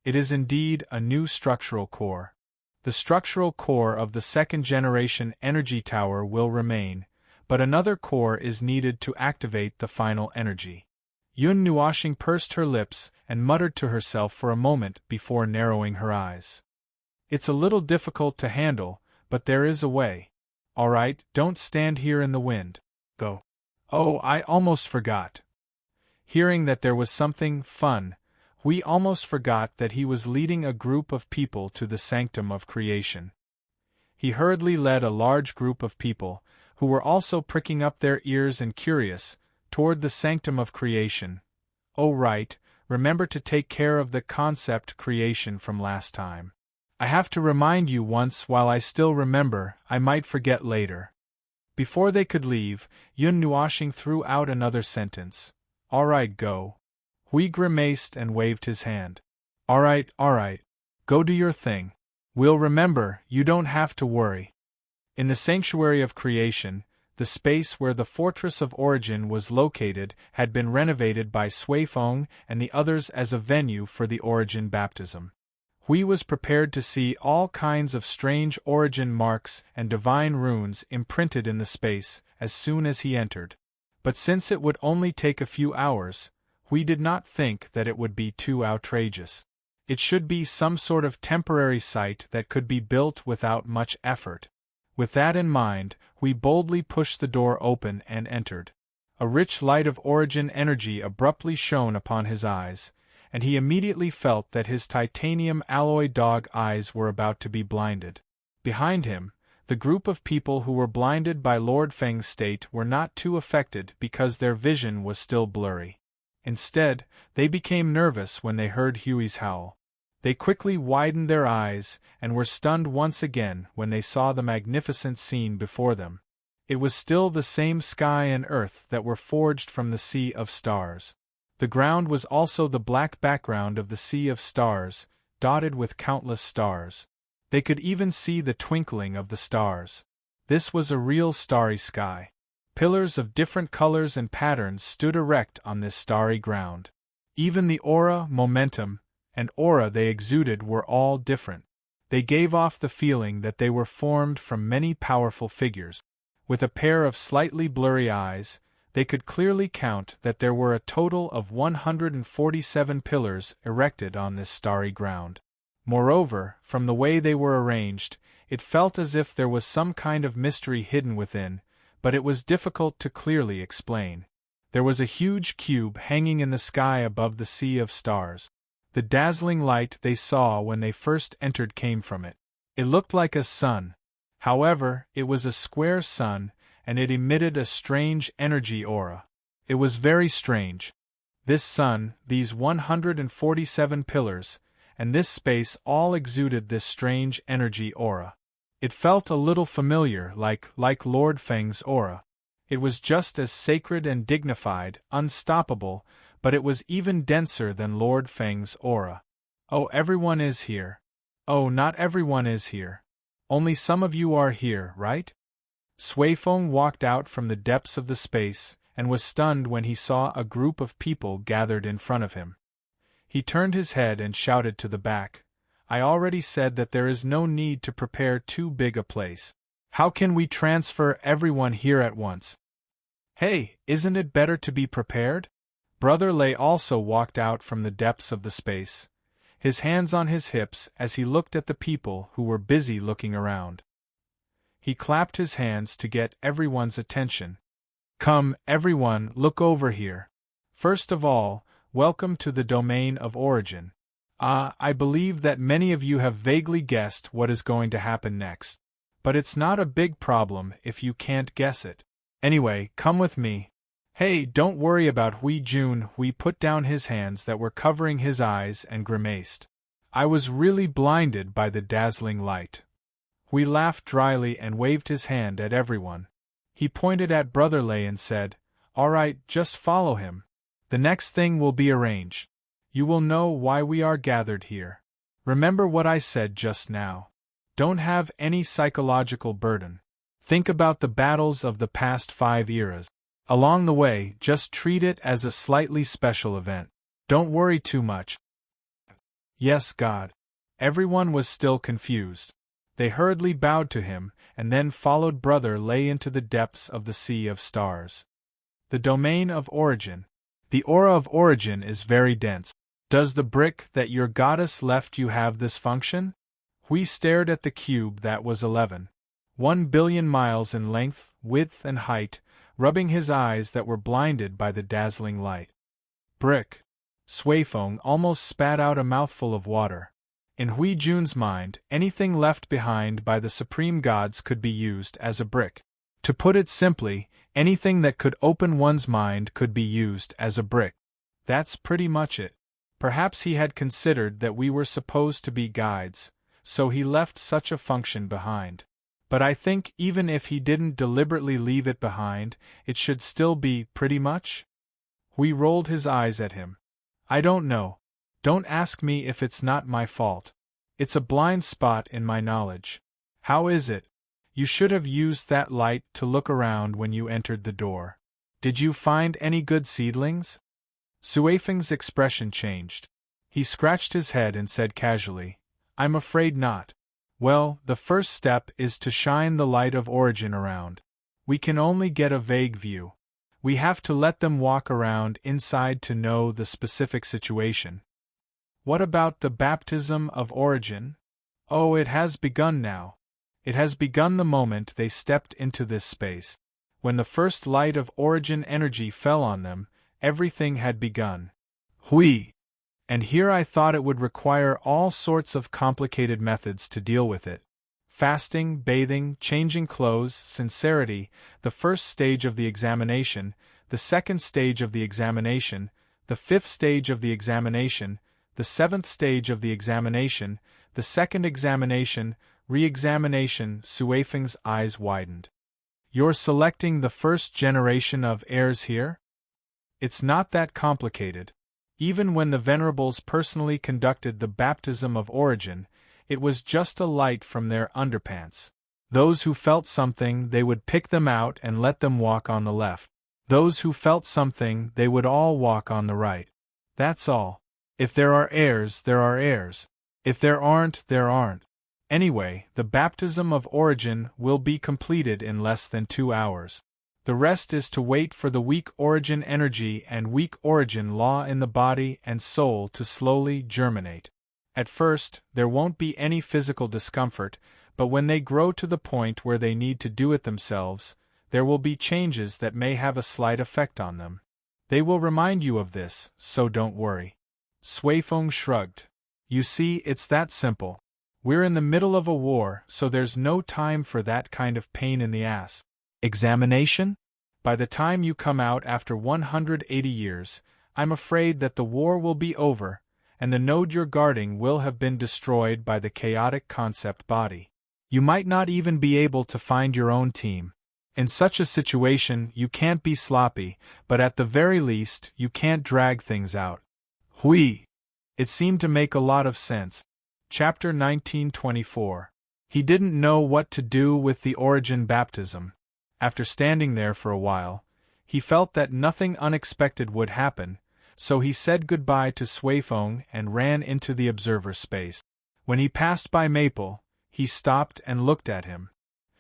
Speaker 1: It is indeed a new structural core. The structural core of the second-generation Energy Tower will remain, but another core is needed to activate the final energy. Yun Nuoxing pursed her lips and muttered to herself for a moment before narrowing her eyes. It's a little difficult to handle, but there is a way. All right, don't stand here in the wind. Go. Oh, I almost forgot. Hearing that there was something fun, Hui almost forgot that he was leading a group of people to the sanctum of creation. He hurriedly led a large group of people, who were also pricking up their ears and curious, toward the sanctum of creation. Oh right, remember to take care of the concept creation from last time. I have to remind you once while I still remember, I might forget later. Before they could leave, Yun Nuoxing threw out another sentence. All right, go. Hui grimaced and waved his hand. All right, go do your thing. We'll remember, you don't have to worry. In the sanctuary of creation, the space where the Fortress of Origin was located had been renovated by Suifeng and the others as a venue for the Origin baptism. Hui was prepared to see all kinds of strange origin marks and divine runes imprinted in the space as soon as he entered. But since it would only take a few hours, Hui did not think that it would be too outrageous. It should be some sort of temporary site that could be built without much effort. With that in mind, Hui boldly pushed the door open and entered. A rich light of origin energy abruptly shone upon his eyes, and he immediately felt that his titanium alloy dog eyes were about to be blinded. Behind him, the group of people who were blinded by Lord Feng's state were not too affected because their vision was still blurry. Instead, they became nervous when they heard Hui's howl. They quickly widened their eyes and were stunned once again when they saw the magnificent scene before them. It was still the same sky and earth that were forged from the sea of stars. The ground was also the black background of the sea of stars, dotted with countless stars. They could even see the twinkling of the stars. This was a real starry sky. Pillars of different colors and patterns stood erect on this starry ground. Even the aura, momentum, and aura they exuded were all different. They gave off the feeling that they were formed from many powerful figures. With a pair of slightly blurry eyes, they could clearly count that there were a total of 147 pillars erected on this starry ground. Moreover, from the way they were arranged, it felt as if there was some kind of mystery hidden within, but it was difficult to clearly explain. There was a huge cube hanging in the sky above the sea of stars. The dazzling light they saw when they first entered came from it. It looked like a sun. However, it was a square sun, and it emitted a strange energy aura. It was very strange. This sun, these 147 pillars, and this space all exuded this strange energy aura. It felt a little familiar, like Lord Feng's aura. It was just as sacred and dignified, unstoppable, but it was even denser than Lord Feng's aura. Oh, everyone is here. Oh, not everyone is here. Only some of you are here, right? Suifeng walked out from the depths of the space, and was stunned when he saw a group of people gathered in front of him. He turned his head and shouted to the back, I already said that there is no need to prepare too big a place. How can we transfer everyone here at once? Hey, isn't it better to be prepared? Brother Lei also walked out from the depths of the space, his hands on his hips as he looked at the people who were busy looking around. He clapped his hands to get everyone's attention. Come, everyone, look over here. First of all, welcome to the domain of origin. I believe that many of you have vaguely guessed what is going to happen next. But it's not a big problem if you can't guess it. Anyway, come with me. Hey, don't worry about Hui Jun. Hui put down his hands that were covering his eyes and grimaced. I was really blinded by the dazzling light. Hui laughed dryly and waved his hand at everyone. He pointed at Brother Lei and said, All right, just follow him. The next thing will be arranged. You will know why we are gathered here. Remember what I said just now. Don't have any psychological burden. Think about the battles of the past 5 eras. Along the way, just treat it as a slightly special event. Don't worry too much. Yes, God. Everyone was still confused. They hurriedly bowed to him, and then followed Brother Lay into the depths of the sea of stars. The domain of origin. The aura of origin is very dense. Does the brick that your goddess left you have this function? We stared at the cube that was 1 billion miles in length, width and height, rubbing his eyes that were blinded by the dazzling light. Brick. Suifeng almost spat out a mouthful of water. In Hui Jun's mind, anything left behind by the supreme gods could be used as a brick. To put it simply, anything that could open one's mind could be used as a brick. That's pretty much it. Perhaps he had considered that we were supposed to be guides, so he left such a function behind. But I think even if he didn't deliberately leave it behind, it should still be pretty much? Hui rolled his eyes at him. I don't know. Don't ask me if it's not my fault. It's a blind spot in my knowledge. How is it? You should have used that light to look around when you entered the door. Did you find any good seedlings? Suifeng's expression changed. He scratched his head and said casually, I'm afraid not. Well, the first step is to shine the light of origin around. We can only get a vague view. We have to let them walk around inside to know the specific situation. What about the baptism of origin? Oh, it has begun now. It has begun the moment they stepped into this space. When the first light of origin energy fell on them, everything had begun. Hui. And here I thought it would require all sorts of complicated methods to deal with it. Fasting, bathing, changing clothes, sincerity, the first stage of the examination, the second stage of the examination, the fifth stage of the examination, the seventh stage of the examination, the second examination, re-examination. Suifeng's eyes widened. You're selecting the first generation of heirs here? It's not that complicated. Even when the Venerables personally conducted the baptism of origin, it was just a light from their underpants. Those who felt something, they would pick them out and let them walk on the left. Those who felt something, they would all walk on the right. That's all. If there are heirs, there are heirs. If there aren't, there aren't. Anyway, the baptism of origin will be completed in less than 2 hours. The rest is to wait for the weak origin energy and weak origin law in the body and soul to slowly germinate. At first, there won't be any physical discomfort, but when they grow to the point where they need to do it themselves, there will be changes that may have a slight effect on them. They will remind you of this, so don't worry. Suifeng shrugged. You see, it's that simple. We're in the middle of a war, so there's no time for that kind of pain in the ass. Examination? By the time you come out after 180 years, I'm afraid that the war will be over, and the node you're guarding will have been destroyed by the chaotic concept body. You might not even be able to find your own team. In such a situation, you can't be sloppy, but at the very least, you can't drag things out. Hui. It seemed to make a lot of sense. Chapter 1924. He didn't know what to do with the origin baptism. After standing there for a while, he felt that nothing unexpected would happen, so he said goodbye to Suifeng and ran into the observer space. When he passed by Maple, he stopped and looked at him.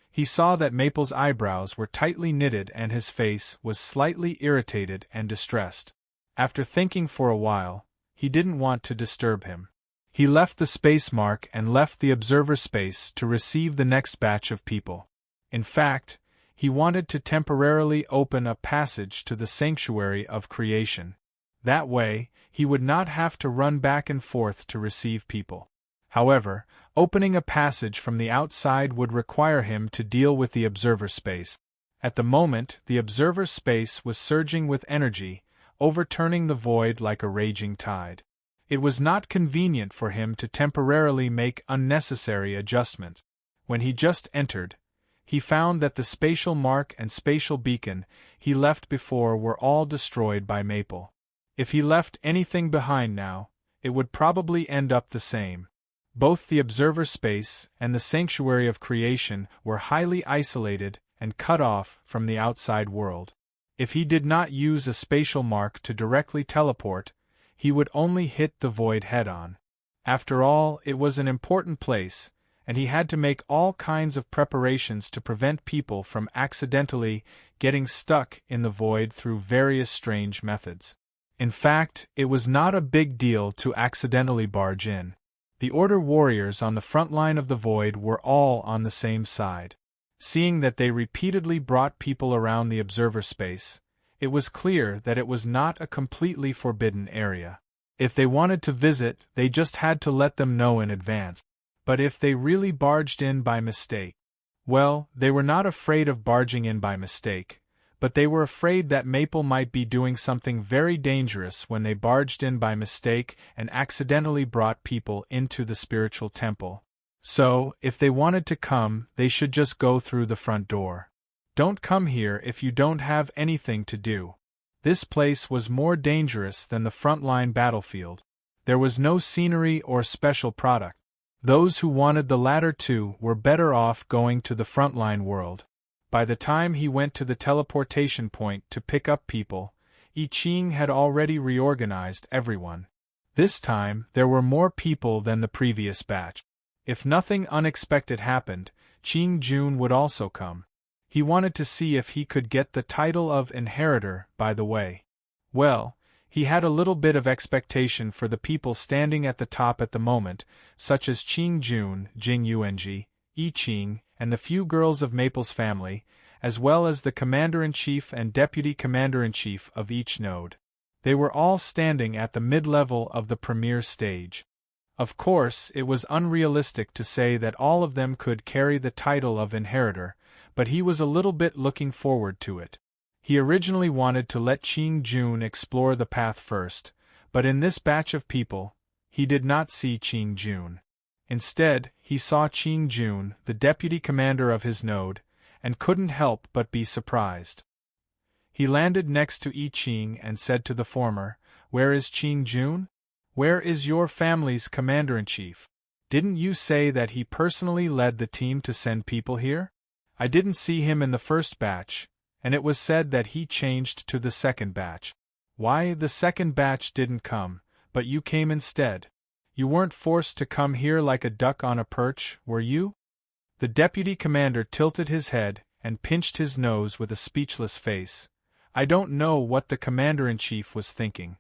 Speaker 1: He saw that Maple's eyebrows were tightly knitted and his face was slightly irritated and distressed. After thinking for a while, he didn't want to disturb him. He left the space mark and left the observer space to receive the next batch of people. In fact, he wanted to temporarily open a passage to the sanctuary of creation. That way, he would not have to run back and forth to receive people. However, opening a passage from the outside would require him to deal with the observer space. At the moment, the observer space was surging with energy, overturning the void like a raging tide. It was not convenient for him to temporarily make unnecessary adjustments. When he just entered, he found that the spatial mark and spatial beacon he left before were all destroyed by Maple. If he left anything behind now, it would probably end up the same. Both the observer space and the sanctuary of creation were highly isolated and cut off from the outside world. If he did not use a spatial mark to directly teleport, he would only hit the void head-on. After all, it was an important place, and he had to make all kinds of preparations to prevent people from accidentally getting stuck in the void through various strange methods. In fact, it was not a big deal to accidentally barge in. The Order warriors on the front line of the void were all on the same side. Seeing that they repeatedly brought people around the observer space, it was clear that it was not a completely forbidden area. If they wanted to visit, they just had to let them know in advance. But if they really barged in by mistake, well, they were not afraid of barging in by mistake, but they were afraid that Maple might be doing something very dangerous when they barged in by mistake and accidentally brought people into the spiritual temple. So, if they wanted to come, they should just go through the front door. Don't come here if you don't have anything to do. This place was more dangerous than the frontline battlefield. There was no scenery or special product. Those who wanted the latter two were better off going to the frontline world. By the time he went to the teleportation point to pick up people, I Ching had already reorganized everyone. This time, there were more people than the previous batch. If nothing unexpected happened, Qing Jun would also come. He wanted to see if he could get the title of inheritor, by the way. Well, he had a little bit of expectation for the people standing at the top at the moment, such as Qing Jun, Jing Yuanji, I Ching, and the few girls of Maple's family, as well as the commander-in-chief and deputy commander-in-chief of each node. They were all standing at the mid-level of the premier stage. Of course, it was unrealistic to say that all of them could carry the title of inheritor, but he was a little bit looking forward to it. He originally wanted to let Qing Jun explore the path first, but in this batch of people, he did not see Qing Jun. Instead, he saw Qing Jun, the deputy commander of his node, and couldn't help but be surprised. He landed next to I Ching and said to the former, "Where is Qing Jun? Where is your family's commander-in-chief? Didn't you say that he personally led the team to send people here? I didn't see him in the first batch, and it was said that he changed to the second batch. Why, the second batch didn't come, but you came instead. You weren't forced to come here like a duck on a perch, were you?" The deputy commander tilted his head and pinched his nose with a speechless face. I don't know what the commander-in-chief was thinking.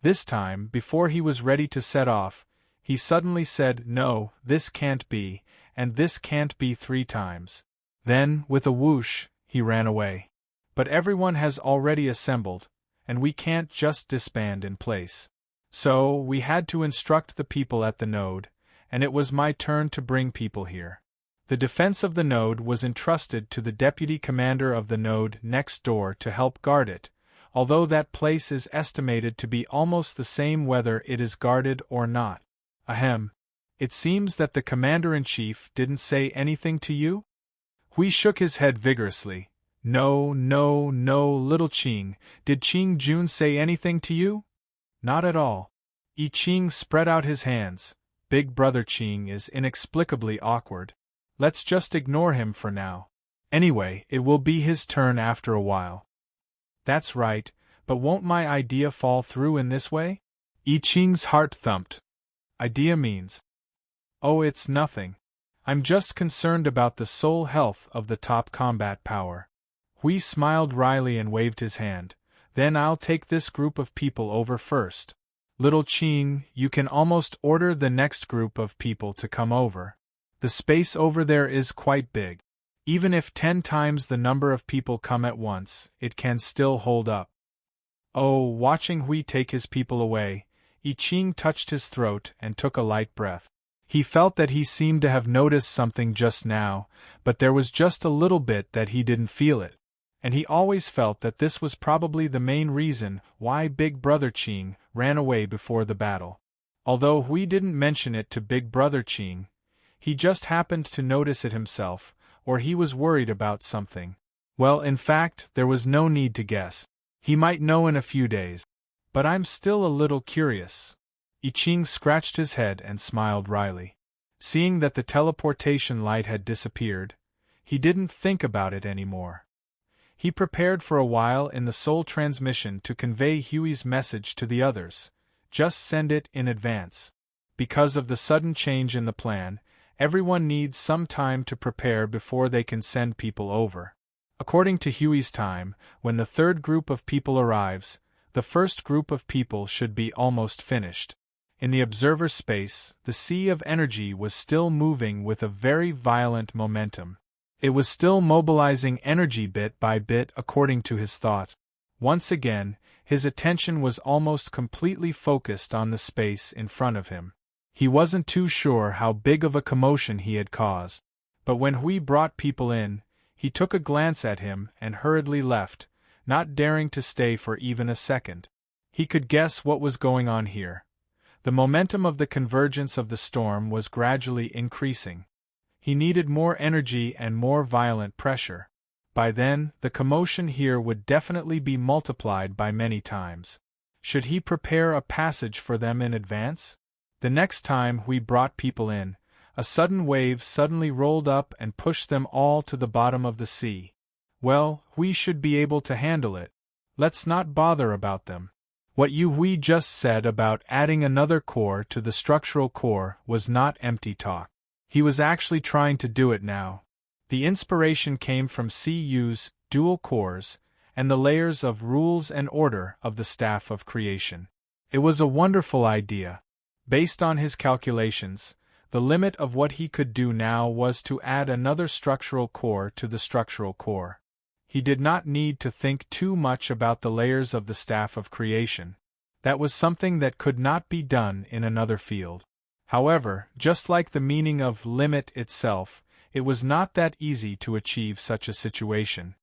Speaker 1: This time, before he was ready to set off, he suddenly said, "No, this can't be, and this can't be 3 times. Then, with a whoosh, he ran away. But everyone has already assembled, and we can't just disband in place. So, we had to instruct the people at the node, and it was my turn to bring people here. The defense of the node was entrusted to the deputy commander of the node next door to help guard it, although that place is estimated to be almost the same whether it is guarded or not. Ahem. It seems that the commander-in-chief didn't say anything to you?" Hui shook his head vigorously. No, little Qing, did Qing Jun say anything to you? Not at all. I Ching spread out his hands. Big brother Qing is inexplicably awkward. Let's just ignore him for now. Anyway, it will be his turn after a while. That's right, but won't my idea fall through in this way? I Ching's heart thumped. Idea means? Oh, it's nothing. I'm just concerned about the soul health of the top combat power. Hui smiled wryly and waved his hand. Then I'll take this group of people over first. Little Qing, you can almost order the next group of people to come over. The space over there is quite big. Even if 10 times the number of people come at once, it can still hold up. Oh, watching Hui take his people away, I Ching touched his throat and took a light breath. He felt that he seemed to have noticed something just now, but there was just a little bit that he didn't feel it. And he always felt that this was probably the main reason why Big Brother Qing ran away before the battle. Although Hui didn't mention it to Big Brother Qing, he just happened to notice it himself, or he was worried about something. Well, in fact, there was no need to guess. He might know in a few days. But I'm still a little curious. I Ching scratched his head and smiled wryly. Seeing that the teleportation light had disappeared, he didn't think about it anymore. He prepared for a while in the soul transmission to convey Huey's message to the others. Just send it in advance. Because of the sudden change in the plan, everyone needs some time to prepare before they can send people over. According to Huey's time, when the third group of people arrives, the first group of people should be almost finished. In the observer space, the sea of energy was still moving with a very violent momentum. It was still mobilizing energy bit by bit according to his thoughts. Once again, his attention was almost completely focused on the space in front of him. He wasn't too sure how big of a commotion he had caused. But when Hui brought people in, he took a glance at him and hurriedly left, not daring to stay for even a second. He could guess what was going on here. The momentum of the convergence of the storm was gradually increasing. He needed more energy and more violent pressure. By then, the commotion here would definitely be multiplied by many times. Should he prepare a passage for them in advance? The next time we brought people in, a sudden wave suddenly rolled up and pushed them all to the bottom of the sea. Well, we should be able to handle it. Let's not bother about them. What Hui just said about adding another core to the structural core was not empty talk. He was actually trying to do it now. The inspiration came from Cu's dual cores and the layers of rules and order of the staff of creation. It was a wonderful idea. Based on his calculations, the limit of what he could do now was to add another structural core to the structural core. He did not need to think too much about the layers of the staff of creation. That was something that could not be done in another field. However, just like the meaning of limit itself, it was not that easy to achieve such a situation.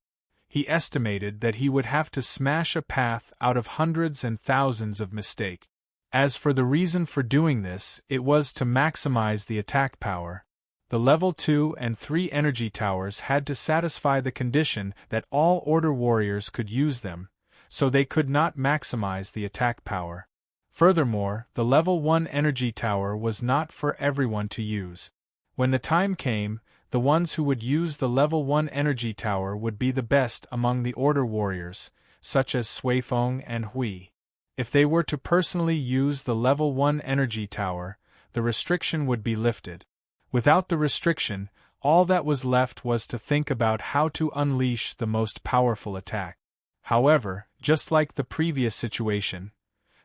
Speaker 1: He estimated that he would have to smash a path out of hundreds and thousands of mistakes. As for the reason for doing this, it was to maximize the attack power. The level 2 and 3 energy towers had to satisfy the condition that all Order warriors could use them, so they could not maximize the attack power. Furthermore, the level 1 energy tower was not for everyone to use. When the time came, the ones who would use the level 1 energy tower would be the best among the Order warriors, such as Suifeng and Hui. If they were to personally use the level 1 energy tower, the restriction would be lifted. Without the restriction, all that was left was to think about how to unleash the most powerful attack. However, just like the previous situation,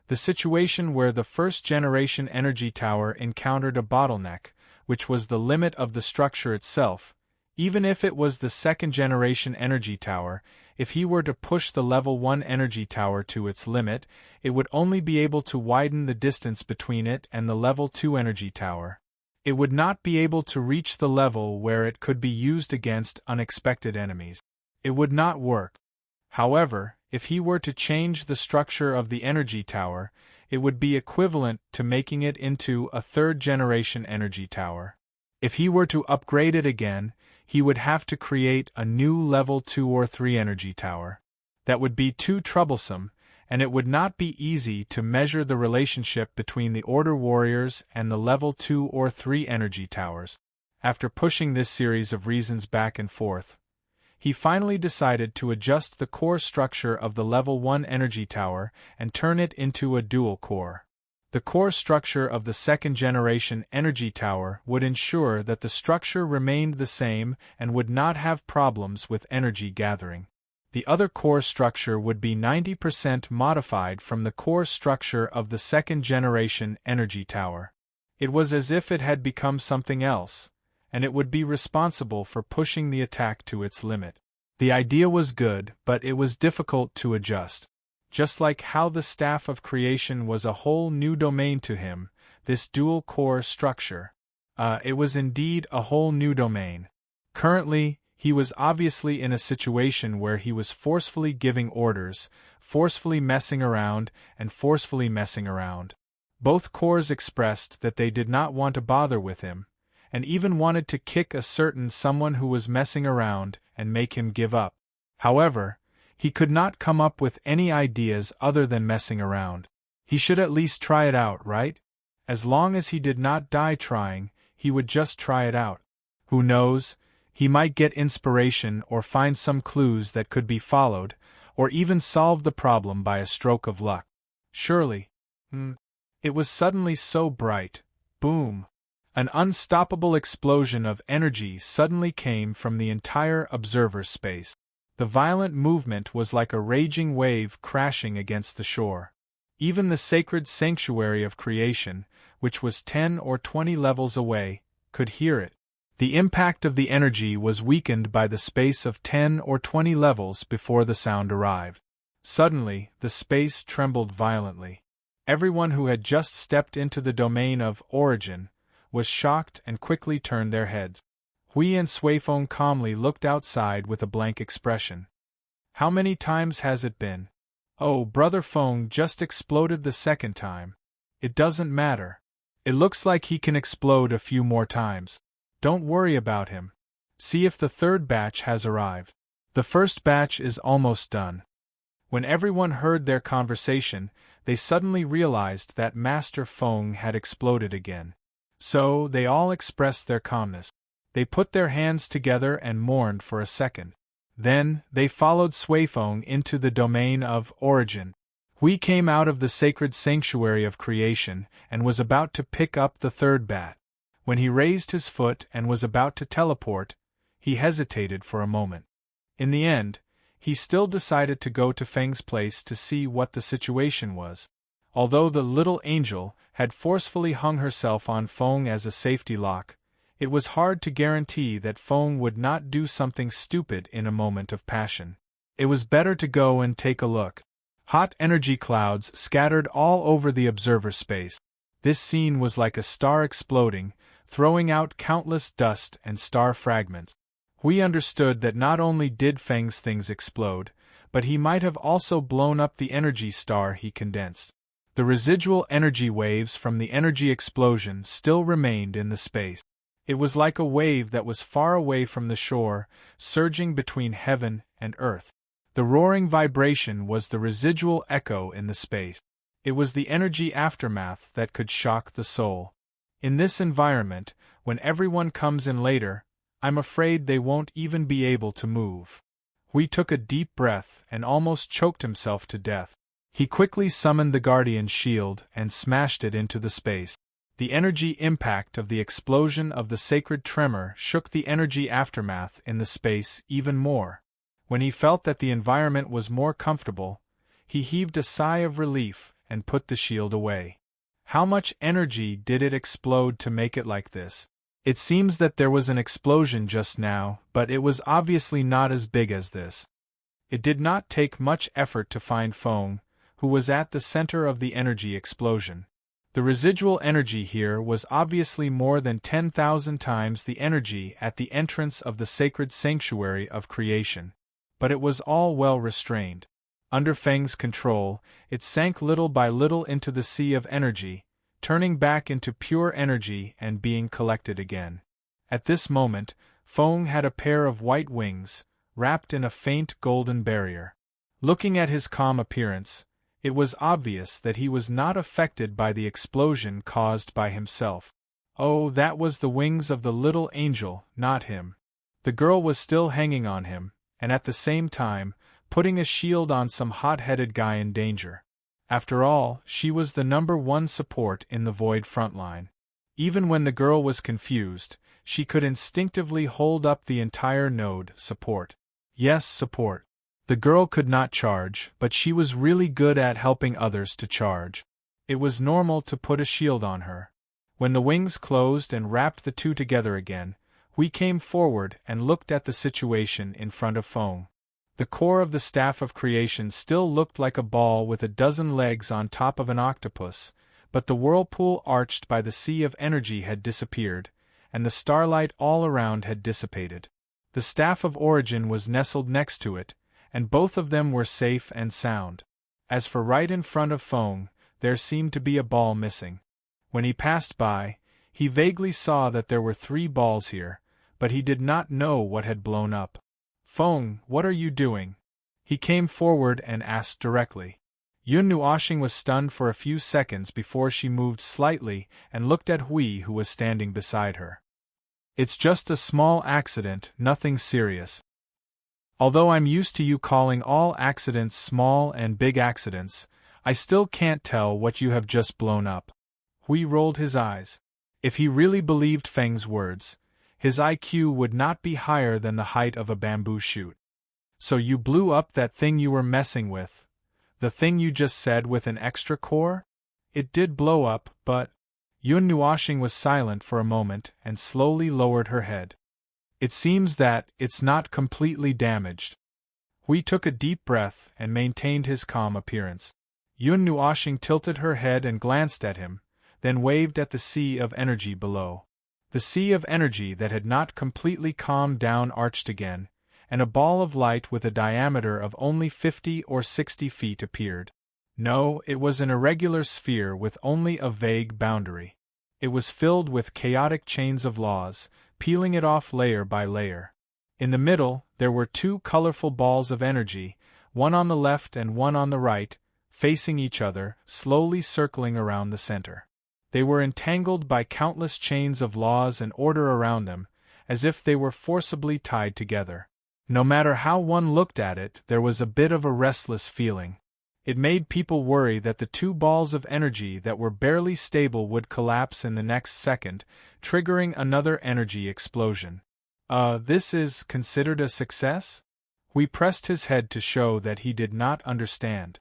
Speaker 1: the situation where the first-generation energy tower encountered a bottleneck, which was the limit of the structure itself, even if it was the second-generation energy tower, if he were to push the level 1 energy tower to its limit, it would only be able to widen the distance between it and the level 2 energy tower. It would not be able to reach the level where it could be used against unexpected enemies. It would not work. However, if he were to change the structure of the energy tower, it would be equivalent to making it into a third-generation energy tower. If he were to upgrade it again, he would have to create a new level 2 or 3 energy tower. That would be too troublesome, and it would not be easy to measure the relationship between the Order warriors and the level 2 or 3 energy towers. After pushing this series of reasons back and forth, he finally decided to adjust the core structure of the level 1 energy tower and turn it into a dual core. The core structure of the second-generation energy tower would ensure that the structure remained the same and would not have problems with energy gathering. The other core structure would be 90% modified from the core structure of the second-generation energy tower. It was as if it had become something else, and it would be responsible for pushing the attack to its limit. The idea was good, but it was difficult to adjust. Just like how the staff of creation was a whole new domain to him, this dual-core structure. It was indeed a whole new domain. Currently, he was obviously in a situation where he was forcefully giving orders, forcefully messing around, and forcefully messing around. Both cores expressed that they did not want to bother with him, and even wanted to kick a certain someone who was messing around and make him give up. However, he could not come up with any ideas other than messing around. He should at least try it out, right? As long as he did not die trying, he would just try it out. Who knows, he might get inspiration or find some clues that could be followed, or even solve the problem by a stroke of luck. Surely. It was suddenly so bright. Boom! An unstoppable explosion of energy suddenly came from the entire observer space. The violent movement was like a raging wave crashing against the shore. Even the sacred sanctuary of creation, which was 10 or 20 levels away, could hear it. The impact of the energy was weakened by the space of 10 or 20 levels before the sound arrived. Suddenly, the space trembled violently. Everyone who had just stepped into the domain of origin was shocked and quickly turned their heads. Hui and Suifeng calmly looked outside with a blank expression. How many times has it been? Oh, Brother Feng just exploded the second time. It doesn't matter. It looks like he can explode a few more times. Don't worry about him. See if the third batch has arrived. The first batch is almost done. When everyone heard their conversation, they suddenly realized that Master Feng had exploded again. So, they all expressed their calmness. They put their hands together and mourned for a second. Then, they followed Suifeng into the domain of origin. Hui came out of the sacred sanctuary of creation and was about to pick up the third bat. When he raised his foot and was about to teleport, he hesitated for a moment. In the end, he still decided to go to Feng's place to see what the situation was. Although the little angel had forcefully hung herself on Feng as a safety lock, it was hard to guarantee that Feng would not do something stupid in a moment of passion. It was better to go and take a look. Hot energy clouds scattered all over the observer space. This scene was like a star exploding, throwing out countless dust and star fragments. We understood that not only did Feng's things explode, but he might have also blown up the energy star he condensed. The residual energy waves from the energy explosion still remained in the space. It was like a wave that was far away from the shore, surging between heaven and earth. The roaring vibration was the residual echo in the space. It was the energy aftermath that could shock the soul. In this environment, when everyone comes in later, I'm afraid they won't even be able to move. Hui took a deep breath and almost choked himself to death. He quickly summoned the Guardian's shield and smashed it into the space. The energy impact of the explosion of the sacred tremor shook the energy aftermath in the space even more. When he felt that the environment was more comfortable, he heaved a sigh of relief and put the shield away. How much energy did it explode to make it like this? It seems that there was an explosion just now, but it was obviously not as big as this. It did not take much effort to find Feng, who was at the center of the energy explosion. The residual energy here was obviously more than 10,000 times the energy at the entrance of the sacred sanctuary of creation. But it was all well restrained. Under Feng's control, it sank little by little into the sea of energy, turning back into pure energy and being collected again. At this moment, Feng had a pair of white wings, wrapped in a faint golden barrier. Looking at his calm appearance, it was obvious that he was not affected by the explosion caused by himself. Oh, that was the wings of the little angel, not him. The girl was still hanging on him, and at the same time, putting a shield on some hot-headed guy in danger. After all, she was the #1 support in the Void frontline. Even when the girl was confused, she could instinctively hold up the entire node. Support. Yes, support. The girl could not charge, but she was really good at helping others to charge. It was normal to put a shield on her. When the wings closed and wrapped the two together again, we came forward and looked at the situation in front of Feng. The core of the staff of creation still looked like a ball with a dozen legs on top of an octopus, but the whirlpool arched by the sea of energy had disappeared, and the starlight all around had dissipated. The staff of origin was nestled next to it, and both of them were safe and sound. As for right in front of Feng, there seemed to be a ball missing. When he passed by, he vaguely saw that there were 3 balls here, but he did not know what had blown up. Feng, what are you doing? He came forward and asked directly. Yun Nuoshing was stunned for a few seconds before she moved slightly and looked at Hui, who was standing beside her. It's just a small accident, nothing serious. Although I'm used to you calling all accidents small and big accidents, I still can't tell what you have just blown up. Hui rolled his eyes. If he really believed Feng's words, his IQ would not be higher than the height of a bamboo shoot. So you blew up that thing you were messing with? The thing you just said with an extra core? It did blow up, but… Yun Nuoshing was silent for a moment and slowly lowered her head. It seems that it's not completely damaged. Hui took a deep breath and maintained his calm appearance. Yun Nuoshing tilted her head and glanced at him, then waved at the sea of energy below. The sea of energy that had not completely calmed down arched again, and a ball of light with a diameter of only 50 or 60 feet appeared. No, it was an irregular sphere with only a vague boundary. It was filled with chaotic chains of laws, peeling it off layer by layer. In the middle, there were two colorful balls of energy, one on the left and one on the right, facing each other, slowly circling around the center. They were entangled by countless chains of laws and order around them, as if they were forcibly tied together. No matter how one looked at it, there was a bit of a restless feeling. It made people worry that the two balls of energy that were barely stable would collapse in the next second, triggering another energy explosion. This is considered a success? Hui pressed his head to show that he did not understand.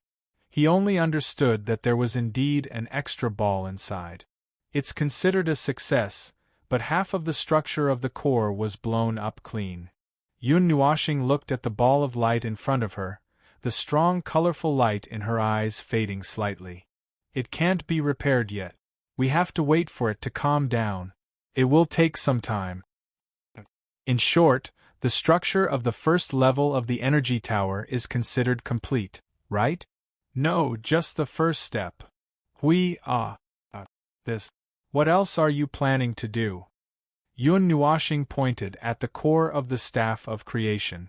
Speaker 1: He only understood that there was indeed an extra ball inside. It's considered a success, but half of the structure of the core was blown up clean. Yun Nuoshing looked at the ball of light in front of her, the strong colorful light in her eyes fading slightly. It can't be repaired yet. We have to wait for it to calm down. It will take some time. In short, the structure of the first level of the energy tower is considered complete, right? No, just the first step. This. What else are you planning to do? Yun Nuoshing pointed at the core of the Staff of Creation.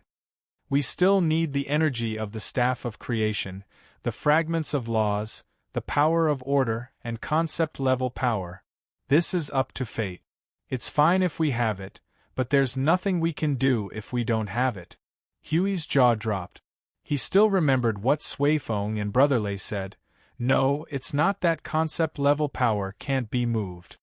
Speaker 1: We still need the energy of the Staff of Creation, the fragments of laws, the power of order, and concept-level power. This is up to fate. It's fine if we have it, but there's nothing we can do if we don't have it. Huey's jaw dropped. He still remembered what Sui Feng and Brotherlei said. No, it's not that concept-level power can't be moved.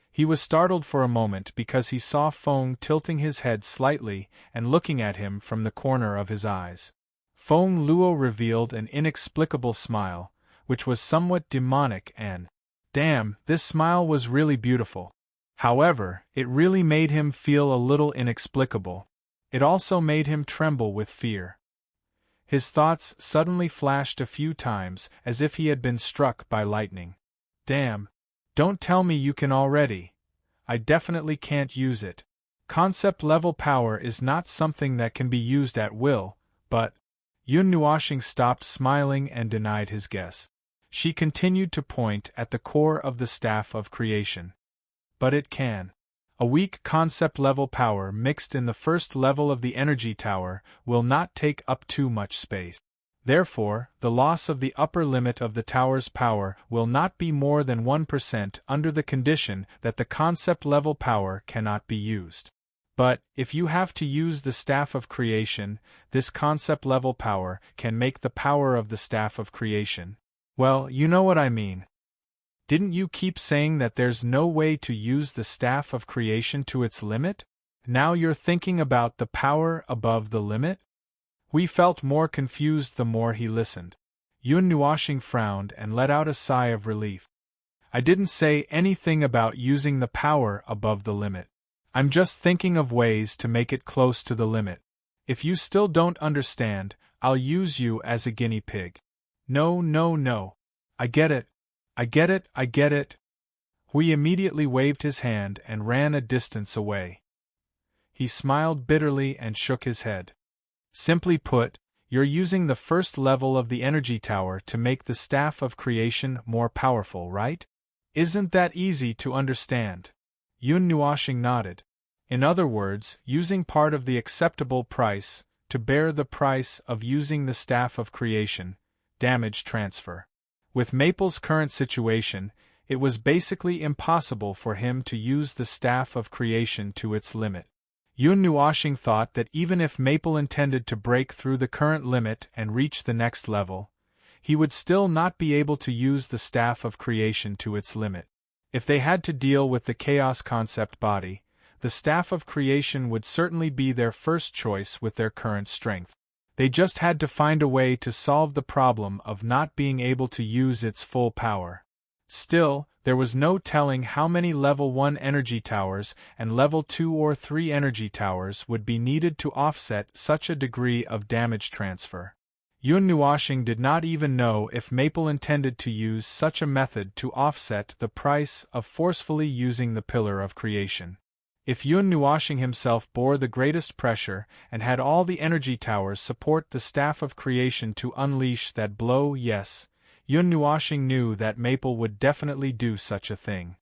Speaker 1: He was startled for a moment because he saw Feng tilting his head slightly and looking at him from the corner of his eyes. Feng Luo revealed an inexplicable smile, which was somewhat demonic and… Damn, this smile was really beautiful. However, it really made him feel a little inexplicable. It also made him tremble with fear. His thoughts suddenly flashed a few times as if he had been struck by lightning. Damn. Don't tell me you can already. I definitely can't use it. Concept-level power is not something that can be used at will, but… Yun Nuoshing stopped smiling and denied his guess. She continued to point at the core of the Staff of Creation. But it can. A weak concept-level power mixed in the first level of the energy tower will not take up too much space. Therefore, the loss of the upper limit of the tower's power will not be more than 1% under the condition that the concept-level power cannot be used. But, if you have to use the Staff of Creation, this concept-level power can make the power of the Staff of Creation. Well, you know what I mean. Didn't you keep saying that there's no way to use the Staff of Creation to its limit? Now you're thinking about the power above the limit? Hui felt more confused the more he listened. Yun Nuoshing frowned and let out a sigh of relief. I didn't say anything about using the power above the limit. I'm just thinking of ways to make it close to the limit. If you still don't understand, I'll use you as a guinea pig. No. I get it. I get it. Hui immediately waved his hand and ran a distance away. He smiled bitterly and shook his head. Simply put, you're using the first level of the energy tower to make the Staff of Creation more powerful, right? Isn't that easy to understand? Yun Nuoshing nodded. In other words, using part of the acceptable price to bear the price of using the Staff of Creation, damage transfer. With Maple's current situation, it was basically impossible for him to use the staff of creation to its limit. Yun Nuoxing thought that even if Maple intended to break through the current limit and reach the next level, he would still not be able to use the staff of creation to its limit. If they had to deal with the chaos concept body, the staff of creation would certainly be their first choice with their current strength. They just had to find a way to solve the problem of not being able to use its full power. Still, there was no telling how many level 1 energy towers and level 2 or 3 energy towers would be needed to offset such a degree of damage transfer. Yun Nuoxing did not even know if Maple intended to use such a method to offset the price of forcefully using the Pillar of Creation. If Yun Nuoxing himself bore the greatest pressure and had all the energy towers support the Staff of Creation to unleash that blow, yes, Yun Nuoxing knew that Maple would definitely do such a thing.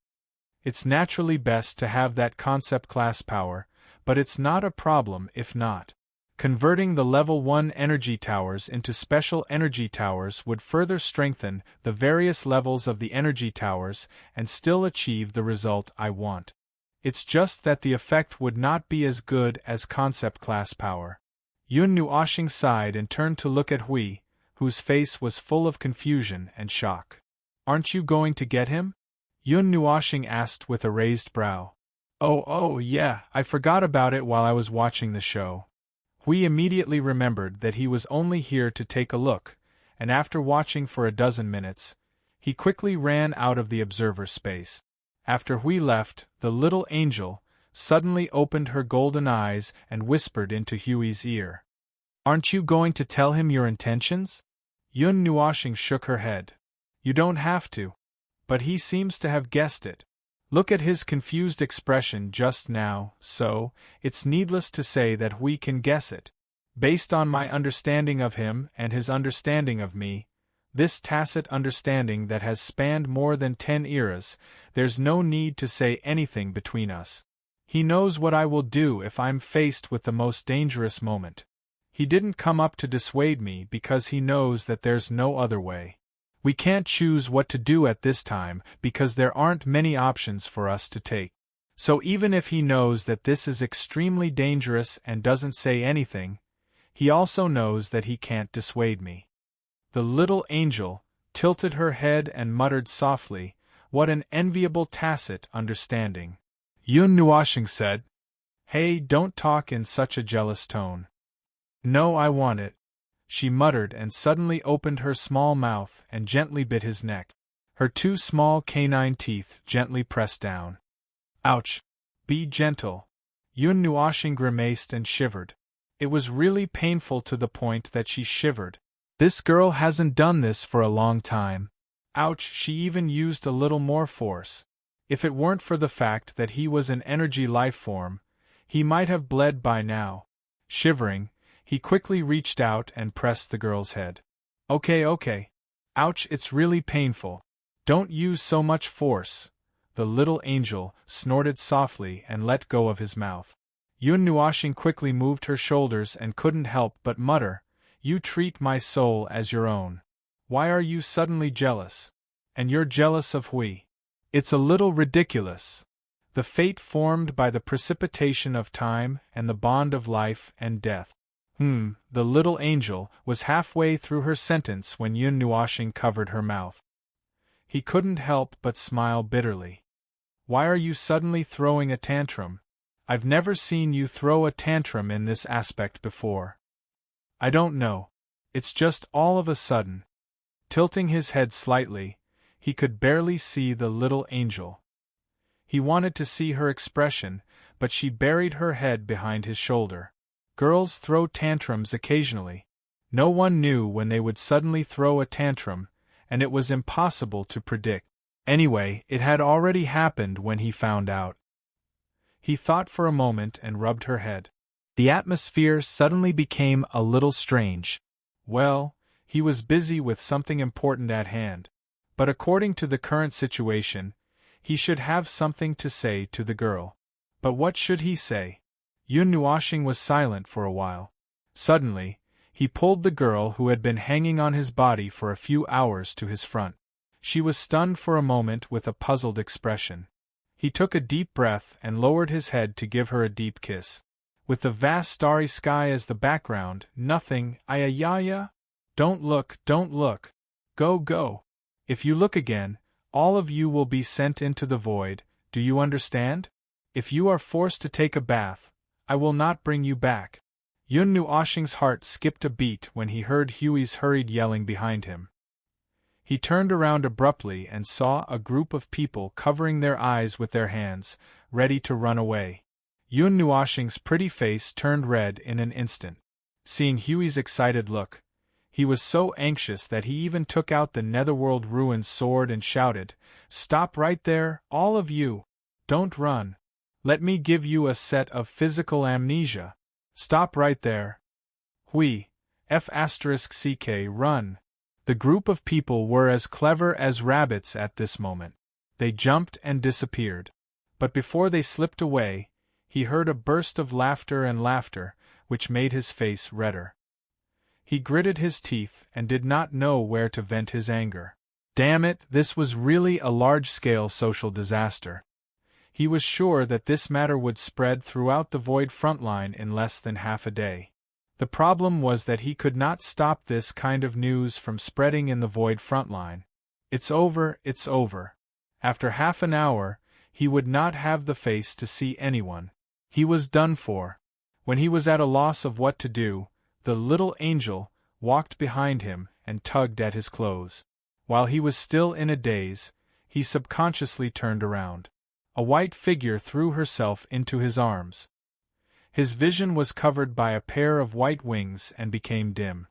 Speaker 1: It's naturally best to have that concept class power, but it's not a problem if not. Converting the level 1 energy towers into special energy towers would further strengthen the various levels of the energy towers and still achieve the result I want. It's just that the effect would not be as good as concept class power. Yun Nuoxing sighed and turned to look at Hui, whose face was full of confusion and shock. "Aren't you going to get him?" Yun Nuoxing asked with a raised brow. Oh, yeah, I forgot about it while I was watching the show." Hui immediately remembered that he was only here to take a look, and after watching for a dozen minutes, he quickly ran out of the observer space. After Hui left, the little angel suddenly opened her golden eyes and whispered into Hui's ear. "Aren't you going to tell him your intentions?" Yun Nuoxing shook her head. "You don't have to. But he seems to have guessed it. Look at his confused expression just now, so it's needless to say that we can guess it. Based on my understanding of him and his understanding of me, this tacit understanding that has spanned more than 10 eras, there's no need to say anything between us. He knows what I will do if I'm faced with the most dangerous moment. He didn't come up to dissuade me because he knows that there's no other way. We can't choose what to do at this time because there aren't many options for us to take. So even if he knows that this is extremely dangerous and doesn't say anything, he also knows that he can't dissuade me." The little angel tilted her head and muttered softly, "What an enviable tacit understanding." Yun Nuoxing said, "Hey, don't talk in such a jealous tone." "No, I want it," she muttered and suddenly opened her small mouth and gently bit his neck. Her 2 small canine teeth gently pressed down. "Ouch! Be gentle." Yun Nuoxing grimaced and shivered. It was really painful to the point that she shivered. This girl hasn't done this for a long time. Ouch! She even used a little more force. If it weren't for the fact that he was an energy life form, he might have bled by now. Shivering, he quickly reached out and pressed the girl's head. Okay. Ouch, it's really painful. Don't use so much force." The little angel snorted softly and let go of his mouth. Yun Nuoxing quickly moved her shoulders and couldn't help but mutter, "You treat my soul as your own. Why are you suddenly jealous? And you're jealous of Hui. It's a little ridiculous. The fate formed by the precipitation of time and the bond of life and death." The little angel was halfway through her sentence when Yun Nuoxing covered her mouth. He couldn't help but smile bitterly. "Why are you suddenly throwing a tantrum? I've never seen you throw a tantrum in this aspect before." "I don't know. It's just all of a sudden." Tilting his head slightly, he could barely see the little angel. He wanted to see her expression, but she buried her head behind his shoulder. Girls throw tantrums occasionally. No one knew when they would suddenly throw a tantrum, and it was impossible to predict. Anyway, it had already happened when he found out. He thought for a moment and rubbed her head. The atmosphere suddenly became a little strange. Well, he was busy with something important at hand. But according to the current situation, he should have something to say to the girl. But what should he say? Yun Nuoxing was silent for a while. Suddenly, He pulled the girl who had been hanging on his body for a few hours to his front. She was stunned for a moment with a puzzled expression. He took a deep breath and lowered his head to give her a deep kiss. With the vast starry sky as the background, nothing, ayayaya? Don't look, don't look. Go, go. If you look again, all of you will be sent into the void, do you understand? If you are forced to take a bath, I will not bring you back. Yun Nuoshing's heart skipped a beat when he heard Huey's hurried yelling behind him. He turned around abruptly and saw a group of people covering their eyes with their hands, ready to run away. Yun Nuoshing's pretty face turned red in an instant. Seeing Huey's excited look, he was so anxious that he even took out the Netherworld Ruins sword and shouted, "Stop right there, all of you! Don't run! Let me give you a set of physical amnesia! Stop right there! Hui, F***ck, run!" The group of people were as clever as rabbits at this moment. They jumped and disappeared. But before they slipped away, he heard a burst of laughter and laughter, which made his face redder. He gritted his teeth and did not know where to vent his anger. Damn it, this was really a large-scale social disaster. He was sure that this matter would spread throughout the Void frontline in less than half a day. The problem was that he could not stop this kind of news from spreading in the Void frontline. It's over, it's over. After half an hour, he would not have the face to see anyone. He was done for. When he was at a loss of what to do, the little angel walked behind him and tugged at his clothes. While he was still in a daze, he subconsciously turned around. A white figure threw herself into his arms. His vision was covered by a pair of white wings and became dim.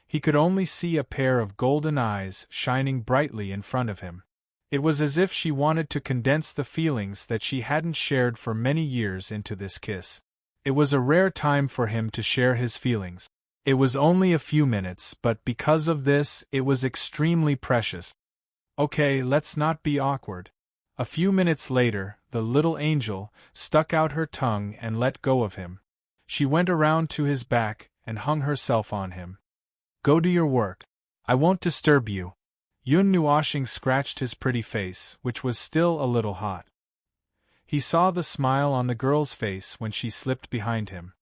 Speaker 1: He could only see a pair of golden eyes shining brightly in front of him. It was as if she wanted to condense the feelings that she hadn't shared for many years into this kiss. It was a rare time for him to share his feelings. It was only a few minutes, but because of this, it was extremely precious. Okay, let's not be awkward. A few minutes later, the little angel stuck out her tongue and let go of him. She went around to his back and hung herself on him. Go do your work. I won't disturb you. Yun Nuoshing scratched his pretty face, which was still a little hot. He saw the smile on the girl's face when she slipped behind him.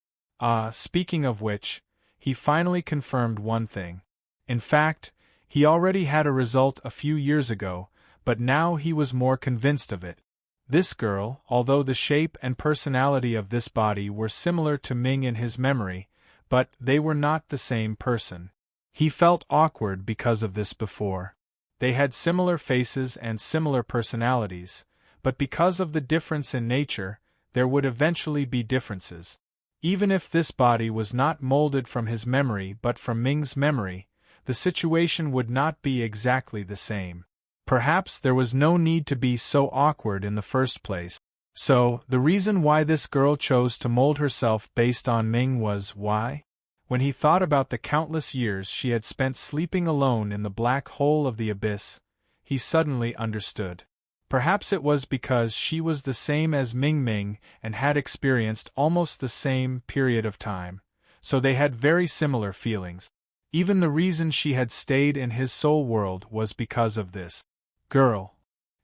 Speaker 1: Speaking of which, he finally confirmed one thing. In fact, he already had a result a few years ago, but now he was more convinced of it. This girl, although the shape and personality of this body were similar to Ming in his memory, but they were not the same person. He felt awkward because of this before. They had similar faces and similar personalities, but because of the difference in nature, there would eventually be differences. Even if this body was not molded from his memory but from Ming's memory, the situation would not be exactly the same. Perhaps there was no need to be so awkward in the first place. So, the reason why this girl chose to mold herself based on Ming was why? When he thought about the countless years she had spent sleeping alone in the black hole of the abyss, he suddenly understood. Perhaps it was because she was the same as Ming and had experienced almost the same period of time, so they had very similar feelings. Even the reason she had stayed in his soul world was because of this. Girl.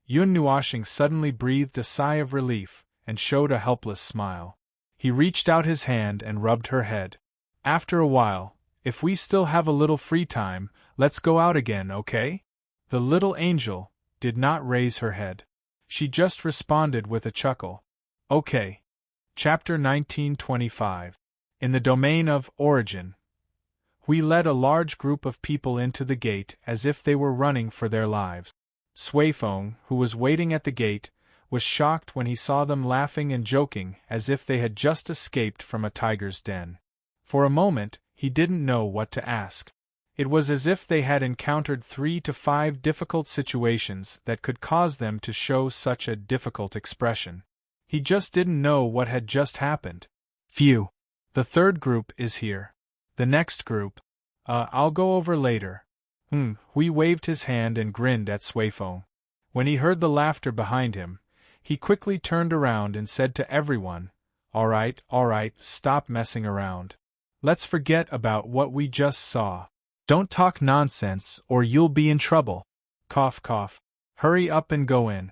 Speaker 1: Yun Nuoshing suddenly breathed a sigh of relief and showed a helpless smile. He reached out his hand and rubbed her head. After a while, if we still have a little free time, let's go out again, okay? The little angel did not raise her head. She just responded with a chuckle. Okay. Chapter 1925. In the domain of origin. We led a large group of people into the gate as if they were running for their lives. Suifeng, who was waiting at the gate, was shocked when he saw them laughing and joking as if they had just escaped from a tiger's den. For a moment, he didn't know what to ask. It was as if they had encountered 3 to 5 difficult situations that could cause them to show such a difficult expression. He just didn't know what had just happened. Phew. The third group is here. The next group. I'll go over later. Hui waved his hand and grinned at Suifeng. When he heard the laughter behind him, he quickly turned around and said to everyone, All right, stop messing around. Let's forget about what we just saw. Don't talk nonsense or you'll be in trouble. Cough cough. Hurry up and go in.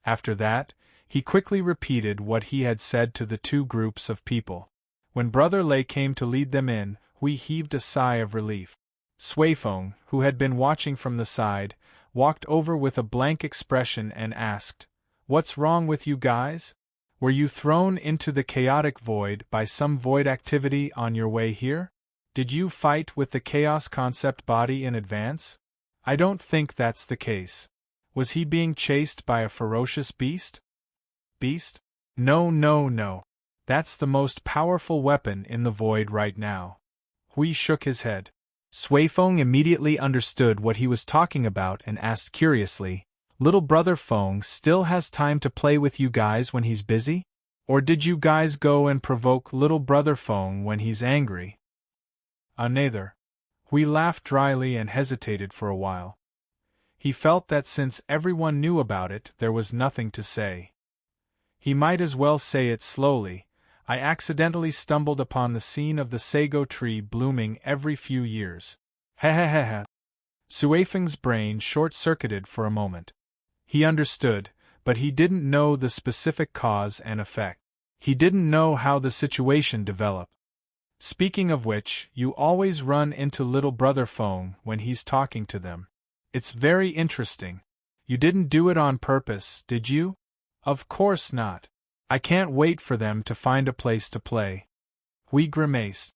Speaker 1: After that, he quickly repeated what he had said to the two groups of people. When Brother Lei came to lead them in, Hui heaved a sigh of relief. Suifeng, who had been watching from the side, walked over with a blank expression and asked, "What's wrong with you guys? Were you thrown into the chaotic void by some void activity on your way here? Did you fight with the chaos concept body in advance? I don't think that's the case. Was he being chased by a ferocious beast? Beast? No, no, no. That's the most powerful weapon in the void right now." Hui shook his head. Suifeng immediately understood what he was talking about and asked curiously, "Little brother Feng still has time to play with you guys when he's busy? Or did you guys go and provoke little brother Feng when he's angry?" Neither. Hui laughed dryly and hesitated for a while. He felt that since everyone knew about it, there was nothing to say. He might as well say it slowly. "I accidentally stumbled upon the scene of the sago tree blooming every few years." Hehehehe. Suifeng's brain short-circuited for a moment. He understood, but he didn't know the specific cause and effect. He didn't know how the situation developed. Speaking of which, you always run into little brother Feng when he's talking to them. It's very interesting. You didn't do it on purpose, did you? Of course not. I can't wait for them to find a place to play. Hui grimaced.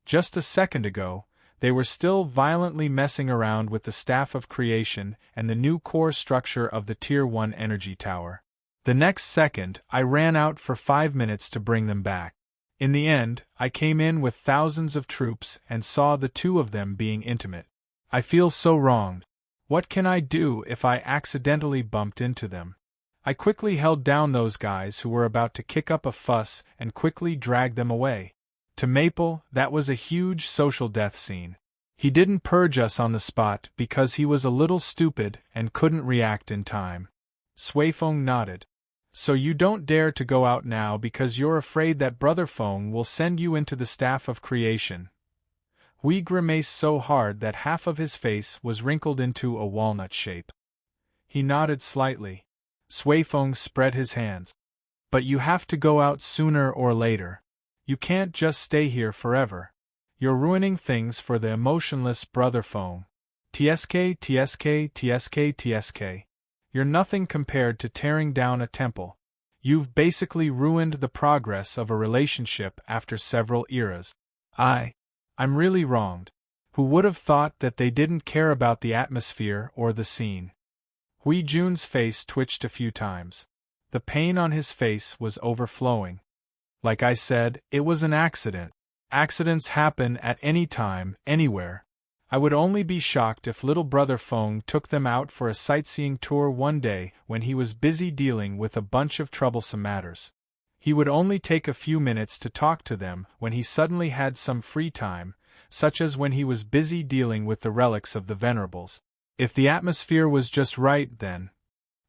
Speaker 1: Just a second ago, they were still violently messing around with the Staff of Creation and the new core structure of the Tier 1 energy tower. The next second, I ran out for 5 minutes to bring them back. In the end, I came in with thousands of troops and saw the two of them being intimate. I feel so wronged. What can I do if I accidentally bumped into them? I quickly held down those guys who were about to kick up a fuss and quickly dragged them away. To Maple, that was a huge social death scene. He didn't purge us on the spot because he was a little stupid and couldn't react in time. Suifeng nodded. So you don't dare to go out now because you're afraid that Brother Feng will send you into the Staff of Creation. Hui grimaced so hard that half of his face was wrinkled into a walnut shape. He nodded slightly. Suifeng spread his hands. But you have to go out sooner or later. You can't just stay here forever. You're ruining things for the emotionless Brother Feng. TSK, TSK, TSK, TSK. You're nothing compared to tearing down a temple. You've basically ruined the progress of a relationship after several eras. I'm really wronged. Who would have thought that they didn't care about the atmosphere or the scene? Hui Jun's face twitched a few times. The pain on his face was overflowing. Like I said, it was an accident. Accidents happen at any time, anywhere. I would only be shocked if little brother Feng took them out for a sightseeing tour one day when he was busy dealing with a bunch of troublesome matters. He would only take a few minutes to talk to them when he suddenly had some free time, such as when he was busy dealing with the relics of the Venerables. If the atmosphere was just right, then.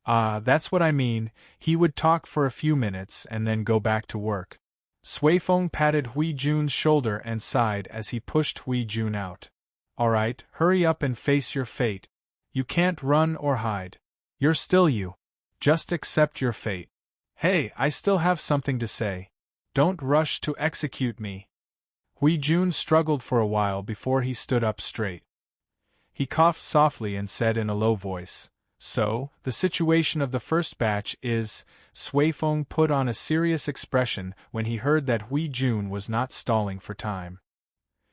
Speaker 1: That's what I mean, he would talk for a few minutes and then go back to work. Suifeng patted Hui Jun's shoulder and sighed as he pushed Hui Jun out. Alright, hurry up and face your fate. You can't run or hide. You're still you. Just accept your fate. Hey, I still have something to say. Don't rush to execute me. Hui Jun struggled for a while before he stood up straight. He coughed softly and said in a low voice, "So, the situation of the first batch is..." Suifeng put on a serious expression when he heard that Hui Jun was not stalling for time.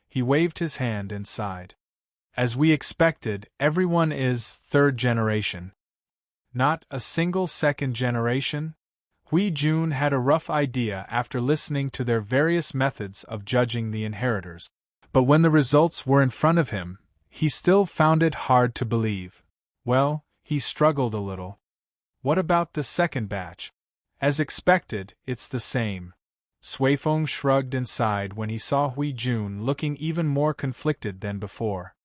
Speaker 1: He waved his hand and sighed. "As we expected, everyone is third generation. Not a single second generation?" Hui Jun had a rough idea after listening to their various methods of judging the inheritors. But when the results were in front of him, he still found it hard to believe. Well, he struggled a little. What about the second batch? As expected, it's the same. Suifeng shrugged and sighed when he saw Hui Jun looking even more conflicted than before.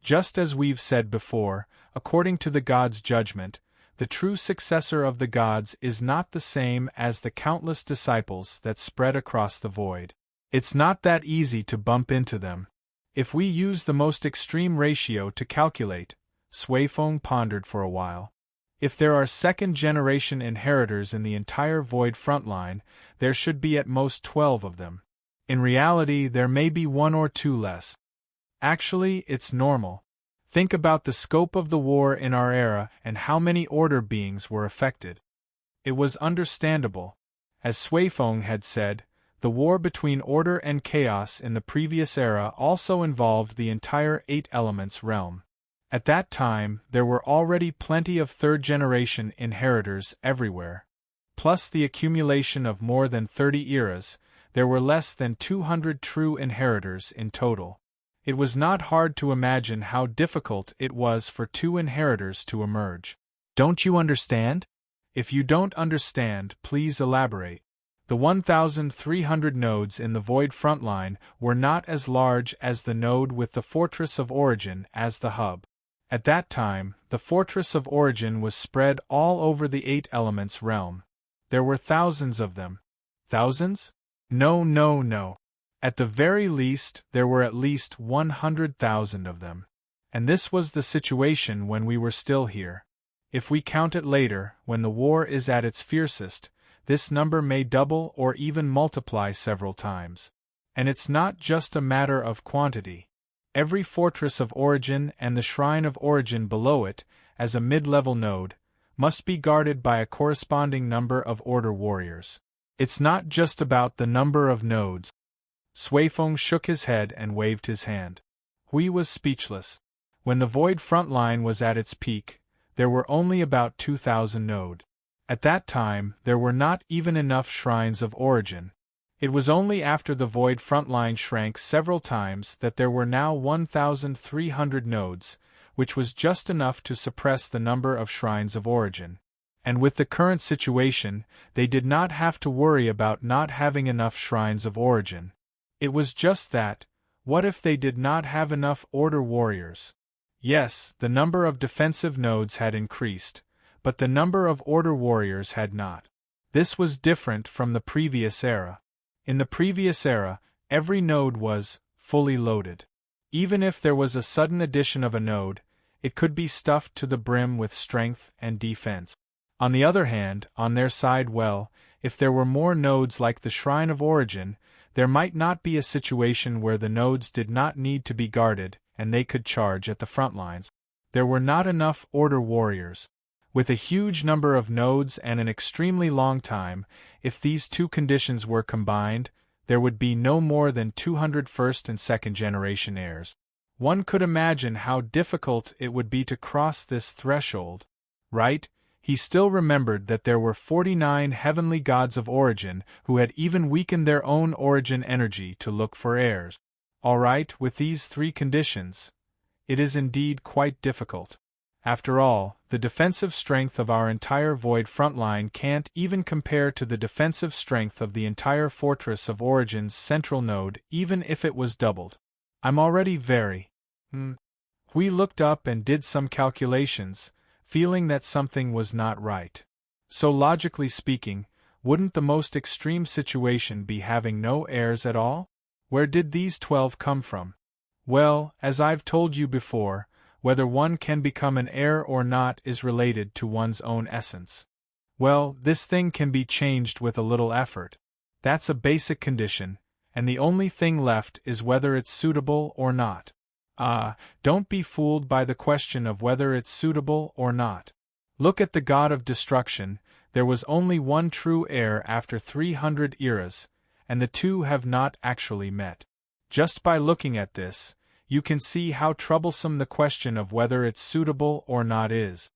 Speaker 1: Just as we've said before, according to the gods' judgment, the true successor of the gods is not the same as the countless disciples that spread across the void. It's not that easy to bump into them. If we use the most extreme ratio to calculate, Suifeng pondered for a while. If there are second-generation inheritors in the entire Void frontline, there should be at most 12 of them. In reality, there may be 1 or 2 less. Actually, it's normal. Think about the scope of the war in our era and how many Order beings were affected. It was understandable. As Suifeng had said, the war between Order and Chaos in the previous era also involved the entire 8 Elements realm. At that time, there were already plenty of third-generation inheritors everywhere. Plus the accumulation of more than 30 eras, there were less than 200 true inheritors in total. It was not hard to imagine how difficult it was for 2 inheritors to emerge. Don't you understand? If you don't understand, please elaborate. The 1,300 nodes in the Void frontline were not as large as the node with the Fortress of Origin as the hub. At that time, the Fortress of Origin was spread all over the 8 Elements realm. There were thousands of them. Thousands? No. At the very least, there were at least 100,000 of them. And this was the situation when we were still here. If we count it later, when the war is at its fiercest, this number may double or even multiply several times. And it's not just a matter of quantity. Every Fortress of Origin and the Shrine of Origin below it, as a mid-level node, must be guarded by a corresponding number of Order warriors. It's not just about the number of nodes. Suifeng shook his head and waved his hand. Hui was speechless. When the Void frontline was at its peak, there were only about 2,000 nodes. At that time, there were not even enough Shrines of Origin. It was only after the Void frontline shrank several times that there were now 1,300 nodes, which was just enough to suppress the number of Shrines of Origin. And with the current situation, they did not have to worry about not having enough Shrines of Origin. It was just that, what if they did not have enough Order warriors? Yes, the number of defensive nodes had increased, but the number of Order warriors had not. This was different from the previous era. In the previous era, every node was fully loaded. Even if there was a sudden addition of a node, it could be stuffed to the brim with strength and defense. On the other hand, on their side, if there were more nodes like the Shrine of Origin, there might not be a situation where the nodes did not need to be guarded and they could charge at the front lines. There were not enough Order warriors. With a huge number of nodes and an extremely long time, if these 2 conditions were combined, there would be no more than 200 first and second generation heirs. One could imagine how difficult it would be to cross this threshold. Right? He still remembered that there were 49 heavenly gods of origin who had even weakened their own origin energy to look for heirs. All right, with these 3 conditions, it is indeed quite difficult. After all, the defensive strength of our entire Void frontline can't even compare to the defensive strength of the entire Fortress of Origin's central node, even if it was doubled. I'm already very... We looked up and did some calculations, feeling that something was not right. So logically speaking, wouldn't the most extreme situation be having no heirs at all? Where did these 12 come from? Well, as I've told you before, whether one can become an heir or not is related to one's own essence. Well, this thing can be changed with a little effort. That's a basic condition, and the only thing left is whether it's suitable or not. Don't be fooled by the question of whether it's suitable or not. Look at the god of destruction. There was only one true heir after 300 eras, and the 2 have not actually met. Just by looking at this, you can see how troublesome the question of whether it's suitable or not is.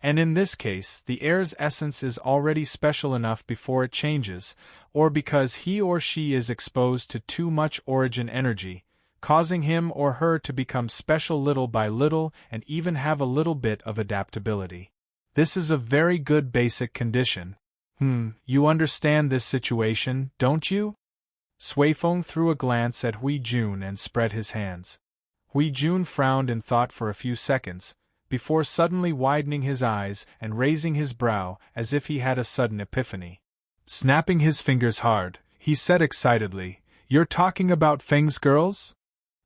Speaker 1: And in this case, the heir's essence is already special enough before it changes, or because he or she is exposed to too much origin energy, causing him or her to become special little by little and even have a little bit of adaptability. This is a very good basic condition. You understand this situation, don't you? Suifeng threw a glance at Hui Jun and spread his hands. Hui Jun frowned in thought for a few seconds, before suddenly widening his eyes and raising his brow as if he had a sudden epiphany. Snapping his fingers hard, he said excitedly, You're talking about Feng's girls?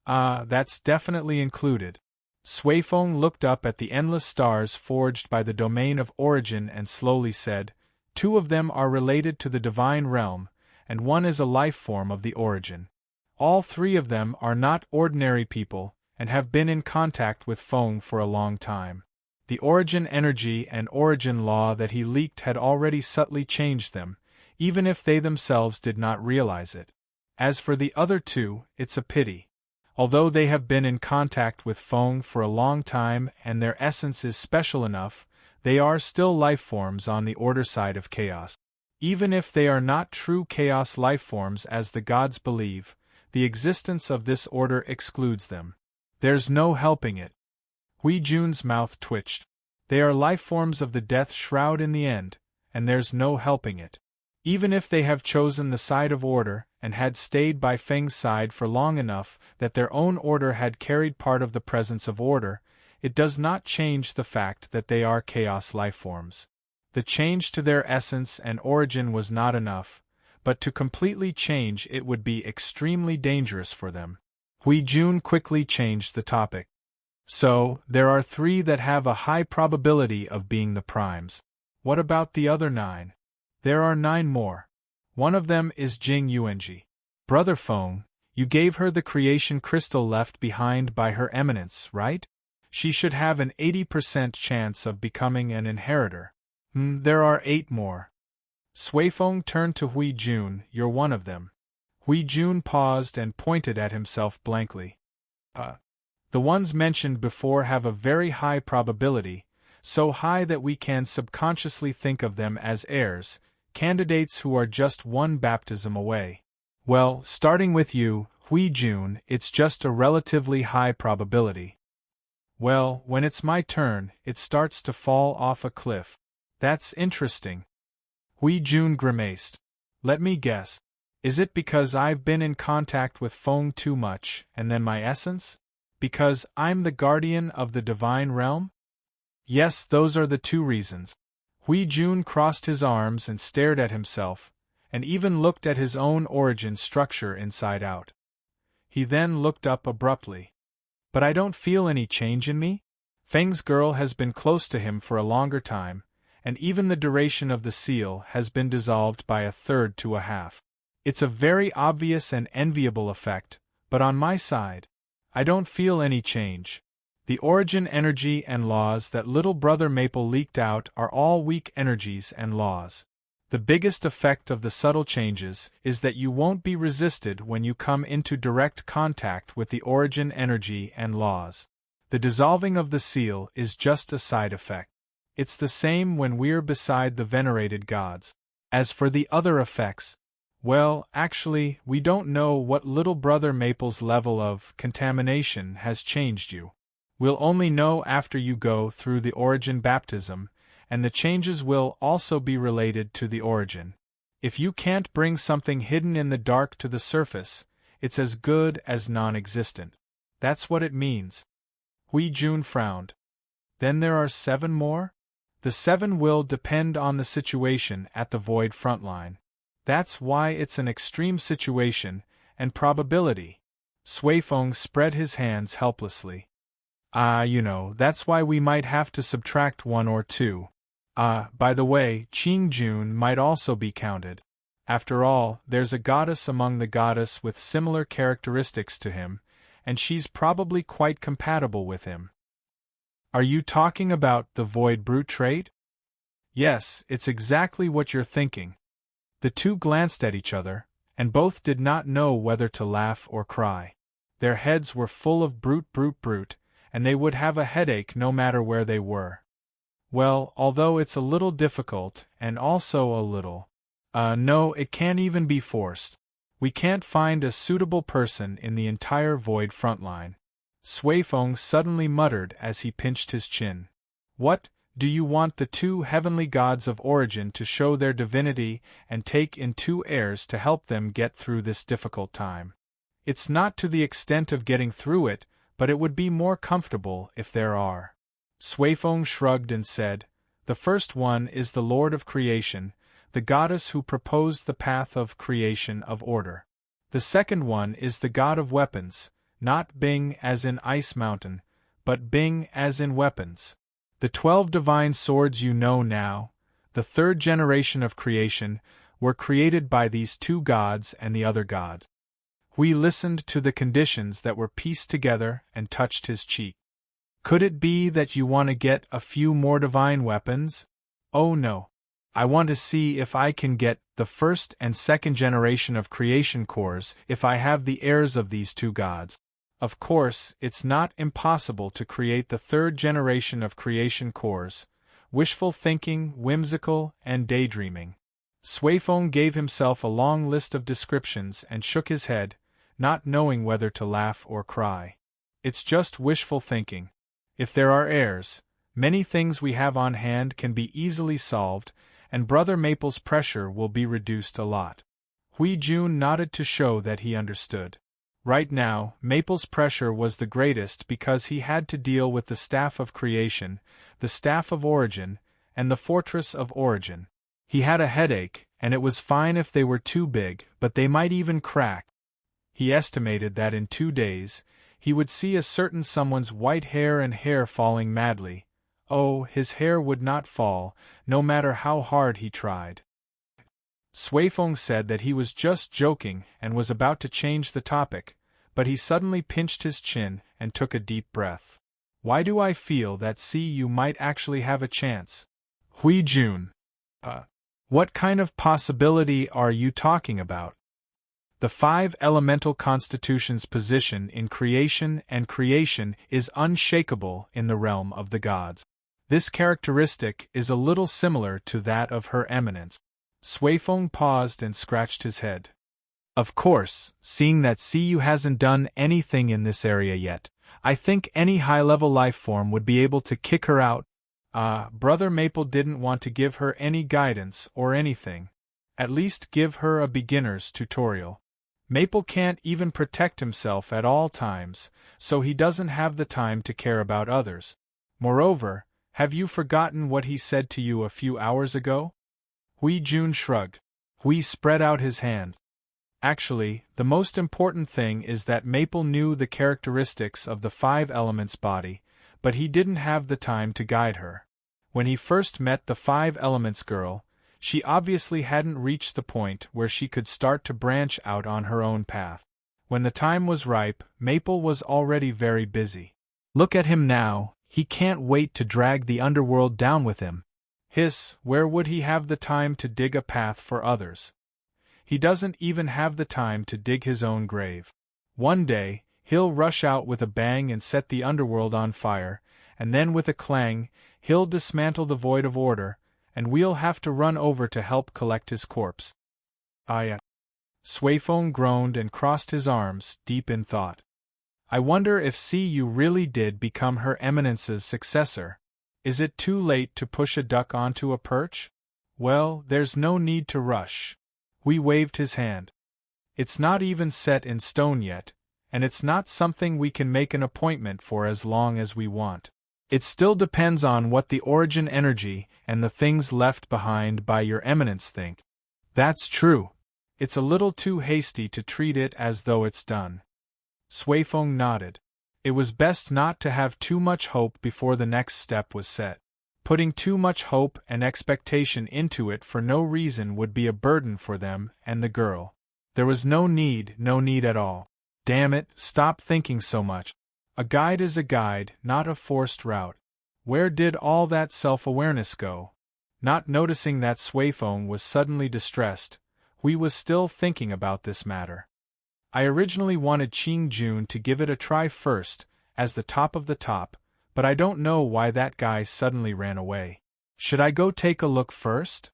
Speaker 1: That's definitely included. Suifeng looked up at the endless stars forged by the domain of origin and slowly said, 2 of them are related to the divine realm, and 1 is a life form of the origin. All 3 of them are not ordinary people, and have been in contact with Feng for a long time. The origin energy and origin law that he leaked had already subtly changed them, even if they themselves did not realize it. As for the other 2, it's a pity. Although they have been in contact with Feng for a long time and their essence is special enough, they are still life forms on the order side of chaos. Even if they are not true chaos life forms as the gods believe, the existence of this order excludes them. There's no helping it. Hui Jun's mouth twitched. They are life forms of the death shroud in the end, and there's no helping it. Even if they have chosen the side of order, and had stayed by Feng's side for long enough that their own order had carried part of the presence of order, it does not change the fact that they are chaos lifeforms. The change to their essence and origin was not enough, but to completely change it would be extremely dangerous for them. Hui Jun quickly changed the topic. So, there are 3 that have a high probability of being the primes. What about the other 9? There are 9 more. One of them is Jing Yuanji. Brother Feng, you gave her the creation crystal left behind by Her Eminence, right? She should have an 80% chance of becoming an inheritor. There are 8 more. Suifeng turned to Hui Jun. You're one of them. Hui Jun paused and pointed at himself blankly. The ones mentioned before have a very high probability, so high that we can subconsciously think of them as heirs, candidates who are just 1 baptism away. Well, starting with you, Hui Jun, it's just a relatively high probability. Well, when it's my turn, it starts to fall off a cliff. That's interesting. Hui Jun grimaced. Let me guess. Is it because I've been in contact with Feng too much, and then my essence? Because I'm the guardian of the divine realm? Yes, those are the 2 reasons. Hui Jun crossed his arms and stared at himself, and even looked at his own origin structure inside out. He then looked up abruptly. But I don't feel any change in me? Feng's girl has been close to him for a longer time, and even the duration of the seal has been dissolved by 1/3 to 1/2. It's a very obvious and enviable effect, but on my side, I don't feel any change. The origin energy and laws that little brother Maple leaked out are all weak energies and laws. The biggest effect of the subtle changes is that you won't be resisted when you come into direct contact with the origin energy and laws. The dissolving of the seal is just a side effect. It's the same when we're beside the venerated gods. As for the other effects, well, actually, we don't know what little brother Maple's level of contamination has changed you. We'll only know after you go through the origin baptism, and the changes will also be related to the origin. If you can't bring something hidden in the dark to the surface, it's as good as non-existent. That's what it means. Hui Jun frowned. Then there are 7 more? The 7 will depend on the situation at the void frontline. That's why it's an extreme situation, and probability. Suifeng spread his hands helplessly. That's why we might have to subtract 1 or 2. By the way, Qing Jun might also be counted. After all, there's a goddess among the goddess with similar characteristics to him, and she's probably quite compatible with him. Are you talking about the void brute trait? Yes, it's exactly what you're thinking. The 2 glanced at each other, and both did not know whether to laugh or cry. Their heads were full of brute, and they would have a headache no matter where they were. Well, although it's a little difficult, and also a little… no, it can't even be forced. We can't find a suitable person in the entire void frontline. Suifeng suddenly muttered as he pinched his chin. What, do you want the 2 heavenly gods of origin to show their divinity and take in 2 heirs to help them get through this difficult time? It's not to the extent of getting through it, but it would be more comfortable if there are. Suifeng shrugged and said, the first one is the Lord of Creation, the goddess who proposed the path of creation of order. The second one is the god of weapons, not Bing as in Ice Mountain, but Bing as in weapons. The 12 divine swords you know now, the third generation of creation, were created by these two gods and the other god. We listened to the conditions that were pieced together and touched his cheek. Could it be that you want to get a few more divine weapons? Oh no. I want to see if I can get the first and second generation of creation cores if I have the heirs of these two gods. Of course, it's not impossible to create the third generation of creation cores. Wishful thinking, whimsical, and daydreaming. Suifeng gave himself a long list of descriptions and shook his head, not knowing whether to laugh or cry. It's just wishful thinking. If there are heirs, many things we have on hand can be easily solved, and Brother Maple's pressure will be reduced a lot. Hui Jun nodded to show that he understood. Right now, Maple's pressure was the greatest because he had to deal with the Staff of Creation, the Staff of Origin, and the Fortress of Origin. He had a headache, and it was fine if they were too big, but they might even crack. He estimated that in 2 days, he would see a certain someone's white hair and hair falling madly. Oh, his hair would not fall, no matter how hard he tried. Suifeng said that he was just joking and was about to change the topic, but he suddenly pinched his chin and took a deep breath. Why do I feel that you might actually have a chance? Hui Jun. What kind of possibility are you talking about? The 5 elemental constitution's position in creation and creation is unshakable in the realm of the gods. This characteristic is a little similar to that of Her Eminence. Suifeng paused and scratched his head. Of course, seeing that Ciyu hasn't done anything in this area yet, I think any high-level life form would be able to kick her out. Brother Maple didn't want to give her any guidance or anything. At least give her a beginner's tutorial. Maple can't even protect himself at all times, so he doesn't have the time to care about others. Moreover, have you forgotten what he said to you a few hours ago? Hui Jun shrugged. Hui spread out his hand. Actually, the most important thing is that Maple knew the characteristics of the 5 elements body, but he didn't have the time to guide her. When he first met the 5 elements girl, she obviously hadn't reached the point where she could start to branch out on her own path. When the time was ripe, Maple was already very busy. Look at him now, he can't wait to drag the underworld down with him. Where would he have the time to dig a path for others? He doesn't even have the time to dig his own grave. One day, he'll rush out with a bang and set the underworld on fire, and then with a clang, he'll dismantle the void of order, and we'll have to run over to help collect his corpse. Suifeng groaned and crossed his arms, deep in thought. I wonder if Ciyu really did become Her Eminence's successor. Is it too late to push a duck onto a perch? Well, there's no need to rush. Hui waved his hand. It's not even set in stone yet, and it's not something we can make an appointment for as long as we want. It still depends on what the origin energy and the things left behind by Your Eminence think. That's true. It's a little too hasty to treat it as though it's done. Suifeng nodded. It was best not to have too much hope before the next step was set. Putting too much hope and expectation into it for no reason would be a burden for them and the girl. There was no need at all. Damn it, stop thinking so much. A guide is a guide, not a forced route. Where did all that self-awareness go? Not noticing that Suifeng was suddenly distressed, Hui was still thinking about this matter. I originally wanted Qing Jun to give it a try first, as the top of the top, but I don't know why that guy suddenly ran away. Should I go take a look first?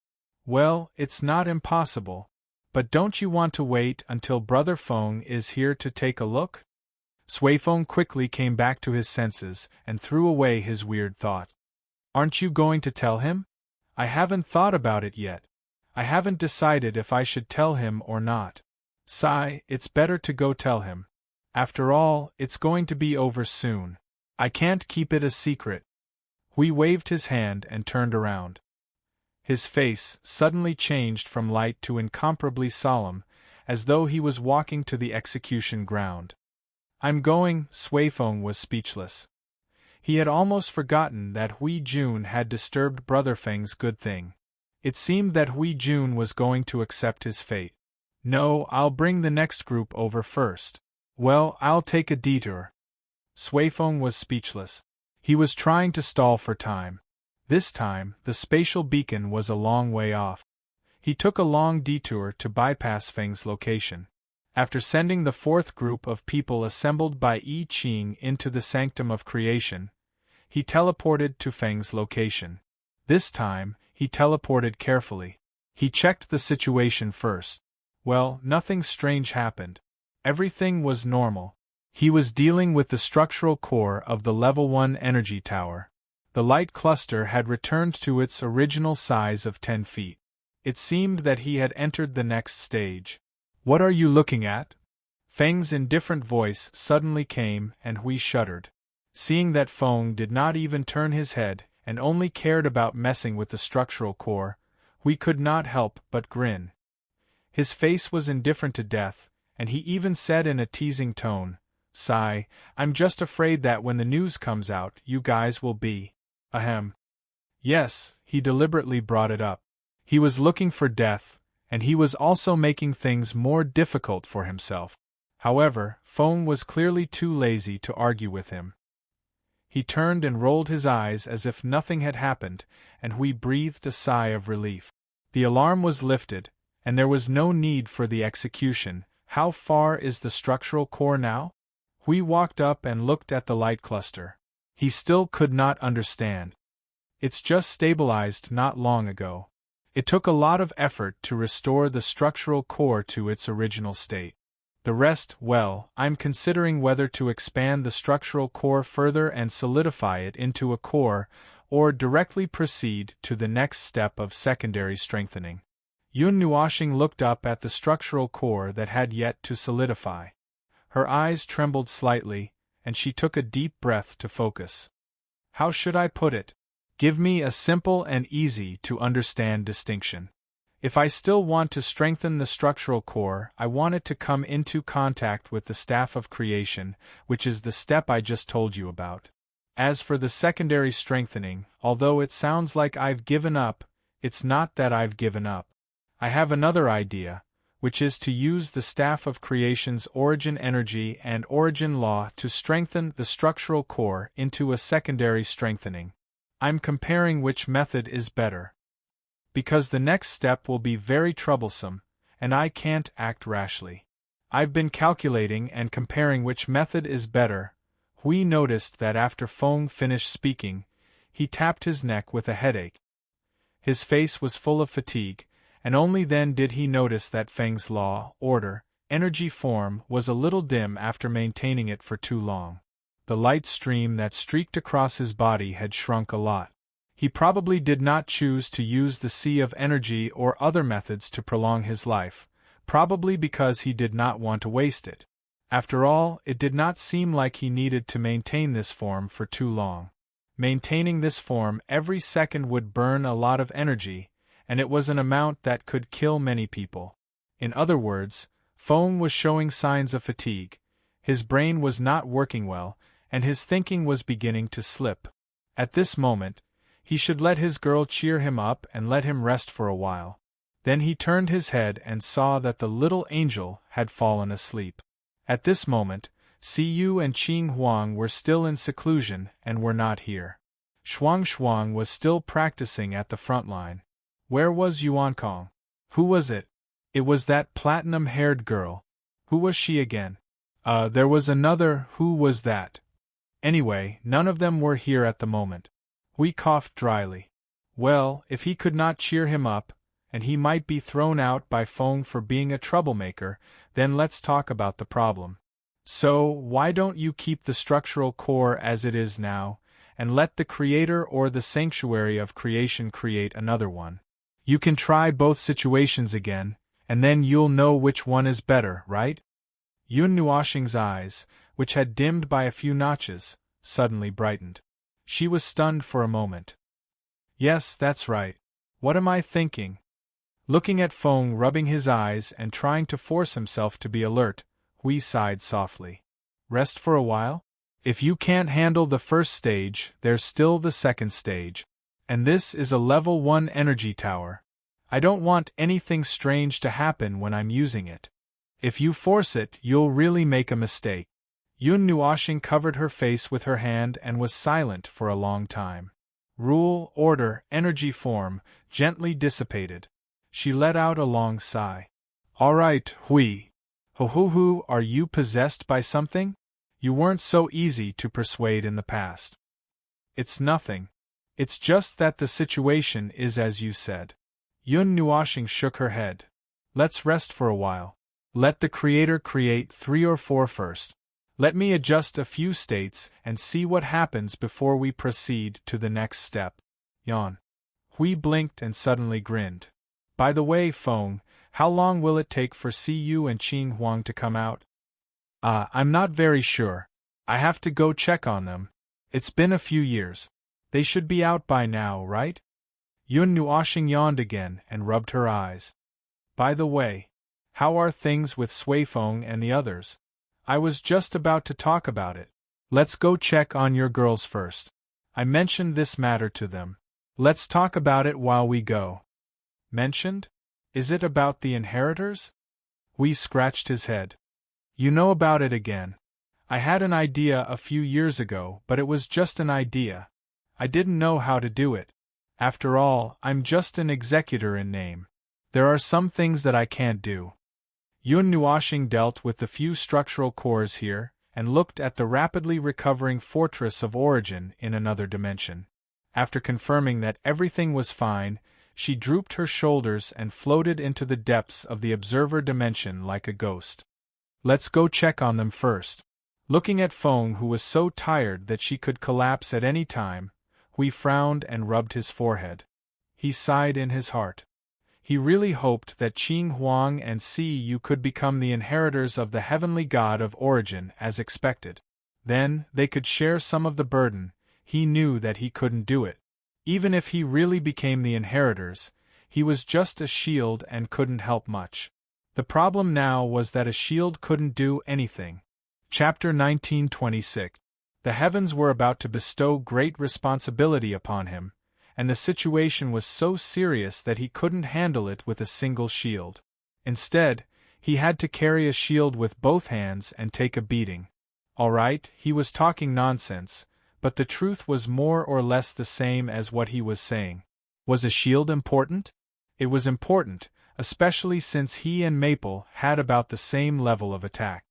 Speaker 1: Well, it's not impossible. But don't you want to wait until Brother Feng is here to take a look? Suifeng quickly came back to his senses and threw away his weird thought. Aren't you going to tell him? I haven't thought about it yet. I haven't decided if I should tell him or not. It's better to go tell him. After all, it's going to be over soon. I can't keep it a secret. Hui waved his hand and turned around. His face suddenly changed from light to incomparably solemn, as though he was walking to the execution ground. "I'm going," Suifeng was speechless. He had almost forgotten that Hui Jun had disturbed Brother Feng's good thing. It seemed that Hui Jun was going to accept his fate. "No, I'll bring the next group over first." "Well, I'll take a detour." Suifeng was speechless. He was trying to stall for time. This time, the spatial beacon was a long way off. He took a long detour to bypass Feng's location. After sending the fourth group of people assembled by I Ching into the sanctum of creation, he teleported to Feng's location. This time, he teleported carefully. He checked the situation first. Well, nothing strange happened. Everything was normal. He was dealing with the structural core of the Level 1 energy tower. The light cluster had returned to its original size of 10 feet. It seemed that he had entered the next stage. "What are you looking at?" Feng's indifferent voice suddenly came, and Hui shuddered. Seeing that Feng did not even turn his head and only cared about messing with the structural core, Hui could not help but grin. His face was indifferent to death, and he even said in a teasing tone, "Sigh, I'm just afraid that when the news comes out, you guys will be, ahem." Yes, he deliberately brought it up. He was looking for death, and he was also making things more difficult for himself. However, Feng was clearly too lazy to argue with him. He turned and rolled his eyes as if nothing had happened, and Hui breathed a sigh of relief. The alarm was lifted, and there was no need for the execution. How far is the structural core now? Hui walked up and looked at the light cluster. He still could not understand. "It's just stabilized not long ago. It took a lot of effort to restore the structural core to its original state. The rest, well, I'm considering whether to expand the structural core further and solidify it into a core, or directly proceed to the next step of secondary strengthening." Yun Nuoxing looked up at the structural core that had yet to solidify. Her eyes trembled slightly, and she took a deep breath to focus. "How should I put it? Give me a simple and easy-to-understand distinction. If I still want to strengthen the structural core, I want it to come into contact with the staff of creation, which is the step I just told you about. As for the secondary strengthening, although it sounds like I've given up, it's not that I've given up. I have another idea, which is to use the staff of creation's origin energy and origin law to strengthen the structural core into a secondary strengthening. I'm comparing which method is better. Because the next step will be very troublesome, and I can't act rashly. I've been calculating and comparing which method is better." Hui noticed that after Feng finished speaking, he tapped his neck with a headache. His face was full of fatigue, and only then did he notice that Feng's law, order, energy form was a little dim after maintaining it for too long. The light stream that streaked across his body had shrunk a lot. He probably did not choose to use the sea of energy or other methods to prolong his life, probably because he did not want to waste it. After all, it did not seem like he needed to maintain this form for too long. Maintaining this form every second would burn a lot of energy, and it was an amount that could kill many people. In other words, Feng was showing signs of fatigue, his brain was not working well, and his thinking was beginning to slip. At this moment, he should let his girl cheer him up and let him rest for a while. Then he turned his head and saw that the little angel had fallen asleep. At this moment, Siyu and Qing Huang were still in seclusion and were not here. Shuang was still practicing at the front line. Where was Yuankong? Who was it? It was that platinum-haired girl. Who was she again? There was another. Who was that? Anyway, none of them were here at the moment. Hui coughed dryly. Well, if he could not cheer him up, and he might be thrown out by Feng for being a troublemaker, then let's talk about the problem. So, why don't you keep the structural core as it is now, and let the creator or the sanctuary of creation create another one? You can try both situations again, and then you'll know which one is better, right? Yun Nuoxing's eyes, which had dimmed by a few notches, suddenly brightened. She was stunned for a moment. Yes, that's right. What am I thinking? Looking at Feng rubbing his eyes and trying to force himself to be alert, Hui sighed softly. Rest for a while? If you can't handle the first stage, there's still the second stage. And this is a level 1 energy tower. I don't want anything strange to happen when I'm using it. If you force it, you'll really make a mistake. Yun Nuoxing covered her face with her hand and was silent for a long time. Rule, order, energy form, gently dissipated. She let out a long sigh. All right, Hui. Ho, are you possessed by something? You weren't so easy to persuade in the past. It's nothing. It's just that the situation is as you said. Yun Nuoxing shook her head. Let's rest for a while. Let the Creator create 3 or 4 first. Let me adjust a few states and see what happens before we proceed to the next step. Yawn. Hui blinked and suddenly grinned. By the way, Feng, how long will it take for Siyu and Qing Huang to come out? I'm not very sure. I have to go check on them. It's been a few years. They should be out by now, right? Yun Nuoxing yawned again and rubbed her eyes. By the way, how are things with Sui Feng and the others? I was just about to talk about it. Let's go check on your girls first. I mentioned this matter to them. Let's talk about it while we go. Mentioned? Is it about the inheritors? Hui scratched his head. You know about it again. I had an idea a few years ago, but it was just an idea. I didn't know how to do it. After all, I'm just an executor in name. There are some things that I can't do. Yun Nuoxing dealt with the few structural cores here, and looked at the rapidly recovering fortress of origin in another dimension. After confirming that everything was fine, she drooped her shoulders and floated into the depths of the observer dimension like a ghost. Let's go check on them first. Looking at Feng, who was so tired that she could collapse at any time, Hui frowned and rubbed his forehead. He sighed in his heart. He really hoped that Qing Huang and Siyu could become the inheritors of the heavenly god of origin as expected. Then, they could share some of the burden. He knew that he couldn't do it. Even if he really became the inheritors, he was just a shield and couldn't help much. The problem now was that a shield couldn't do anything. Chapter 1926. The heavens were about to bestow great responsibility upon him, and the situation was so serious that he couldn't handle it with a single shield. Instead, he had to carry a shield with both hands and take a beating. All right, he was talking nonsense, but the truth was more or less the same as what he was saying. Was a shield important? It was important, especially since he and Maple had about the same level of attack.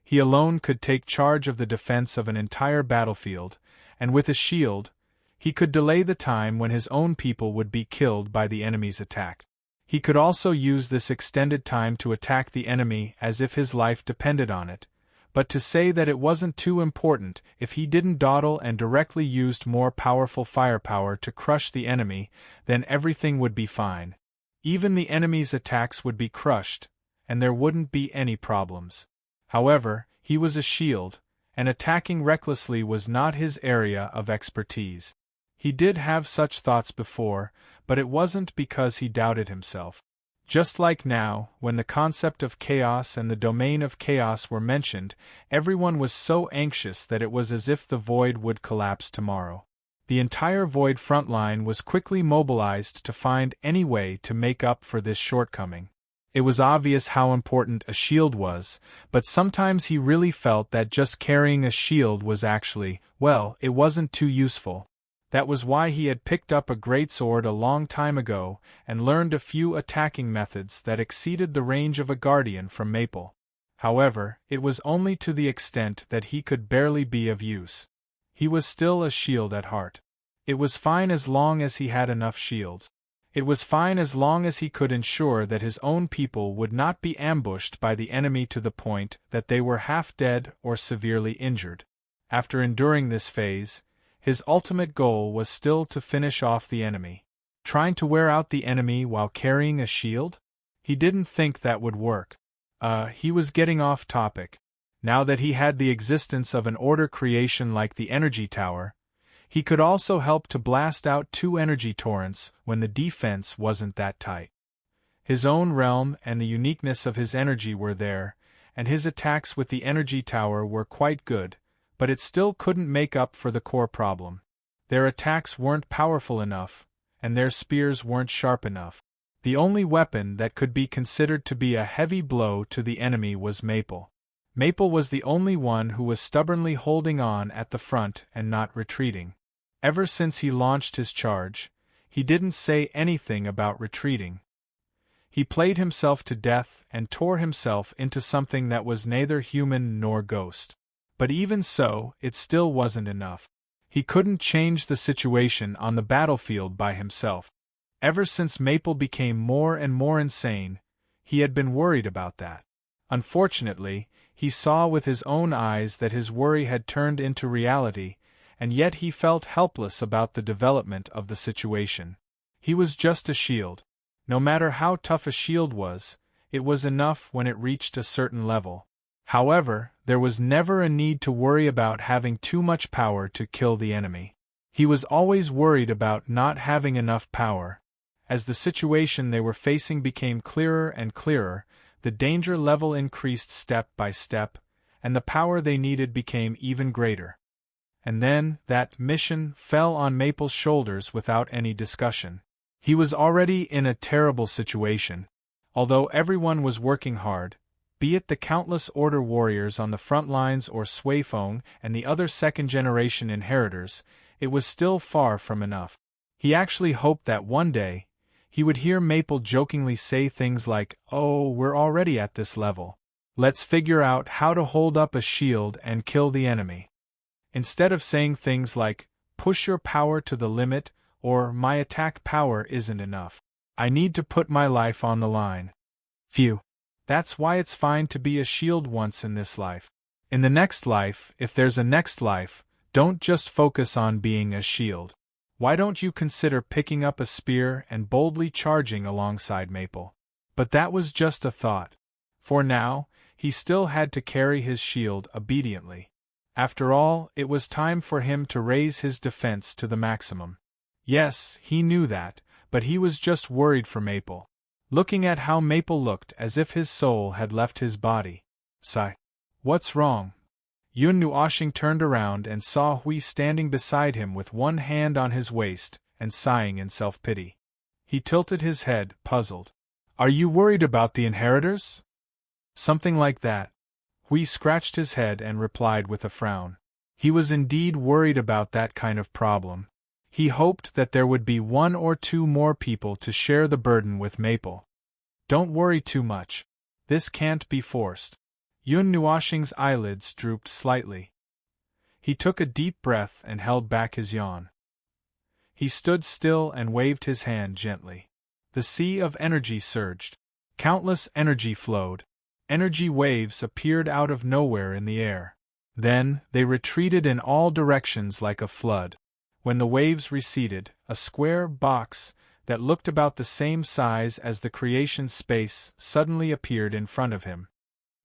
Speaker 1: He alone could take charge of the defense of an entire battlefield, and with a shield, he could delay the time when his own people would be killed by the enemy's attack. He could also use this extended time to attack the enemy as if his life depended on it, but to say that it wasn't too important if he didn't dawdle and directly used more powerful firepower to crush the enemy, then everything would be fine. Even the enemy's attacks would be crushed, and there wouldn't be any problems. However, he was a shield, and attacking recklessly was not his area of expertise. He did have such thoughts before, but it wasn't because he doubted himself. Just like now, when the concept of chaos and the domain of chaos were mentioned, everyone was so anxious that it was as if the void would collapse tomorrow. The entire void front line was quickly mobilized to find any way to make up for this shortcoming. It was obvious how important a shield was, but sometimes he really felt that just carrying a shield was actually, well, it wasn't too useful. That was why he had picked up a greatsword a long time ago and learned a few attacking methods that exceeded the range of a guardian from Maple. However, it was only to the extent that he could barely be of use. He was still a shield at heart. It was fine as long as he had enough shields. It was fine as long as he could ensure that his own people would not be ambushed by the enemy to the point that they were half dead or severely injured. After enduring this phase, his ultimate goal was still to finish off the enemy. Trying to wear out the enemy while carrying a shield? He didn't think that would work. He was getting off topic. Now that he had the existence of an order creation like the energy tower, he could also help to blast out 2 energy torrents when the defense wasn't that tight. His own realm and the uniqueness of his energy were there, and his attacks with the energy tower were quite good, but it still couldn't make up for the core problem. Their attacks weren't powerful enough, and their spears weren't sharp enough. The only weapon that could be considered to be a heavy blow to the enemy was Maple. Maple was the only one who was stubbornly holding on at the front and not retreating. Ever since he launched his charge, he didn't say anything about retreating. He played himself to death and tore himself into something that was neither human nor ghost. But even so, it still wasn't enough. He couldn't change the situation on the battlefield by himself. Ever since Maple became more and more insane, he had been worried about that. Unfortunately, he saw with his own eyes that his worry had turned into reality, and yet he felt helpless about the development of the situation. He was just a shield. No matter how tough a shield was, it was enough when it reached a certain level. However, there was never a need to worry about having too much power to kill the enemy. He was always worried about not having enough power. As the situation they were facing became clearer and clearer, the danger level increased step by step, and the power they needed became even greater. And then, that mission fell on Maple's shoulders without any discussion. He was already in a terrible situation. Although everyone was working hard, be it the countless Order warriors on the front lines or Sui Feng and the other second-generation inheritors, it was still far from enough. He actually hoped that one day, he would hear Maple jokingly say things like, "Oh, we're already at this level. Let's figure out how to hold up a shield and kill the enemy." Instead of saying things like, "Push your power to the limit," or "My attack power isn't enough. I need to put my life on the line." Phew. That's why it's fine to be a shield once in this life. In the next life, if there's a next life, don't just focus on being a shield. Why don't you consider picking up a spear and boldly charging alongside Maple? But that was just a thought. For now, he still had to carry his shield obediently. After all, it was time for him to raise his defense to the maximum. Yes, he knew that, but he was just worried for Maple. Looking at how Maple looked as if his soul had left his body. Sigh. "What's wrong?" Yun Nuoshing turned around and saw Hui standing beside him with one hand on his waist and sighing in self-pity. He tilted his head, puzzled. "Are you worried about the inheritors?" "Something like that." Hui scratched his head and replied with a frown. He was indeed worried about that kind of problem. He hoped that there would be one or two more people to share the burden with Maple. "Don't worry too much. This can't be forced." Yun Nuoshing's eyelids drooped slightly. He took a deep breath and held back his yawn. He stood still and waved his hand gently. The sea of energy surged. Countless energy flowed. Energy waves appeared out of nowhere in the air. Then, they retreated in all directions like a flood. When the waves receded, a square box that looked about the same size as the creation space suddenly appeared in front of him.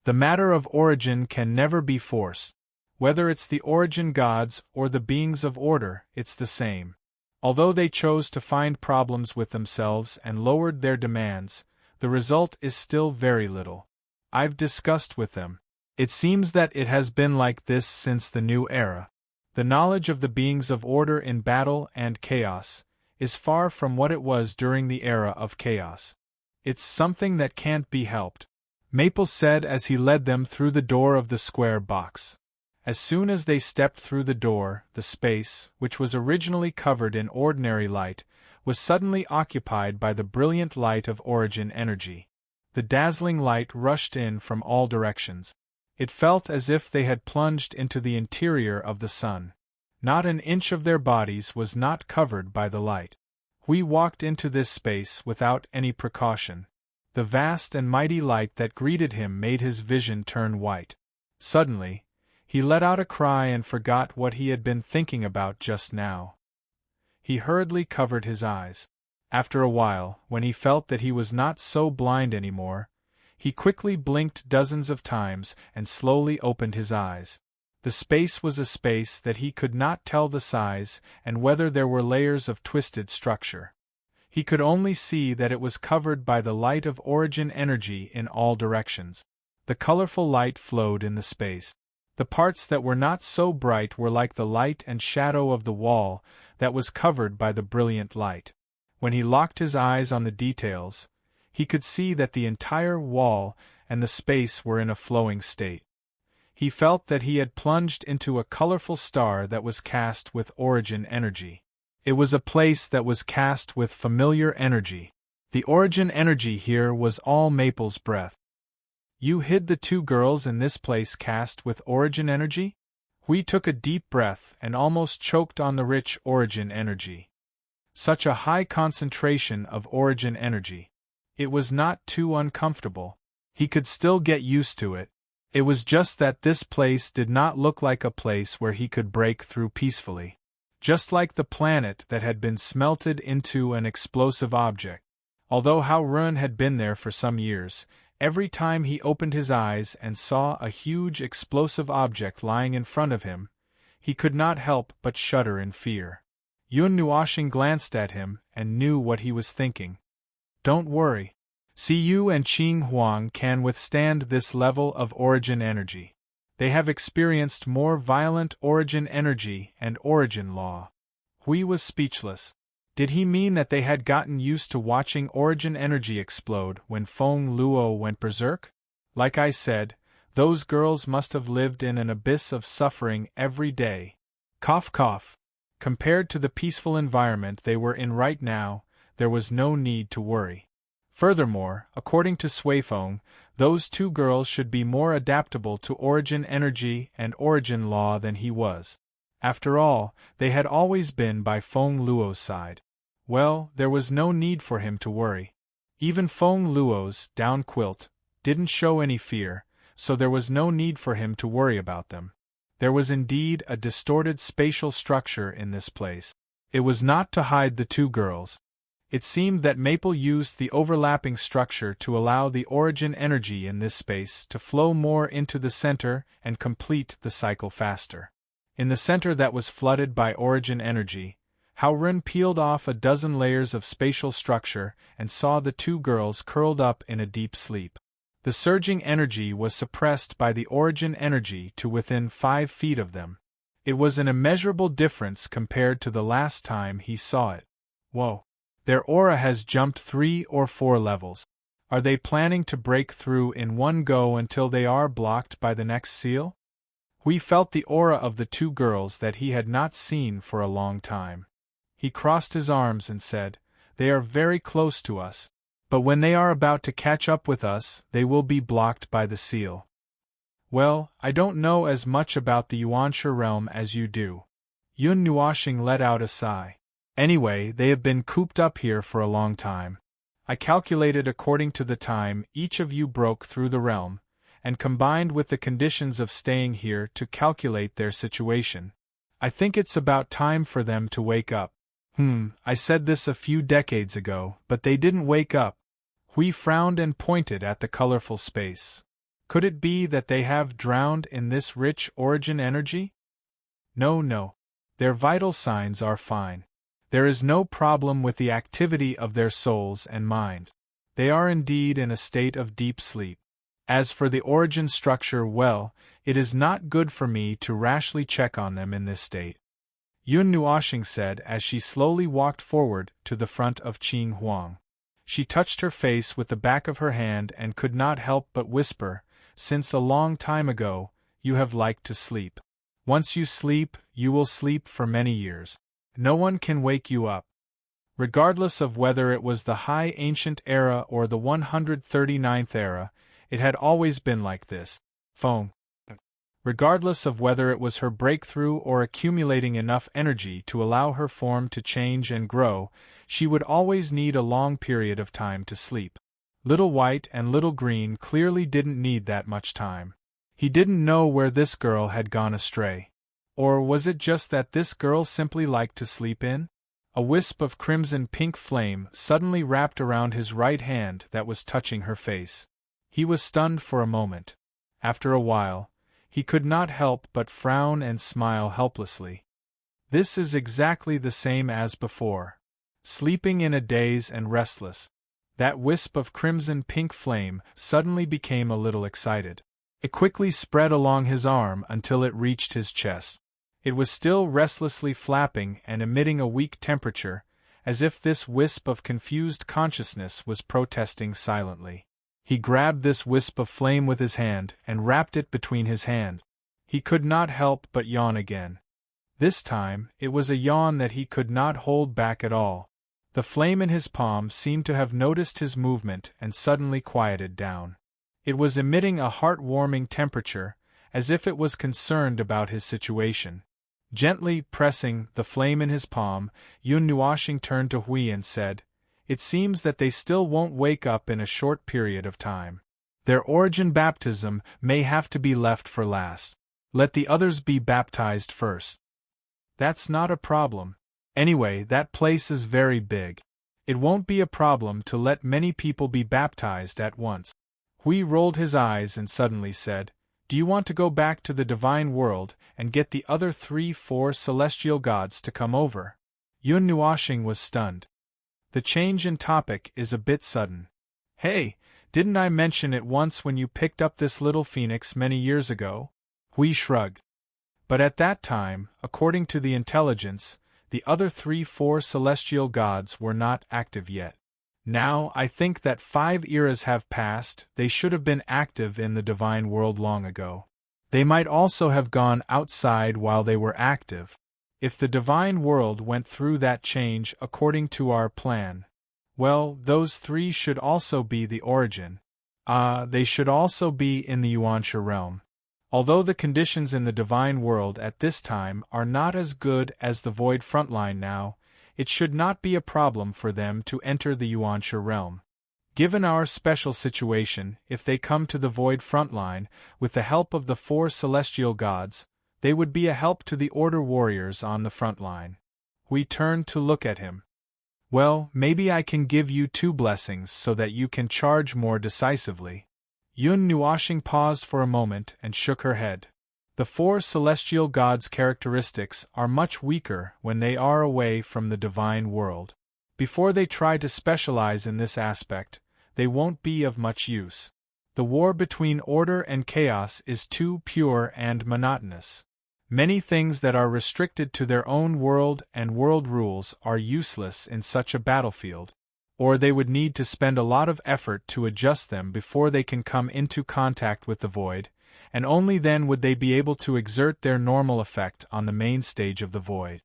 Speaker 1: The matter of origin can never be forced. Whether it's the origin gods or the beings of order, it's the same. Although they chose to find problems with themselves and lowered their demands, the result is still very little. I've discussed with them. It seems that it has been like this since the new era. The knowledge of the beings of order in battle and chaos is far from what it was during the era of chaos. It's something that can't be helped, Maple said as he led them through the door of the square box. As soon as they stepped through the door, the space, which was originally covered in ordinary light, was suddenly occupied by the brilliant light of origin energy. The dazzling light rushed in from all directions. It felt as if they had plunged into the interior of the sun. Not an inch of their bodies was not covered by the light. We walked into this space without any precaution. The vast and mighty light that greeted him made his vision turn white. Suddenly, he let out a cry and forgot what he had been thinking about just now. He hurriedly covered his eyes. After a while, when he felt that he was not so blind anymore, he quickly blinked dozens of times and slowly opened his eyes. The space was a space that he could not tell the size and whether there were layers of twisted structure. He could only see that it was covered by the light of origin energy in all directions. The colorful light flowed in the space. The parts that were not so bright were like the light and shadow of the wall that was covered by the brilliant light. When he locked his eyes on the details, he could see that the entire wall and the space were in a flowing state. He felt that he had plunged into a colorful star that was cast with origin energy. It was a place that was cast with familiar energy. The origin energy here was all Maple's breath. You hid the two girls in this place cast with origin energy? Hui took a deep breath and almost choked on the rich origin energy. Such a high concentration of origin energy. It was not too uncomfortable. He could still get used to it. It was just that this place did not look like a place where he could break through peacefully. Just like the planet that had been smelted into an explosive object. Although Run had been there for some years, every time he opened his eyes and saw a huge explosive object lying in front of him, he could not help but shudder in fear. Yun Nuoshing glanced at him and knew what he was thinking. Don't worry. Siyu and Qing Huang can withstand this level of origin energy. They have experienced more violent origin energy and origin law. Hui was speechless. Did he mean that they had gotten used to watching origin energy explode when Feng Luo went berserk? Like I said, those girls must have lived in an abyss of suffering every day. Cough cough. Compared to the peaceful environment they were in right now, there was no need to worry. Furthermore, according to Suifeng, those two girls should be more adaptable to origin energy and origin law than he was. After all, they had always been by Feng Luo's side. Well, there was no need for him to worry. Even Feng Luo's down quilt didn't show any fear, so there was no need for him to worry about them. There was indeed a distorted spatial structure in this place. It was not to hide the two girls. It seemed that Maple used the overlapping structure to allow the origin energy in this space to flow more into the center and complete the cycle faster. In the center that was flooded by origin energy, Ren peeled off a dozen layers of spatial structure and saw the two girls curled up in a deep sleep. The surging energy was suppressed by the origin energy to within 5 feet of them. It was an immeasurable difference compared to the last time he saw it. Whoa! Their aura has jumped 3 or 4 levels. Are they planning to break through in one go until they are blocked by the next seal? Hui felt the aura of the two girls that he had not seen for a long time. He crossed his arms and said, "They are very close to us. But when they are about to catch up with us, they will be blocked by the seal." Well, I don't know as much about the Yuanshe realm as you do. Yun Nuoshing let out a sigh. Anyway, they have been cooped up here for a long time. I calculated according to the time each of you broke through the realm, and combined with the conditions of staying here to calculate their situation. I think it's about time for them to wake up. I said this a few decades ago, but they didn't wake up. Hui frowned and pointed at the colorful space. Could it be that they have drowned in this rich origin energy? No. Their vital signs are fine. There is no problem with the activity of their souls and mind. They are indeed in a state of deep sleep. As for the origin structure, well, it is not good for me to rashly check on them in this state. Yun Nuoshing said as she slowly walked forward to the front of Qing Huang. She touched her face with the back of her hand and could not help but whisper, "Since a long time ago, you have liked to sleep. Once you sleep, you will sleep for many years. No one can wake you up." Regardless of whether it was the High Ancient Era or the 139th Era, it had always been like this. Regardless of whether it was her breakthrough or accumulating enough energy to allow her form to change and grow, she would always need a long period of time to sleep. Little White and Little Green clearly didn't need that much time. He didn't know where this girl had gone astray. Or was it just that this girl simply liked to sleep in? A wisp of crimson-pink flame suddenly wrapped around his right hand that was touching her face. He was stunned for a moment. After a while, he could not help but frown and smile helplessly. This is exactly the same as before. sleeping in a daze and restless. That wisp of crimson-pink flame suddenly became a little excited. It quickly spread along his arm until it reached his chest. It was still restlessly flapping and emitting a weak temperature, as if this wisp of confused consciousness was protesting silently. He grabbed this wisp of flame with his hand and wrapped it between his hands. He could not help but yawn again. This time, it was a yawn that he could not hold back at all. The flame in his palm seemed to have noticed his movement and suddenly quieted down. It was emitting a heart-warming temperature, as if it was concerned about his situation. Gently pressing the flame in his palm, Yun Nuashing turned to Hui and said, "It seems that they still won't wake up in a short period of time. Their origin baptism may have to be left for last. Let the others be baptized first." "That's not a problem. Anyway, that place is very big. It won't be a problem to let many people be baptized at once." Hui rolled his eyes and suddenly said, "Do you want to go back to the divine world and get the other 3-4 celestial gods to come over?" Yun Nuashing was stunned. "The change in topic is a bit sudden. Hey, didn't I mention it once when you picked up this little phoenix many years ago?" Hui shrugged. "But at that time, according to the intelligence, the other 3-4 celestial gods were not active yet. Now I think that 5 eras have passed. They should have been active in the divine world long ago. They might also have gone outside while they were active. If the divine world went through that change according to our plan, well, those 3 should also be the origin. They should also be in the Yuansha realm. Although the conditions in the divine world at this time are not as good as the void frontline now, it should not be a problem for them to enter the Yuansha realm. Given our special situation, if they come to the void frontline, with the help of the 4 celestial gods, they would be a help to the Order warriors on the frontline." We turned to look at him. "Well, maybe I can give you 2 blessings so that you can charge more decisively." Yun Nuashing paused for a moment and shook her head. "The 4 celestial gods' characteristics are much weaker when they are away from the divine world. Before they try to specialize in this aspect, they won't be of much use. The war between order and chaos is too pure and monotonous. Many things that are restricted to their own world and world rules are useless in such a battlefield, or they would need to spend a lot of effort to adjust them before they can come into contact with the void, and only then would they be able to exert their normal effect on the main stage of the void.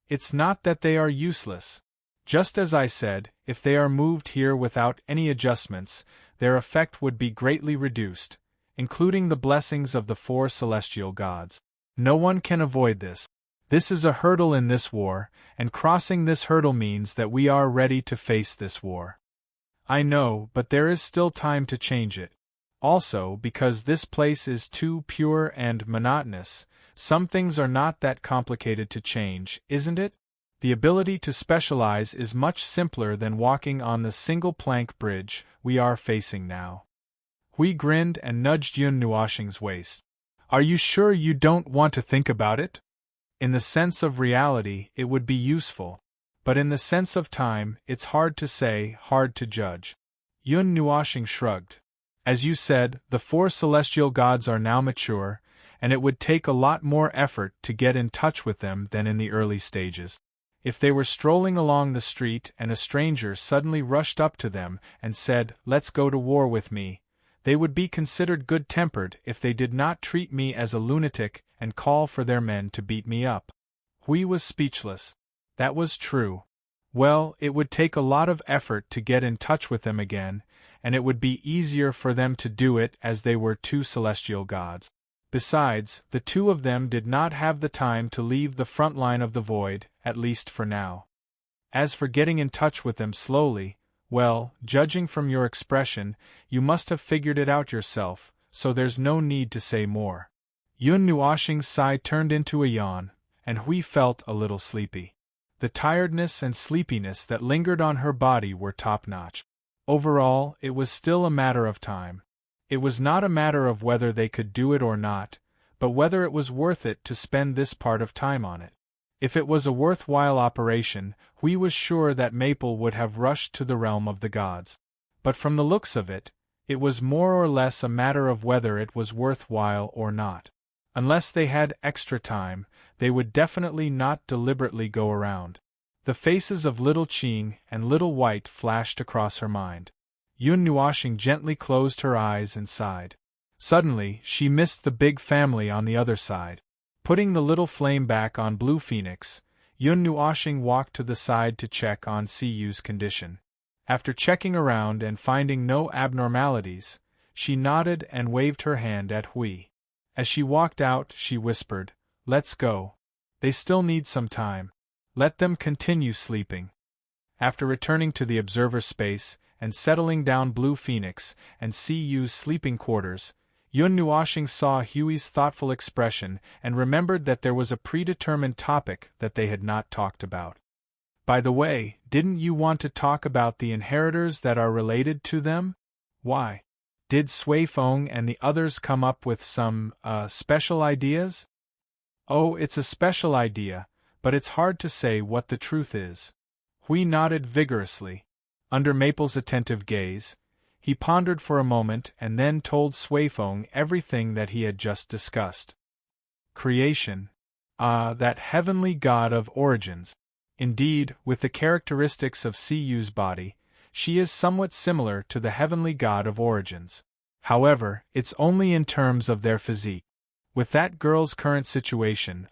Speaker 1: It's not that they are useless. Just as I said, if they are moved here without any adjustments, their effect would be greatly reduced, including the blessings of the 4 celestial gods. No one can avoid this. This is a hurdle in this war, and crossing this hurdle means that we are ready to face this war. I know, but there is still time to change it. Also, because this place is too pure and monotonous, some things are not that complicated to change, isn't it? The ability to specialize is much simpler than walking on the single-plank bridge we are facing now." Hui grinned and nudged Yun Nuashing's waist. "Are you sure you don't want to think about it? In the sense of reality, it would be useful. But in the sense of time, it's hard to say, hard to judge." Yun Nuashing shrugged. "As you said, the 4 celestial gods are now mature, and it would take a lot more effort to get in touch with them than in the early stages. If they were strolling along the street and a stranger suddenly rushed up to them and said, 'Let's go to war with me,' they would be considered good-tempered if they did not treat me as a lunatic and call for their men to beat me up." Hui was speechless. That was true. Well, it would take a lot of effort to get in touch with them again, and it would be easier for them to do it as they were 2 celestial gods. Besides, the 2 of them did not have the time to leave the front line of the void, at least for now. As for getting in touch with them slowly, well, judging from your expression, you must have figured it out yourself, so there's no need to say more. Yun Nuashing's sigh turned into a yawn, and Hui felt a little sleepy. The tiredness and sleepiness that lingered on her body were top-notch. Overall, it was still a matter of time. It was not a matter of whether they could do it or not, but whether it was worth it to spend this part of time on it. If it was a worthwhile operation, Hui was sure that Maple would have rushed to the realm of the gods. But from the looks of it, it was more or less a matter of whether it was worthwhile or not. Unless they had extra time, they would definitely not deliberately go around. The faces of Little Qing and Little White flashed across her mind. Yun Nuoxing gently closed her eyes and sighed. Suddenly, she missed the big family on the other side. Putting the little flame back on Blue Phoenix, Yun Nuoxing walked to the side to check on Siyu's condition. After checking around and finding no abnormalities, she nodded and waved her hand at Hui. As she walked out, she whispered, "Let's go. They still need some time. Let them continue sleeping." After returning to the observer space and settling down Blue Phoenix and Siyu's sleeping quarters, Yun Nuoxing saw Hui's thoughtful expression and remembered that there was a predetermined topic that they had not talked about. "By the way, didn't you want to talk about the inheritors that are related to them? Why? Did Sui Feng and the others come up with some, special ideas?" "Oh, it's a special idea, but it's hard to say what the truth is." Hui nodded vigorously. Under Maple's attentive gaze, he pondered for a moment and then told Sui Feng everything that he had just discussed. Creation. That heavenly god of origins. Indeed, with the characteristics of Siyu's body, she is somewhat similar to the heavenly god of origins. However, it's only in terms of their physique. With that girl's current situation,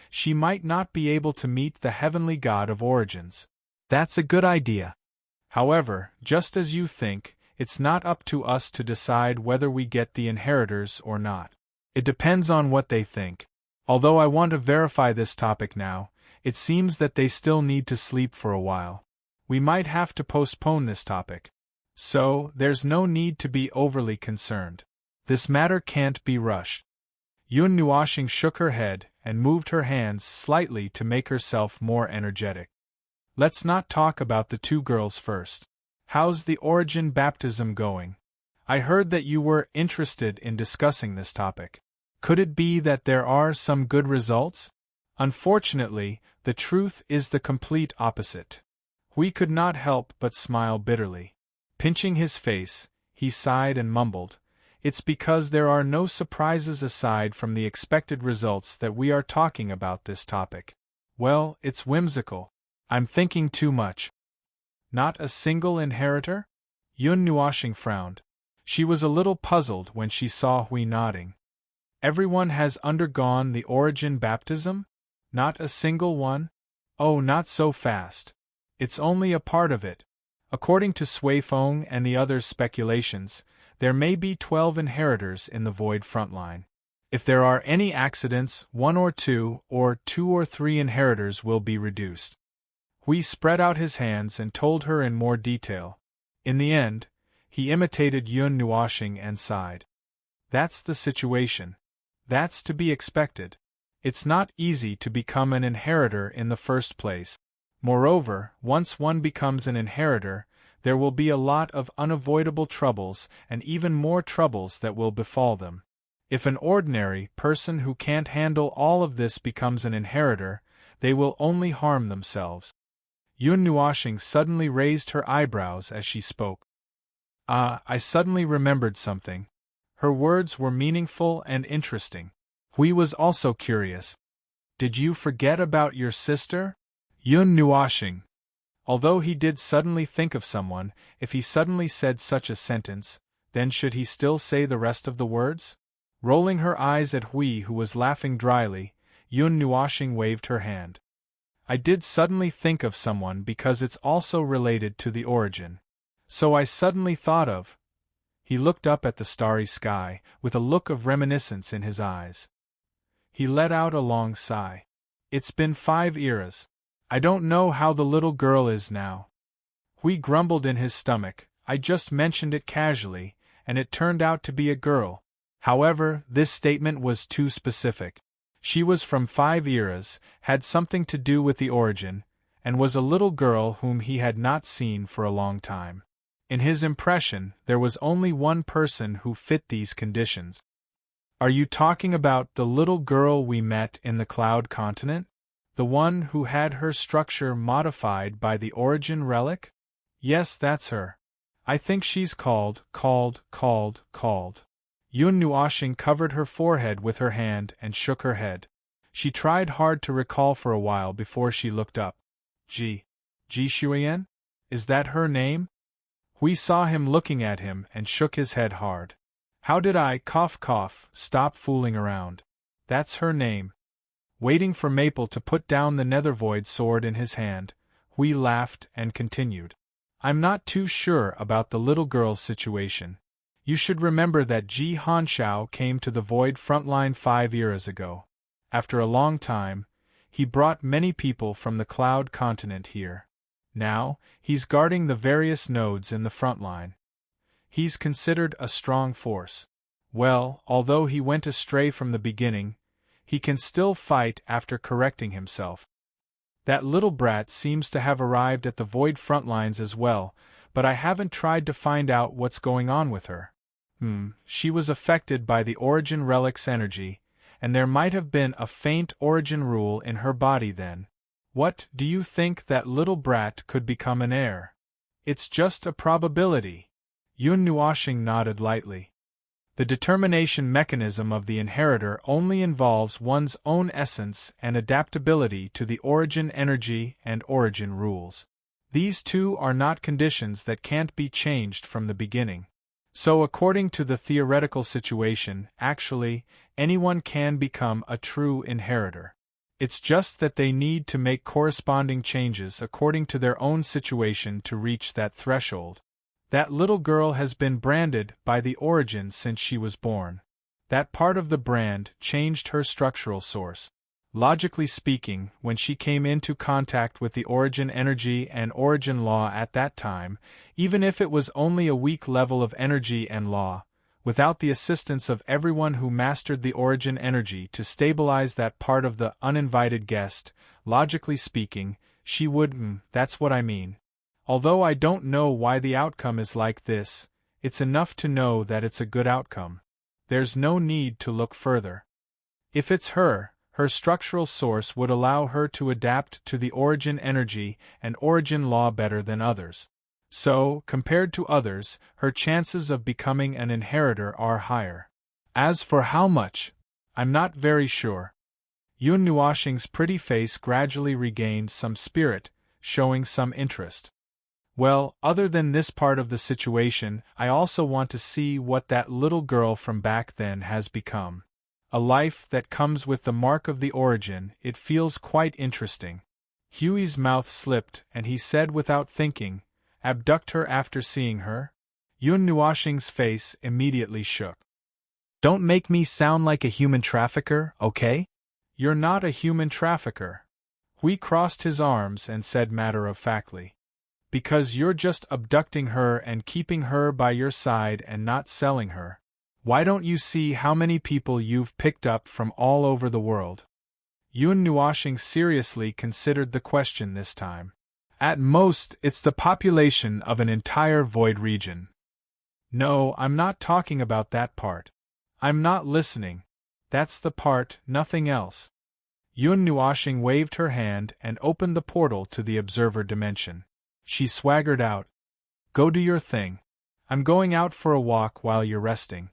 Speaker 1: she might not be able to meet the heavenly god of origins. That's a good idea. However, just as you think, it's not up to us to decide whether we get the inheritors or not. It depends on what they think. Although I want to verify this topic now, it seems that they still need to sleep for a while. We might have to postpone this topic. So, there's no need to be overly concerned. This matter can't be rushed. Yun Nuoxing shook her head and moved her hands slightly to make herself more energetic. Let's not talk about the two girls first. How's the origin baptism going? I heard that you were interested in discussing this topic. Could it be that there are some good results? Unfortunately, the truth is the complete opposite. Hui could not help but smile bitterly. Pinching his face, he sighed and mumbled, "It's because there are no surprises aside from the expected results that we are talking about this topic. Well, it's whimsical. I'm thinking too much." Not a single inheritor? Yun Nuoxing frowned. She was a little puzzled when she saw Hui nodding. Everyone has undergone the origin baptism? Not a single one? Oh, not so fast. It's only a part of it. According to Sui Feng and the others' speculations, there may be 12 inheritors in the Void Frontline. If there are any accidents, 1 or 2 or 3 inheritors will be reduced. Hui spread out his hands and told her in more detail. In the end, he imitated Yun Nuoxing and sighed. That's the situation. That's to be expected. It's not easy to become an inheritor in the first place. Moreover, once one becomes an inheritor, there will be a lot of unavoidable troubles and even more troubles that will befall them. If an ordinary person who can't handle all of this becomes an inheritor, they will only harm themselves. Yun Nuoxing suddenly raised her eyebrows as she spoke. I suddenly remembered something. Her words were meaningful and interesting. Hui was also curious. Did you forget about your sister? Yun Nuoxing. Although he did suddenly think of someone, if he suddenly said such a sentence, then should he still say the rest of the words? Rolling her eyes at Hui, who was laughing dryly, Yun Nuoxing waved her hand. I did suddenly think of someone because it's also related to the origin. So I suddenly thought of. He looked up at the starry sky, with a look of reminiscence in his eyes. He let out a long sigh. It's been 5 eras. I don't know how the little girl is now. Hui grumbled in his stomach. I just mentioned it casually, and it turned out to be a girl. However, this statement was too specific. She was from 5 eras, had something to do with the origin, and was a little girl whom he had not seen for a long time. In his impression, there was only one person who fit these conditions. Are you talking about the little girl we met in the Cloud Continent? The one who had her structure modified by the origin relic? Yes, that's her. I think she's called. Yun Nuoshing covered her forehead with her hand and shook her head. She tried hard to recall for a while before she looked up. Ji Shuiyan? Is that her name? Hui saw him looking at him and shook his head hard. How did I, stop fooling around? That's her name. Waiting for Maple to put down the Nethervoid sword in his hand, Hui laughed and continued. I'm not too sure about the little girl's situation. You should remember that Ji Hanshao came to the Void frontline 5 years ago. After a long time, he brought many people from the Cloud continent here. Now, he's guarding the various nodes in the front line. He's considered a strong force. Well, although he went astray from the beginning, he can still fight after correcting himself. That little brat seems to have arrived at the Void front lines as well, but I haven't tried to find out what's going on with her. She was affected by the Origin Relic's energy, and there might have been a faint Origin rule in her body then. What, do you think that little brat could become an heir? It's just a probability. Yun Nuoshing nodded lightly. The determination mechanism of the inheritor only involves one's own essence and adaptability to the origin energy and origin rules. These two are not conditions that can't be changed from the beginning. So according to the theoretical situation, actually, anyone can become a true inheritor. It's just that they need to make corresponding changes according to their own situation to reach that threshold. That little girl has been branded by the origin since she was born. That part of the brand changed her structural source. Logically speaking, when she came into contact with the origin energy and origin law at that time, even if it was only a weak level of energy and law, without the assistance of everyone who mastered the origin energy to stabilize that part of the uninvited guest, logically speaking, she would, that's what I mean. Although I don't know why the outcome is like this, it's enough to know that it's a good outcome. There's no need to look further. If it's her structural source would allow her to adapt to the origin energy and origin law better than others. So, compared to others, her chances of becoming an inheritor are higher. As for how much, I'm not very sure. Yun Nuoshing's pretty face gradually regained some spirit, showing some interest. Well, other than this part of the situation, I also want to see what that little girl from back then has become. A life that comes with the mark of the origin, it feels quite interesting. Huey's mouth slipped and he said without thinking, abduct her after seeing her? Yun Nuoshing's face immediately shook. Don't make me sound like a human trafficker, okay? You're not a human trafficker. Hui crossed his arms and said matter-of-factly. Because you're just abducting her and keeping her by your side and not selling her. Why don't you see how many people you've picked up from all over the world? Yun Nuoshing seriously considered the question this time. At most, it's the population of an entire void region. No, I'm not talking about that part. I'm not listening. That's the part, nothing else. Yun Nuoshing waved her hand and opened the portal to the observer dimension. She swaggered out. Go do your thing. I'm going out for a walk while you're resting.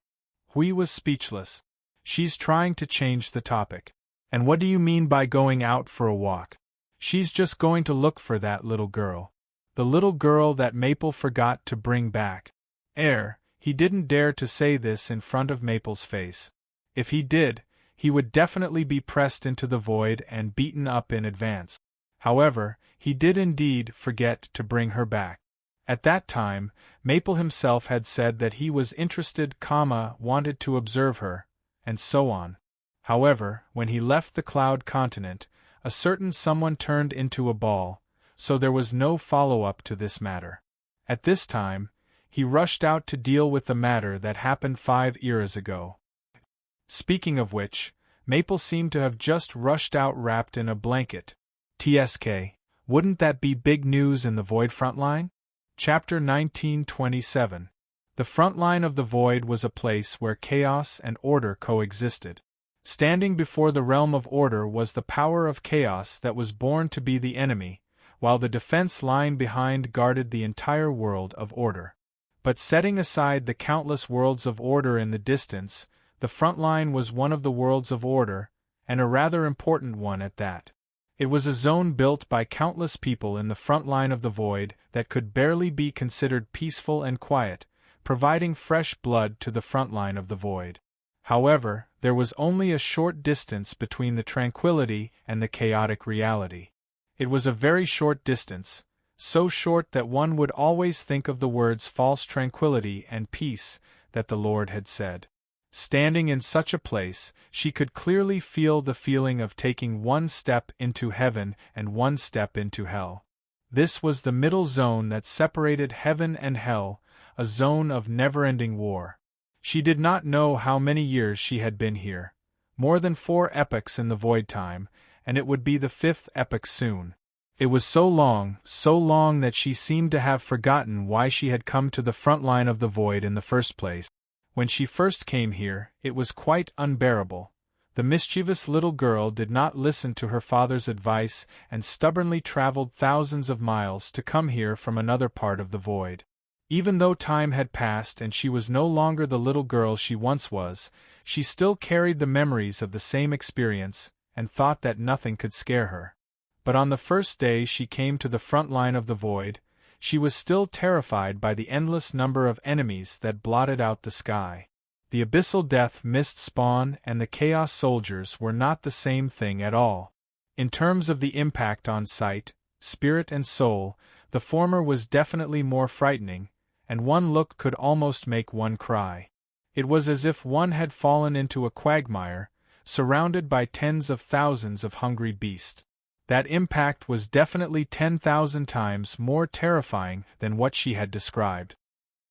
Speaker 1: Hui was speechless. She's trying to change the topic. And what do you mean by going out for a walk? She's just going to look for that little girl. The little girl that Maple forgot to bring back. He didn't dare to say this in front of Maple's face. If he did, he would definitely be pressed into the void and beaten up in advance. However, he did indeed forget to bring her back. At that time, Maple himself had said that he was interested, wanted to observe her, and so on. However, when he left the Cloud continent, a certain someone turned into a ball, so there was no follow-up to this matter. At this time, he rushed out to deal with the matter that happened 5 years ago. Speaking of which, Maple seemed to have just rushed out wrapped in a blanket. TSK, wouldn't that be big news in the Void frontline? Chapter 1927. The front line of the Void was a place where chaos and order coexisted. Standing before the realm of order was the power of chaos that was born to be the enemy, while the defense line behind guarded the entire world of order. But setting aside the countless worlds of order in the distance, the front line was one of the worlds of order, and a rather important one at that. It was a zone built by countless people in the front line of the void that could barely be considered peaceful and quiet, providing fresh blood to the front line of the void. However, there was only a short distance between the tranquility and the chaotic reality. It was a very short distance, so short that one would always think of the words false tranquility and peace that the Lord had said. Standing in such a place, she could clearly feel the feeling of taking one step into heaven and one step into hell. This was the middle zone that separated heaven and hell, a zone of never-ending war. She did not know how many years she had been here. More than 4 epochs in the void time, and it would be the 5th epoch soon. It was so long that she seemed to have forgotten why she had come to the front line of the void in the first place. When she first came here, it was quite unbearable. The mischievous little girl did not listen to her father's advice and stubbornly traveled thousands of miles to come here from another part of the void. Even though time had passed and she was no longer the little girl she once was, she still carried the memories of the same experience and thought that nothing could scare her. But on the first day she came to the front line of the void, she was still terrified by the endless number of enemies that blotted out the sky. The abyssal death mist spawn and the chaos soldiers were not the same thing at all. In terms of the impact on sight, spirit and soul, the former was definitely more frightening, and one look could almost make one cry. It was as if one had fallen into a quagmire, surrounded by tens of thousands of hungry beasts. That impact was definitely 10,000 times more terrifying than what she had described.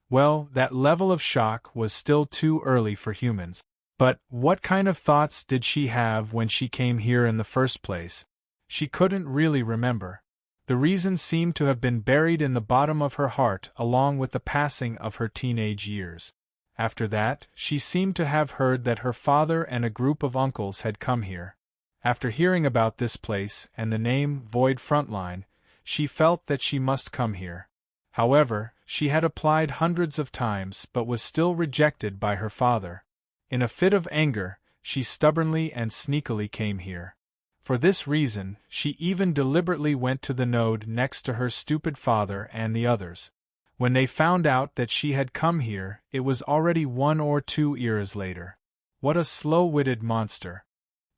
Speaker 1: Well, that level of shock was still too early for humans. But what kind of thoughts did she have when she came here in the first place? She couldn't really remember. The reason seemed to have been buried in the bottom of her heart along with the passing of her teenage years. After that, she seemed to have heard that her father and a group of uncles had come here. After hearing about this place and the name Void Frontline, she felt that she must come here. However, she had applied hundreds of times but was still rejected by her father. In a fit of anger, she stubbornly and sneakily came here. For this reason, she even deliberately went to the node next to her stupid father and the others. When they found out that she had come here, it was already 1 or 2 years later. What a slow-witted monster.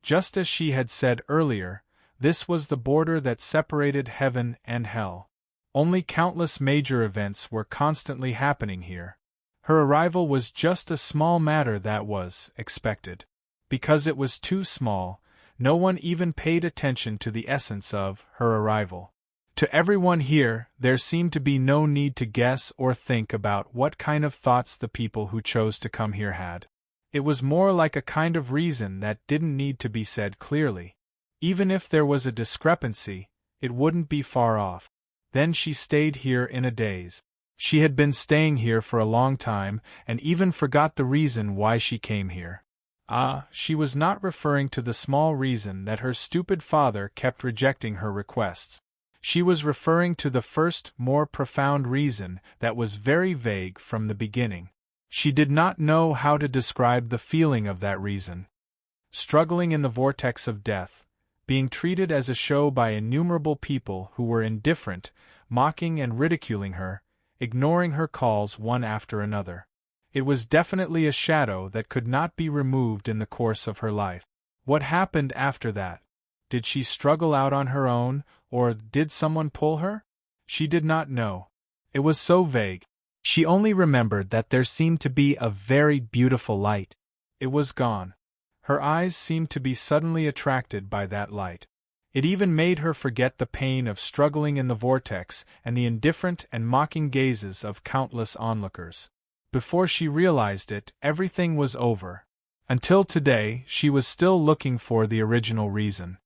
Speaker 1: Just as she had said earlier, this was the border that separated heaven and hell. Only countless major events were constantly happening here. Her arrival was just a small matter that was expected. Because it was too small, no one even paid attention to the essence of her arrival. To everyone here, there seemed to be no need to guess or think about what kind of thoughts the people who chose to come here had. It was more like a kind of reason that didn't need to be said clearly. Even if there was a discrepancy, it wouldn't be far off. Then she stayed here in a daze. She had been staying here for a long time and even forgot the reason why she came here. She was not referring to the small reason that her stupid father kept rejecting her requests. She was referring to the first, more profound reason that was very vague from the beginning. She did not know how to describe the feeling of that reason. Struggling in the vortex of death, being treated as a show by innumerable people who were indifferent, mocking and ridiculing her, ignoring her calls one after another. It was definitely a shadow that could not be removed in the course of her life. What happened after that? Did she struggle out on her own, or did someone pull her? She did not know. It was so vague. She only remembered that there seemed to be a very beautiful light. It was gone. Her eyes seemed to be suddenly attracted by that light. It even made her forget the pain of struggling in the vortex and the indifferent and mocking gazes of countless onlookers. Before she realized it, everything was over. Until today, she was still looking for the original reason.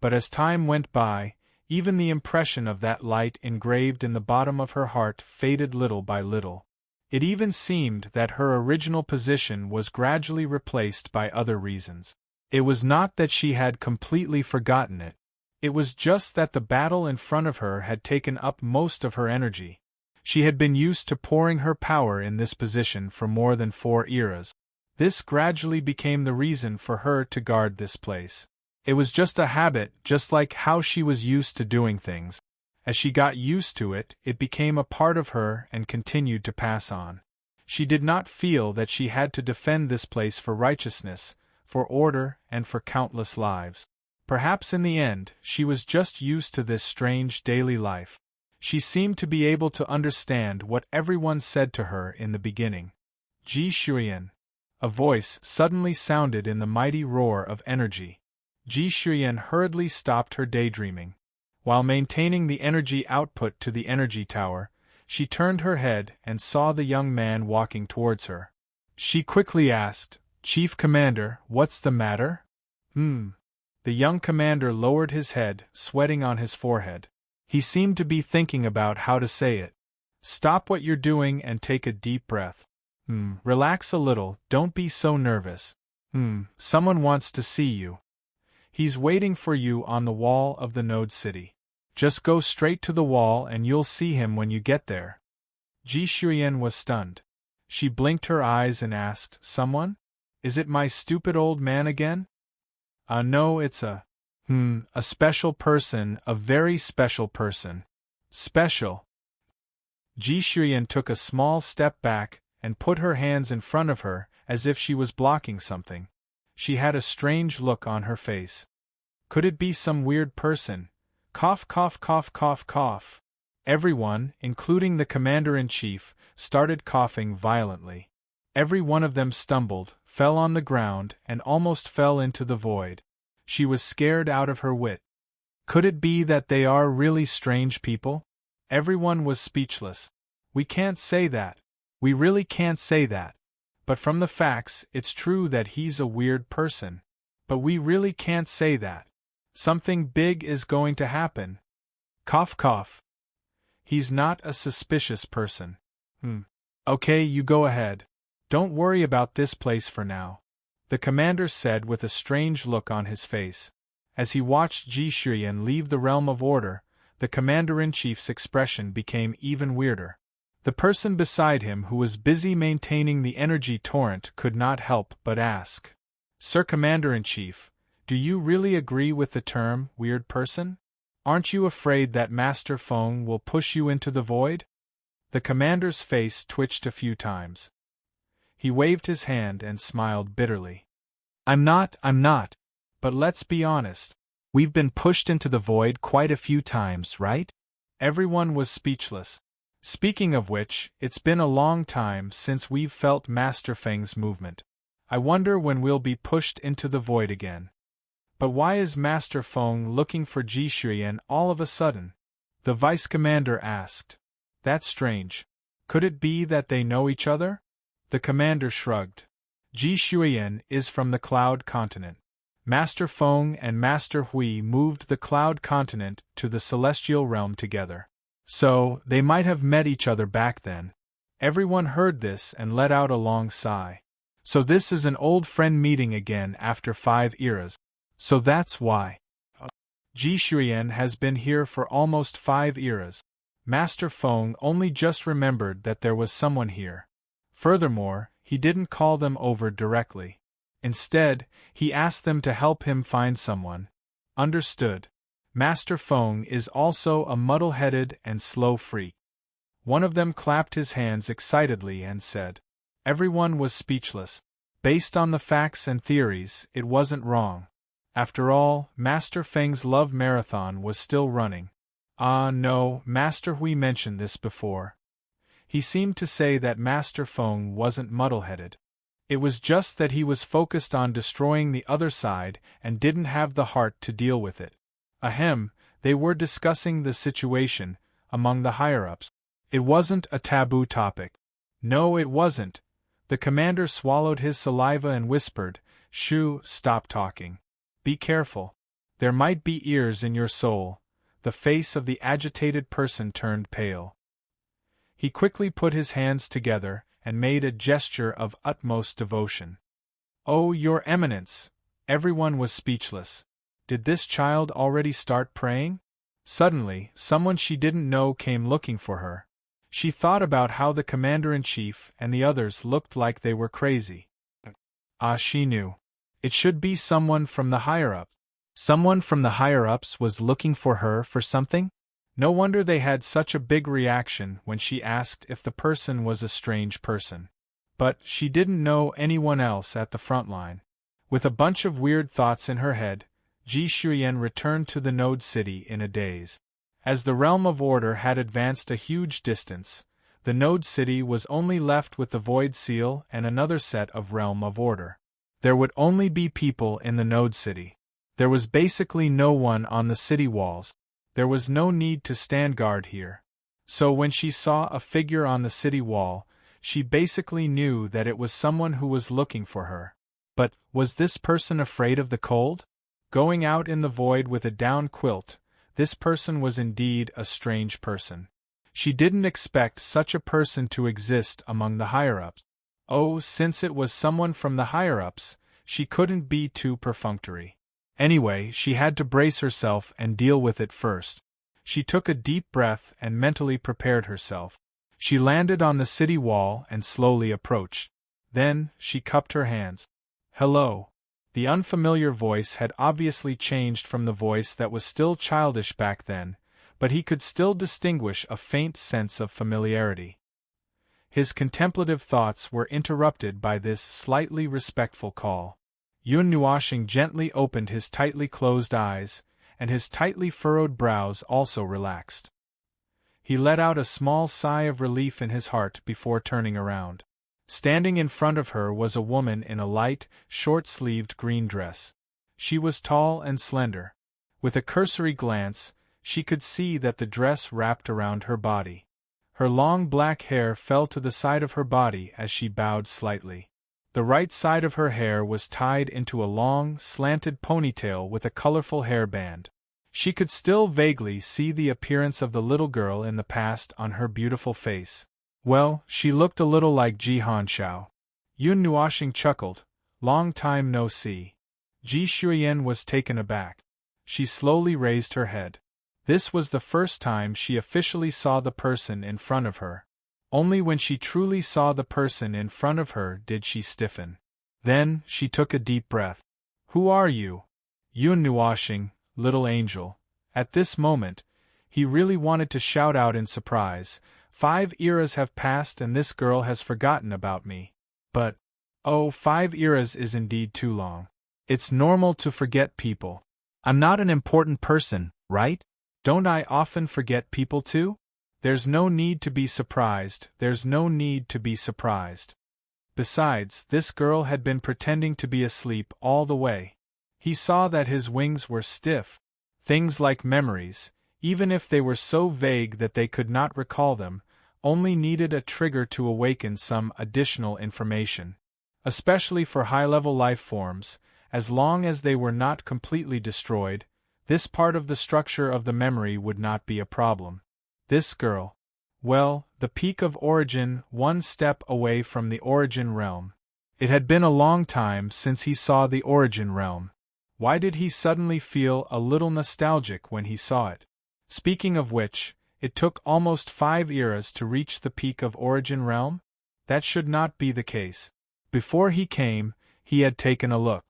Speaker 1: But as time went by, even the impression of that light engraved in the bottom of her heart faded little by little. It even seemed that her original position was gradually replaced by other reasons. It was not that she had completely forgotten it. It was just that the battle in front of her had taken up most of her energy. She had been used to pouring her power in this position for more than 4 eras. This gradually became the reason for her to guard this place. It was just a habit, just like how she was used to doing things. As she got used to it, it became a part of her and continued to pass on. She did not feel that she had to defend this place for righteousness, for order, and for countless lives. Perhaps in the end, she was just used to this strange daily life. She seemed to be able to understand what everyone said to her in the beginning. Ji Shuyan. A voice suddenly sounded in the mighty roar of energy. Ji Shuyan hurriedly stopped her daydreaming. While maintaining the energy output to the energy tower, she turned her head and saw the young man walking towards her. She quickly asked, "Chief Commander, what's the matter?" The young commander lowered his head, sweating on his forehead. He seemed to be thinking about how to say it. "Stop what you're doing and take a deep breath. Relax a little, don't be so nervous. Someone wants to see you. He's waiting for you on the wall of the Node City. Just go straight to the wall and you'll see him when you get there." Ji Shuyan was stunned. She blinked her eyes and asked, "Someone? Is it my stupid old man again?" No, it's a special person, a very special person." "Special?" Ji Shuyan took a small step back and put her hands in front of her as if she was blocking something. She had a strange look on her face. Could it be some weird person? Cough, cough, cough, cough, cough. Everyone, including the commander-in-chief, started coughing violently. Every one of them stumbled, fell on the ground, and almost fell into the void. She was scared out of her wit. Could it be that they are really strange people? Everyone was speechless. "We can't say that. We really can't say that. But from the facts, it's true that he's a weird person. But we really can't say that. Something big is going to happen. Cough, cough. He's not a suspicious person." Okay, you go ahead. Don't worry about this place for now," the commander said with a strange look on his face. As he watched Ji Shuyan leave the realm of order, the commander-in-chief's expression became even weirder. The person beside him who was busy maintaining the energy torrent could not help but ask, "Sir Commander-in-Chief, do you really agree with the term, weird person? Aren't you afraid that Master Feng will push you into the void?" The commander's face twitched a few times. He waved his hand and smiled bitterly. I'm not. But let's be honest. We've been pushed into the void quite a few times, right?" Everyone was speechless. "Speaking of which, it's been a long time since we've felt Master Feng's movement. I wonder when we'll be pushed into the void again." "But why is Master Feng looking for Ji Shuyan all of a sudden?" the vice-commander asked. "That's strange. Could it be that they know each other?" The commander shrugged. "Ji Shuyan is from the Cloud Continent. Master Feng and Master Hui moved the Cloud Continent to the Celestial Realm together. So, they might have met each other back then." Everyone heard this and let out a long sigh. "So this is an old friend meeting again after 5 eras. So that's why. Ji Shuyan has been here for almost 5 eras. Master Feng only just remembered that there was someone here. Furthermore, he didn't call them over directly. Instead, he asked them to help him find someone. Understood. Master Feng is also a muddle-headed and slow freak." One of them clapped his hands excitedly and said. Everyone was speechless. Based on the facts and theories, it wasn't wrong. After all, Master Feng's love marathon was still running. No, Master Hui mentioned this before. He seemed to say that Master Feng wasn't muddle-headed. It was just that he was focused on destroying the other side and didn't have the heart to deal with it. They were discussing the situation among the higher-ups. It wasn't a taboo topic. No, it wasn't. The commander swallowed his saliva and whispered, "Shu, stop talking. Be careful. There might be ears in your soul." The face of the agitated person turned pale. He quickly put his hands together and made a gesture of utmost devotion. "Oh, Your Eminence! Everyone was speechless. Did this child already start praying? Suddenly, someone she didn't know came looking for her. She thought about how the commander-in-chief and the others looked like they were crazy. She knew. It should be someone from the higher-ups. Someone from the higher-ups was looking for her for something? No wonder they had such a big reaction when she asked if the person was a strange person. But she didn't know anyone else at the front line. With a bunch of weird thoughts in her head, Ji Shuyan returned to the Node City in a daze. As the realm of order had advanced a huge distance, the Node City was only left with the Void Seal and another set of realm of order. There would only be people in the Node City. There was basically no one on the city walls. There was no need to stand guard here. So when she saw a figure on the city wall, she basically knew that it was someone who was looking for her. But was this person afraid of the cold? Going out in the void with a down quilt, this person was indeed a strange person. She didn't expect such a person to exist among the higher-ups. Oh, since it was someone from the higher-ups, she couldn't be too perfunctory. Anyway, she had to brace herself and deal with it first. She took a deep breath and mentally prepared herself. She landed on the city wall and slowly approached. Then, she cupped her hands. Hello. The unfamiliar voice had obviously changed from the voice that was still childish back then, but he could still distinguish a faint sense of familiarity. His contemplative thoughts were interrupted by this slightly respectful call. Yun Nuoshing gently opened his tightly closed eyes, and his tightly furrowed brows also relaxed. He let out a small sigh of relief in his heart before turning around. Standing in front of her was a woman in a light, short-sleeved green dress. She was tall and slender. With a cursory glance, she could see that the dress wrapped around her body. Her long black hair fell to the side of her body as she bowed slightly. The right side of her hair was tied into a long, slanted ponytail with a colorful hairband. She could still vaguely see the appearance of the little girl in the past on her beautiful face. Well, she looked a little like Ji Hanshao. Yun Nuoshing chuckled. Long time no see. Ji Shuyan was taken aback. She slowly raised her head. This was the first time she officially saw the person in front of her. Only when she truly saw the person in front of her did she stiffen. Then, she took a deep breath. Who are you? Yun Nuoshing, little angel. At this moment, he really wanted to shout out in surprise. 5 eras have passed and this girl has forgotten about me. But, oh, 5 eras is indeed too long. It's normal to forget people. I'm not an important person, right? Don't I often forget people too? There's no need to be surprised, there's no need to be surprised. Besides, this girl had been pretending to be asleep all the way. He saw that his wings were stiff. Things like memories, even if they were so vague that they could not recall them, only needed a trigger to awaken some additional information. Especially for high-level life forms, as long as they were not completely destroyed, this part of the structure of the memory would not be a problem. This girl. Well, the peak of origin, one step away from the origin realm. It had been a long time since he saw the origin realm. Why did he suddenly feel a little nostalgic when he saw it? Speaking of which, it took almost 5 eras to reach the peak of origin realm? That should not be the case. Before he came, he had taken a look.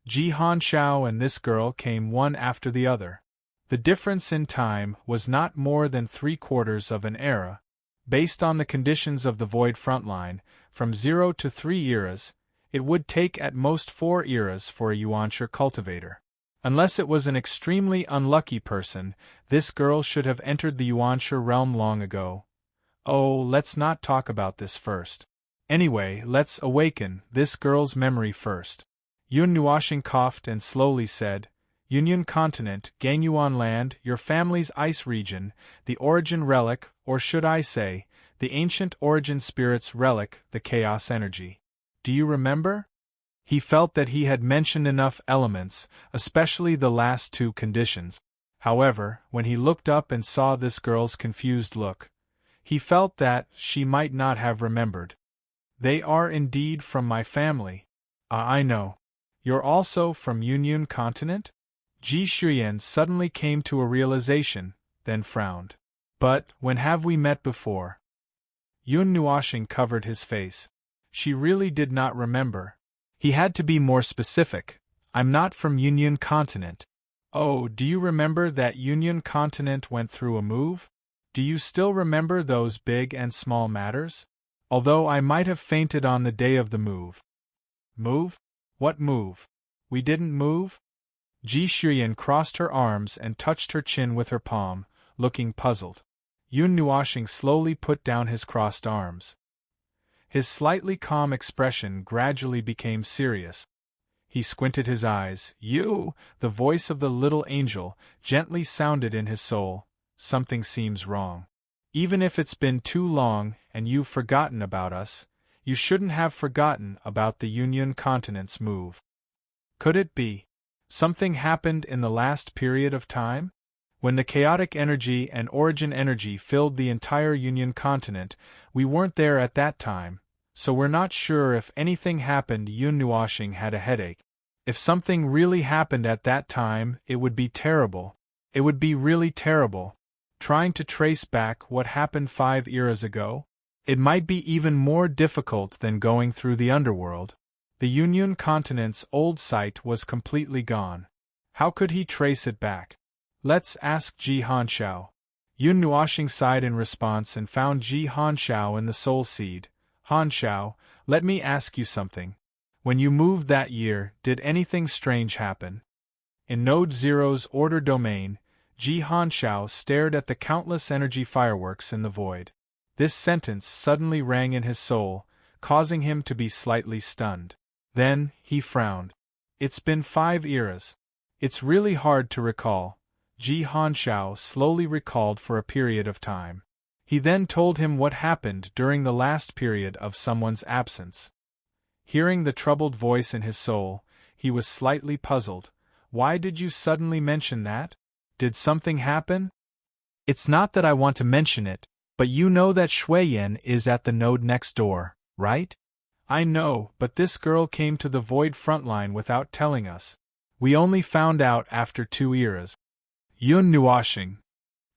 Speaker 1: Ji Hanshao and this girl came one after the other. The difference in time was not more than 3/4 of an era. Based on the conditions of the Void Frontline, from 0 to 3 eras, it would take at most 4 eras for a Yuanshi cultivator. Unless it was an extremely unlucky person, this girl should have entered the Yuanshi realm long ago. Oh, let's not talk about this first. Anyway, let's awaken this girl's memory first. Yun Nuoshing coughed and slowly said, Union Continent, Gangyuan Land, your family's ice region, the origin relic, or should I say, the ancient origin spirit's relic, the chaos energy. Do you remember? He felt that he had mentioned enough elements, especially the last 2 conditions. However, when he looked up and saw this girl's confused look, he felt that she might not have remembered. They are indeed from my family. I know. You're also from Yun continent? Ji Shuyan suddenly came to a realization, then frowned. But, when have we met before? Yun Nuoshing covered his face. She really did not remember. He had to be more specific. I'm not from Yun continent. Oh, do you remember that Yun continent went through a move? Do you still remember those big and small matters? Although I might have fainted on the day of the move. Move? What move? We didn't move? Ji Shuyan crossed her arms and touched her chin with her palm, looking puzzled. Yun Nuoshing slowly put down his crossed arms. His slightly calm expression gradually became serious. He squinted his eyes. You, the voice of the little angel, gently sounded in his soul. Something seems wrong. Even if it's been too long and you've forgotten about us, you shouldn't have forgotten about the Yun continent's move. Could it be? Something happened in the last period of time? When the chaotic energy and origin energy filled the entire Yun continent, we weren't there at that time, so we're not sure if anything happened. Yun Nuoshing had a headache. If something really happened at that time, it would be terrible. It would be really terrible. Trying to trace back what happened 5 eras ago? It might be even more difficult than going through the underworld. The Yun continent's old site was completely gone. How could he trace it back? Let's ask Ji Hanshao. Yun Nuoshing sighed in response and found Ji Hanshao in the soul seed. Hanshao, let me ask you something. When you moved that year, did anything strange happen? In Node Zero's order domain, Ji Hanshao stared at the countless energy fireworks in the void. This sentence suddenly rang in his soul, causing him to be slightly stunned. Then, he frowned. It's been 5 eras. It's really hard to recall. Ji Hanshao slowly recalled for a period of time. He then told him what happened during the last period of someone's absence. Hearing the troubled voice in his soul, he was slightly puzzled. Why did you suddenly mention that? Did something happen? It's not that I want to mention it, but you know that Shuiyan is at the node next door, right? I know, but this girl came to the void frontline without telling us. We only found out after 2 eras. Yun Nuoshing.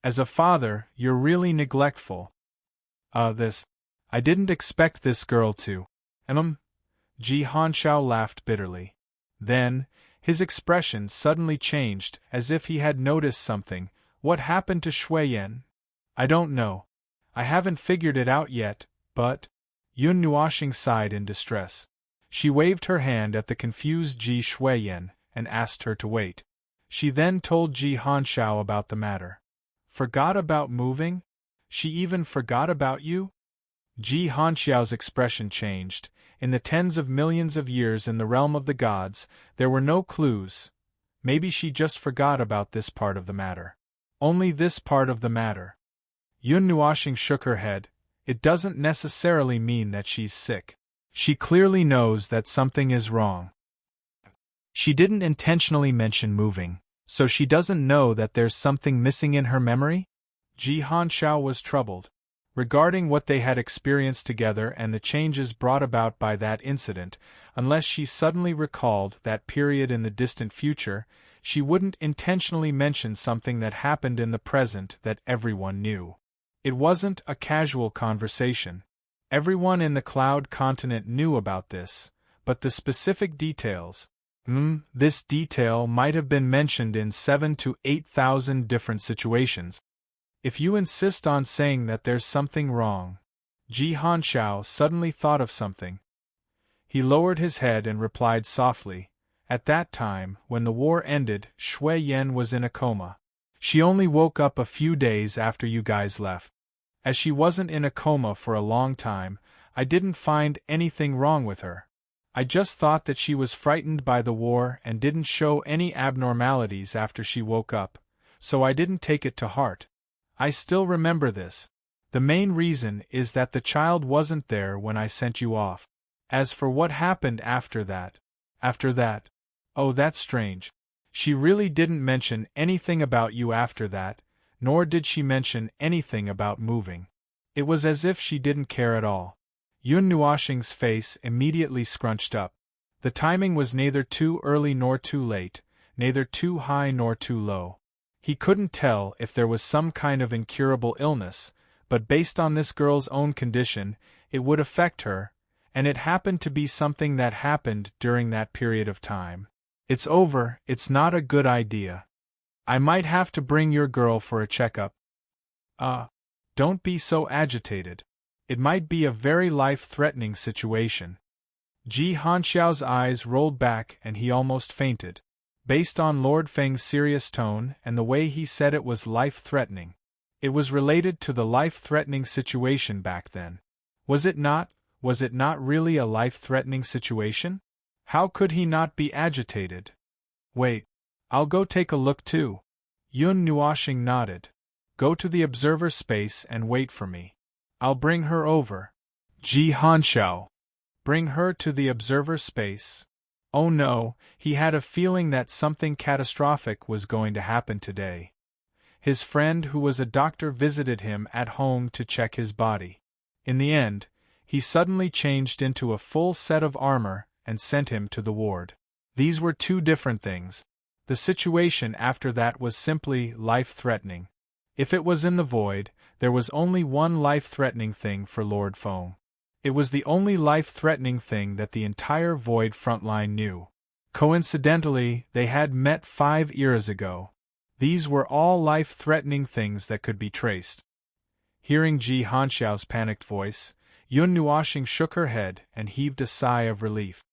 Speaker 1: As a father, you're really neglectful. I didn't expect this girl to. Ji Hanshao laughed bitterly. Then, his expression suddenly changed, as if he had noticed something. What happened to Shuiyan? I don't know. I haven't figured it out yet, but... Yun Nuoshing sighed in distress. She waved her hand at the confused Ji Shuiyan and asked her to wait. She then told Ji Hanshao about the matter. Forgot about moving? She even forgot about you? Ji Hanshao's expression changed. In the tens of millions of years in the realm of the gods, there were no clues. Maybe she just forgot about this part of the matter. Only this part of the matter. Yun Nuoshing shook her head. It doesn't necessarily mean that she's sick. She clearly knows that something is wrong. She didn't intentionally mention moving, so she doesn't know that there's something missing in her memory? Ji Hanshao was troubled. Regarding what they had experienced together and the changes brought about by that incident, unless she suddenly recalled that period in the distant future, she wouldn't intentionally mention something that happened in the present that everyone knew. It wasn't a casual conversation. Everyone in the Cloud continent knew about this, but the specific details, this detail might have been mentioned in 7,000 to 8,000 different situations. If you insist on saying that there's something wrong. Ji Hanshao suddenly thought of something. He lowered his head and replied softly. At that time, when the war ended, Shuiyan was in a coma. She only woke up a few days after you guys left. As she wasn't in a coma for a long time, I didn't find anything wrong with her. I just thought that she was frightened by the war and didn't show any abnormalities after she woke up, so I didn't take it to heart. I still remember this. The main reason is that the child wasn't there when I sent you off. As for what happened after that, oh, that's strange. She really didn't mention anything about you after that, nor did she mention anything about moving. It was as if she didn't care at all. Yun Nuoshing's face immediately scrunched up. The timing was neither too early nor too late, neither too high nor too low. He couldn't tell if there was some kind of incurable illness, but based on this girl's own condition, it would affect her, and it happened to be something that happened during that period of time. It's over, it's not a good idea. I might have to bring your girl for a checkup. Don't be so agitated. It might be a very life-threatening situation. Ji Hanxiao's eyes rolled back and he almost fainted. Based on Lord Feng's serious tone and the way he said it was life-threatening. It was related to the life-threatening situation back then. Was it not really a life-threatening situation? How could he not be agitated? Wait, I'll go take a look too. Yun Nuoxing nodded. Go to the observer space and wait for me. I'll bring her over. Ji Hanxiao. Bring her to the observer space. Oh no, he had a feeling that something catastrophic was going to happen today. His friend who was a doctor visited him at home to check his body. In the end, he suddenly changed into a full set of armor and sent him to the ward. These were two different things. The situation after that was simply life-threatening. If it was in the void, there was only one life-threatening thing for Lord Feng. It was the only life-threatening thing that the entire void frontline knew. Coincidentally, they had met 5 eras ago. These were all life-threatening things that could be traced. Hearing Ji Hanxiao's panicked voice, Yun Nuoxing shook her head and heaved a sigh of relief.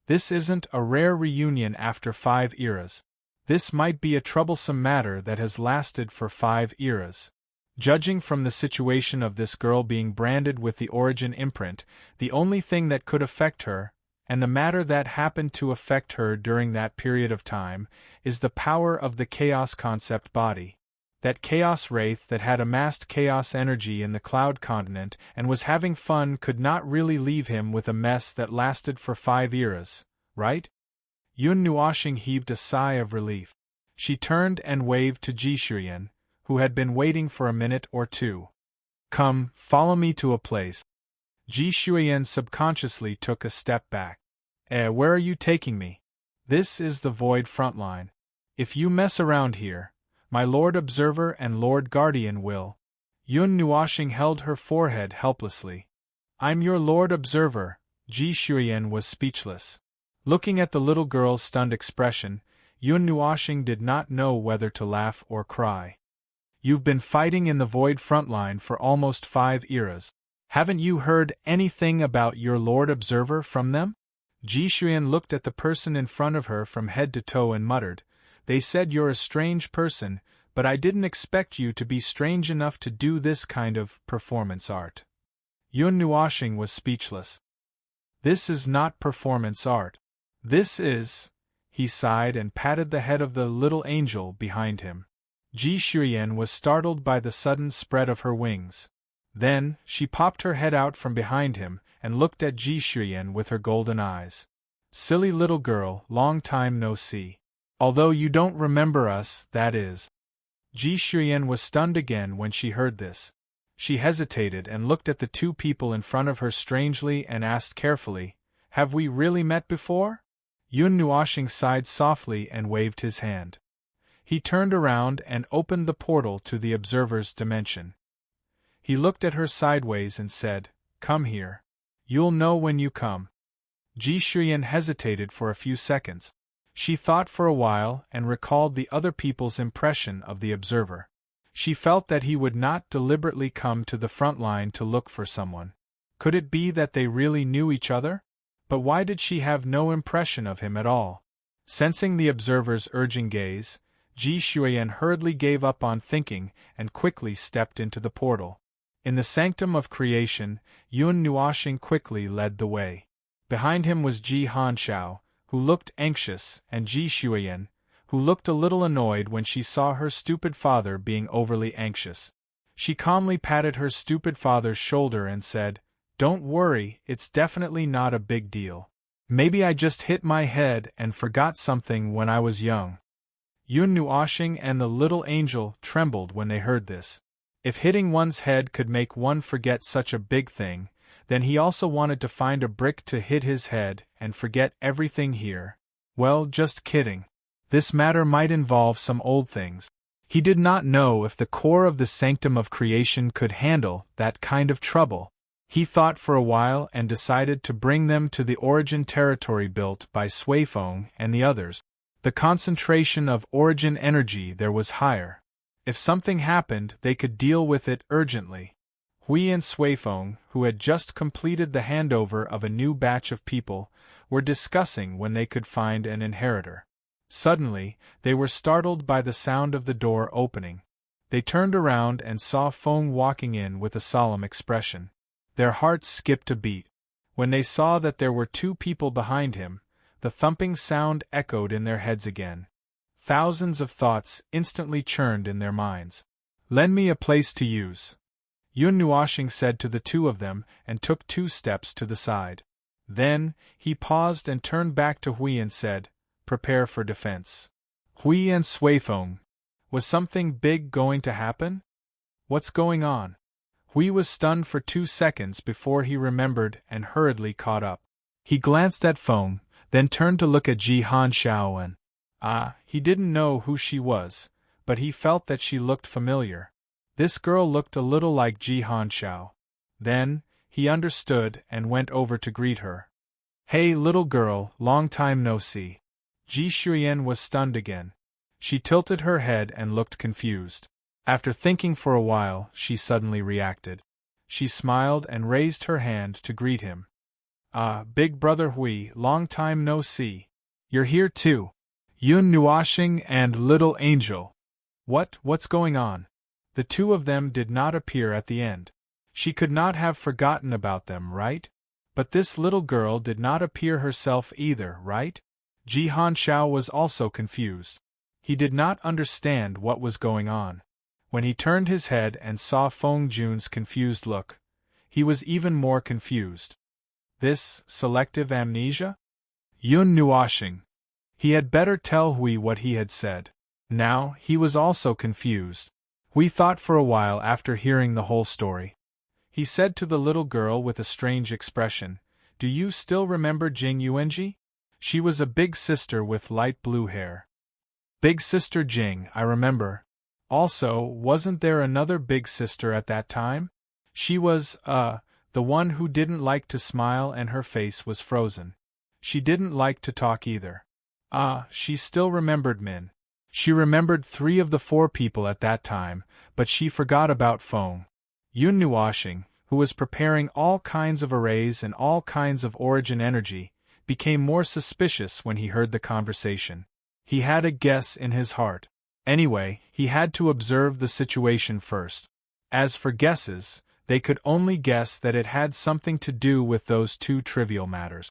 Speaker 1: This isn't a rare reunion after 5 eras. This might be a troublesome matter that has lasted for 5 eras. Judging from the situation of this girl being branded with the origin imprint, the only thing that could affect her, and the matter that happened to affect her during that period of time, is the power of the chaos concept body. That chaos wraith that had amassed chaos energy in the cloud continent and was having fun could not really leave him with a mess that lasted for 5 eras, right? Yun Nuoxing heaved a sigh of relief. She turned and waved to Ji Shuyan, who had been waiting for a minute or two. Come, follow me to a place. Ji Shuyan subconsciously took a step back. Where are you taking me? This is the Void frontline. If you mess around here, my Lord Observer and Lord Guardian will. Yun Nuoxing held her forehead helplessly. I'm your Lord Observer. Ji Shuyan was speechless. Looking at the little girl's stunned expression, Yun Nuoxing did not know whether to laugh or cry. You've been fighting in the Void frontline for almost 5 eras. Haven't you heard anything about your Lord Observer from them? Ji Shuyan looked at the person in front of her from head to toe and muttered, They said you're a strange person, but I didn't expect you to be strange enough to do this kind of performance art. Yun Nuoxing was speechless. This is not performance art. This is... He sighed and patted the head of the little angel behind him. Ji Shuyan was startled by the sudden spread of her wings. Then, she popped her head out from behind him and looked at Ji Shuyan with her golden eyes. Silly little girl, long time no see. Although you don't remember us, that is. Ji Shuyan was stunned again when she heard this. She hesitated and looked at the two people in front of her strangely and asked carefully, Have we really met before? Yun Nuoxing sighed softly and waved his hand. He turned around and opened the portal to the observer's dimension. He looked at her sideways and said, Come here. You'll know when you come. Ji Shuyan hesitated for a few seconds. She thought for a while and recalled the other people's impression of the observer. She felt that he would not deliberately come to the front line to look for someone. Could it be that they really knew each other? But why did she have no impression of him at all? Sensing the observer's urging gaze, Ji Shuyan hurriedly gave up on thinking and quickly stepped into the portal. In the sanctum of creation, Yun Nuoxing quickly led the way. Behind him was Ji Hanxiao, who looked anxious, and Ji Shuyan, who looked a little annoyed when she saw her stupid father being overly anxious. She calmly patted her stupid father's shoulder and said, Don't worry, it's definitely not a big deal. Maybe I just hit my head and forgot something when I was young. Yun Nuoxing and the little angel trembled when they heard this. If hitting one's head could make one forget such a big thing, Then he also wanted to find a brick to hit his head and forget everything here. Well, just kidding. This matter might involve some old things. He did not know if the core of the sanctum of creation could handle that kind of trouble. He thought for a while and decided to bring them to the origin territory built by Suifeng and the others. The concentration of origin energy there was higher. If something happened, they could deal with it urgently. Hui and Suifeng, who had just completed the handover of a new batch of people, were discussing when they could find an inheritor. Suddenly, they were startled by the sound of the door opening. They turned around and saw Feng walking in with a solemn expression. Their hearts skipped a beat. When they saw that there were two people behind him, the thumping sound echoed in their heads again. Thousands of thoughts instantly churned in their minds. "Lend me a place to use," Yun Nuoxing said to the two of them and took 2 steps to the side. Then, he paused and turned back to Hui and said, "Prepare for defense." Hui and Suifeng. Was something big going to happen? What's going on? Hui was stunned for 2 seconds before he remembered and hurriedly caught up. He glanced at Feng, then turned to look at Ji Han Xiaoan. He didn't know who she was, but he felt that she looked familiar. This girl looked a little like Ji Han Xiao. Then, he understood and went over to greet her. "Hey little girl, long time no see." Ji Shuyan was stunned again. She tilted her head and looked confused. After thinking for a while, she suddenly reacted. She smiled and raised her hand to greet him. Big brother Hui, long time no see. You're here too. Yun Nuoxing and little angel. What's going on? The two of them did not appear at the end. She could not have forgotten about them, right? But this little girl did not appear herself either, right? Ji Han Xiao was also confused. He did not understand what was going on. When he turned his head and saw Feng Jun's confused look, he was even more confused. This, selective amnesia? Yun Nuoxing. He had better tell Hui what he had said. Now, he was also confused. Hui thought for a while after hearing the whole story. He said to the little girl with a strange expression, "Do you still remember Jing Yuanji? She was a big sister with light blue hair." "Big sister Jing, I remember. Also, wasn't there another big sister at that time? She was, the one who didn't like to smile and her face was frozen. She didn't like to talk either." She still remembered Min. She remembered 3 of the 4 people at that time, but she forgot about Feng. Yun Nuoxing, who was preparing all kinds of arrays and all kinds of origin energy, became more suspicious when he heard the conversation. He had a guess in his heart. Anyway, he had to observe the situation first. As for guesses, they could only guess that it had something to do with those 2 trivial matters.